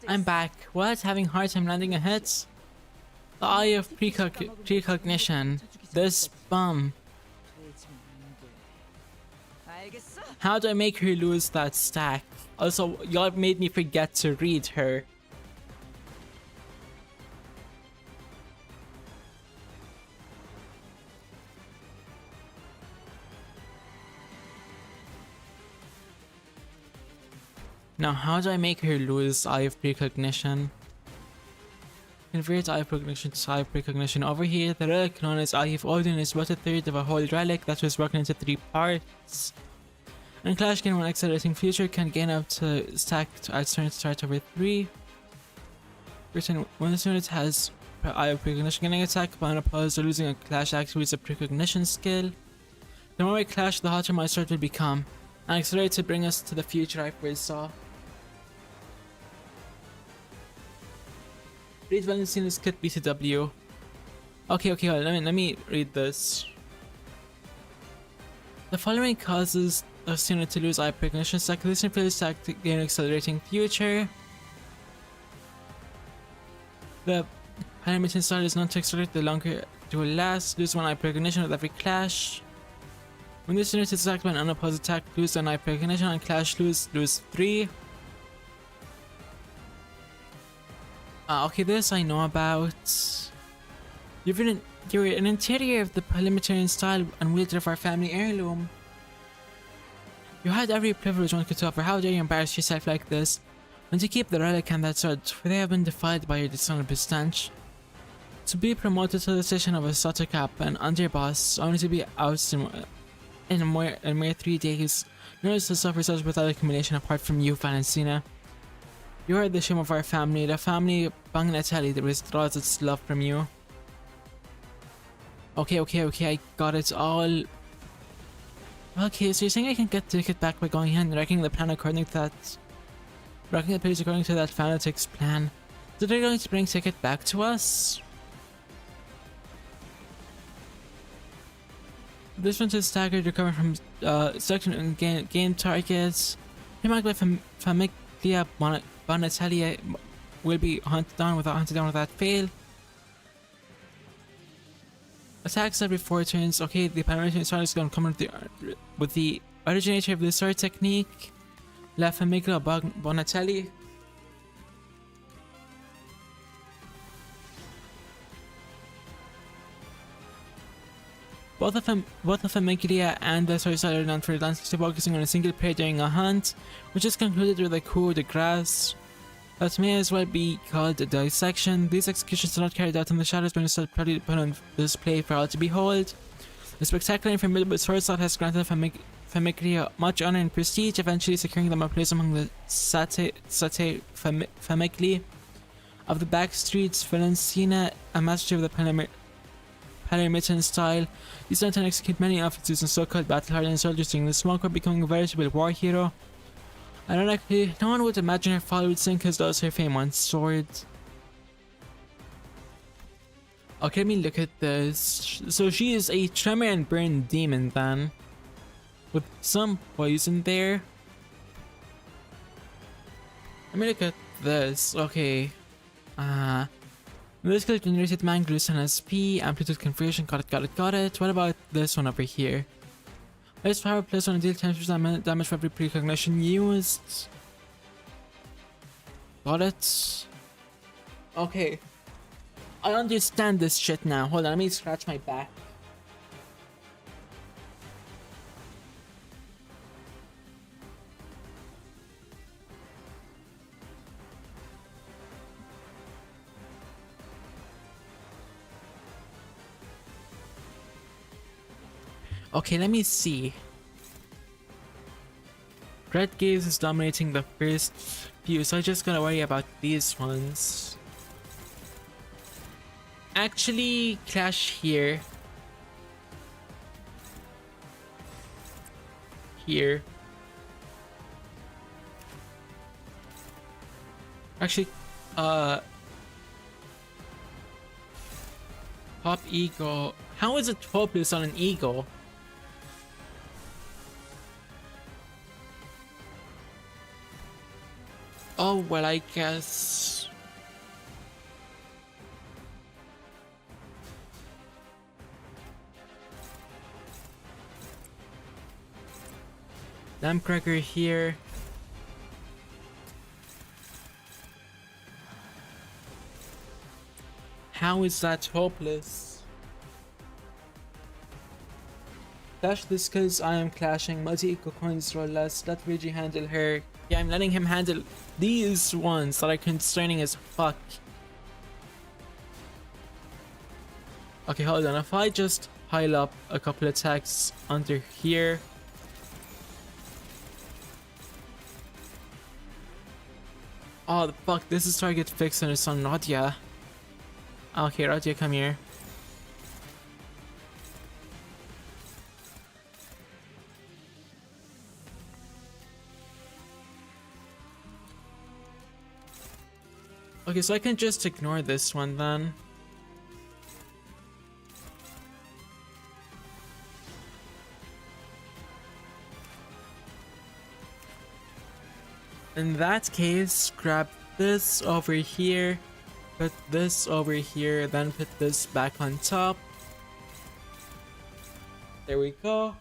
I'm back. What? Having hard time landing a hit? The eye of precognition. This bum. How do I make her lose that stack? Also, y'all made me forget to read her. Now, how do I make her lose Eye of Precognition? Convert Eye of Precognition to Eye of Precognition. Over here, the relic known as Eye of Odin is but a third of a whole relic that was broken into 3 parts. And Clash Gain, when accelerating future, can gain up to stack at turn start over 3. When this unit has Eye of Precognition, getting attacked by an opposed or losing a Clash activates a Precognition skill. The more we clash, the hotter my start will become. And accelerate to bring us to the future I first saw. Read Valentina's kit BTW. Okay, let me read this. The following causes the unit to lose eye precognition. Stack this and stack to gain accelerating future. The animation style is not to accelerate the longer it will last. Lose 1 eye precognition with every clash. When this unit is attacked by an unopposed attack, lose 1 eye precognition, and clash lose 3. Okay, this I know about. You're an interior of the parliamentarian style and wielder of our family heirloom. You had every privilege one could offer. How dare you embarrass yourself like this? And to keep the relic and that sword, for they have been defiled by your dishonorable stench. To be promoted to the station of a Sutter Cap and underboss, only to be ousted in a mere 3 days. Notice to suffer such without accumulation apart from you, Valentina. You are the shame of our family, the family Bagnatelli that withdraws its love from you. Okay, I got it all. Okay, so you're saying I can get Ticket back by going ahead and wrecking the plan according to that... Wrecking the place according to that fanatic's plan. So they're going to bring Ticket back to us? This one's a staggered recover from section and game targets. Remarked by Famiglia Bonatelli will be hunted down without fail. Attacks every 4 turns. Okay, the Panoramic Sword is going to come with the originator of the sword technique, La Famiglia Bonatelli. Both the Famiglia and the sword are known for advancing focusing on a single pair during a hunt, which is concluded with a coup de grace. That may as well be called a dissection. These executions are not carried out in the shadows but instead proudly put on display for all to behold. The spectacular and formidable sword slot has granted Famiglia much honor and prestige, eventually securing them a place among the Famigli of the backstreets. Valencina, a master of the Palermitan style, used to execute many officers and so-called battle-hardened soldiers during the smoke, becoming a veritable war hero. Ironically, no one would imagine her fall would sink as does her fame on sword. Okay, let me look at this. So she is a tremor and burn demon then, with some poison there. Let me look at this. Okay. This skill generated Manglus and SP, amplitude conversion, got it. What about this one over here? Let's fire plus one deal 10% damage for every precognition used. Got it. Okay. I understand this shit now. Hold on, let me scratch my back. Okay, let me see. Red Gaze is dominating the first few, so I just gotta worry about these ones. Actually, clash here. Here. Actually, Pop Eagle. How is it hopeless on an eagle? Oh, well, I guess. Lampcracker here. How is that hopeless? Clash this cause I am clashing. Multi-eco coins roll less. Let Reggie handle her. Yeah, I'm letting him handle these ones that are concerning as fuck. Okay, hold on. If I just pile up a couple attacks under here. Oh, the fuck. This is target fixed on his son, Radia. Okay, Radia, come here. Okay, so I can just ignore this one then. In that case, grab this over here, put this over here, then put this back on top. There we go.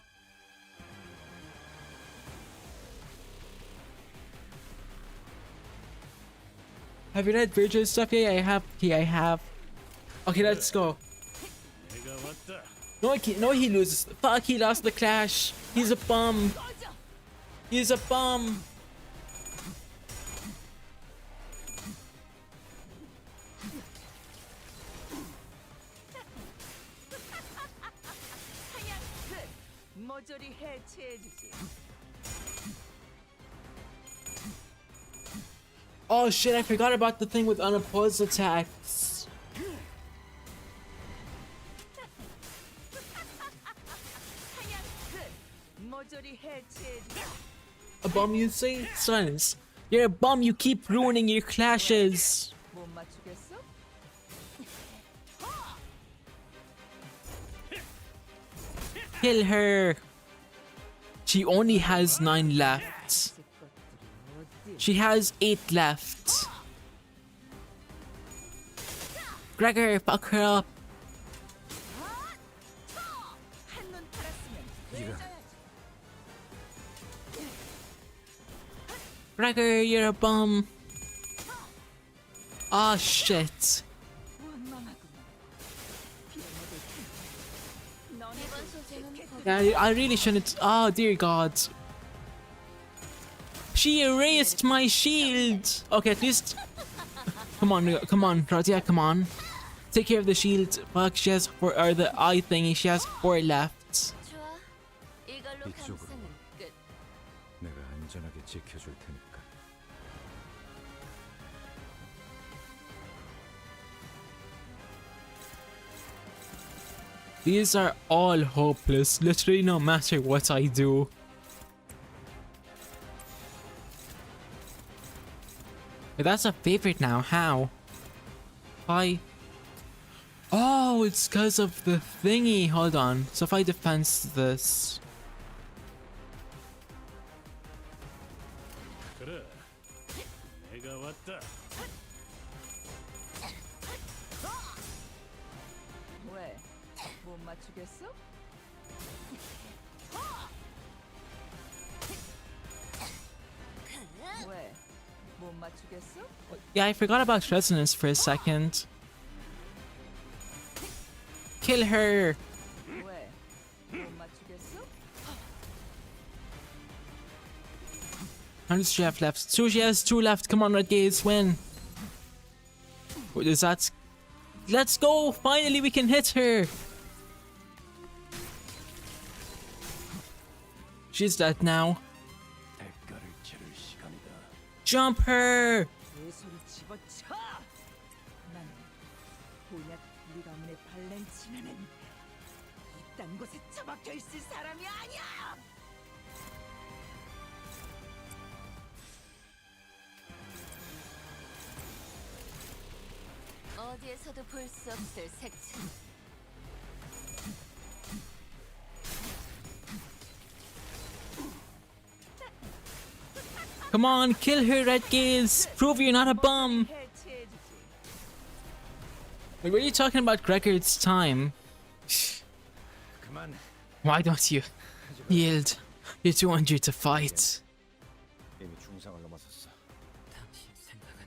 Have you read Virgil's stuff? Yeah, I have. Yeah, I have. Okay, let's go. No, he loses. Fuck, he lost the clash. He's a bum. He's a bum. Oh shit, I forgot about the thing with unopposed attacks. A bum, you say? Silence. You're a bum, you keep ruining your clashes. Kill her. She only has 9 left. She has 8 left. Gregor, fuck her up. Gregor, you're a bum. Oh shit. Yeah, I really shouldn't. Oh dear God. She erased my shield. Okay, at least. Come on, Radia, come on. Take care of the shield. Fuck, she has 4, or the eye thingy. She has 4 left. 이쪽으로. 내가 안전하게 지켜줄 테니까. These are all hopeless, literally no matter what I do. But that's a favorite now, how? Why? Oh, it's because of the thingy, hold on. So if I defense this... 그래, 내가 왔다. 왜? 못 맞추겠어? 왜? 못 맞추겠어? Yeah, I forgot about resonance for a second. Kill her! 왜? 못 맞추겠어? How does she have left? Two, she has two left. Come on, Red Gaze, win. What is that? Let's go! Finally, we can hit her! She's dead now. Jump her! 예술을 집어쳐! 나는 보약 네 가문의 발렌치나는 이딴 곳에 처박혀 있을 사람이 아니야! 어디에서도 볼 수 없을 색채. Come on, kill her, Red Gaze! Prove you're not a bum! Wait, were you talking about Gregor's time? Why don't you yield? You're too injured to fight.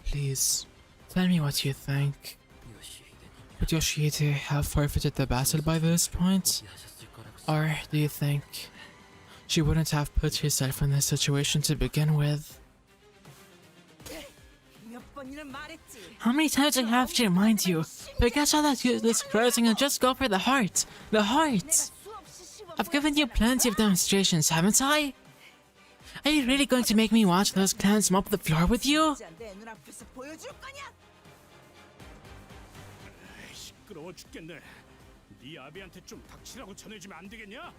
Please, tell me what you think. Would Yoshihide have forfeited the battle by this point? Or do you think she wouldn't have put herself in this situation to begin with? How many times I have to remind you? Forget all that useless closing and just go for the heart. The heart! I've given you plenty of demonstrations, haven't I? Are you really going to make me watch those clowns mop the floor with you? 시끄러워 죽겠네. 네 아비한테 좀 닥치라고 전해주면 안 되겠냐?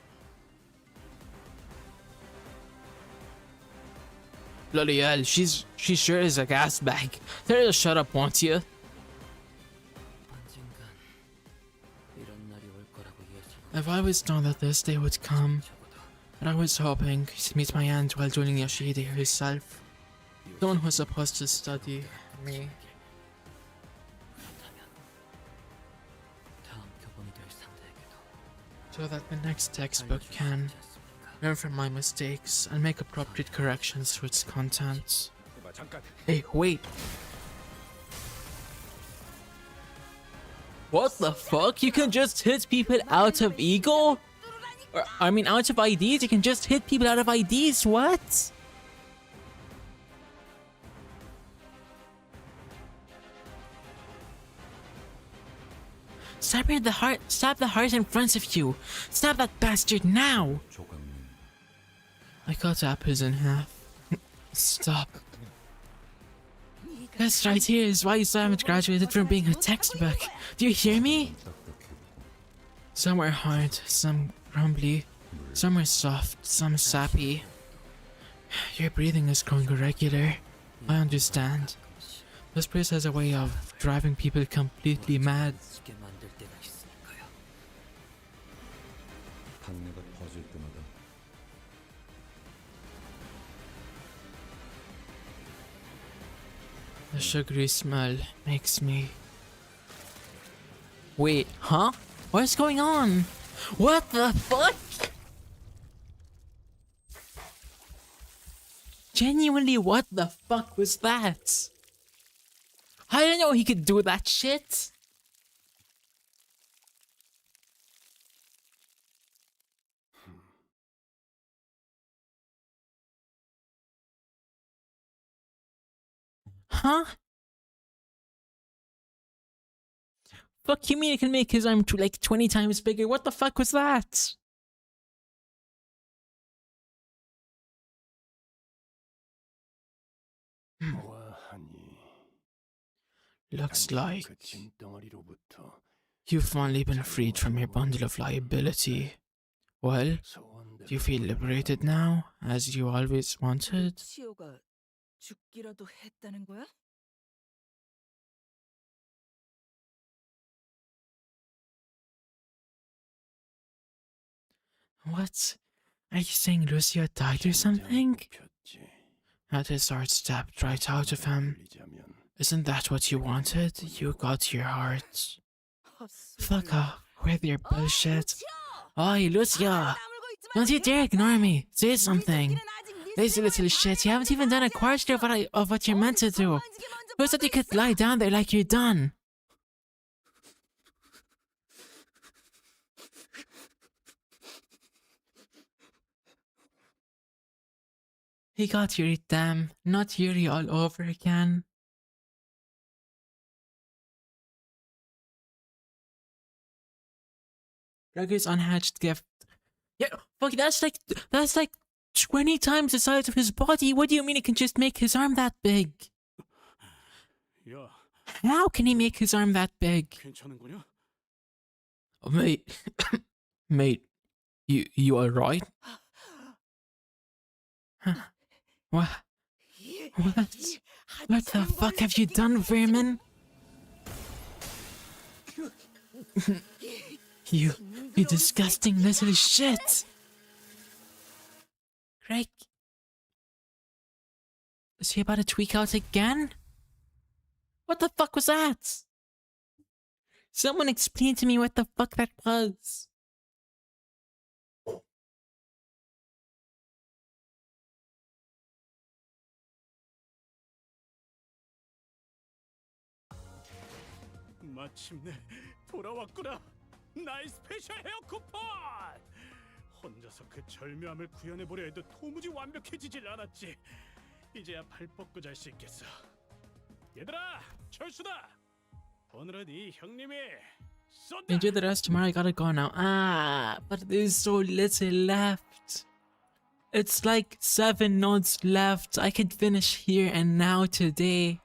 Bloody hell, she sure is a gas bag. Tell her to shut up, won't you? I've always known that this day would come, but I was hoping to meet my end while joining Yoshihide herself, the one who was supposed to study me. So that the next textbook can learn from my mistakes and make appropriate corrections to its content. Hey, wait! What the fuck? You can just hit people out of ego? Or, I mean, out of IDs? You can just hit people out of IDs? What? Stab her in the heart. Stab the heart in front of you. Stab that bastard now. I cut apples in half. Stop. This right here is why you so haven't graduated from being a textbook. Do you hear me? Some are hard, some crumbly, some are soft, some sappy. Your breathing is growing irregular. I understand. This place has a way of driving people completely mad. The sugary smell makes me... Wait, huh? What's going on? What the fuck? Genuinely, what the fuck was that? I didn't know he could do that shit. Huh? Fuck you mean it can make his arm like 20 times bigger? What the fuck was that? Looks like you've finally been freed from your bundle of liability. Well, do you feel liberated now, as you always wanted? 치오가 죽기라도 했다는 거야? What? Are you saying Lucia died or something? Had his heart stabbed right out of him. Isn't that what you wanted? You got your heart. Fuck off with your bullshit. Oi, Lucia! Don't you dare ignore me. Say something. Lazy little shit, you haven't even done a quarter of what you're meant to do. Who said you could lie down there like you're done? He got Yuri, damn, not Yuri all over again. Gregor's unhatched gift. Yeah, fuck, that's like 20 times the size of his body. What do you mean he can just make his arm that big? 야, How can he make his arm that big? 괜찮은 거냐? Oh, mate, mate, you alright? Huh? What? What the fuck have you done, Vermin? You disgusting little shit! Greg? Is he about to tweak out again? What the fuck was that? Someone explain to me what the fuck that was. 마침내 돌아왔구나. 나의 스페셜 헤어 쿠폰. 혼자서 그 절묘함을 구현해보려 해도 도무지 완벽해지질 않았지. 이제야 발 뻗고 잘 수 있겠어. 얘들아, 철수다. 오늘은 이 형님이 쏜다. Enjoy the rest tomorrow. I gotta go now. Ah, but there's so little left. It's like 7 notes left. I could finish here and now today.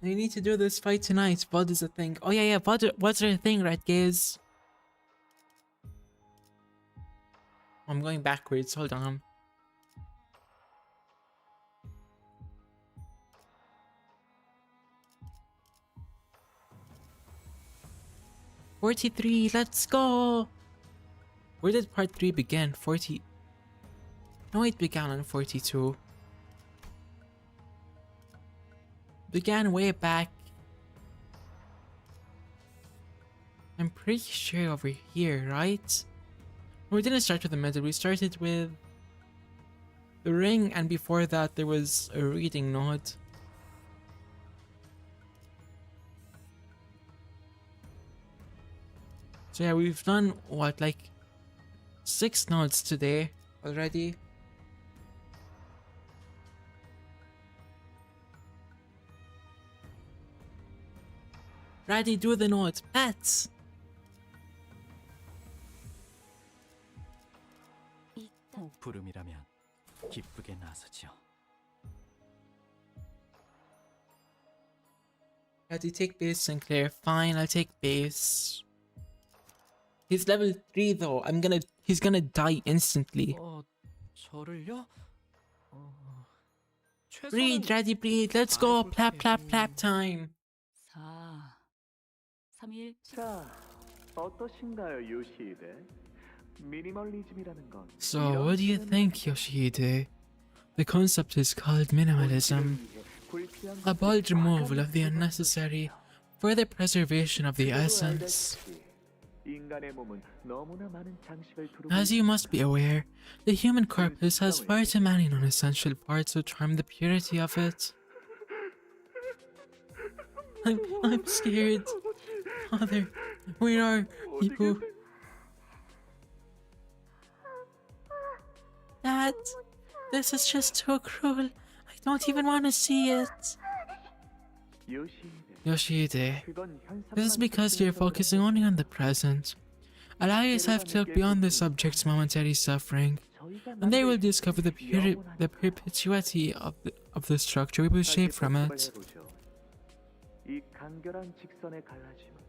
I need to do this fight tonight. VOD is a thing. Oh yeah, VOD's a thing, right guys? I'm going backwards, hold on. "43, let's go! Where did part 3 begin? 40... No, it began on 42. Began way back. I'm pretty sure over here, right? We didn't start with the middle, we started with the ring, and before that there was a reading node. So yeah, we've done what, like 6 nodes today already. Ready, do the notes, pets. 부름이라면 기쁘게 나서죠. Ready, take base, Sinclair. Fine, I'll take base. He's level 3 though. He's gonna die instantly. 저를요? Breathe, ready, breathe. Let's go. Plap, plap, plap time. 4, 3, 1. 자, 어떠신가요, 요시히데? 미니멀리즘이라는 건 So, what do you think, Yoshihide? The concept is called minimalism. A bold removal of the unnecessary for the preservation of the essence. 인간의 몸은 너무나 많은 장식을 두르고 As you must be aware, the human corpus has far too many non-essential parts to charm the purity of it. I'm scared. Father, where are you? Dad, this is just too cruel. I don't even want to see it. Yoshihide, this is because you're focusing only on the present. Allow yourself to look beyond the subject's momentary suffering, and they will discover the perpetuity of the structure we will shape from it. 이 간결한 직선의 갈라짐은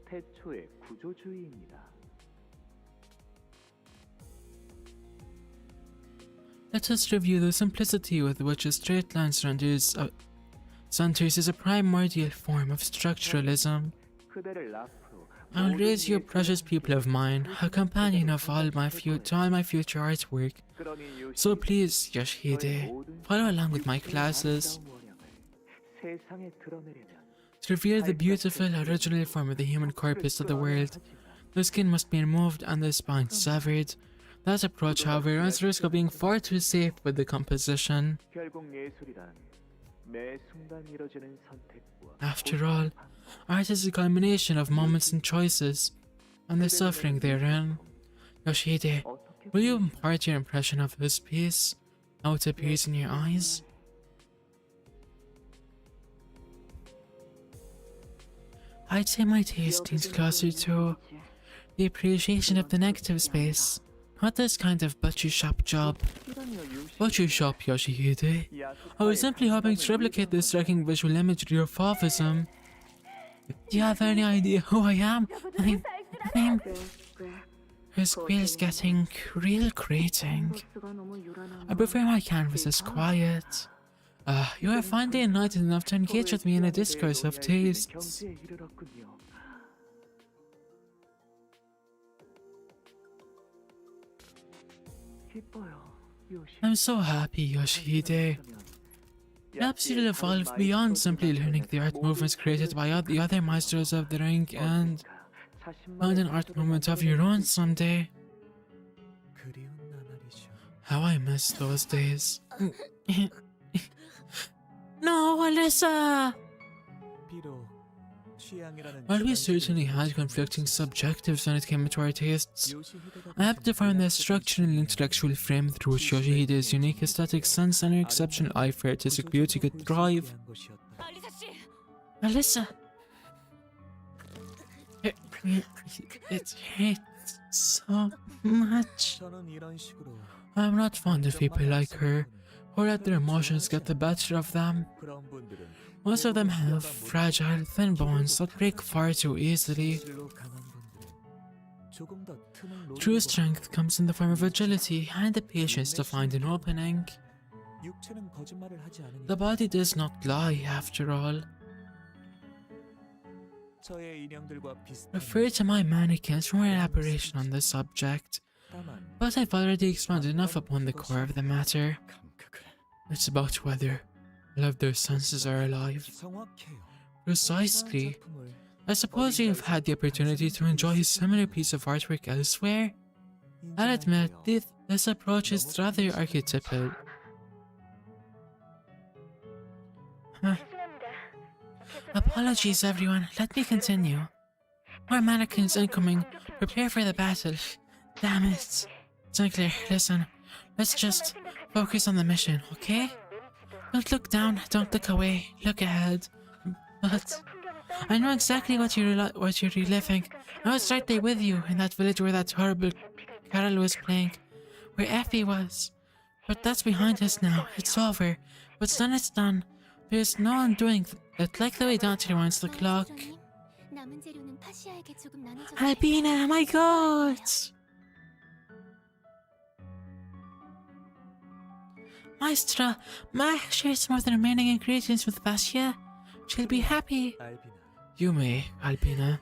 태초의 구조주의입니다. Let us review the simplicity with which a straight line centers is a primordial form of structuralism. I will raise you, precious people of mine, a companion of all my future artwork. So please, Yoshihide, follow along with my classes. To reveal the beautiful, original form of the human corpus of the world, the skin must be removed and the spine severed. That approach, however, runs the risk of being far too safe with the composition. After all, art is a culmination of moments and choices, and the suffering therein. Yoshihide, will you impart your impression of this piece, how it appears in your eyes? I'd say my taste leans closer to the appreciation of the negative space, not this kind of butcher shop job. Butcher shop, Yoshihide. I was simply hoping to replicate the striking visual imagery of Fauvism. Do you have any idea who I am? I'm... Her squeal's getting real grating. I prefer my canvases quiet. You are finally enlightened enough to engage with me in a discourse of tastes. I'm so happy, Yoshihide. Perhaps you'll evolve beyond simply learning the art movements created by the other masters of the ring and find an art movement of your own someday. How I miss those days. No, Alyssa! While we certainly had conflicting subjectives when it came to our tastes, I have to find the structural and intellectual frame through which Yoshihide's unique aesthetic sense and her exceptional eye for artistic beauty could thrive. Alyssa! It hurts so much. I'm not fond of people like her, who let their emotions get the better of them. Most of them have fragile, thin bones that break far too easily. True strength comes in the form of agility and the patience to find an opening. The body does not lie, after all. Refer to my mannequins for more elaboration on the subject, but I've already expounded enough upon the core of the matter. It's about whether all of their senses are alive. Precisely. I suppose you've had the opportunity to enjoy a similar piece of artwork elsewhere? I'll admit, this approach is rather archetypal. Apologies, everyone. Let me continue. More mannequins incoming. Prepare for the battle. Damn it. Sinclair, listen. Let's just focus on the mission, okay? Don't look down, don't look away, look ahead. But I know exactly what you're reliving. I was right there with you in that village where that horrible carol was playing, where Effie was. But that's behind us now. It's over. What's done is done. There's no undoing it, like the way Dante wants the clock. Albina, my god! Maestra, Ma shares some of the remaining ingredients with Vasya. She'll be happy. You may, Albina.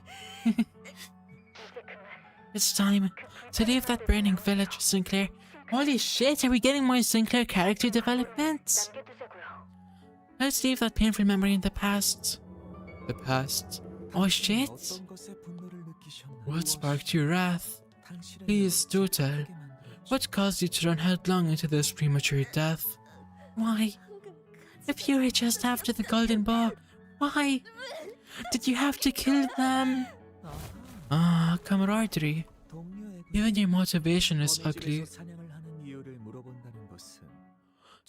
It's time to leave that burning village, Sinclair. Holy shit, are we getting more Sinclair character development? Let's leave that painful memory in the past. The past? Oh shit? What sparked your wrath? Please do tell. What caused you to run headlong into this premature death? Why? If you were just after the golden bow, why? Did you have to kill them? Ah, camaraderie. Even your motivation is ugly.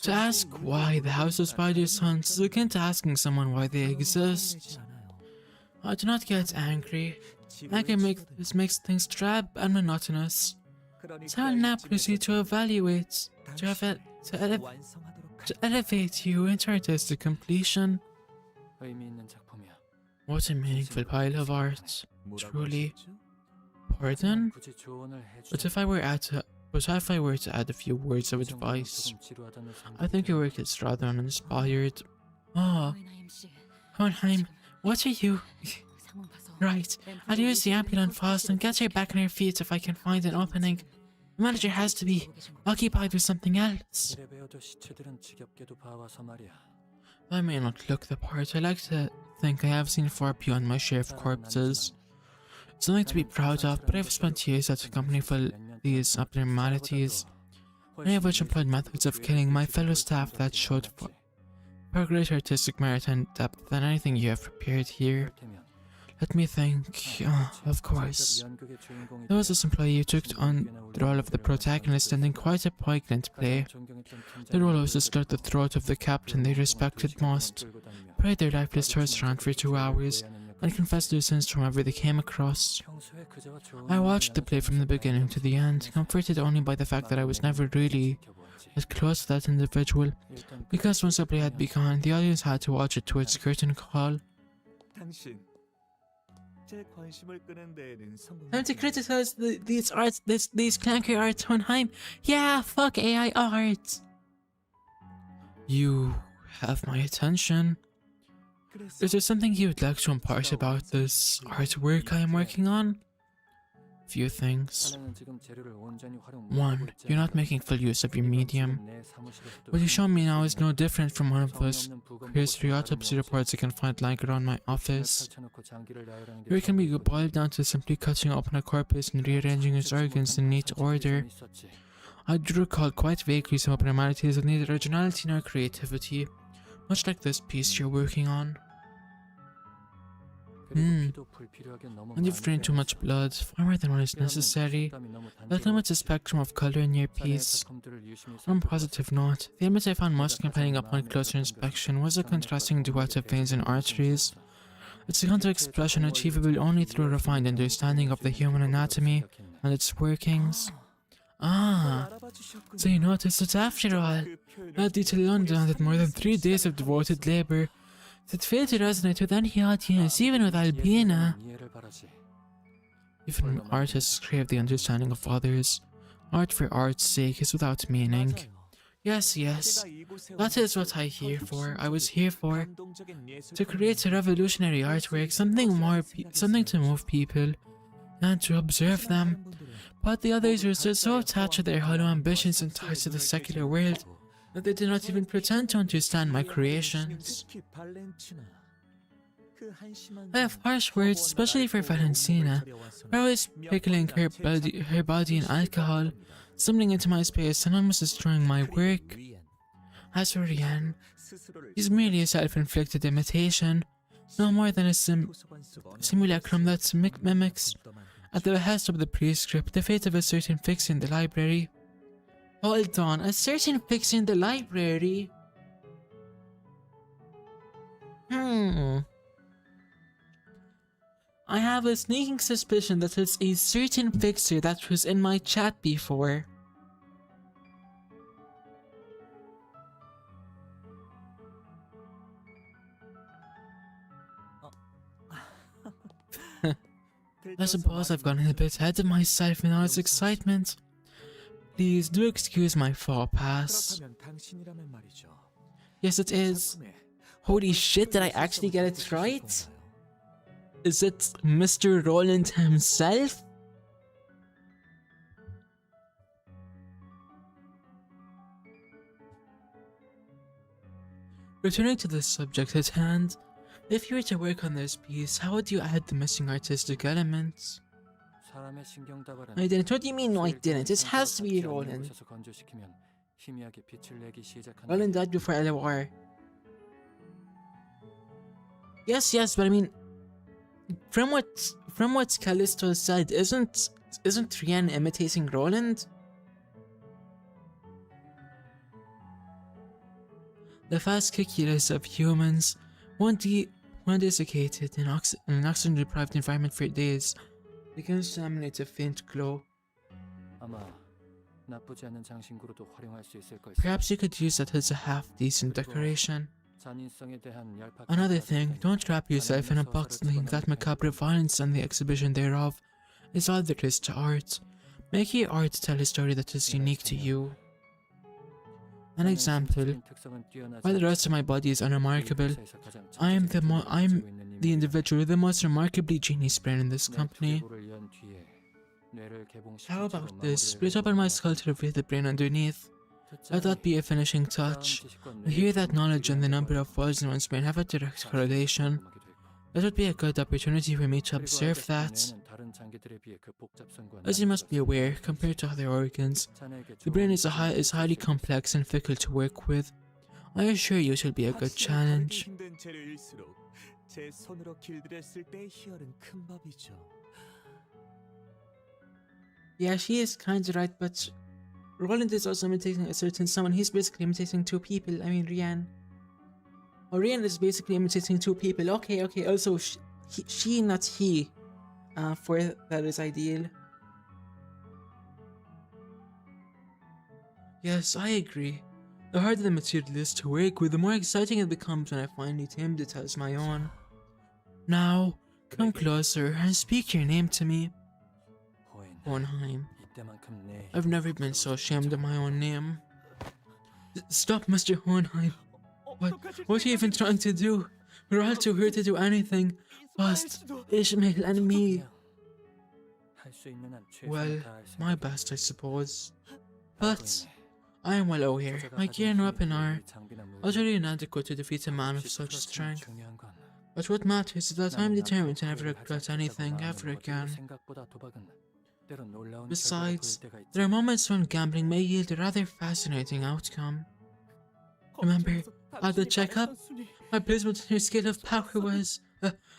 To ask why the House of Spiders hunts is akin to asking someone why they exist. I do not get angry. Anger makes things drab and monotonous. So I'll now proceed to evaluate, to elevate you into artistic completion. What a meaningful pile of art, truly. Pardon? But if I were to add a few words of advice, I think your work is rather uninspired. Oh, Hohenheim, what are you? Right, I'll use the ambulance fast and get her back on her feet if I can find an opening. The manager has to be occupied with something else. I may not look the part. I like to think I have seen far beyond my share of corpses. Something to be proud of, but I've spent years at a company for these abnormalities, many of which employed methods of killing my fellow staff that showed far greater artistic merit and depth than anything you have prepared here. Let me think. Of course. There was this employee who took on the role of the protagonist and in quite a poignant play. The role was to slit the throat of the captain they respected most, parade their lifeless horse around for 2 hours, and confess their sins to whoever they came across. I watched the play from the beginning to the end, comforted only by the fact that I was never really as close to that individual, because once the play had begun, the audience had to watch it to its curtain call. Time to criticize these clunky arts, Hohenheim. Yeah, fuck AI art. You have my attention. Is there something you would like to impart about this artwork I am working on? Few things. 1. You're not making full use of your medium. What you show me now is no different from one of those cursory autopsy reports I can find lying around my office. Here it can be boiled down to simply cutting open a corpus and rearranging its organs in neat order. I do recall quite vaguely some abnormalities of neither originality nor creativity, much like this piece you're working on. And you've drained too much blood, far more than what is necessary. That limits the spectrum of colour in your piece. On a positive note, the image I found most compelling upon closer inspection was a contrasting duet of veins and arteries. It's a kind of expression achievable only through a refined understanding of the human anatomy and its workings. Ah, so you noticed it after all. That detail alone demanded more than 3 days of devoted labour. It failed to resonate with any audience, even with Albina. Even artists crave the understanding of others. Art for art's sake is without meaning. Yes, that is what I was here for. To create a revolutionary artwork, something to move people, and to observe them. But the others were so attached to their hollow ambitions and ties to the secular world that they did not even pretend to understand my creations. I have harsh words, especially for Valentina, always pickling her body in alcohol, stumbling into my space and almost destroying my work. As for Rian, he's merely a self-inflicted imitation, no more than a simulacrum that mimics, at the behest of the prescript, the fate of a certain fixer in the library. Hold on, a certain fixer in the library? I have a sneaking suspicion that it's a certain fixer that was in my chat before. I suppose I've gotten a bit ahead of myself in all its excitement. Please do excuse my faux pas. Yes, it is. Holy shit, did I actually get it right? Is it Mr. Roland himself? Returning to the subject at hand, if you were to work on this piece, how would you add the missing artistic elements? I didn't. What do you mean no I didn't? It has to be Roland. Roland died before LOR. Yes, but I mean, from what Callisto said, isn't Rian imitating Roland? The vasculatus of humans won't desiccated in an oxygen-deprived environment for days begins to emanate a faint glow. 아마 나쁘지 않은 장신구로도 활용할 수 있을 것이야. Perhaps you could use that as a half-decent decoration. 잔인성에 대한 얄팍한 Another thing, don't wrap yourself in a box thinking that macabre violence and the exhibition thereof is all there is to art. Make your art tell a story that is unique to you. An example, while the rest of my body is unremarkable, I'm the individual with the most remarkably genius brain in this company. How about this? Split open my skull to reveal the brain underneath. Let that be a finishing touch. I hear that knowledge and the number of balls in one's brain have a direct correlation. That would be a good opportunity for me to observe that. As you must be aware, compared to other organs, the brain is highly complex and fickle to work with. I assure you it will be a good challenge. Yeah, she is kinda right, but Roland is also imitating a certain someone. He's basically imitating two people. I mean, Rian. Oh, Rian is basically imitating two people. Okay. Also, she, not he. For that is ideal. Yes, I agree. The harder the material is to work with, the more exciting it becomes when I finally tamed it as my own. Now, come closer and speak your name to me. Hohenheim. I've never been so ashamed of my own name. Stop, Mr. Hohenheim. What are you even trying to do? We're all too here to do anything. Past Ishmael and me. Well, my best, I suppose. But I am well aware my gear and weapon are utterly inadequate to defeat a man of such strength. But what matters is that I am determined to never regret anything ever again. Besides, there are moments when gambling may yield a rather fascinating outcome. Remember, at the checkup, my placement on your scale of power was,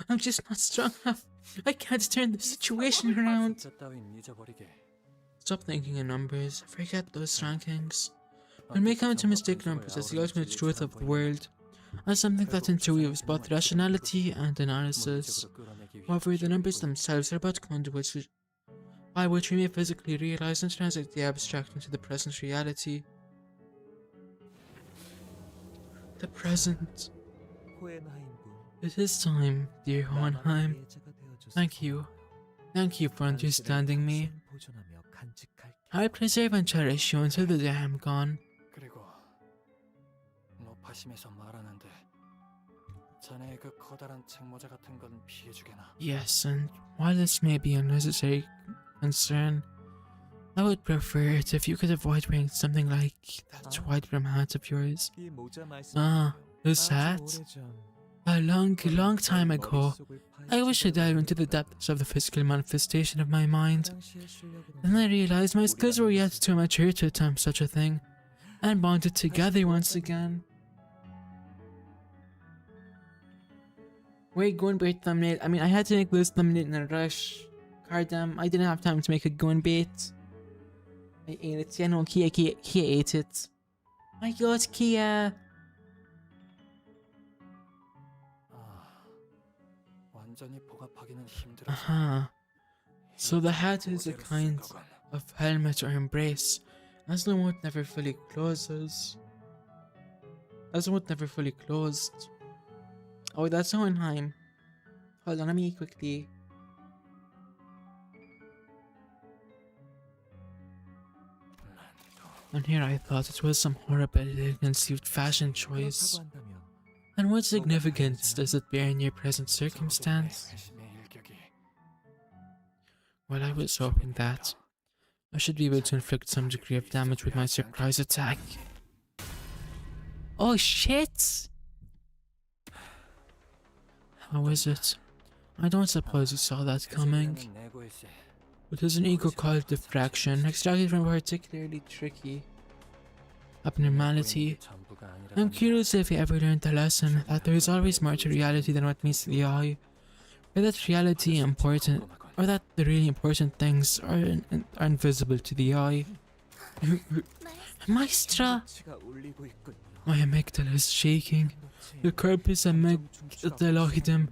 I'm just not strong enough. I can't turn the situation around. Stop thinking in numbers, forget those rankings. When we come to mistake numbers as the ultimate truth of the world, as something that interweaves both rationality and analysis. However, the numbers themselves are but conduits by which we may physically realize and translate the abstract into the present reality. The present. It is time, dear Hohenheim. Thank you. Thank you for understanding me. I will preserve and cherish you until the day I am gone. Yes, and while this may be unnecessary concern, I would prefer it if you could avoid wearing something like that white brim hat of yours. Ah, this hat? A long time ago, I wished to dive into the depths of the physical manifestation of my mind. Then I realized my skills were yet too mature to attempt such a thing, and bonded together once again. Wait, going bait thumbnail. I mean, I had to make this thumbnail in a rush. Cardam, I didn't have time to make a going bait. I ate it. Yeah, no, Kia ate it. My god, Kia! So the hat is a kind of helmet or embrace, as the one never fully closes. As the one never fully closed. Oh, that's Hohenheim. Hold on, let me quickly. And here I thought it was some horrible ill-conceived fashion choice. And what significance does it bear in your present circumstance? Well, I was hoping that I should be able to inflict some degree of damage with my surprise attack. Oh shit! How is it? I don't suppose you saw that coming. It is an ego called diffraction, extracted from a particularly tricky abnormality. I'm curious if you ever learned the lesson that there is always more to reality than what meets the eye, or that reality important, or that the really important things are invisible to the eye. Maestra! My amygdala is shaking. The corpus amygdaloidium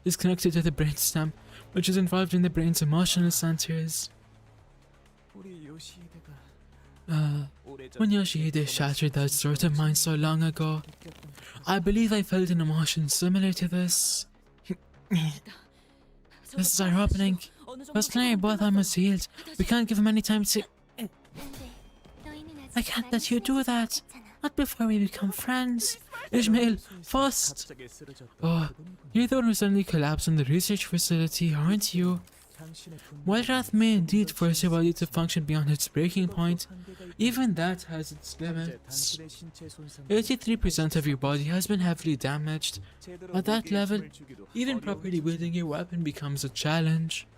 is connected to the brainstem, which is involved in the brain's emotional centers. When Yoshihide shattered that sort of mind so long ago, I believe I felt an emotion similar to this. This is our opening. First Larry, both almost healed. We can't give him any time to... I can't let you do that. Not before we become friends. Ishmael, first! Oh, you're the one who suddenly collapsed in the research facility, aren't you? Wildwrath may indeed force your body to function beyond its breaking point. Even that has its limits. 83% of your body has been heavily damaged. At that level, even properly wielding your weapon becomes a challenge.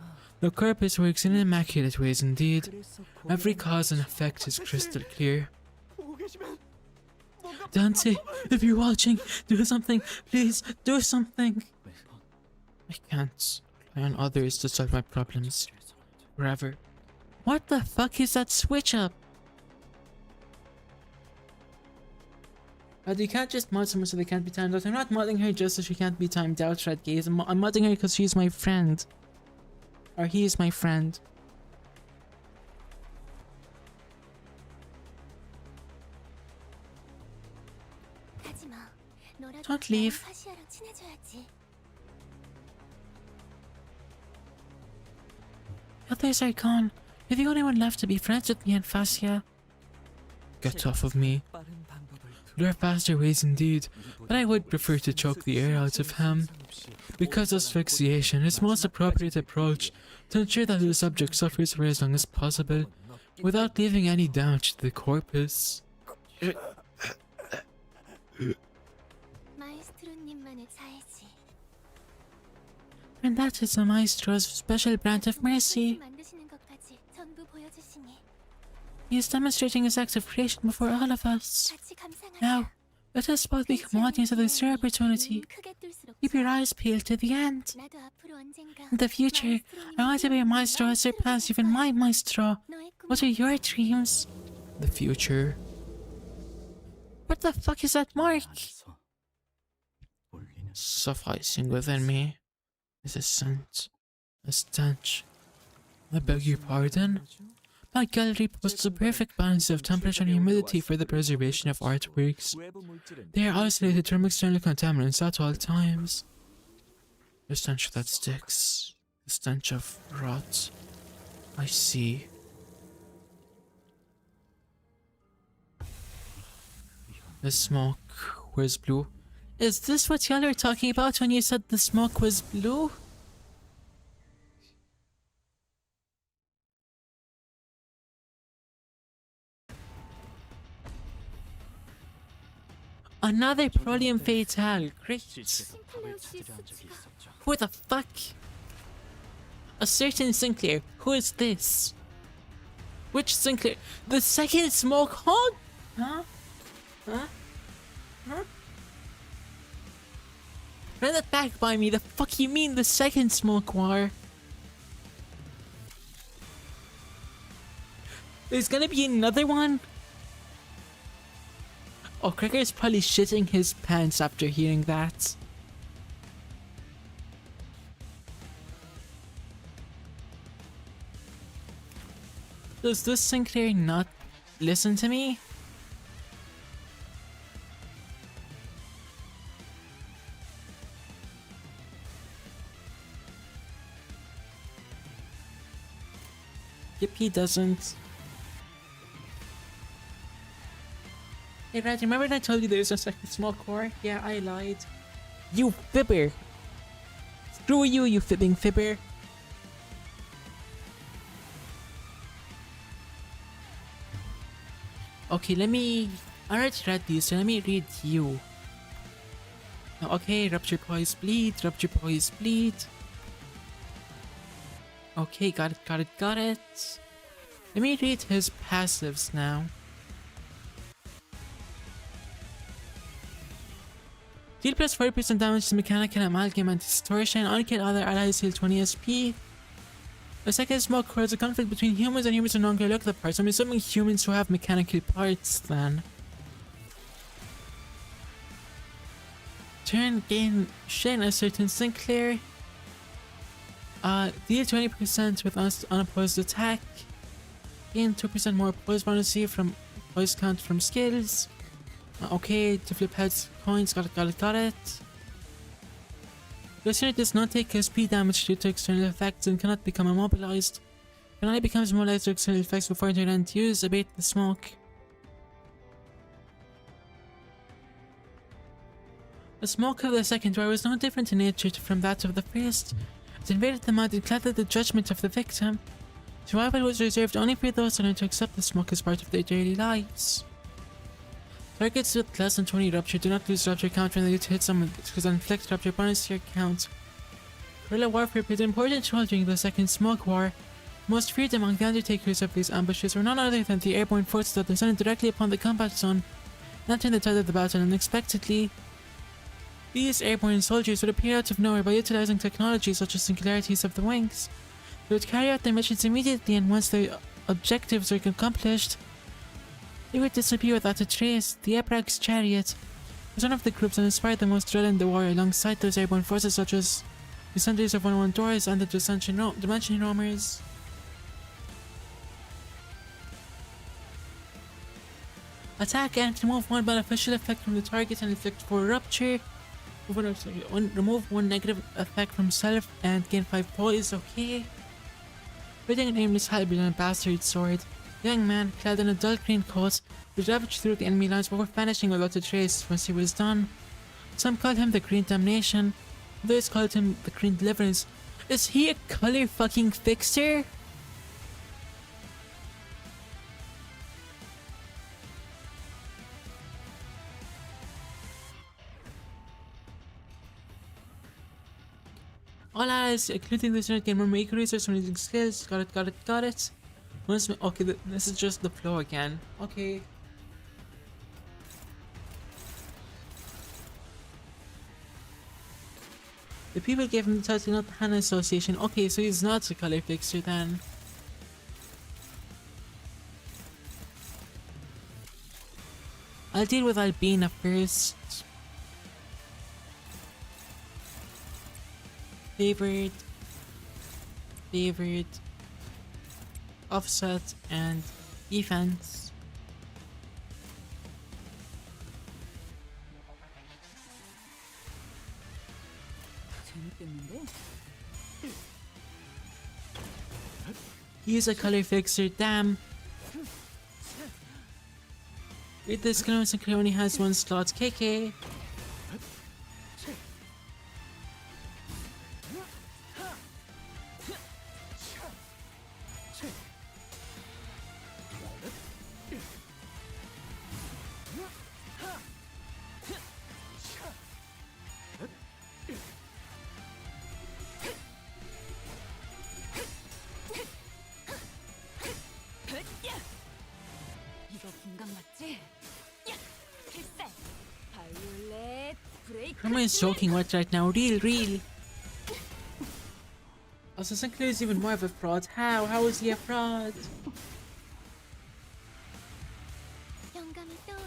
The corpus works in immaculate ways indeed. Every cause and effect is crystal clear. Dante, if you're watching, do something. Please, do something. I can't rely on others to solve my problems. Forever. What the fuck is that switch up? You can't just mod someone so they can't be timed out. I'm not modding her just so she can't be timed out, Shred Gaze. I'm modding her because she's my friend. Or he is my friend. Don't leave. Others are gone. You're the only one left to be friends with me and Fascia. Get off of me. There are faster ways indeed, but I would prefer to choke the air out of him. Because asphyxiation is the most appropriate approach to ensure that the subject suffers for as long as possible, without leaving any damage to the corpus. And that is the Maestro's special brand of mercy. He is demonstrating his acts of creation before all of us. Now, let us both become audience of this rare opportunity. Keep your eyes peeled to the end. In the future, I want to be a Maestro and surpass even my Maestro. What are your dreams? The future. What the fuck is that mark? Sufficing within me is a scent, a stench. I beg your pardon? My gallery boasts a perfect balance of temperature and humidity for the preservation of artworks. They are isolated from external contaminants at all times. The stench that sticks, the stench of rot. I see. The smoke was blue. Is this what y'all were talking about when you said the smoke was blue? Another Prolium Fatale. Great. Who the fuck? A certain Sinclair. Who is this? Which Sinclair? The second Smoke Hog? Huh? Huh? Huh? Run it back by me. The fuck you mean the second Smoke War? There's gonna be another one? Oh, Cricker's probably shitting his pants after hearing that. Does this Sinclair not listen to me? Yep, he doesn't. Hey Raj, remember when I told you there's a second smoke core? Yeah, I lied. You fibber! Screw you, you fibbing fibber! Okay, let me... I already read these, so let me read you. Okay, rupture boys bleed, rupture boys bleed. Okay, got it, got it, got it. Let me read his passives now. Deal plus 4% damage to mechanical amalgam and distortion. Unkill other allies, heal 20 SP. The second smoke creates a conflict between humans and humans who no longer look the parts. I'm assuming humans who have mechanical parts then. Turn gain Shen a certain Sinclair. Deal 20% with unopposed attack. Gain 2% more poise bonus here from poise count from skills. Okay, to flip heads, coins, got it. This unit does not take SP damage due to external effects and cannot become immobilized. It only becomes immobilized to external effects before entering and use abate the smoke. The smoke of the second door was no different in nature from that of the first. It invaded the mud and clouded the judgment of the victim. Survival was reserved only for those willing to accept the smoke as part of their daily lives. Targets with less than 20 rupture do not lose rupture count when they hit someone because inflict rupture bonus to your count. Guerrilla warfare played an important role during the Second Smoke War. Most feared among the undertakers of these ambushes were none other than the airborne forces that descended directly upon the combat zone, entering the tide of the battle unexpectedly. These airborne soldiers would appear out of nowhere by utilizing technology such as singularities of the wings. They would carry out their missions immediately, and once their objectives were accomplished, they would disappear without a trace. The Ebrag's chariot was one of the groups that inspired the most dread in the war, alongside those airborne forces such as the Sentries of 101 Doors and the Dimension Roamers. Attack and remove one beneficial effect from the target and inflict 4 rupture. Remove 1 negative effect from self and gain 5 poise, okay. Wielding a nameless halberd and a bastard sword, the young man, clad in a dull green coat, would ravage through the enemy lines before vanishing without a trace once he was done. Some called him the Green Damnation, others called him the Green Deliverance. Is he a color fucking fixer? All allies, including this unit, gain more make research from using skills. Got it. Once okay, this is just the flow again. Okay. The people gave him the title, not the Hana Association. Okay, so he's not a color fixer then. I'll deal with Albina first. Favored, offset, and defense. He's a color fixer, damn. With this Canonically only has 1 slot, KK. Karma is joking what right now, real. Also, Sinclair is even more of a fraud. How is he a fraud?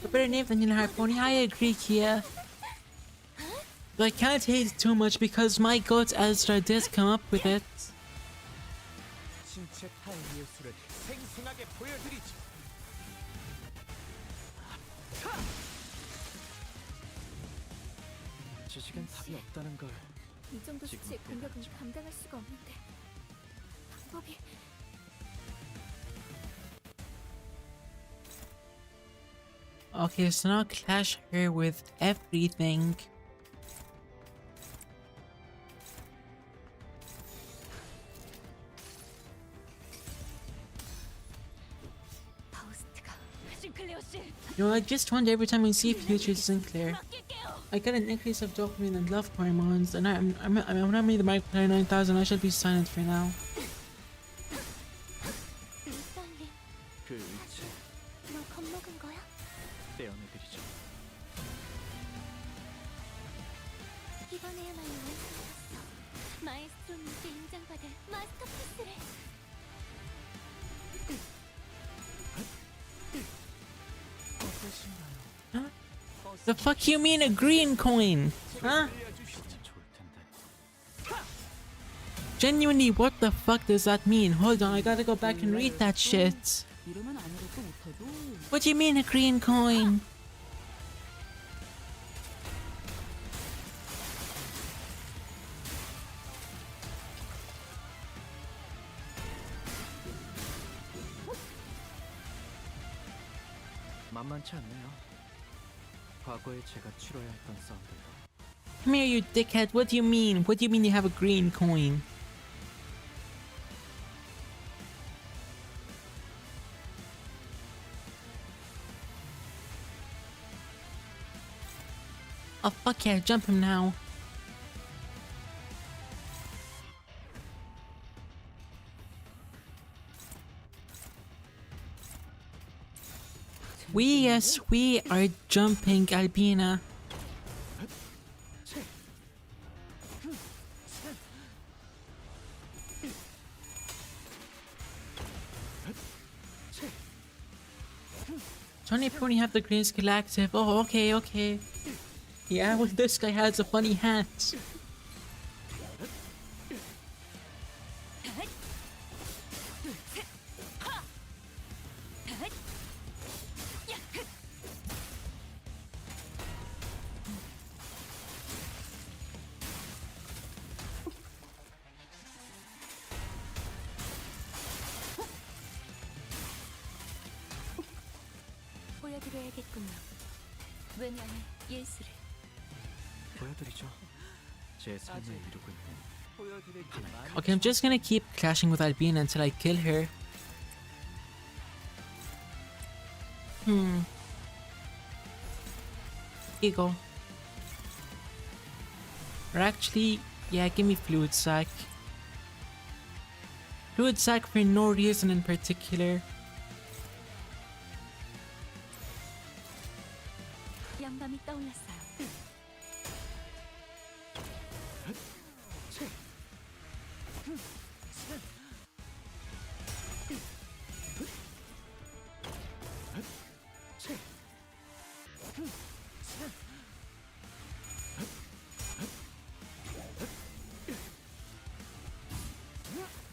A better name than Harpony, I agree, Kia. But I can't hate it too much because my goat Ezra did come up with it. 이 정도 수치의 공격은 감당할 수가 없는데 방법이... Okay, so now clash her with everything. You know, I just wonder every time I see future Sinclair. I get an increase of dopamine and love hormones, and I'm not made the Mark 9000. I should be silent for now. 그 의체 너 겁먹은 거야? 떼어내드리죠. 이번에야말로 완성했어. 마에스트로님께 인정받을 마스터피스를. Huh? The fuck you mean a green coin? Huh? Genuinely, what the fuck does that mean? Hold on, I gotta go back and read that shit. What do you mean a green coin? 만만치 않네요. 과거에 제가 치러야 했던 싸움들도. Come here, you dickhead. What do you mean? What do you mean you have a green coin? Oh fuck yeah, jump him now. Yes, we are jumping Albina. Johnny Pony have the green skill active. Oh, okay, okay. Yeah, well, this guy has a funny hat. 보여드려야겠군요. 왜냐면 예술을. 보여드리죠. 제 삶을 이루고 있는 하나의 Okay, I'm just gonna keep clashing with Albina until I kill her. Ego. Or actually, yeah, give me Fluid Sac. Fluid Sac for no reason in particular. 영감이 떠올랐어요.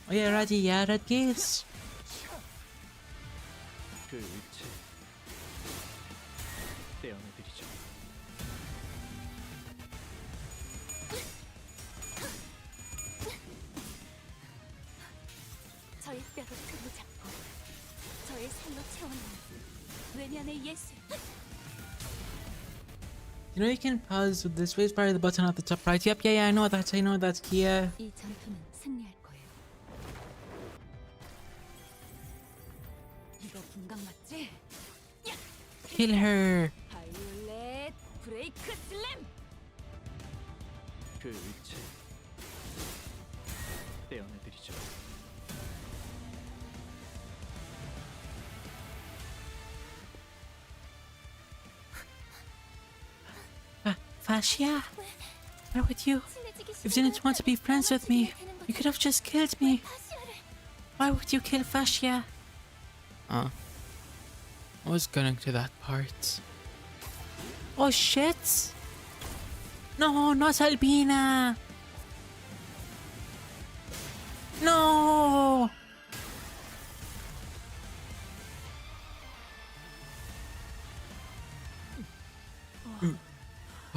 Oh yeah, ready, yeah, that gives. 그 의체 떼어내드리죠. 저의 뼈로 틈을 잡고 저의 살로 채워넣는 외면의 예술. You know you can pause with the spacebar, the button at the top right. Yep, yeah, I know that, Kia. 이 전투는 승리할 거예요. 이거 분강 맞지? Kill her. 바이올렛 브레이크 슬램. 그 의체 떼어내드리죠. Fascia, where would you? If you didn't want to be friends with me, you could have just killed me. Why would you kill Fascia? I was getting to that part. Oh shit! No, not Albina! No!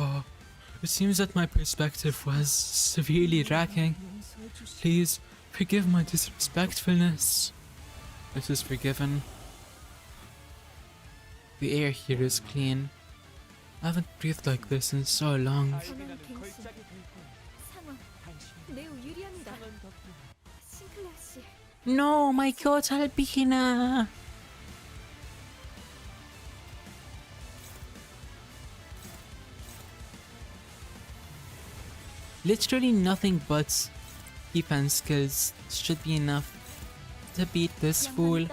Oh, it seems that my perspective was severely lacking. Please, forgive my disrespectfulness. It is forgiven. The air here is clean. I haven't breathed like this in so long. No, my God, Albina! Literally nothing but defense skills should be enough to beat this fool.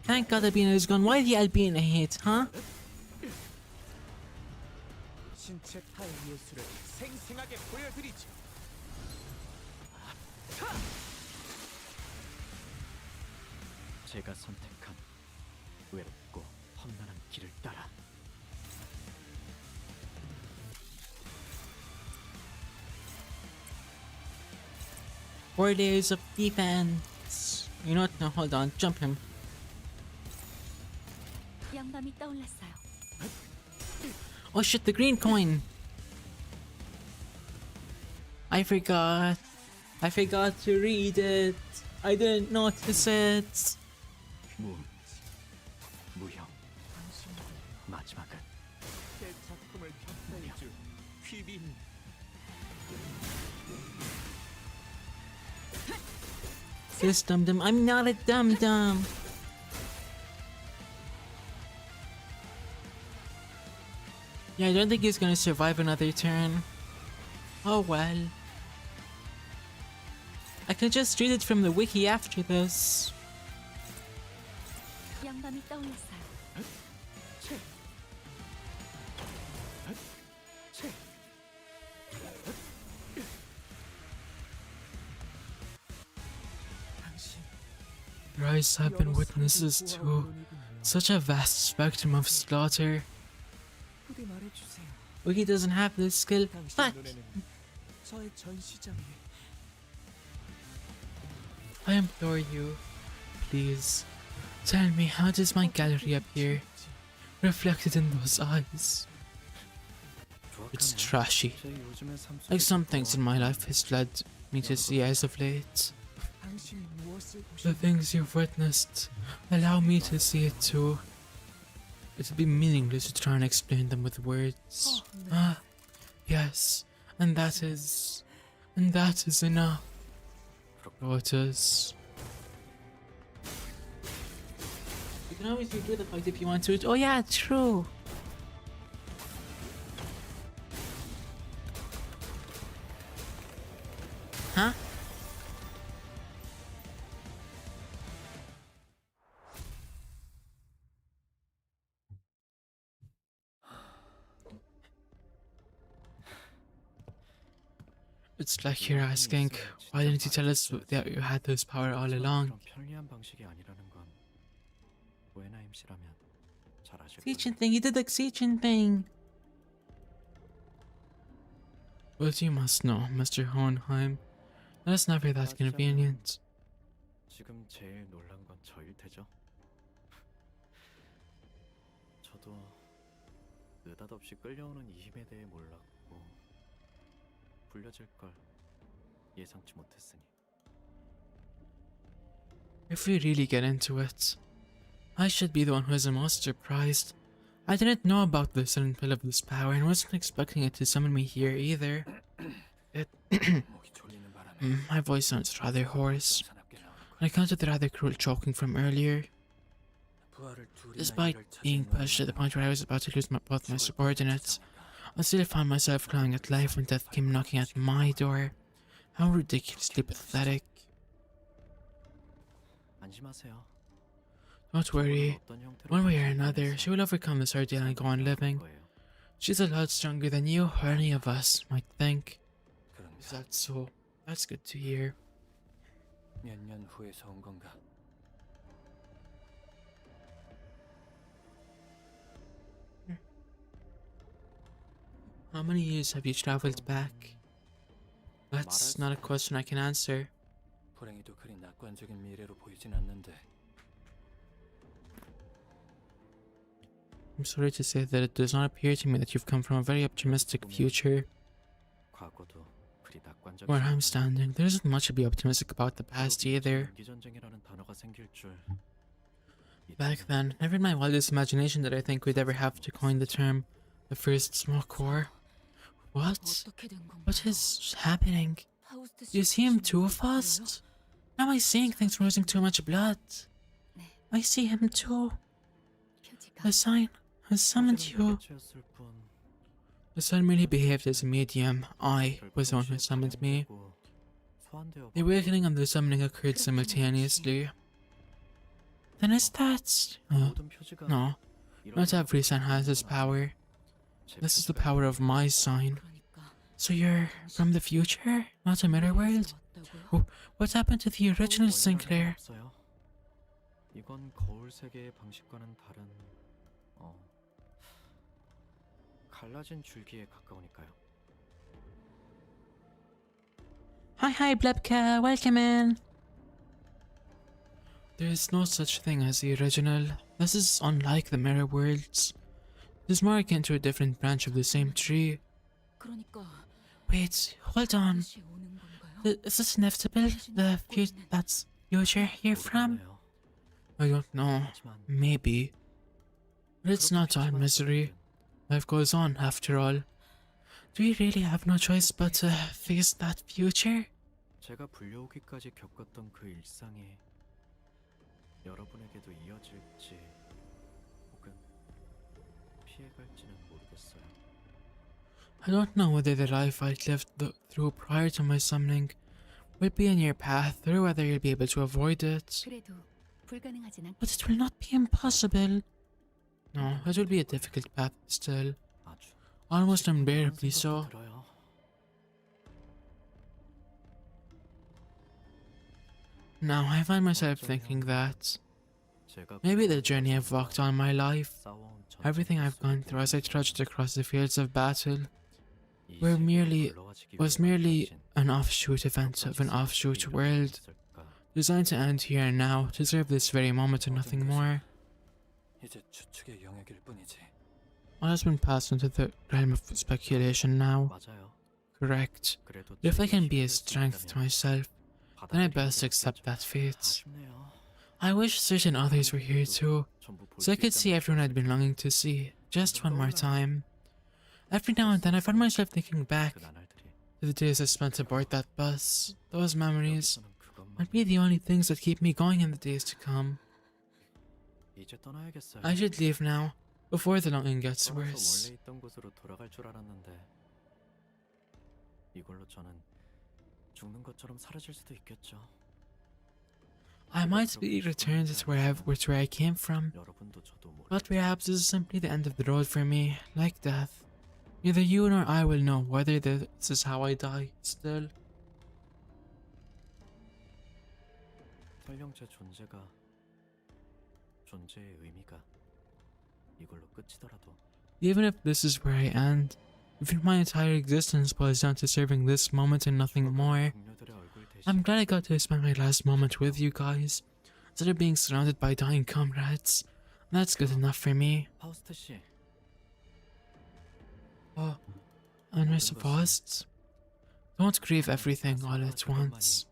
Thank God Albina is gone. Why the Albina hate, huh? 신체 타의 예술을 생생하게 보여드리죠. 제가 선택한 외롭고 길을 따라. 4 days of defense. You know what? No, hold on. Jump him. 영감이 떠올랐어요. Oh shit, the green coin. I forgot. I forgot to read it. I didn't notice it. 무형. 마지막은 내 작품을 평가해줄 귀빈. This dum dum. I'm not a dum dum. Yeah, I don't think he's gonna survive another turn. Oh well. I can just read it from the wiki after this. 영감이 떠올랐어요. Your eyes have been witnesses to such a vast spectrum of slaughter. 부디 말해주세요. Wiki doesn't have this skill, but 저의 전시장에 I implore you, please, tell me, how does my gallery appear, reflected in those eyes? It's trashy, like some things in my life has led me to see as of late. 당신이 무엇을 The things you've witnessed allow me to see it too. It would be meaningless to try and explain them with words. Ah, yes, and that is enough. Daughters. You can always redo the fight if you want to. Oh yeah, true. Huh? It's like you're asking, why didn't you tell us that you had this power all along? 편리한 방식이 아니라는 건 웨나임씨라면 잘 아실 Seachin thing, you did the Seachin thing! But you must know, Mr. Hohenheim, that is never that convenient. 지금 제일 놀란 건 저일 테죠. 저도 느닷없이 끌려오는 이 힘에 대해 몰랐고 불려질 걸 예상치 못했으니. If we really get into it, I should be the one who is the most surprised. I didn't know about the sudden pull of this power and wasn't expecting it to summon me here either. My voice sounds rather hoarse, on account of the rather cruel choking from earlier. Despite being pushed to the point where I was about to lose both my subordinates, I still found myself clawing at life when death came knocking at my door. How ridiculously pathetic. 안심하세요. Don't worry, one way or another, she will overcome this ordeal and go on living. She's a lot stronger than you or any of us might think. Is that so? That's good to hear. 몇 년 후에서 온 건가? How many years have you traveled back? That's not a question I can answer. 불행히도 그리 낙관적인 미래로 보이진 않는데. I'm sorry to say that it does not appear to me that you've come from a very optimistic future. 과거도 그리 낙관적. Where I'm standing, there isn't much to be optimistic about the past either. 전쟁이라는 단어가 생길 줄. Back then, never in my wildest imagination did I think we'd ever have to coin the term the first smoke war. What? What is happening? Do you see him too fast? Am I seeing things from losing too much blood? I see him too. The sign has summoned you. The sun merely behaved as a medium. I was the one who summoned me. The awakening and the summoning occurred simultaneously. Then is that... no. Not every sign has this power. This is the power of my sign. So you're from the future? Not a mirror world? Oh, what happened to the original Sinclair? 이건 거울 세계의 방식과는 다른 갈라진 줄기에 가까우니까요. Hi, Blebka, welcome in. There is no such thing as the original. This is unlike the mirror worlds. It is more akin to a different branch of the same tree. Wait, hold on. Is this inevitable? That's future here from? I don't know. Maybe. But it's not all misery. Life goes on, after all. Do we really have no choice but to face that future? 제가 불려오기까지 겪었던 그 일상이 여러분에게도 이어질지 혹은 피해갈지는 모르겠어요. I don't know whether the life I lived through prior to my summoning will be in your path or whether you'll be able to avoid it. But it will not be impossible. No, it will be a difficult path still. Almost unbearably so. Now I find myself thinking that maybe the journey I've walked all my life, everything I've gone through as I trudged across the fields of battle, was merely an offshoot event of an offshoot world, designed to end here and now, to serve this very moment and nothing more. All has been passed into the realm of speculation now. Correct. But if I can be a strength to myself, then I best accept that fate. I wish certain others were here too, so I could see everyone I'd been longing to see, just one more time. Every now and then I find myself thinking back to the days I spent aboard that bus. Those memories might be the only things that keep me going in the days to come. I should leave now, before the longing gets worse. I might be returned to where I came from, but perhaps this is simply the end of the road for me, like death. Neither you nor I will know whether this is how I die, still. Even if this is where I end, if my entire existence boils down to serving this moment and nothing more, I'm glad I got to spend my last moment with you guys, instead of being surrounded by dying comrades. That's good enough for me. Oh, and Mr. Faust, don't grieve everything all at once.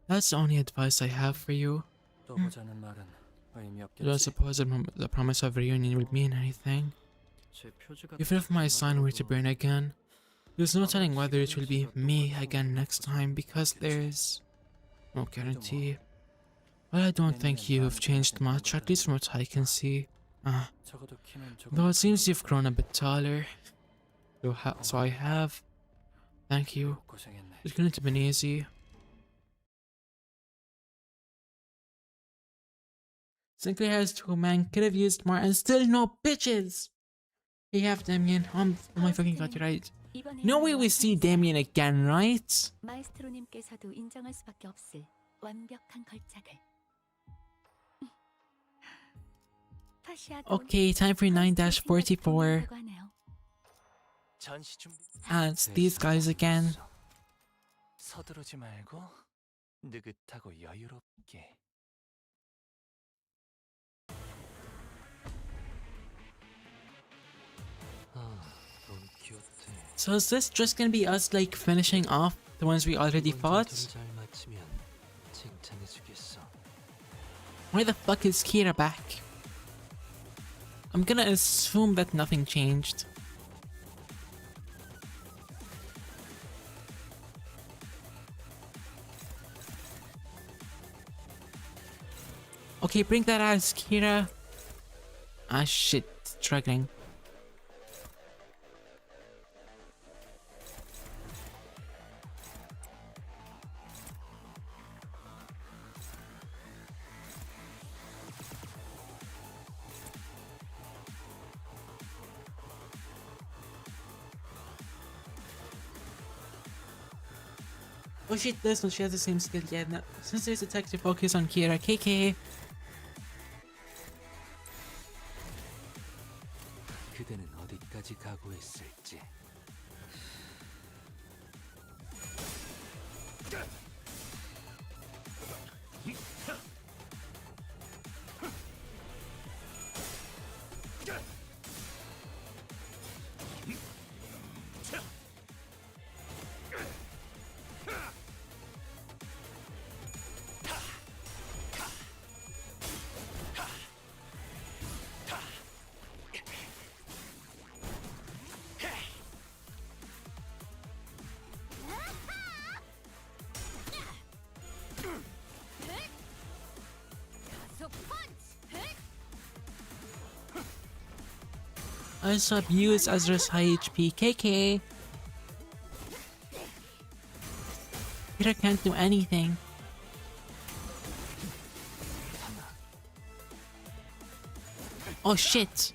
That's the only advice I have for you. I don't suppose the promise of reunion will mean anything. Even if my sign were to burn again, there's no telling whether it will be me again next time, because there's no guarantee. But I don't think you've changed much, at least from what I can see. Though it seems you've grown a bit taller. So I have. Thank you. It couldn't have been easy. Sinclair has 2 men, could have used more, and still no bitches! Hey, have Damien. Oh my fucking god, you're right. No way we see Damien again, right? 마에스트로님께서도 인정할 수밖에 없을 완벽한 걸작을. Okay, time for 9-44. And it's these guys again. 서두르지 말고 느긋하고 여유롭게. So is this just gonna be us like finishing off the ones we already fought? Why the fuck is Kira back? I'm gonna assume that nothing changed. Okay, bring that ass, Kira. Ah shit, struggling. Oh shit, this one, she has the same skill, yeah. No, since there's a tech to focus on Kira, KK. 그대는 어디까지 각오했을지. Also abuse Ezra's high HP. KK. Peter can't do anything. Oh shit.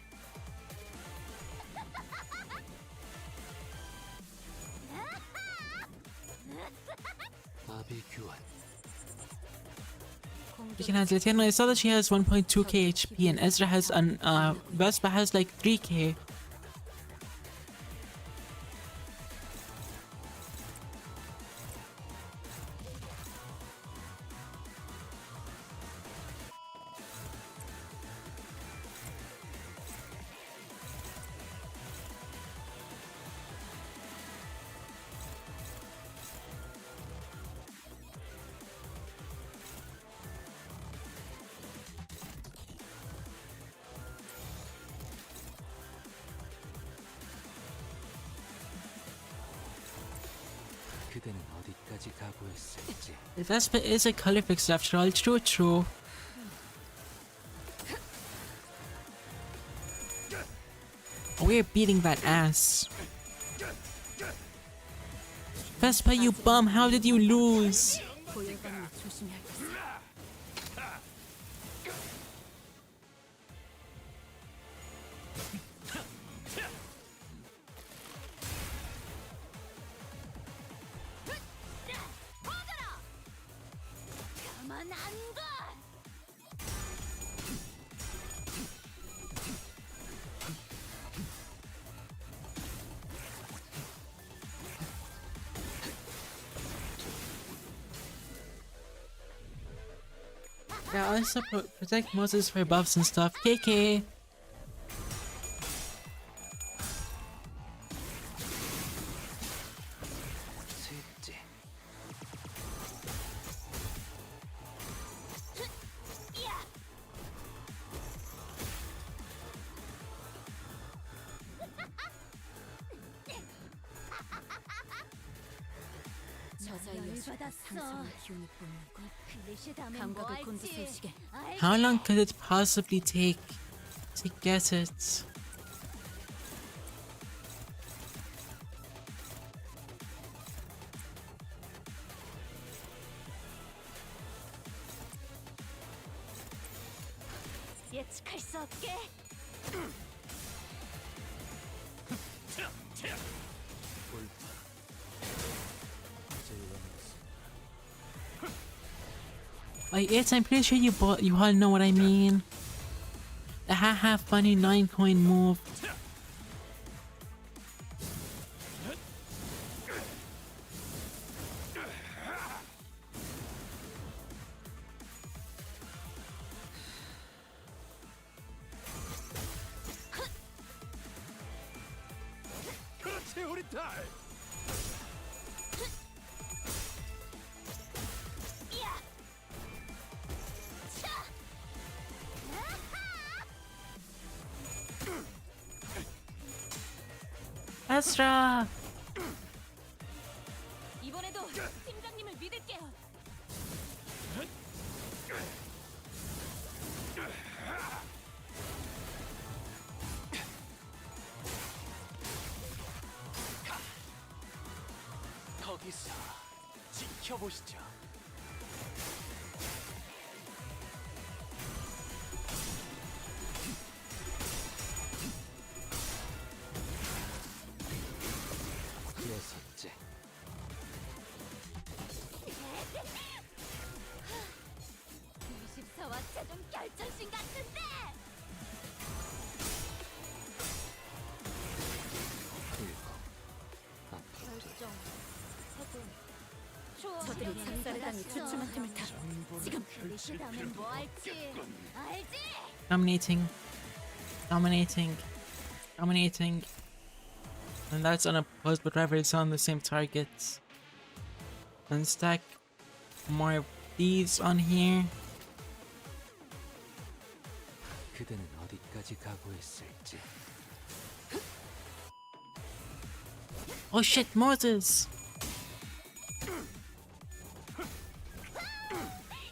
You can handle it. I saw that she has 1.2k HP and Ezra has an Vespa has like 3k. 그대는 어디까지 각오했을지. The Vespa is a color fixer after all. True. We're beating that ass. Vespa, you bum, how did you lose? Yeah, also protect Moses for buffs and stuff. KK! How long could it possibly take to get it? 예측할 수 없게. Like, it's, I'm pretty sure you all know what I mean. The haha funny 9-coin move. 그렇지 우리 딸. Ezra! 이번에도 팀장님을 믿을게요. 거기서 지켜보시죠. 그랬었지. 24와 최종 결전신 같은데. 적들이 작살의 주춤한 틈을 타. 지금 그 다음엔 뭐 할지 알지? Dominating. Dominating. Dominating. And that's unopposed, but rather it's on the same target. And stack more of these on here. 그대는 어디까지 각오했을지. Oh shit, Moses!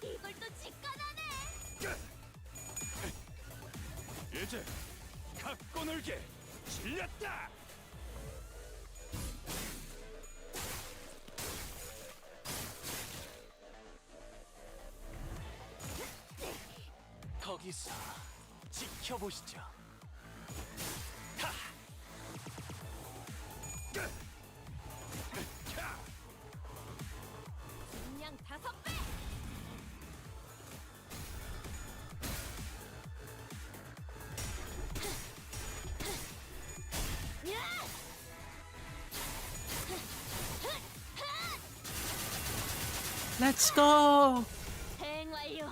이걸 또 직관하네. 이제 갖고 놀게 질렸다. 거기서 지켜보시죠. 그냥 5배. Let's go! 대응 완료.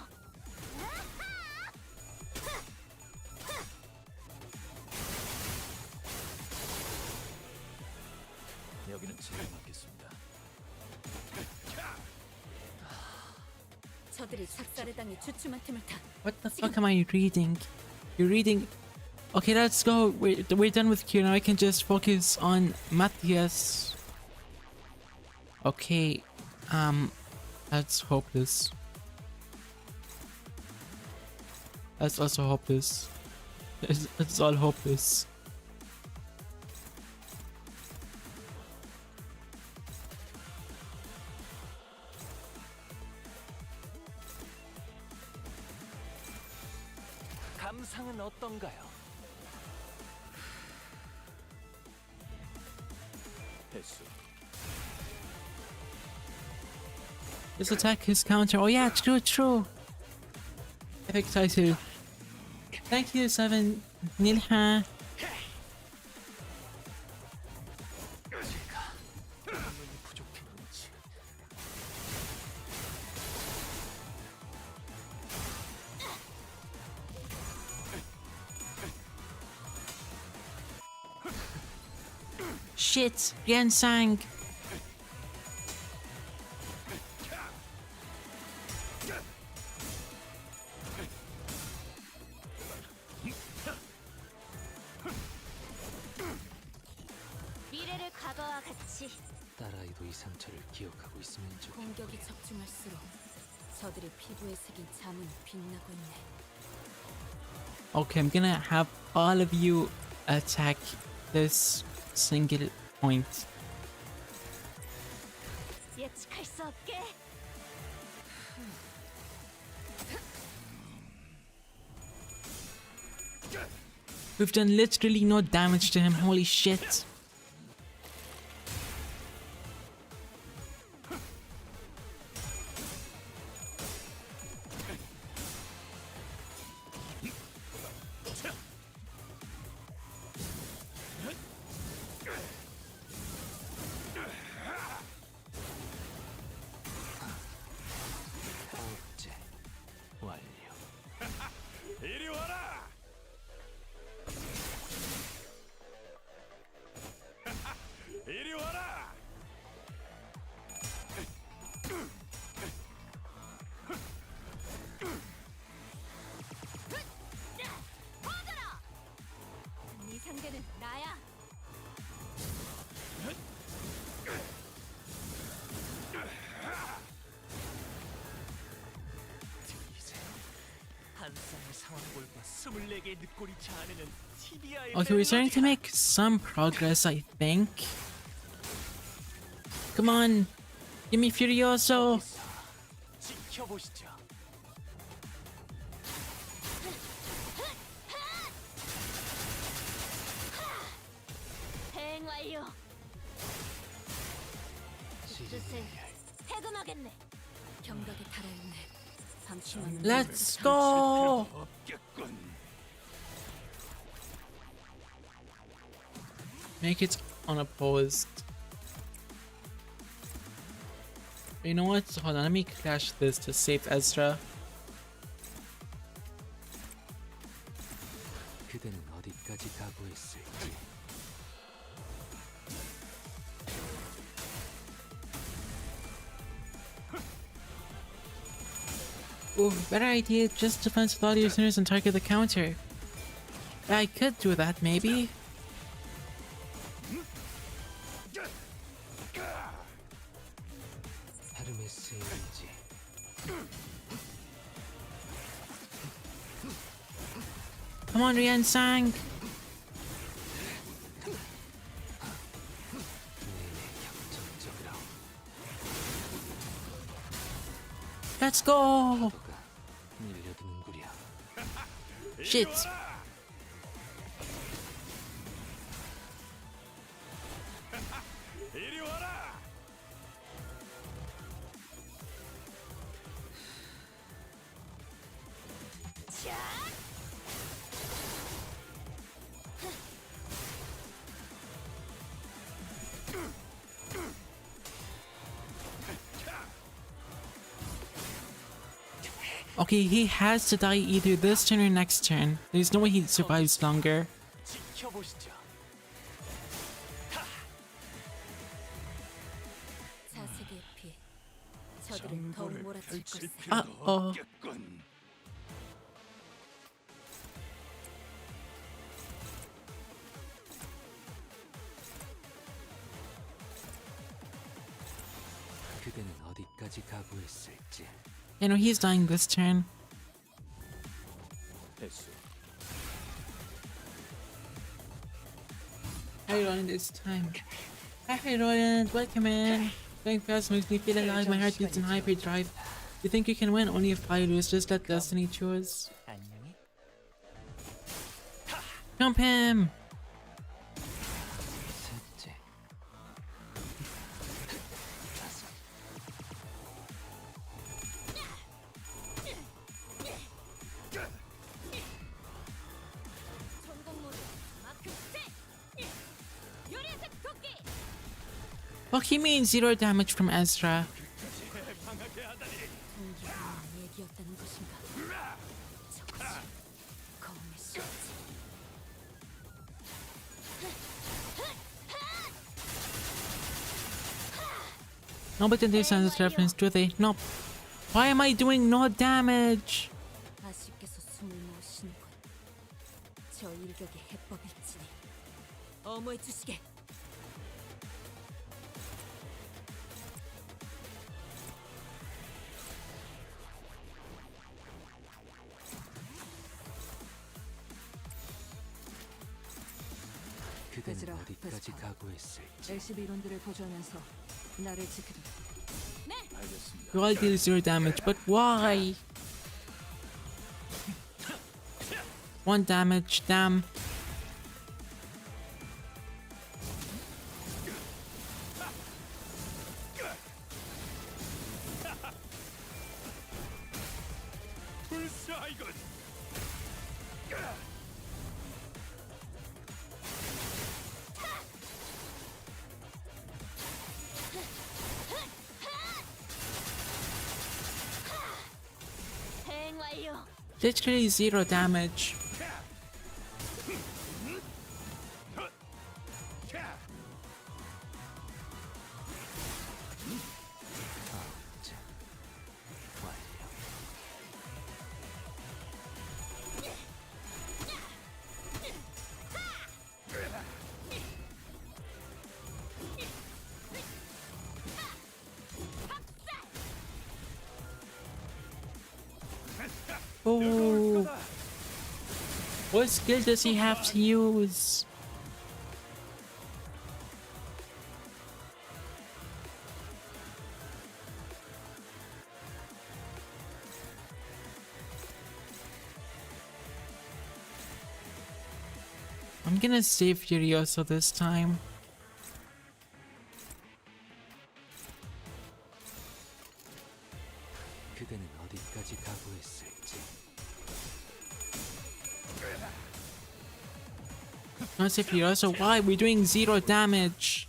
여기는 제가 맡겠습니다. 저들이 작살의 당에 주춤한 틈을 타. What the fuck am I reading? You're reading... Okay, let's go. We're done with Q. Now I can just focus on Matthias. Okay, that's hopeless. That's also hopeless. It's all hopeless. 감상은 어떤가요? 패스. This attack, his counter. Oh yeah, true. Epic title. Thank you, 7 Nilha. Shit, Sang. 미래를 과거와 같이. 딸아이도 이 상처를 기억하고 있으면 좋겠고. 공격이 적중할수록 저들의 피부에 새긴 자문이 빛나고 있네. Okay, I'm gonna have all of you attack this single point. 예측할 수 없게. We've done literally no damage to him, holy shit. 억제 완료. 이리 와라. 이리 와라. 퍼져라. 네 상대는 나야. 한 쌍의 상황골과 24개의 늑골이 자아내는 TBI. Okay, we're starting to make some progress, I think. Come on, give me Furioso. 지켜보시죠. 대응 완료. 뜻을 해금하겠네. 경각에 달아있네. 방심하는 Let's go. Make it unopposed. You know what? Hold on, let me crash this to save Ezra. 그대는 어디까지 각오했을지. Ooh, better idea, just defense with all your sinners and target the counter. Yeah, I could do that, maybe. 헤르메스인지. Come on, Rian Sang. Let's go. 밀려드는구려. Shit. 이리 와라. Okay, he has to die either this turn or next turn. There's no way he survives longer. 지켜보시죠. 자색의 피. 저들을 더욱 몰아칠 것을. Uh-oh. 그대는 어디까지 각오했을지. You know, he's dying this turn. Hi Roland, it's time. Hi Roland, welcome in. Going fast makes me feel alive, my heart beats in hyperdrive. You think you can win? Only if I lose, just let destiny choose. Jump him! What he means 0 damage from Ezra. No, but then they send this reference, do they? No. Why am I doing no damage? 아쉽게서 숨을 못 쉬는 것. 저 일격의 해법일지니 어머해 주시게. 그대는 어디까지 각오했을지. LCB 이론들을 보조하면서 나를 지키도록. 네. You all deal 0 damage, but why? 1 damage, damn. 불사이건. Literally 0 damage. Oh, what skill does he have to use? I'm gonna save Furioso this time. 그대는 어디까지 각오했을지. Not save Furioso. Why? We're doing 0 damage.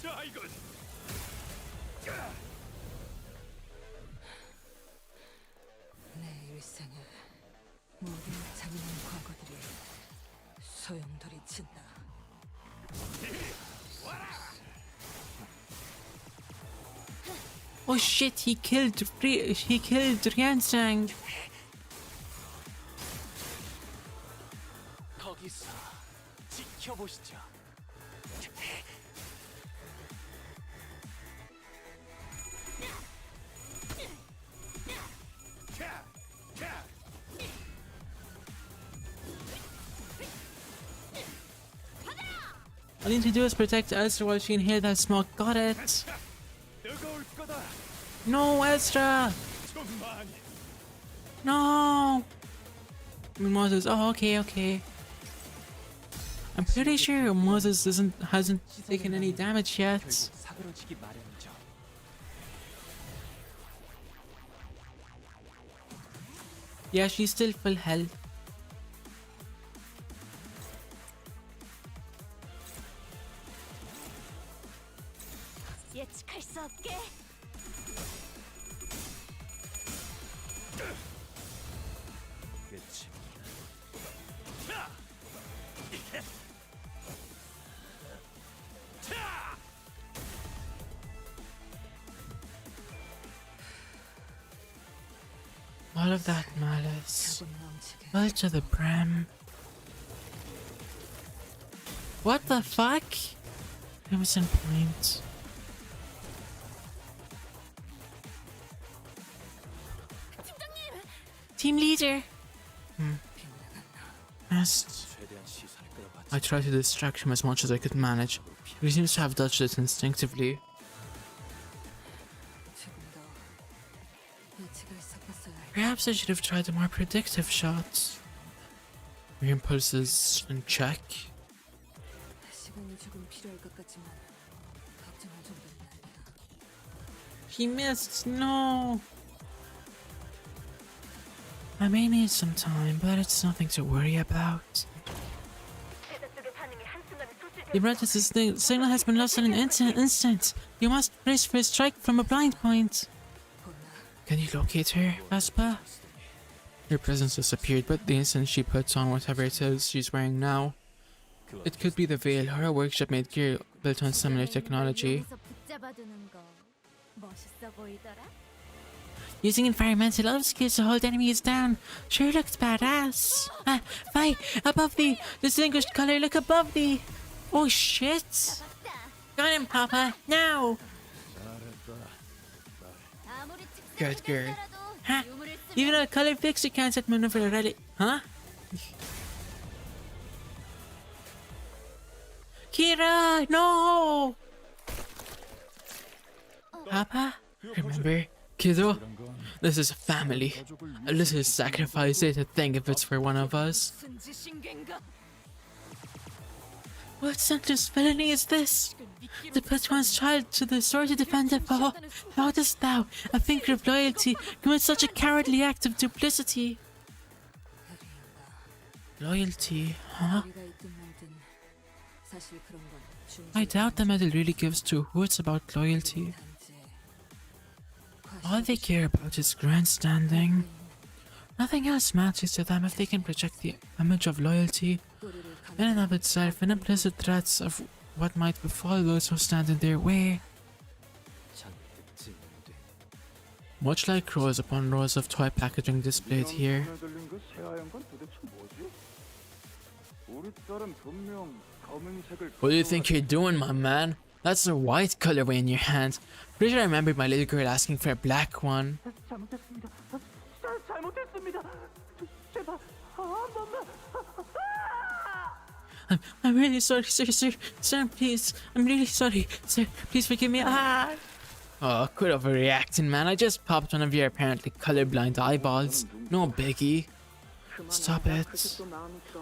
자 이건. 내 일생에 모든 잔인한 과거들이 소용돌이 친다. Oh shit, he killed Ryansang. 거기서 지켜보시죠. All you need to do is protect Ezra while she inhaled that smoke. Got it. No, Ezra. No. Moses. Oh, okay. I'm pretty sure Moses hasn't taken any damage yet. 사그러지기 마련이죠. Yeah, she's still full health. 예측할 수 없게. All of that malice. Well to the brim. What the fuck? Crimson Point. Team leader. I tried to distract him as much as I could manage, but he seems to have dodged it instinctively. Perhaps I should have tried a more predictive shot. Your impulses in check. He missed, no! I may need some time, but it's nothing to worry about. The emergency signal has been lost in an instant. You must brace for a strike from a blind point. Can you locate her, Vespa? Her presence disappeared, but the instant she puts on whatever it is she's wearing now, it could be the veil or a workshop-made gear built on similar technology. Using environmental love skills to hold enemies down sure looked badass. Vi, above thee! Distinguished color, look above thee! Oh shit! Got him, Papa! Now! Good girl. Huh? Even a color fixer can't set maneuver already. Huh? Kira! No! Papa? Remember, kiddo? This is a family. A little sacrifice it to think if it's for one of us. What senseless villainy is this? To put one's child to the sword to defend a foe. How dost thou, a thinker of loyalty, commit such a cowardly act of duplicity? Loyalty, huh? I doubt the medal really gives two hoots about loyalty. All they care about is grandstanding. Nothing else matters to them if they can project the image of loyalty in and of itself, and implicit threats of what might befall those who stand in their way. Much like rows upon rows of toy packaging displayed here. What do you think you're doing, my man? That's a white colorway in your hand. Pretty sure I remember my little girl asking for a black one. I'm really sorry, sir, please. I'm really sorry, sir, please forgive me. Oh, quit overreacting, man. I just popped one of your apparently colorblind eyeballs. No biggie. Stop it.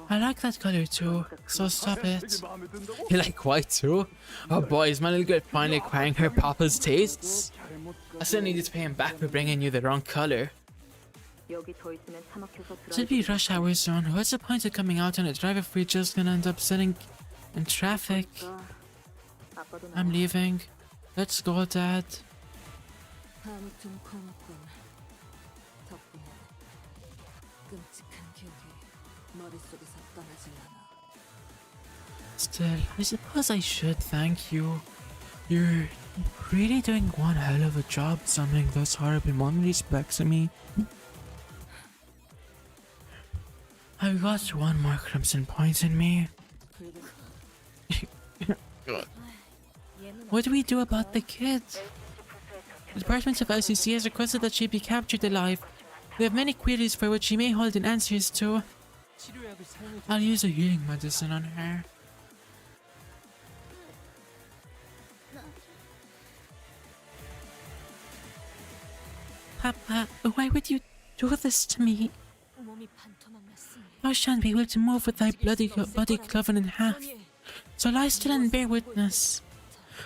I like that color too, so stop it. You like white too? Oh boy, is my little girl finally acquiring her papa's tastes? I still needed to pay him back for bringing you the wrong color. It'll be rush hour soon. What's the point of coming out on a drive if we're just gonna end up sitting in traffic? I'm leaving. Let's go, Dad. 아무튼 고맙군. 덕분에 끔찍한 기억이 머릿속에서 떠나질 않아. Still, I suppose I should thank you. You're really doing one hell of a job summoning those horrible memories back to me. I've got one more crimson point in me. What do we do about the kid? The Department of LCC has requested that she be captured alive. We have many queries for which she may hold in answers to. I'll use a healing medicine on her. Papa, why would you do this to me? Thou shan't be able to move with thy body cloven in half. So lie still and bear witness,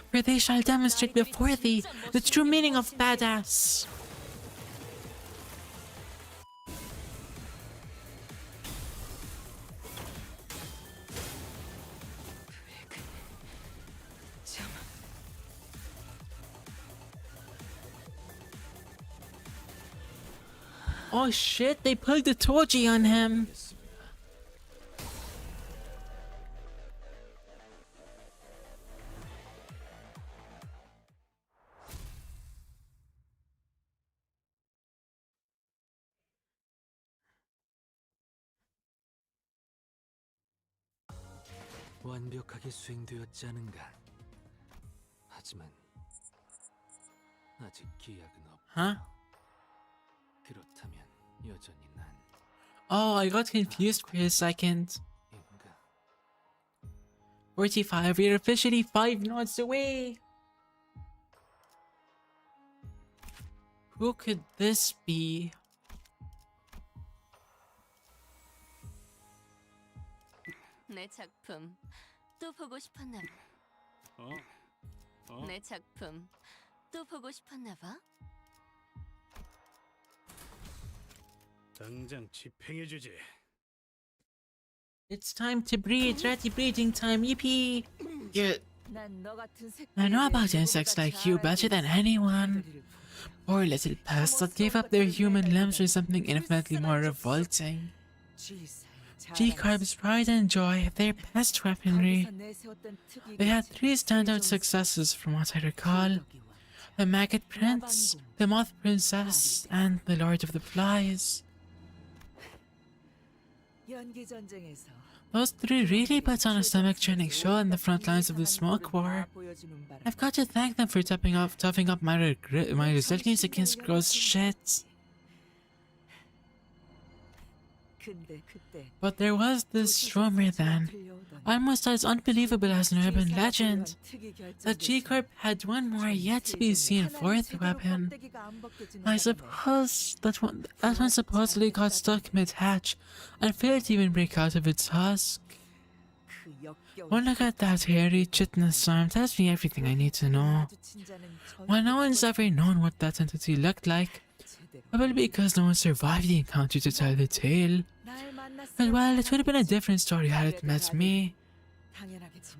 for they shall demonstrate before thee the true meaning of badass. Oh shit, they pulled the Toji on him. 완벽하게 수행되었지 않은가? 하지만 아직 기약은 없다. Huh? 그렇다면 여전히 난 Oh, I got confused for a second. 45, we're officially 5 nods away. Who could this be? 내 작품 또 보고 싶었나 봐. 내 작품 또 보고 싶었나 봐. 당장 집행해주지. It's time to breed. Ready breeding time. Yippee! Yeah. I know about insects like you better than anyone. Poor little pests that gave up their human limbs for something infinitely more revolting. G-Carb's pride and joy, their pest weaponry. They had 3 standout successes from what I recall. The Maggot Prince, the Moth Princess, and the Lord of the Flies. Those 3 really put on a stomach-churning show in the front lines of the smoke war. I've got to thank them for toughing up my resilience against gross shit. But there was this rumor then, almost as unbelievable as an urban legend, that G-Corp had one more yet to be seen 4th weapon. I suppose that one supposedly got stuck mid-hatch and failed to even break out of its husk. One look at that hairy chitinous arm tells me everything I need to know. While no one's ever known what that entity looked like, probably because no one survived the encounter to tell the tale. But well, it would have been a different story had it met me.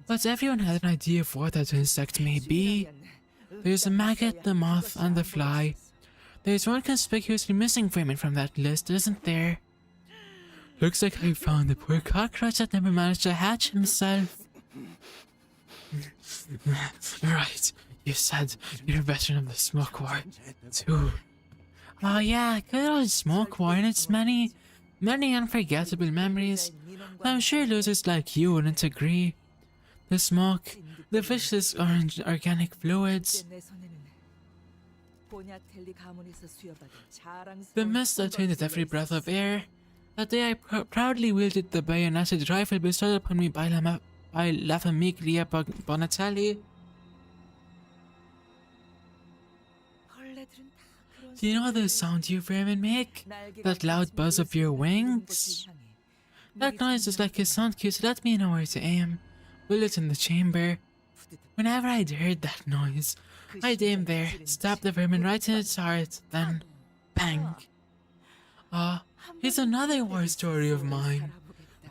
But everyone had an idea of what that insect may be. There's the maggot, the moth, and the fly. There's one conspicuously missing vermin from that list, isn't there? Looks like I found the poor cockroach that never managed to hatch himself. Right, you said you're a veteran of the smoke war, too. Oh yeah, good old smoke war and its many unforgettable memories. I'm sure losers like you wouldn't agree. The smoke, the vicious orange organic fluids, the mist that tainted every breath of air. That day I proudly wielded the bayoneted rifle bestowed upon me by La Famiglia Bonatelli. Do you know the sound you vermin make? That loud buzz of your wings? That noise is like a sound cue to let me know where to aim. Bullet in the chamber. Whenever I'd heard that noise, I'd aim there, stab the vermin right in its heart, then bang. Here's another war story of mine.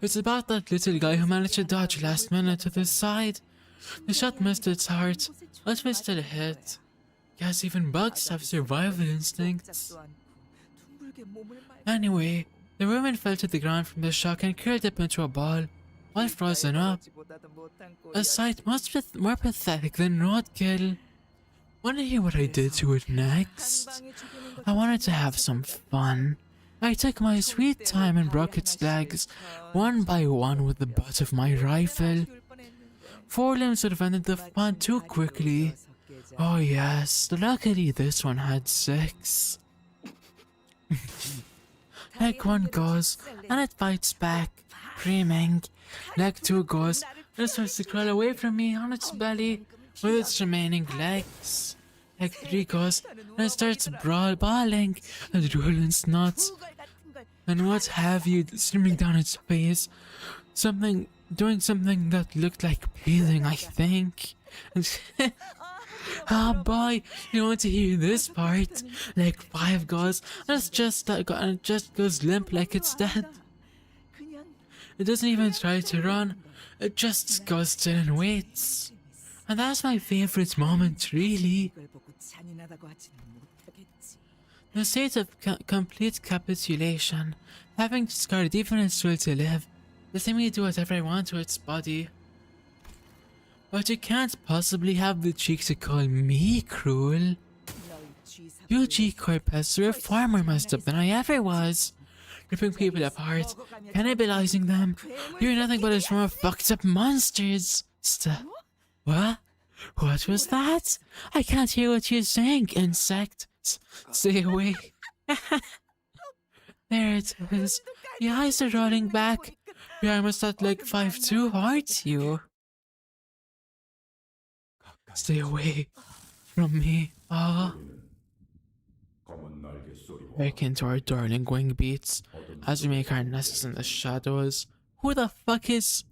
It's about that little guy who managed to dodge last minute to the side, The shot missed its heart, but we still hit. Guess even bugs have survival instincts. Anyway, the woman fell to the ground from the shock and curled up into a ball, all frozen up. A sight much more pathetic than roadkill. Wanna hear what I did to it next? I wanted to have some fun. I took my sweet time and broke its legs, one by one with the butt of my rifle. 4 limbs would have ended the fun too quickly. Oh yes, luckily this one had 6. Leg 1 goes, and it fights back, screaming. Leg 2 goes, and it starts to crawl away from me on its belly with its remaining legs. Leg 3 goes, and it starts bawling and drooling its nuts and what have you streaming down its face. Doing something that looked like breathing, I think. Oh boy, you want to hear this part? Like 5 goes, and it just goes limp like it's dead. It doesn't even try to run, it just goes still and waits. And that's my favorite moment, really. The state of complete capitulation, having discarded even its will to live, letting me do whatever I want to its body. But you can't possibly have the cheek to call me cruel. You G-Corpus were far more messed up than I ever was. Ripping people apart, cannibalizing them. You're nothing but a swarm of fucked up monsters. What? What was that? I can't hear what you're saying, insect. Stay away. There it is. Your eyes are rolling back. You're almost at like 5'2", aren't you? Stay away from me. Back into our darling wing beats as we make our nests in the shadows. Who the fuck is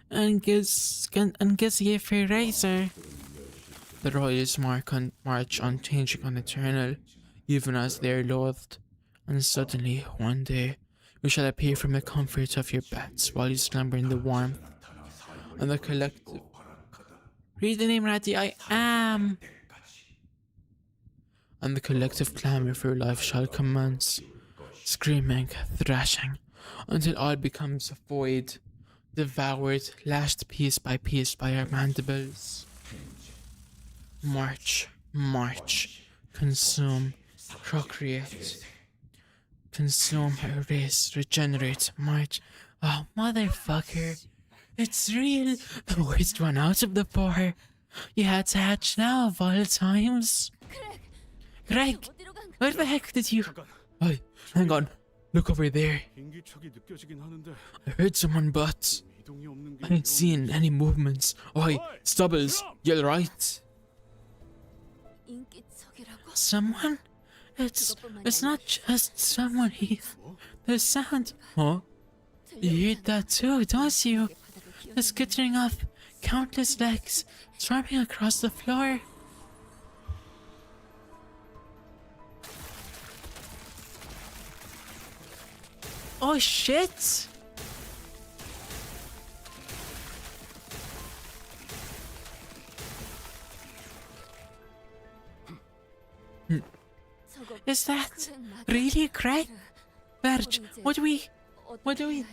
Angus Yefer Razor? The royals march unchanging and eternal, even as they are loathed. And suddenly, one day, we shall appear from the comfort of your beds while you slumber in the warmth. And the collective... Read the name, Ratty, I am! And the collective clamor for life shall commence, screaming, thrashing, until all becomes void, devoured, lashed piece by piece by our mandibles. March, march, consume, procreate. Consume, erase, regenerate, march. Oh, motherfucker. It's real. The worst one out of the 4. You had to hatch now of all times. Greg, where the heck did you... Hey, hang on. Look over there. I heard someone, but I ain't seen any movements. Oi, Stubbles, you're right. Someone? It's not just someone, Heath. The sound. Huh? You heard that too, don't you? The skittering of countless legs swarming across the floor. Oh shit! Is that really Craig? Verge, what do we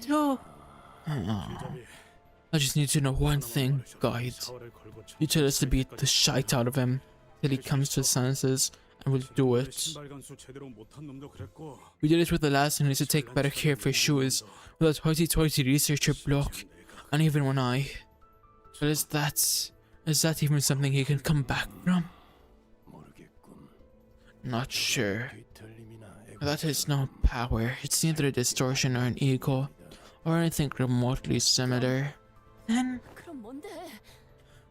do? I just need to know one thing, guide. You tell us to beat the shite out of him till he comes to his senses, and we'll do it. We did it with the last and need to take better care of his shoes with that hoity-toity researcher block, and even when But is that even something he can come back from? Not sure. That is no power. It's neither a distortion or an ego, or anything remotely similar. Then,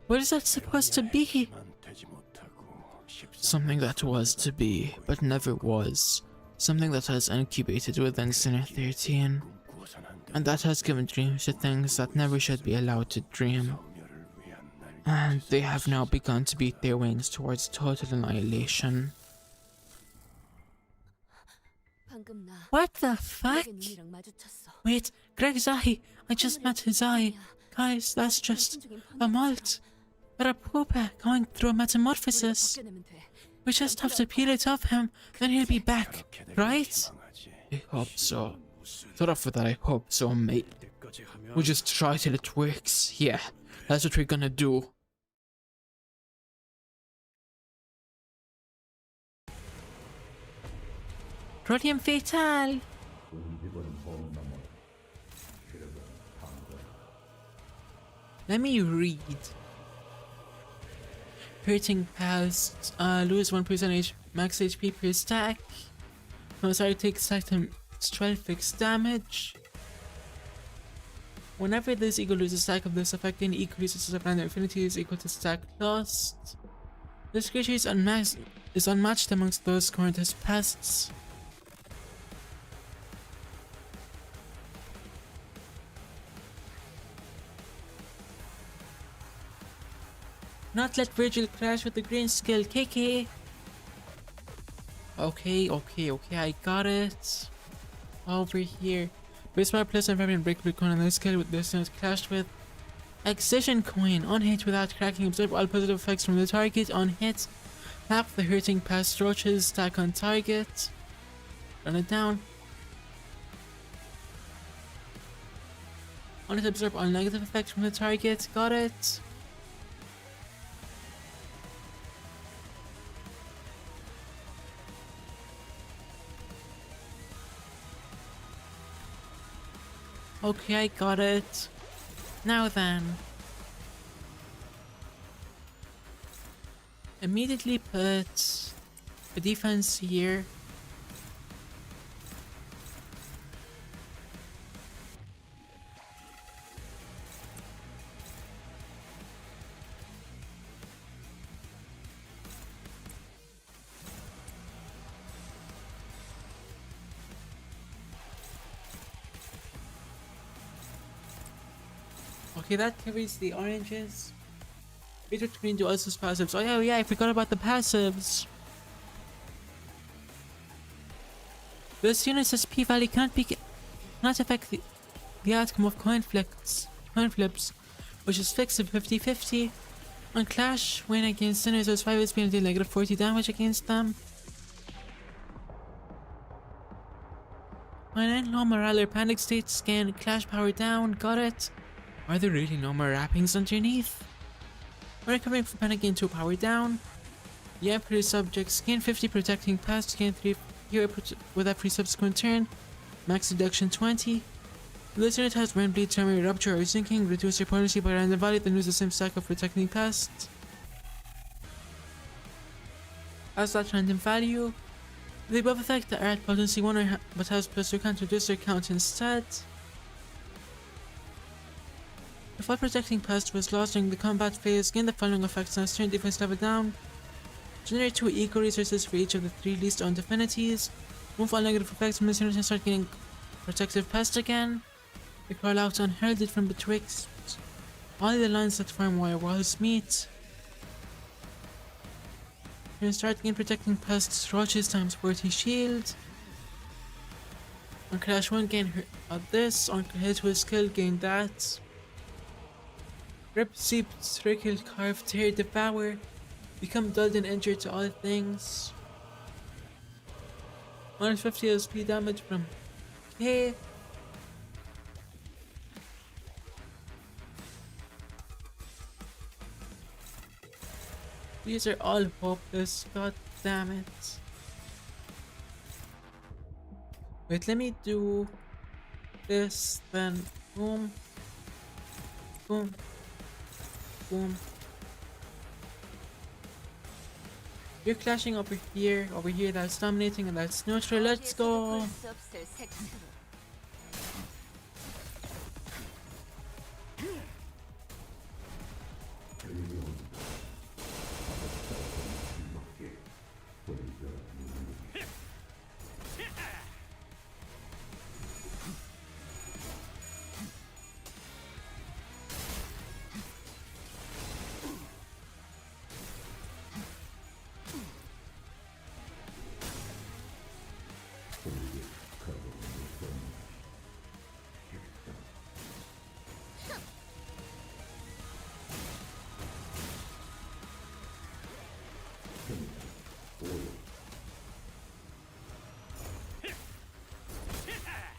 what is that supposed to be? Something that was to be, but never was. Something that has incubated within Sinner 13. And that has given dreams to things that never should be allowed to dream. And they have now begun to beat their wings towards total annihilation. What the fuck? Wait, Greg's eye! I just met his eye. Guys, that's just a molt. But a pooper going through a metamorphosis. We just have to peel it off him, then he'll be back, right? I hope so. Thought off with that, I hope so, mate. We'll just try till it works. Yeah, that's what we're gonna do. Rhodium Fatal! Let me read. Hurting past, lose 1% max HP per stack. No, sorry, take stack to 12 fixed damage. Whenever this eagle loses a stack of this effect, any equal uses of random infinity is equal to stack lost. This creature is unmatched amongst those current as pests. Not let Virgil crash with the green skill, KK. Okay, I got it. Over here. Base power plus and variant breakable coin on this skill with this is clashed with Excision coin. On hit without cracking, absorb all positive effects from the target. On hit, half the hurting past roaches stack on target. Run it down. On hit, absorb all negative effects from the target. Got it. Okay, I got it. Now then. Immediately put a defense here. Okay, that carries the oranges. Wait between do also passives. Oh yeah, I forgot about the passives. This unit's P value cannot affect the outcome of coin flips, which is fixed at 50-50. On Clash, when against sinners, those 5 SP and deal negative 40 damage against them. When in low morale or panic states, scan Clash power down. Got it. Are there really no more wrappings underneath? When recovering from panic, gain 2 power down. The Emperor's subjects gain 50 protecting past, gain 3 hero with every subsequent turn. Max reduction 20. This unit has Wind Bleed, Tremor, Rupture, or Sinking. Reduce your potency by random value, then lose the same stack of protecting past. As that random value. The above effect are at potency 1 but has plus 2 count, reduce their count instead. If all protecting past was lost during the combat phase, gain the following effects as turn defense level down. Generate 2 eco resources for each of the 3 least owned affinities. Move all negative effects from this unit and start getting protective pest again. We call out unheralded from betwixt all the lines that form where walls meet. You can start gain protecting pests, roaches times 40 shield. On Clash 1 gain this, on hit with skill gain that. Rip, seep, trickle, carve, tear, devour. Become dulled and injured to all things. 150 SP damage from K. These are all hopeless, god damn it. Wait, let me do this, then boom, boom, boom. You're clashing over here, that's dominating, and that's neutral. Let's go!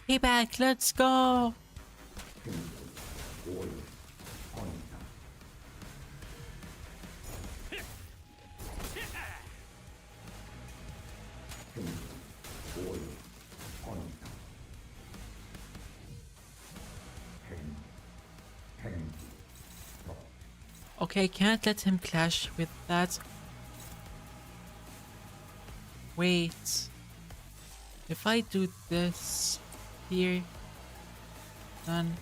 Payback, let's go! Okay, can't let him clash with that. Wait. If I do this here, then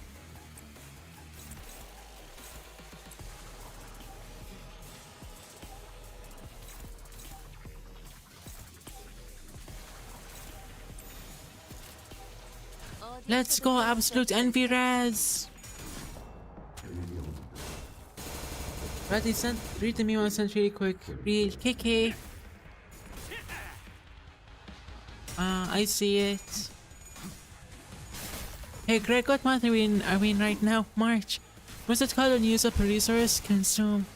let's go, absolute envy res! Ready, read the me 1 cent really quick. Real KK. I see it. Hey Greg, what month are we in right now? March. What's it called when you use up a resource? Consume.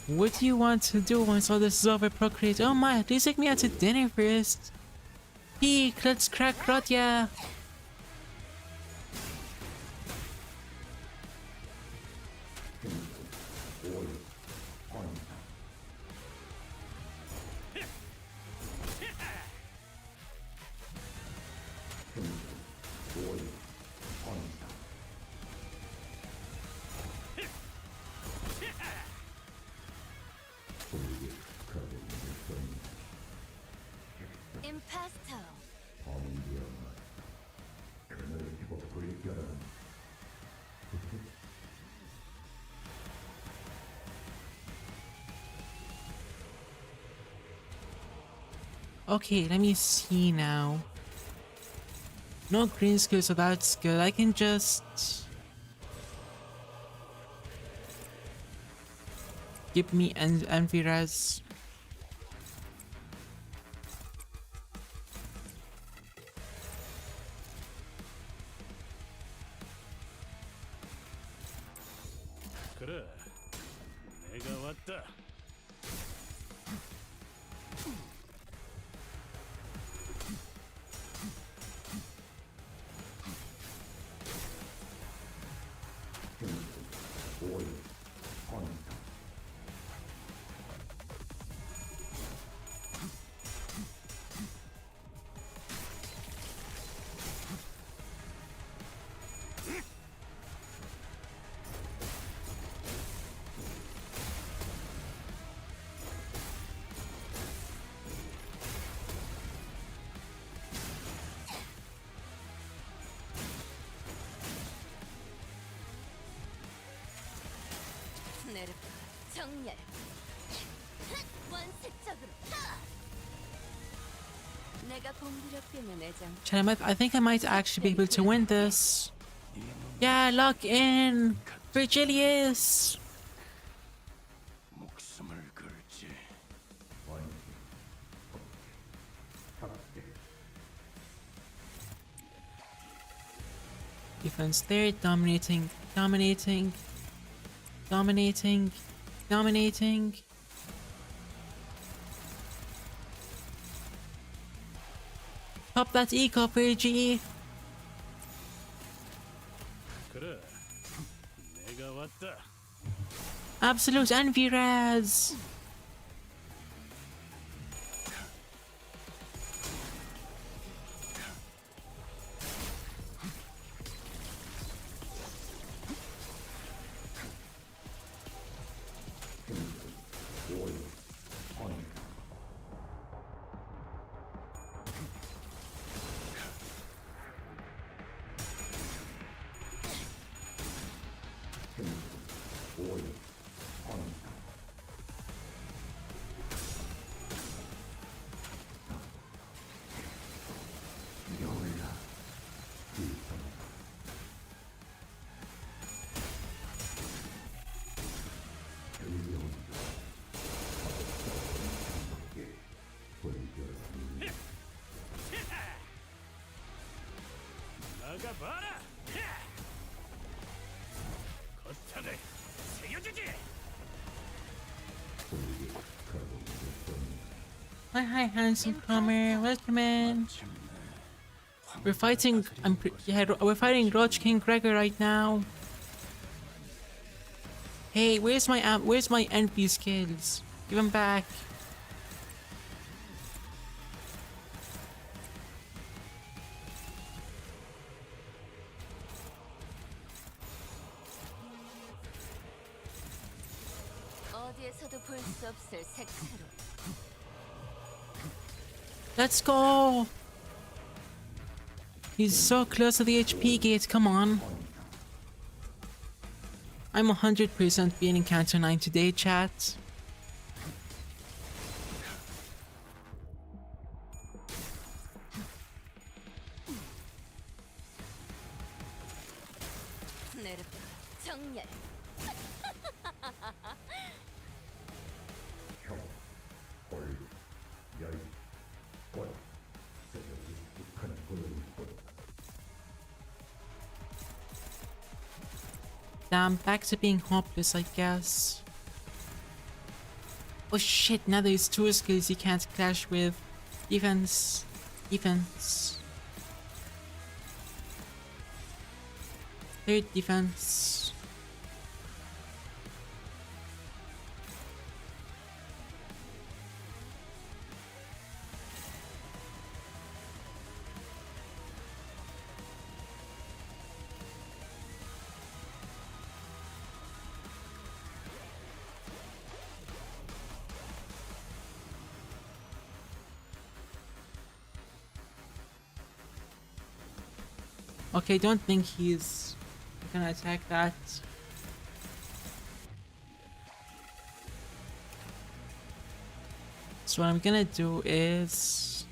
What do you want to do once all this is over? Procreate. Oh my, please take me out to dinner first. Peek, let's crack rot, yeah. Impasto. Okay, let me see now. No green skill, so that's good. I can just give me envy res. 그래, 내가 왔다. 정렬. 원색적으로. 내가 공부력 애장. I think I might actually be able to win this. Yeah, lock in! Virgilius! Defense there, dominating. Pop that eco, VG! 그래, 내가 왔다. Absolute envy res! 나가봐라. 거탑을 세워주지. Hi, handsome plumber. Welcome in. We're fighting. We're fighting Roach King Gregor right now. Hey, where's my NP skills? Give them back. 어디에서도 볼 수 없을 색채로. Let's go. He's so close to the HP gate. Come on. I'm 100% beating Canto 9 today, chat. 정렬. Damn, back to being hopeless, I guess. Oh shit, now there's two skills he can't clash with. Defense. Defense. Third defense. Okay, don't think he's gonna attack that. So what I'm gonna do is...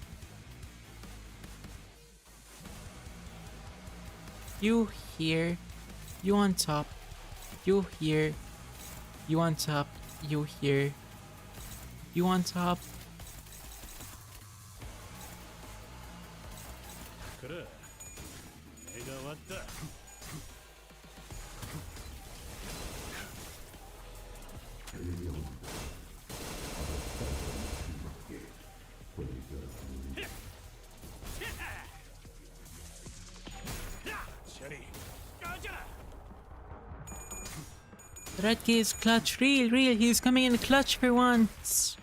You here, you on top, you here, you on top, you here, you on top. 그래, 내가 왔다. The red key is clutch, real, he's coming in clutch for once.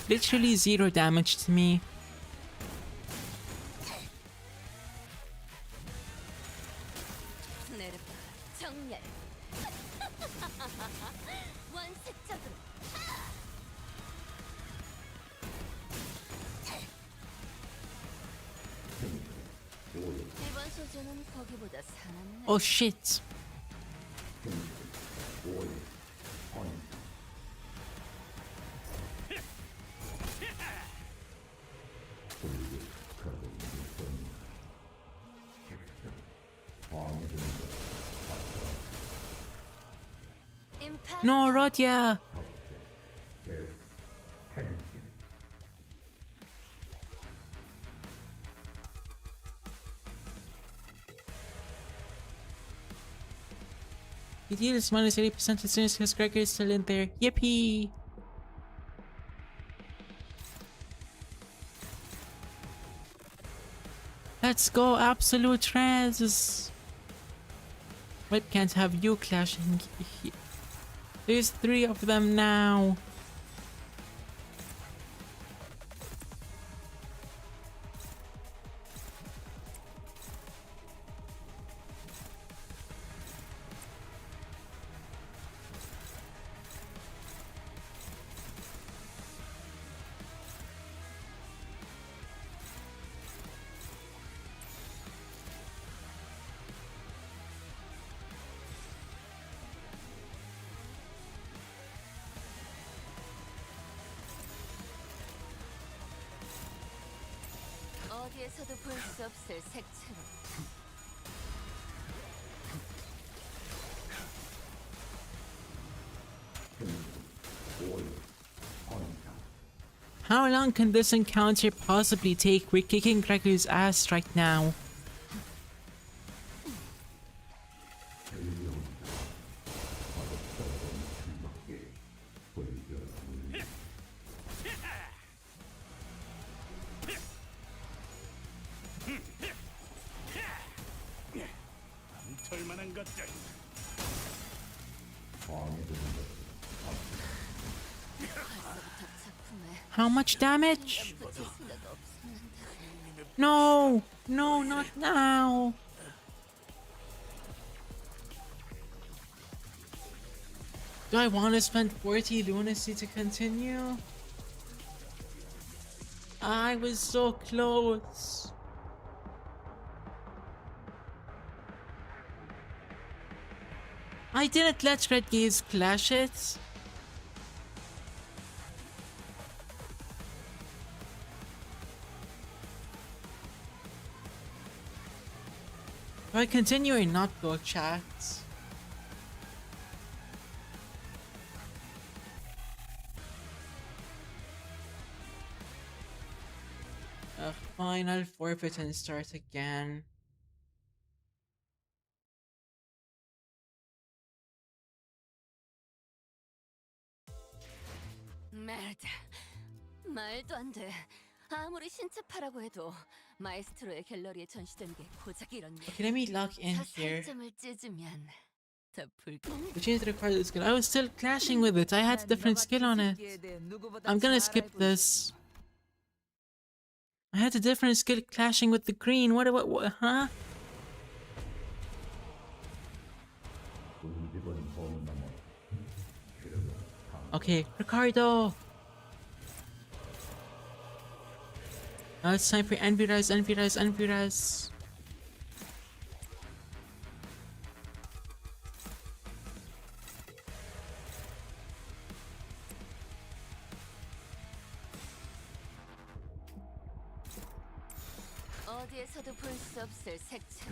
Literally 0 damage to me. 정렬. 원색적으로. 이번 소재는 거기보다 사납네. Oh shit. No, Rodya! He deals minus 80% as soon as his Gregor is still in there. Yippee! Let's go, absolute res! Web can't have you clashing. There's 3 of them now. 어디에서도 볼 수 없을 색채로. How long can this encounter possibly take? We're kicking Gregor's ass right now. 털만한 것들. How much damage? No! No, not now! Do I want to spend 40 lunacy to continue? I was so close. I didn't let Red Gaze clash it. Do I continue or not go, chat? Fine, I'll forfeit and start again. 매드. 말도 안 돼. 아무리 신체파라고 해도 마에스트로의 갤러리에 전시된 게 고작 이런 게. Okay, let me log in here. 사살점을 찢으면 더 불. We changed the required skill. I was still clashing with it. I had a different skill on it. I'm gonna skip this. I had a different skill clashing with the green. What, huh? Okay, Ricardo. Now it's time for Envy Rise, Envy Rise, Envy Rise. 어디에서도 볼 수 없을 색채.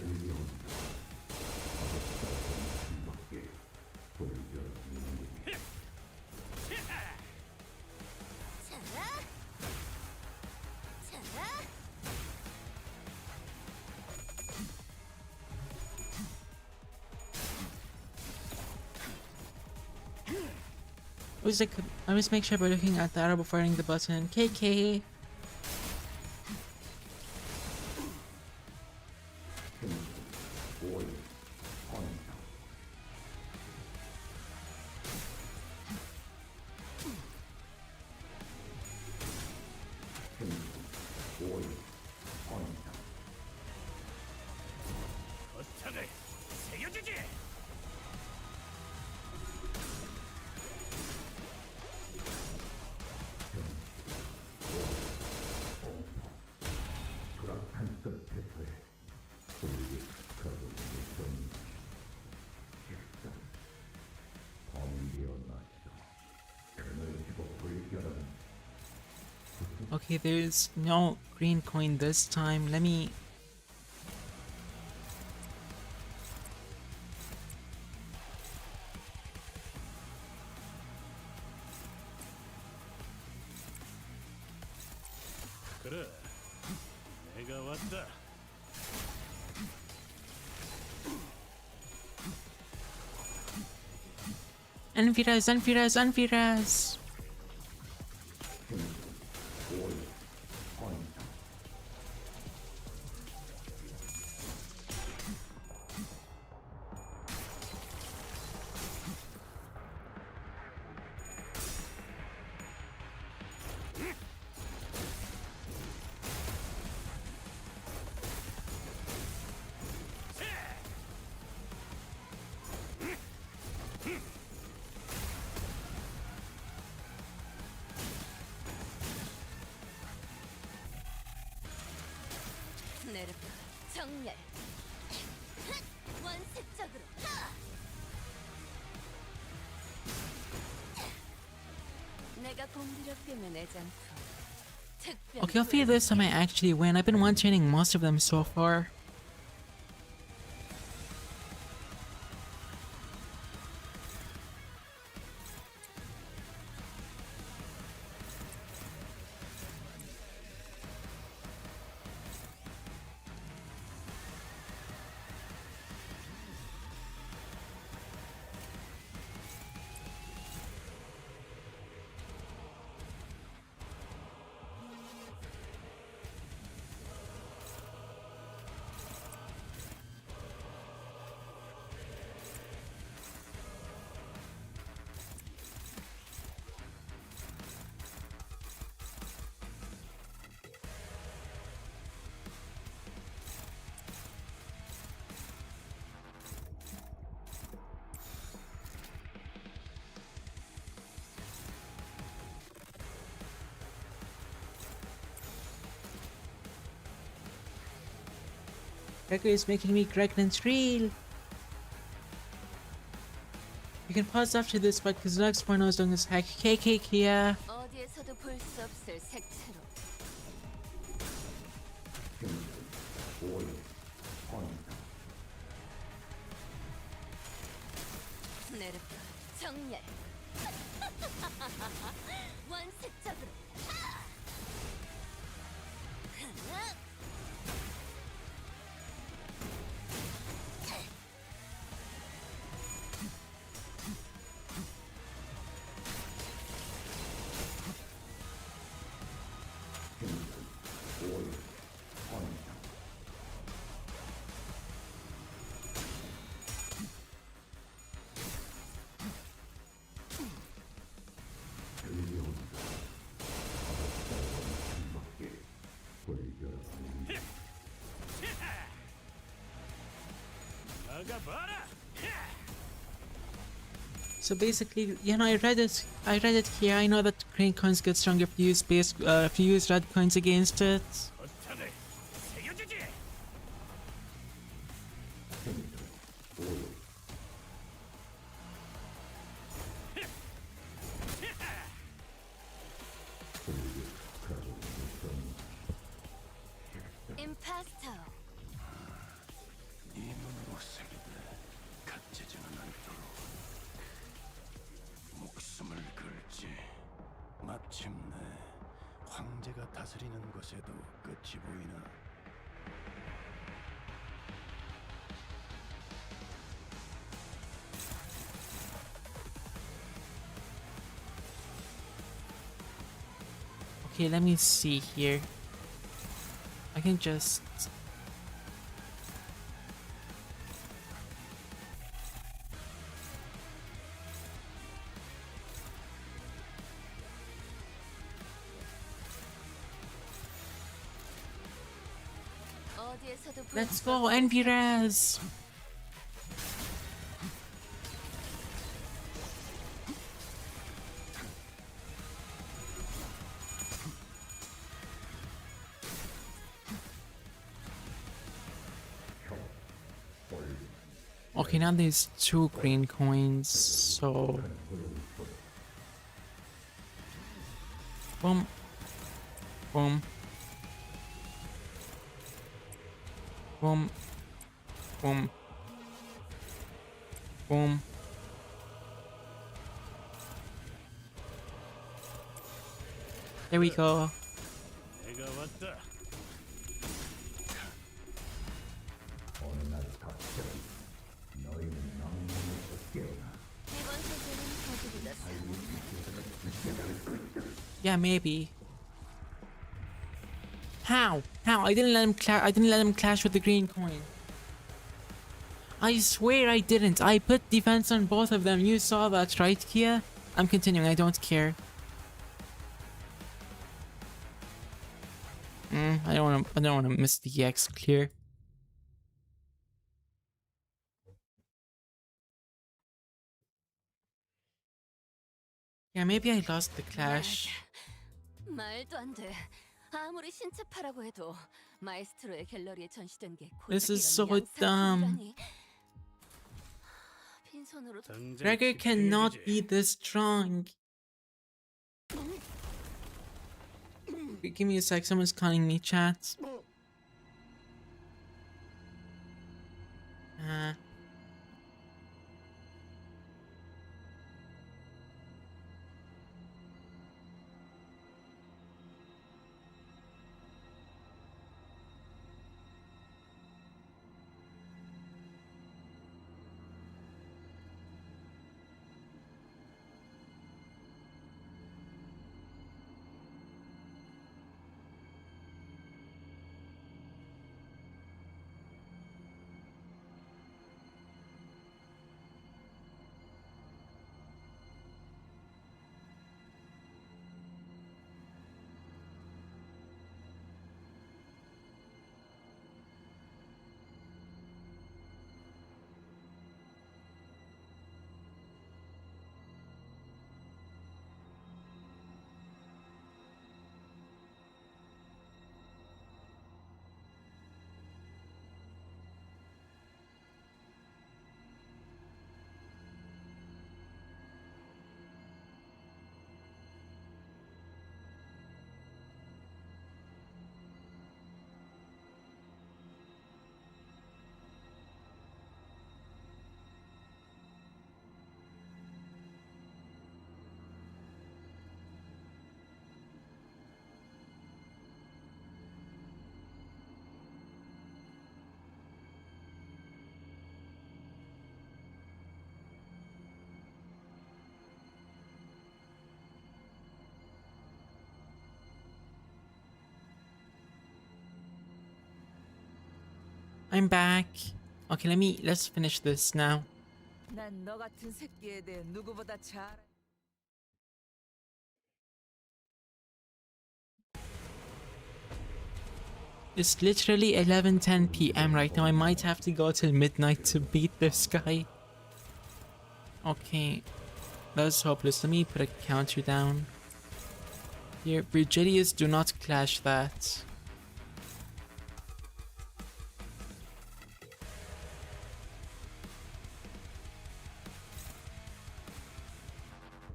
I always make sure by looking at the arrow before hitting the button. KK. 거스탕을 새겨주지. Okay, there's no green coin this time. Let me... 그래, 내가 왔다. Envy Rise, Envy Rise, Envy Rise. 내르프 정렬. 원색적으로. 내가 공기력 때문에 내지 않고 Okay, hopefully this time I actually win. I've been one-training most of them so far. Gregory is making me pregnant real. You can pause after this, but because the next point I was doing is hack cake here. 어디에서도 볼 수 없을 색채로. 내르프 정렬. 원색적으로. So basically, you know, I read it here. I know that green coins get stronger if you use if you use red coins against it. 임파스터. 목숨을 걸지. 마침내 황제가 다스리는 것에도 끝이 보이나. Okay, let me see here. I can just... Let's go, Enviraz! Okay, now there's 2 green coins, so... Boom. Boom. Boom. Boom. Boom. There we go. Yeah, maybe. How? How? I didn't let him clash with the green coin. I swear I didn't. I put defense on both of them. You saw that, right, Kia? I'm continuing. I don't care. I don't want to miss the EX clear. Yeah, maybe I lost the clash. 말도 안 돼. 아무리 신체파라고 해도 마에스트로의 갤러리에 전시된 게 This is so dumb. Gregor cannot be this strong. Give me a sec. Someone's calling me, chat. I'm back. Okay, let's finish this now. 난 너 같은 새끼에 대해 누구보다 잘. It's literally 11:10 p.m. right now. I might have to go till midnight to beat this guy. Okay, that's hopeless. Let me put a counter down. Here, Virgilius, do not clash that.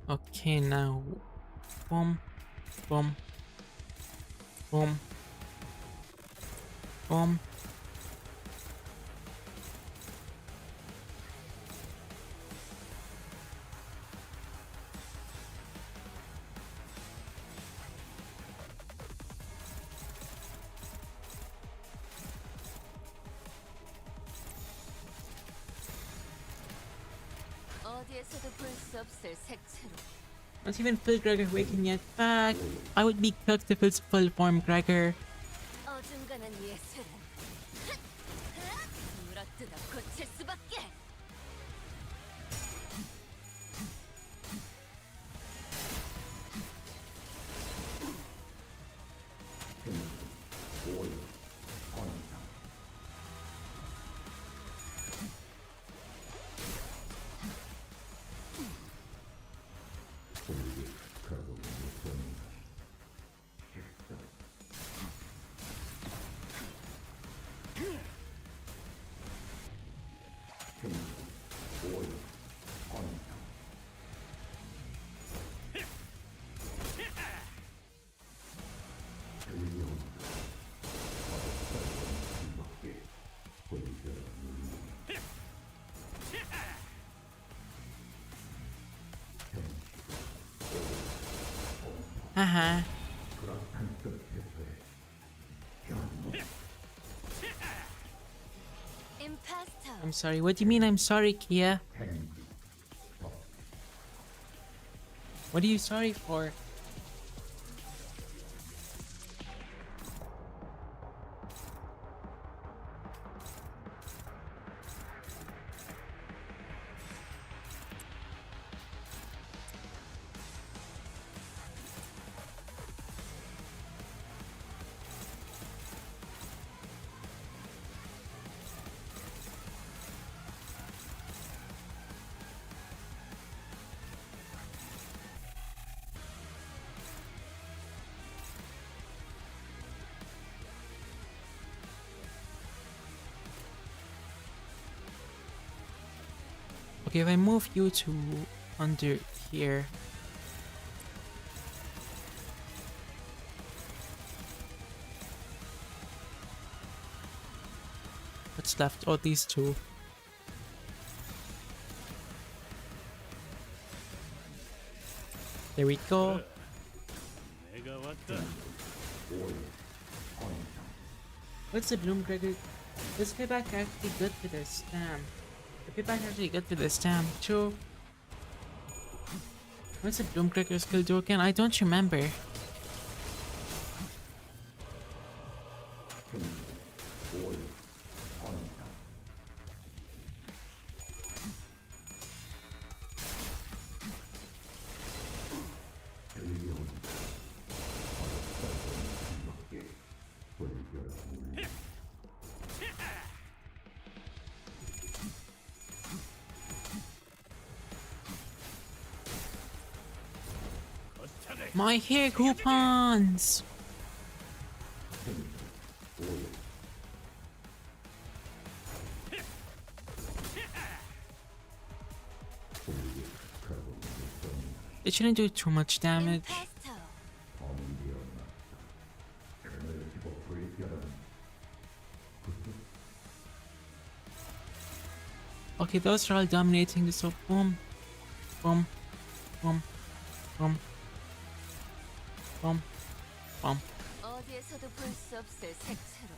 Okay, now, boom, boom, boom, boom. 어디에서도 볼 수 없을 색채로. Not even full Gregor waking yet. Back. I would be cooked if it's full form Gregor. 어중간한 예술은 물어뜯어 고칠 수밖에. Haha. I'm sorry. What do you mean I'm sorry, Kia? What are you sorry for? Okay, if I move you to under here. What's left? Oh, these two. There we go. 내가 왔다. What's the Bloom Gregor? Is payback actually good for this? Damn. The payback actually good for this? Damn. True. What's the Bloom Gregor skill do again? I don't remember. My hair coupons! It shouldn't do too much damage. Okay, those are all dominating this, so boom, boom, boom, boom, boom, boom. 어디에서도 볼 수 없을 색채로.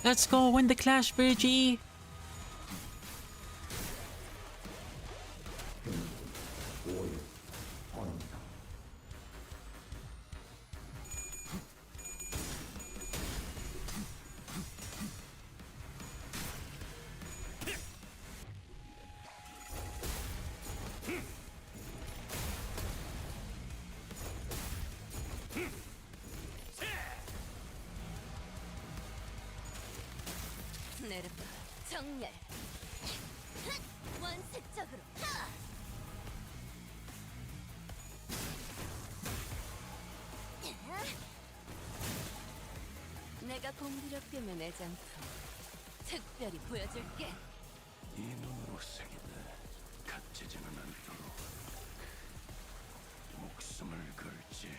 Let's go win the Clash, Virgie! 내려봐, 정렬. 원색적으로. 내가 공기력 애장품 특별히 보여줄게. 이 눈으로 새기네. 갇히지는 않도록 목숨을 걸지.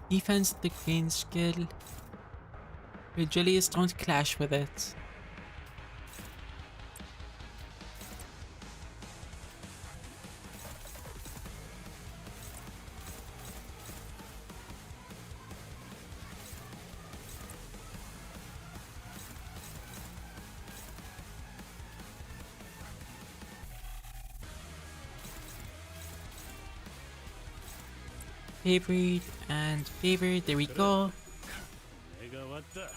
Defense the green skill. Vigilius, don't clash with it. Favored and favored, there we go. 내가 왔다.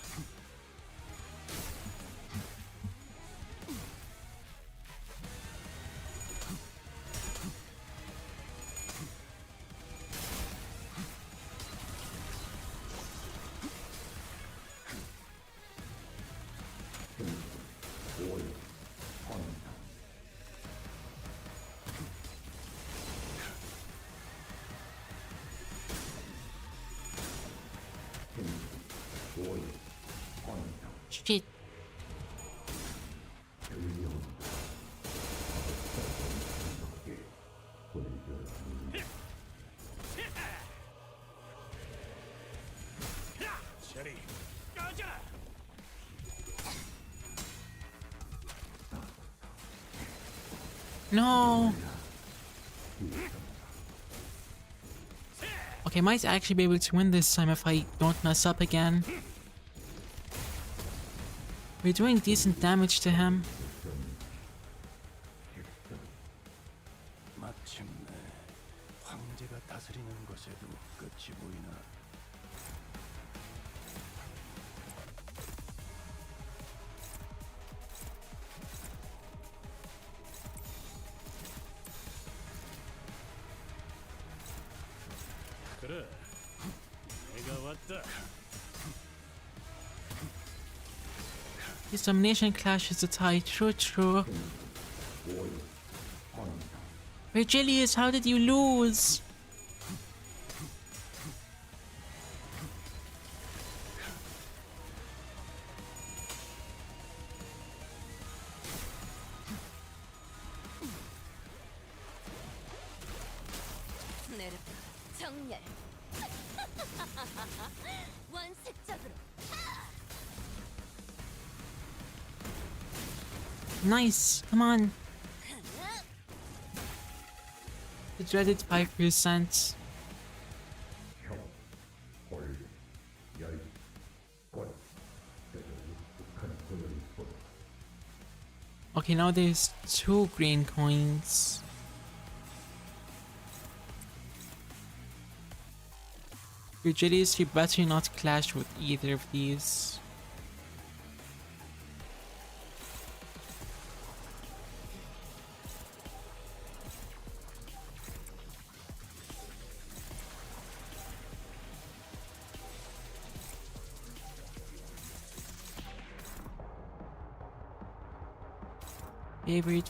Shit. 저리 꺼져. No. Okay, might actually be able to win this time if I don't mess up again. We're doing decent damage to him. 마침내 황제가 다스리는 것에도 끝이 보이나. 그래, 내가 왔다. His domination clash is a tie. True, true. Virgilius, how did you lose? 내려가 정렬. 원색적으로. Nice. Come on. The dreaded 5%. Okay, now there's 2 green coins. Your jellies, you better not clash with either of these.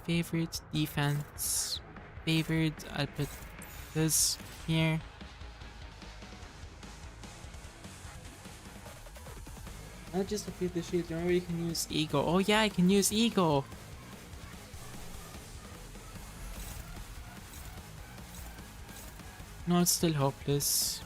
Favorite defense. Favored, I'll put this here. Not just to beat the shield, remember you can use ego. Oh yeah, I can use ego. No, it's still hopeless.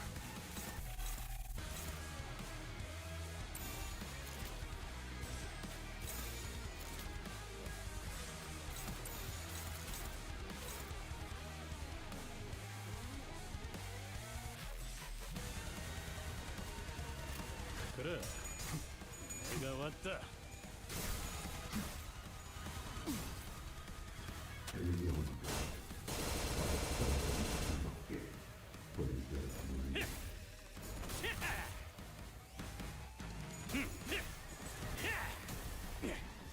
그래, 내가 왔다.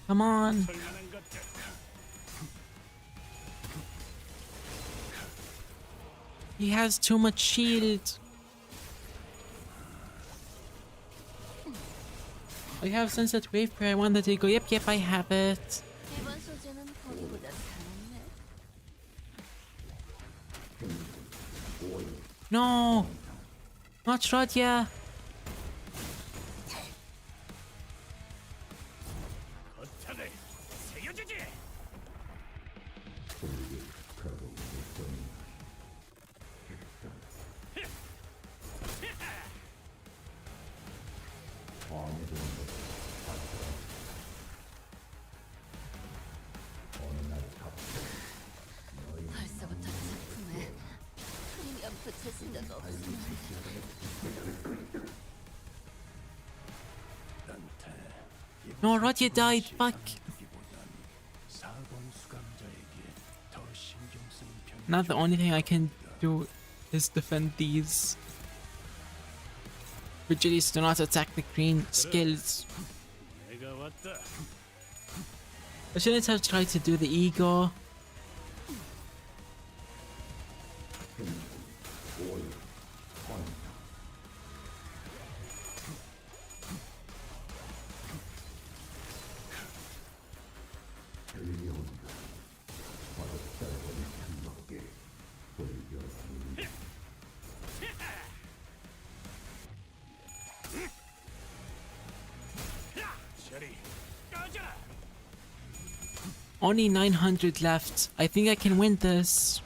Come on. He has too much shield. I have Sunset Wave Prayer. I want that to go. Yep, I have it. 이번 소재는 거기보다 잘했네. No! Not Shradya! 거탑을 새겨주지. 벌써부터 작품에 프리미엄 붙일 생각 없으면 No, Radya died. Fuck. Now the only thing I can do is defend these. Virgilius, do not attack the green skills. 내가 왔다. I shouldn't have tried to do the ego. Only 900 left. I think I can win this.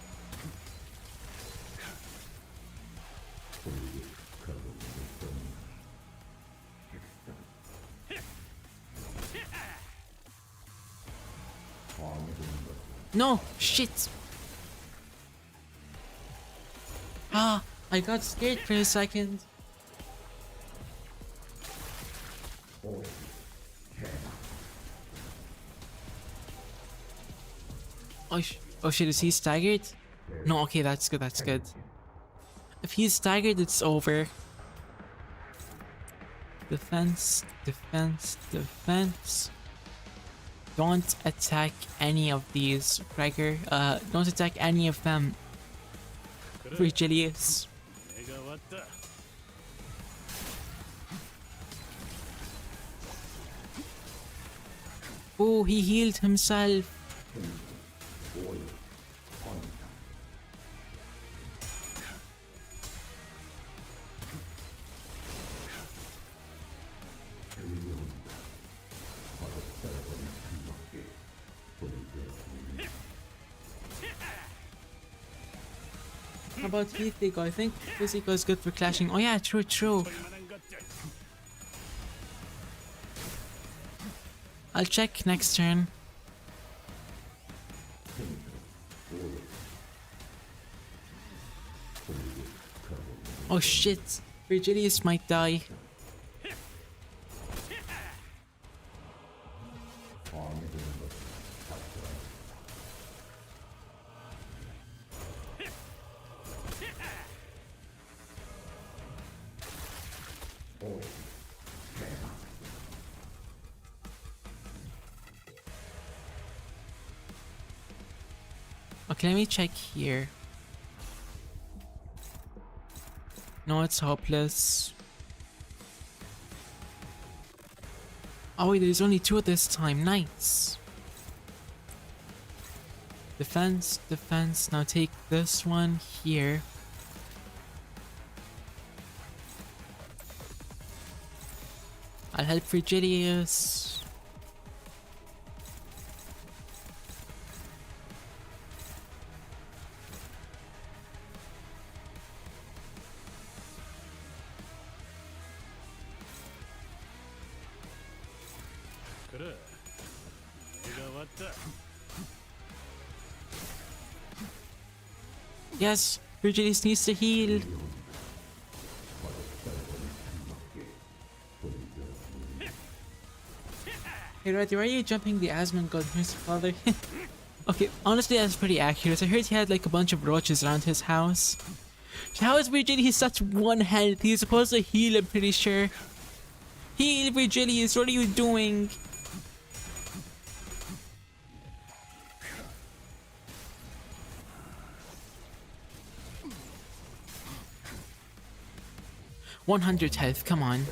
No! Shit! Ah! I got scared for a second. Oh shit, is he staggered? No, okay, that's good, that's good. If he's staggered, it's over. Defense, defense, defense. Don't attack any of these, Gregor. Don't attack any of them. Virgilius. 내가 왔다. Oh, he healed himself. How about Heathligo? I think Heathligo is good for clashing. Oh yeah, true. I'll check next turn. Oh shit, Virgilius might die. Okay, let me check here. No, it's hopeless. Oh wait, there's only 2 this time. Nice. Defense. Now take this one here. I'll help Virgilius. Yes, Virgilius needs to heal. Hey Reddy, why are you jumping the Asmongold, Mr. Father? Okay, honestly that's pretty accurate. I heard he had like a bunch of roaches around his house. How is Virgilius such 1 health? He's supposed to heal, I'm pretty sure. Heal, Virgilius, what are you doing? $100 health, come on.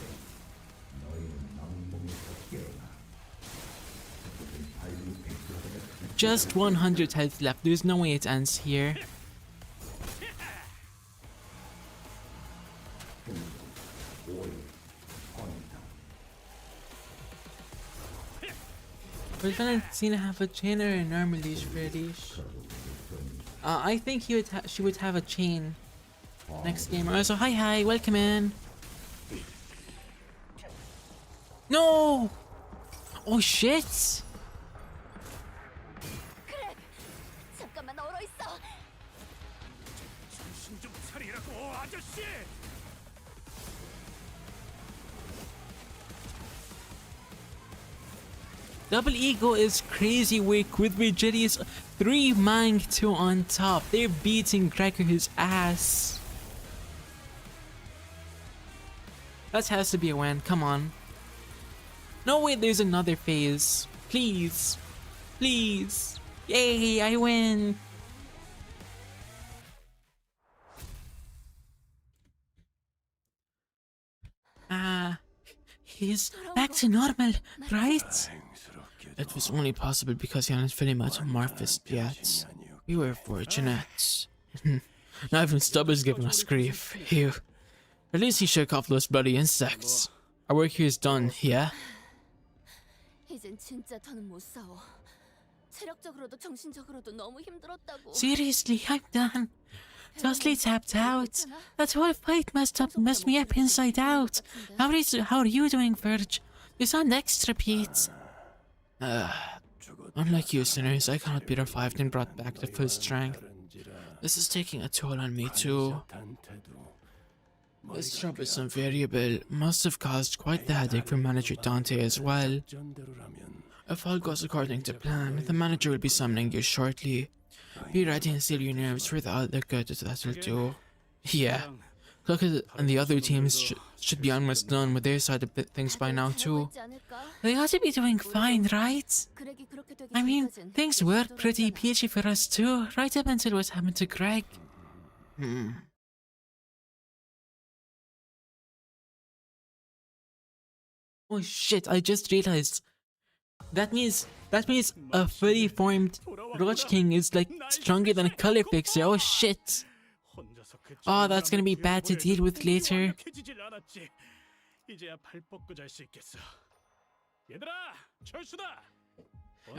Just 100 health left. There's no way it ends here. Will Valentina have a chain or a normal leash for a leash? I think she would have a chain next game. Also, hi, welcome in. No! Oh shit! 잠깐만 얼어 있어. 정신 좀 차리라고, 아저씨. Double Ego is crazy weak with Virgilius 3 Mang 2 on top. They're beating Gregor's ass. That has to be a win, come on. No wait, there's another phase. Please. Please. Yay, I win. He's back to normal, right? It was only possible because he hadn't fully metamorphosed yet. We were fortunate. Now even Stubble's giving us grief. Phew. At least he shook off those bloody insects. Our work here is done, yeah? 이젠 진짜 더는 못 싸워. 체력적으로도 정신적으로도 너무 힘들었다고. Seriously, I'm done. Totally tapped out. That whole fight messed me up inside out. How are you doing, Verge? You sound extra, Pete. Unlike you sinners, I cannot be revived and brought back to full strength. This is taking a toll on me too. This troublesome variable must have caused quite the headache for Manager Dante as well. If all goes according to plan, the manager will be summoning you shortly. Be ready and seal your nerves for all the good that will do. Yeah. Clucket and the other teams should be almost done with their side of things by now too. They ought to be doing fine, right? I mean, things were pretty peachy for us too, right up until what happened to Greg. Oh shit, I just realized. That means a fully formed Roach King is like stronger than a color fixer. Oh shit. Oh, that's gonna be bad to deal with later.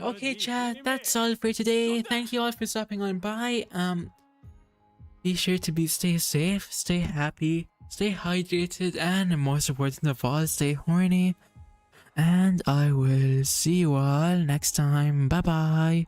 Okay chat, that's all for today. Thank you all for stopping on by. be sure to stay safe, stay happy, stay hydrated, and most important of all, stay horny. And I will see you all next time. Bye bye.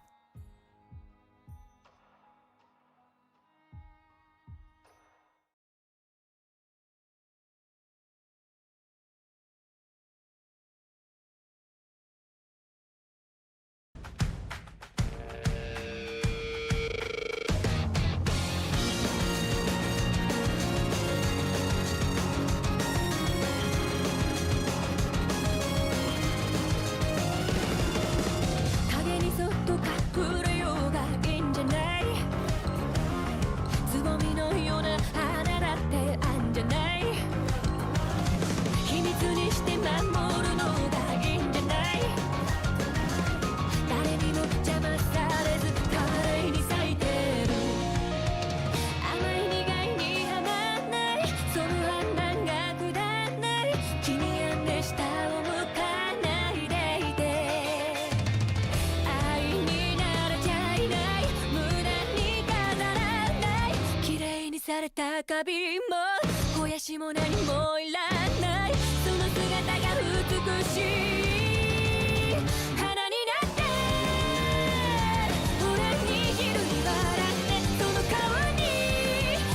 高びも肥やしも何もいらないその姿が美しい